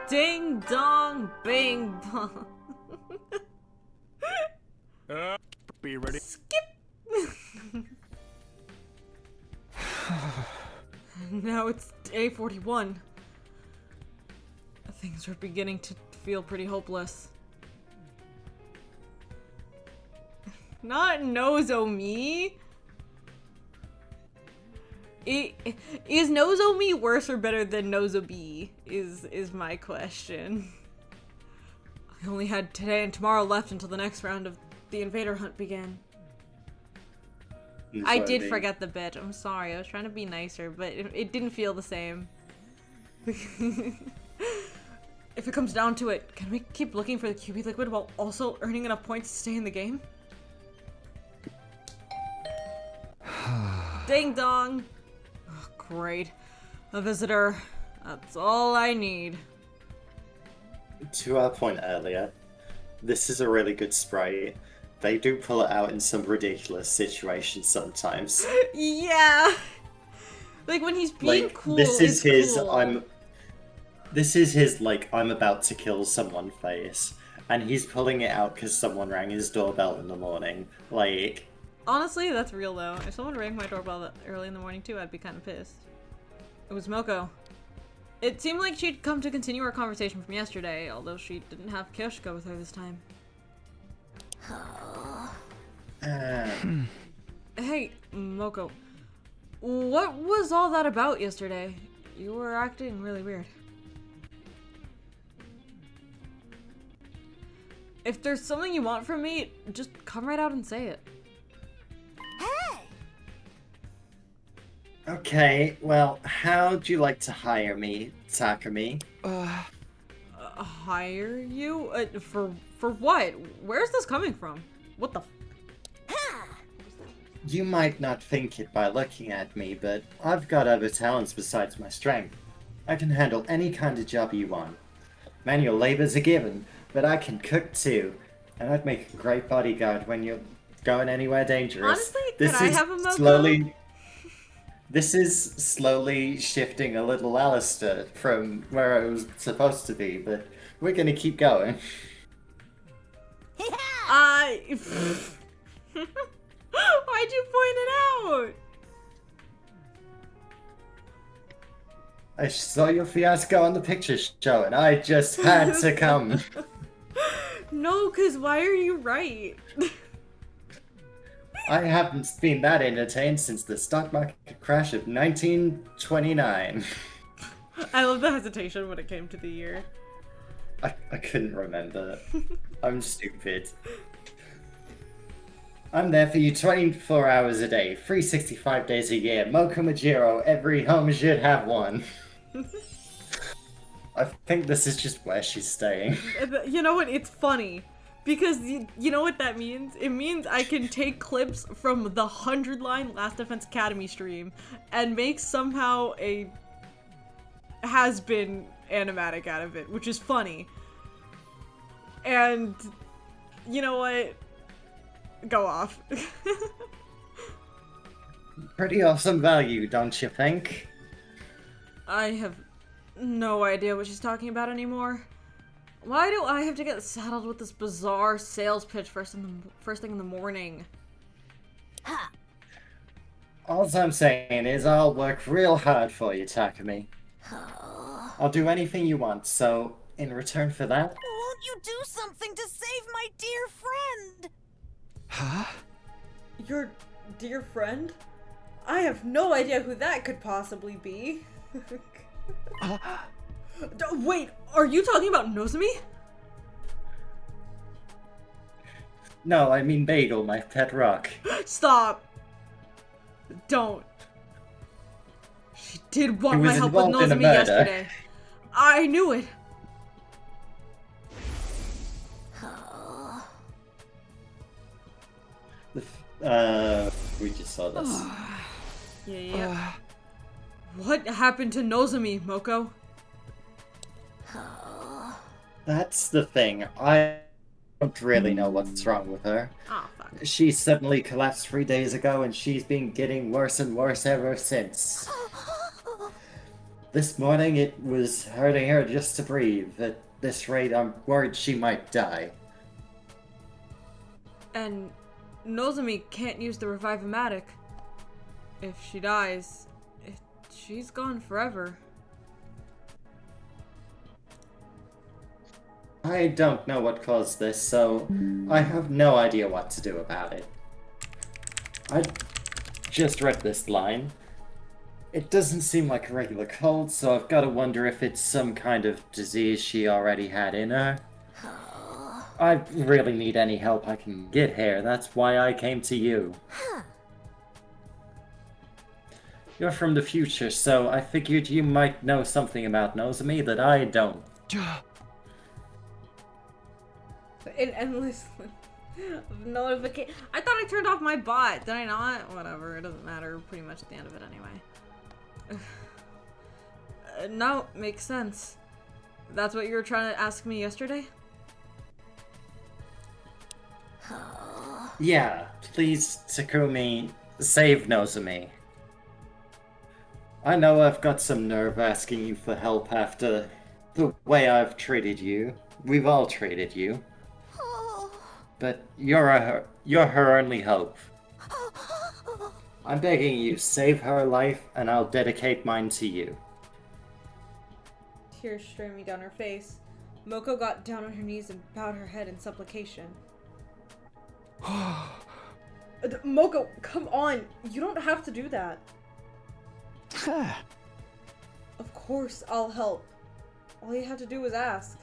Ding dong, bing bong. Be ready. Skip. Now it's day 41. Things are beginning to feel pretty hopeless. Not Nozomi. Is Nozomi worse or better than Nozobi? Is my question. I only had today and tomorrow left until the next round of the invader hunt began. I did forget the bit. I'm sorry. I was trying to be nicer, but it didn't feel the same. If it comes down to it, can we keep looking for the QB liquid while also earning enough points to stay in the game? Ding dong! Oh, great. A visitor. That's all I need. To our point earlier, this is a really good sprite. They do pull it out in some ridiculous situations sometimes. Yeah! Like when he's being cool. This is his cool. This is his I'm about to kill someone face. And he's pulling it out because someone rang his doorbell in the morning. Like, honestly, that's real though. If someone rang my doorbell early in the morning too, I'd be kind of pissed. It was Moko. It seemed like she'd come to continue our conversation from yesterday, although she didn't have Kyoshika with her this time. Hey, Moko. What was all that about yesterday? You were acting really weird. If there's something you want from me, just come right out and say it. Hey! Okay, well, how'd you like to hire me, Takumi? Hire you? For what? Where's this coming from? What the You might not think it by looking at me, but I've got other talents besides my strength. I can handle any kind of job you want. Manual labor's a given, but I can cook too. And I'd make a great bodyguard when you're going anywhere dangerous. Honestly, could I have a Moko? This is slowly shifting a little Alistair from where it was supposed to be, but we're gonna keep going. Why'd you point it out? I saw your fiasco on the picture show, and I just had to come. No, cause why are you right? I haven't been that entertained since the stock market crash of 1929. I love the hesitation when it came to the year. I couldn't remember. I'm stupid. I'm there for you 24 hours a day, 365 days a year. Moko Majiro, every home should have one. I think this is just where she's staying. You know what? It's funny. Because you know what that means? It means I can take clips from the 100-line Last Defense Academy stream and make somehow a has-been animatic out of it, which is funny. And you know what? Go off. Pretty awesome value, don't you think? I have no idea what she's talking about anymore. Why do I have to get saddled with this bizarre sales pitch first thing in the morning? All I'm saying is I'll work real hard for you, Takumi. I'll do anything you want, so in return for that... Won't you do something to save my dear friend? Huh? Your dear friend? I have no idea who that could possibly be. Wait, are you talking about Nozomi? No, I mean Bagel, my pet rock. Stop! Don't. She did want He was my help with involved in a Nozomi murder. yesterday. I knew it. We just saw this. Yeah. What happened to Nozomi, Moko? That's the thing. I don't really know what's wrong with her. Oh, fuck. She suddenly collapsed 3 days ago, and she's been getting worse and worse ever since. This morning, it was hurting her just to breathe. At this rate, I'm worried she might die. And Nozomi can't use the Revive-O-Matic. If she dies, she's gone forever. I don't know what caused this, so I have no idea what to do about it. I just read this line. It doesn't seem like a regular cold, so I've got to wonder if it's some kind of disease she already had in her. I really need any help I can get here, that's why I came to you. You're from the future, so I figured you might know something about Nozomi that I don't. An endless notification. I thought I turned off my bot. Did I not? Whatever. It doesn't matter. Pretty much at the end of it anyway. No, makes sense. That's what you were trying to ask me yesterday? Yeah, please, Takumi, save Nozomi. I know I've got some nerve asking you for help after the way I've treated you. We've all treated you. But you're her only hope. I'm begging you, save her life, and I'll dedicate mine to you. Tears streaming down her face. Moko got down on her knees and bowed her head in supplication. Moko, come on. You don't have to do that. Of course, I'll help. All you have to do is ask.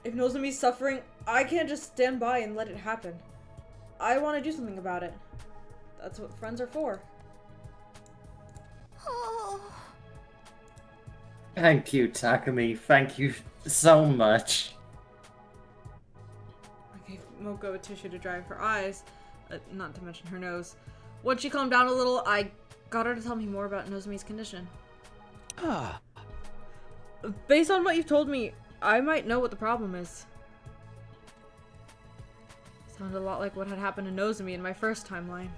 If Nozomi's suffering, I can't just stand by and let it happen. I want to do something about it. That's what friends are for. Thank you, Takumi. Thank you so much. I gave Moko a tissue to dry her eyes, not to mention her nose. Once she calmed down a little, I got her to tell me more about Nozomi's condition. Based on what you've told me, I might know what the problem is. Sounded a lot like what had happened to Nozomi in my first timeline.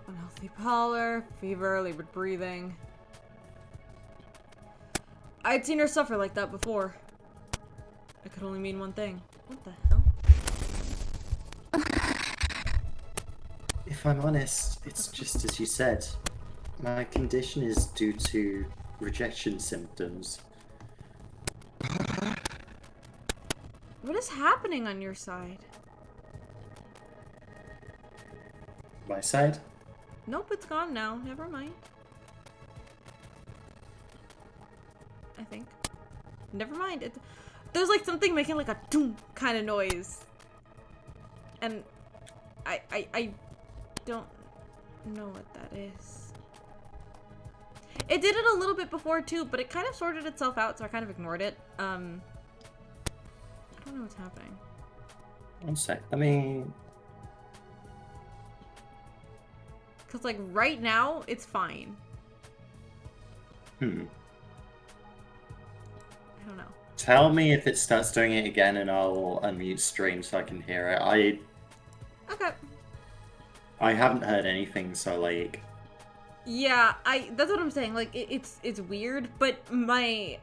Unhealthy pallor, fever, labored breathing. I'd seen her suffer like that before. It could only mean one thing. What the hell? If I'm honest, it's just as you said. My condition is due to rejection symptoms. What is happening on your side? My side? Nope, it's gone now. Never mind. I think. Never mind. There's like something making like a doom kind of noise. And I don't know what that is. It did it a little bit before too, but it kind of sorted itself out, so I kind of ignored it. I don't know what's happening. One sec. Let me. Cause like right now, it's fine. I don't know. Tell me if it starts doing it again, and I'll unmute stream so I can hear it. Okay. I haven't heard anything, so like. Yeah, that's what I'm saying. Like it's weird, but my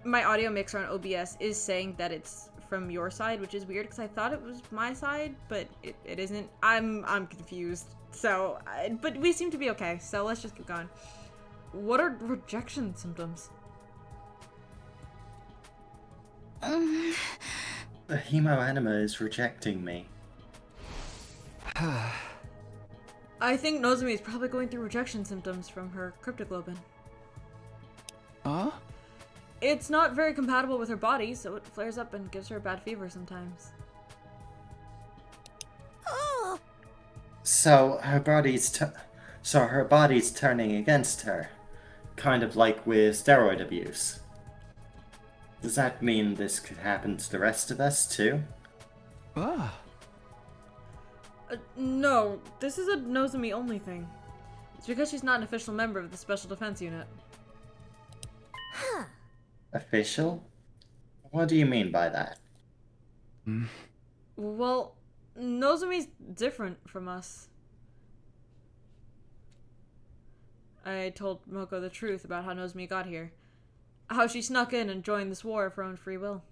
my audio mixer on OBS is saying that it's from your side, which is weird because I thought it was my side, but it isn't. I'm confused. So, but we seem to be okay. So let's just keep going. What are rejection symptoms? The Hemoanima is rejecting me. I think Nozomi is probably going through rejection symptoms from her cryptoglobin. Huh? It's not very compatible with her body, so it flares up and gives her a bad fever sometimes. So her body's turning against her, kind of like with steroid abuse. Does that mean this could happen to the rest of us too? No, this is a Nozomi only thing. It's because she's not an official member of the Special Defense Unit. Official? What do you mean by that? Well, Nozomi's different from us. I told Moko the truth about how Nozomi got here. How she snuck in and joined this war of her own free will.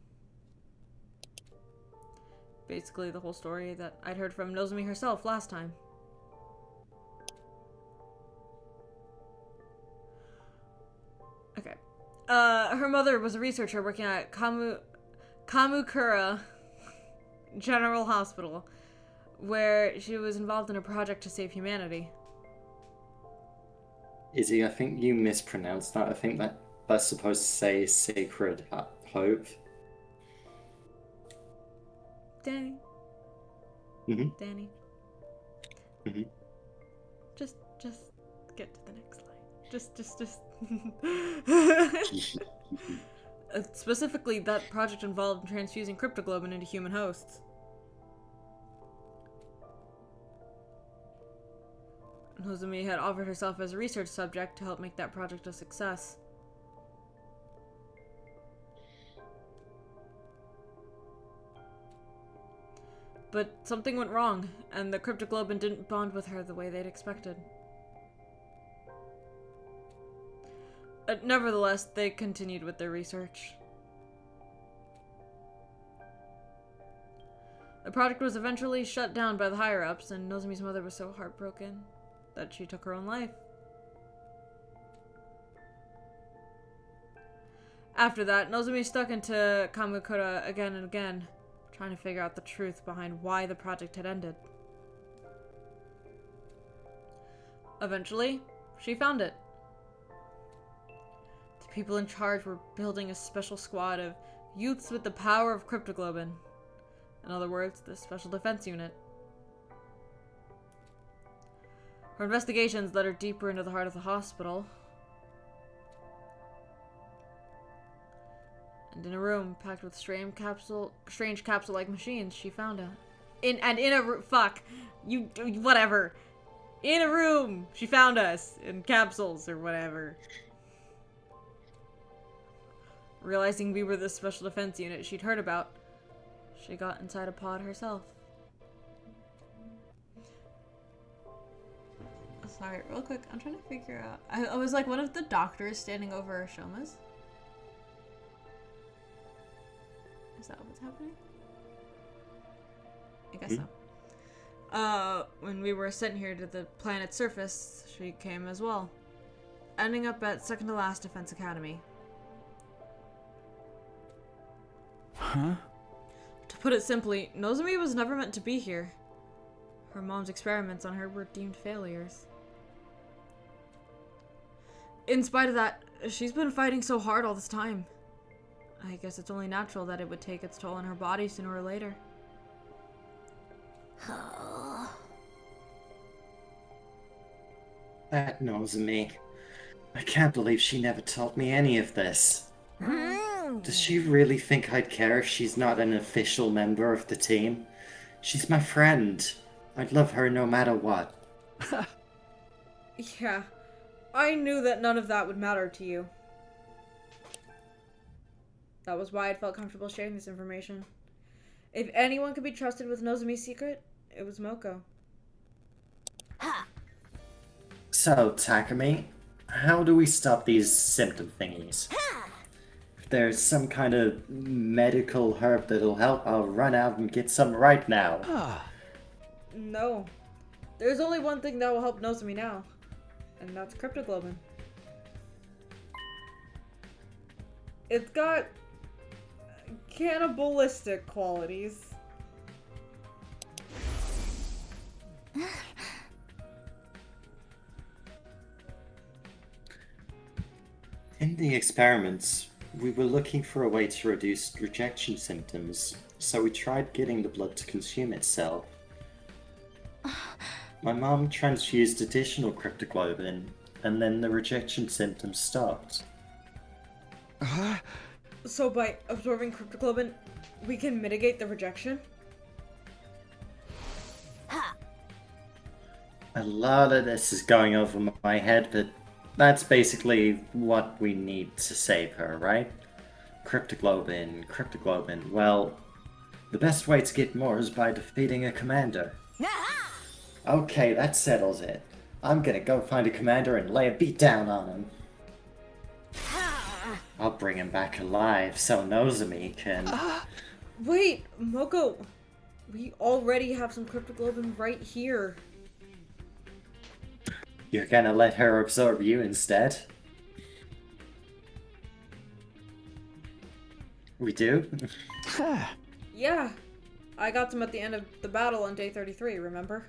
Basically the whole story that I'd heard from Nozomi herself last time. Okay. Her mother was a researcher working at Kamukura General Hospital, where she was involved in a project to save humanity. Izzy, I think you mispronounced that. I think that's supposed to say Sacred Hope. Danny. Mm-hmm. Danny. Mm-hmm. Just get to the next line. Just. Specifically, that project involved transfusing cryptoglobin into human hosts. Nozomi had offered herself as a research subject to help make that project a success. But something went wrong, and the cryptoglobin didn't bond with her the way they'd expected. Nevertheless, they continued with their research. The project was eventually shut down by the higher-ups, and Nozomi's mother was so heartbroken that she took her own life. After that, Nozomi stuck into Kamakura again and again, trying to figure out the truth behind why the project had ended. Eventually, she found it. The people in charge were building a special squad of youths with the power of Cryptoglobin. In other words, the Special Defense Unit. Her investigations led her deeper into the heart of the hospital. And in a room packed with strange capsule-like machines, she found a... In a room, she found us in capsules or whatever. Realizing we were the Special Defense Unit she'd heard about, she got inside a pod herself. Sorry, real quick, I'm trying to figure out... I was like one of the doctors standing over Shoma's. Is that what's happening? I guess so. When we were sent here to the planet's surface, she came as well. Ending up at second to last Defense Academy. Huh? To put it simply, Nozomi was never meant to be here. Her mom's experiments on her were deemed failures. In spite of that, she's been fighting so hard all this time. I guess it's only natural that it would take its toll on her body sooner or later. That Nozomi. I can't believe she never told me any of this. Does she really think I'd care if she's not an official member of the team? She's my friend. I'd love her no matter what. Yeah, I knew that none of that would matter to you. That was why I felt comfortable sharing this information. If anyone could be trusted with Nozomi's secret, it was Moko. So, Takumi, how do we stop these symptom thingies? If there's some kind of medical herb that'll help, I'll run out and get some right now. No. There's only one thing that will help Nozomi now, and that's Cryptoglobin. It's got cannibalistic qualities. In the experiments, we were looking for a way to reduce rejection symptoms, so we tried getting the blood to consume itself. My mom transfused additional Cryptoglobin, and then the rejection symptoms stopped. So by absorbing Cryptoglobin, we can mitigate the rejection? A lot of this is going over my head, but that's basically what we need to save her, right? Cryptoglobin. Well, the best way to get more is by defeating a commander. Okay, that settles it. I'm gonna go find a commander and lay a beat down on him. I'll bring him back alive so Nozomi can... Wait, Moko! We already have some Cryptoglobin right here. You're gonna let her absorb you instead? We do? Yeah. I got some at the end of the battle on day 33, remember?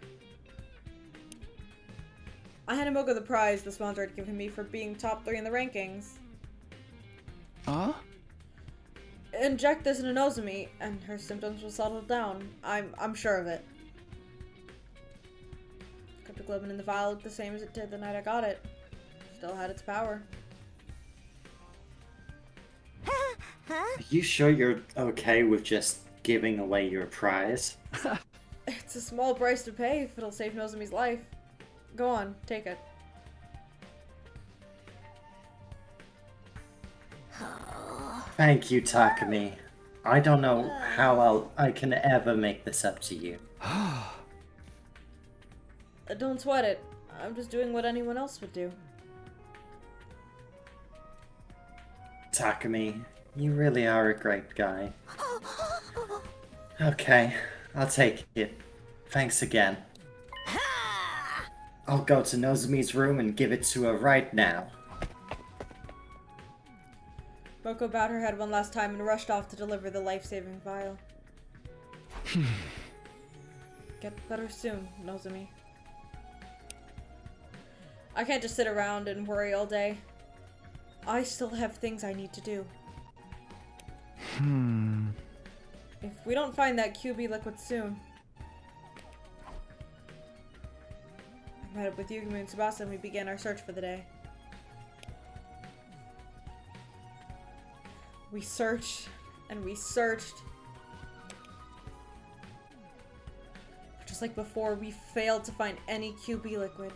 I handed Moko the prize the sponsor had given me for being top 3 in the rankings. Inject this into Nozomi, and her symptoms will settle down. I'm sure of it. Cryptoglobin in the vial looked the same as it did the night I got it. Still had its power. Are you sure you're okay with just giving away your prize? It's a small price to pay if it'll save Nozomi's life. Go on, take it. Thank you, Takumi. I don't know how I can ever make this up to you. Don't sweat it. I'm just doing what anyone else would do. Takumi, you really are a great guy. Okay, I'll take it. Thanks again. I'll go to Nozomi's room and give it to her right now. Moko bowed her head one last time and rushed off to deliver the life-saving vial. Get better soon, Nozomi. I can't just sit around and worry all day. I still have things I need to do. If we don't find that QB liquid soon... I met up with Yugimi and Tsubasa and we began our search for the day. We searched and we searched. Just like before, we failed to find any QB liquid.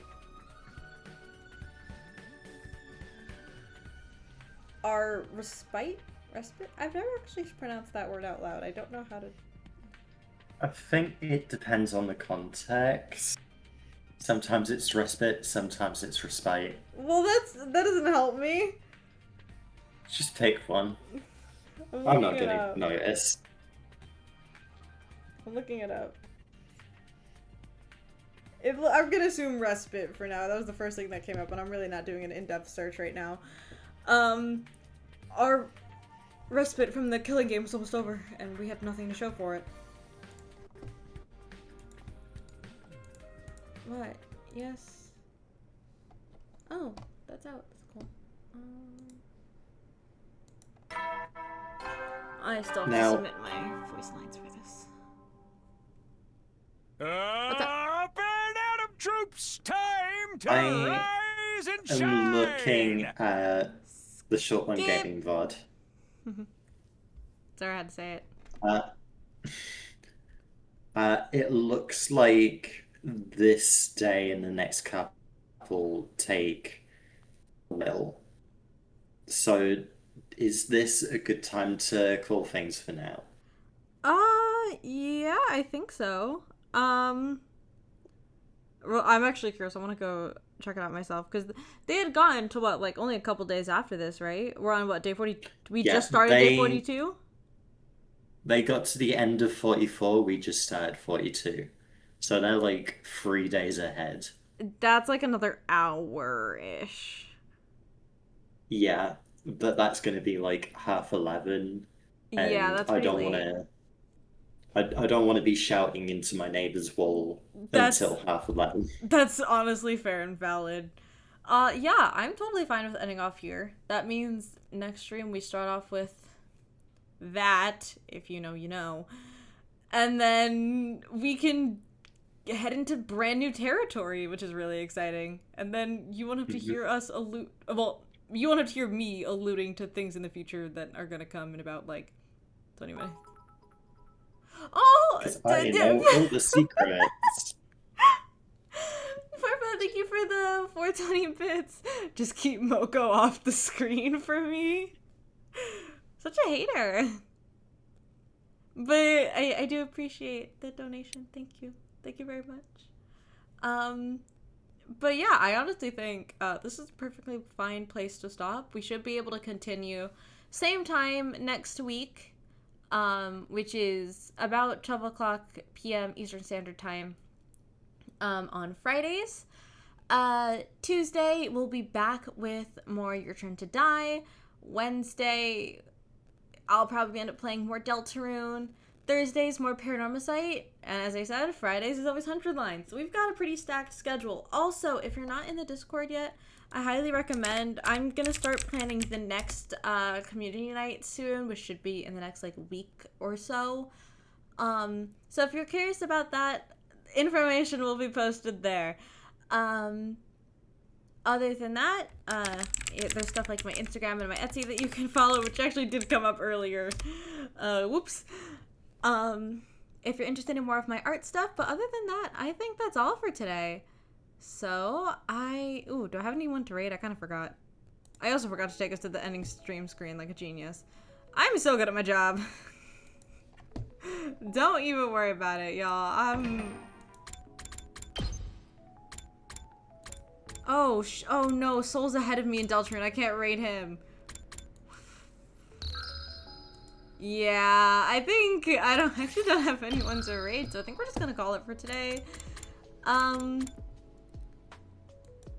Our respite? I've never actually pronounced that word out loud. I don't know how to... I think it depends on the context. Sometimes it's respite, sometimes it's respite. Well, that doesn't help me. Just pick one. I'm not gonna notice. I'm looking it up. I'm gonna assume respite for now. That was the first thing that came up, and I'm really not doing an in-depth search right now. Our respite from the killing game is almost over, and we have nothing to show for it. What? Yes. Oh, that's out. That's cool. I still have to submit my voice lines for this. Up and Adam troops, time to rise and shine. I'm looking at the short one gaming VOD. Sorry, I had to say it. It looks like this day and the next couple take a while. So, is this a good time to call things for now? Yeah, I think so. Well, I'm actually curious. I want to go check it out myself because they had gotten to what, like only a couple days after this, right? We're on what, day 40? We just started day 42. They got to the end of 44. We just started 42, so they're like 3 days ahead. That's like another hour-ish. Yeah, but that's going to be like 11:30. Yeah, that's pretty late. I don't want to be shouting into my neighbor's wall until 11:30. That's honestly fair and valid. Yeah, I'm totally fine with ending off here. That means next stream we start off with that, if you know, you know. And then we can head into brand new territory, which is really exciting. And then you won't have to hear us you won't have to hear me alluding to things in the future that are gonna come in about like 20 minutes. Oh, I know all the secrets. Perfect, thank you for the 420 bits. Just keep Moko off the screen for me. Such a hater. But I do appreciate the donation. Thank you. Thank you very much. But yeah, I honestly think this is a perfectly fine place to stop. We should be able to continue same time next week, which is about 12 o'clock p.m. Eastern Standard Time on Fridays. Tuesday, we'll be back with more Your Turn to Die. Wednesday, I'll probably end up playing more Deltarune. Thursdays, more Paranormasight. And as I said, Fridays is always 100 Lines. So we've got a pretty stacked schedule. Also, if you're not in the Discord yet, I highly recommend. I'm going to start planning the next community night soon, which should be in the next week or so. So if you're curious about that, information will be posted there. Other than that, there's stuff like my Instagram and my Etsy that you can follow, which actually did come up earlier. Whoops. If you're interested in more of my art stuff, but other than that, I think that's all for today. So, do I have anyone to rate? I kind of forgot. I also forgot to take us to the ending stream screen like a genius. I'm so good at my job. Don't even worry about it, y'all. Oh no, Soul's ahead of me in Deltarune. I can't rate him. Yeah, I think I actually don't have anyone to rate, so I think we're just gonna call it for today.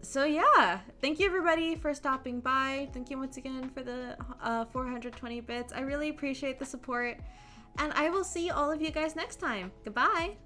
So yeah, thank you everybody for stopping by. Thank you once again for the 420 bits. I really appreciate the support. And I will see all of you guys next time. Goodbye.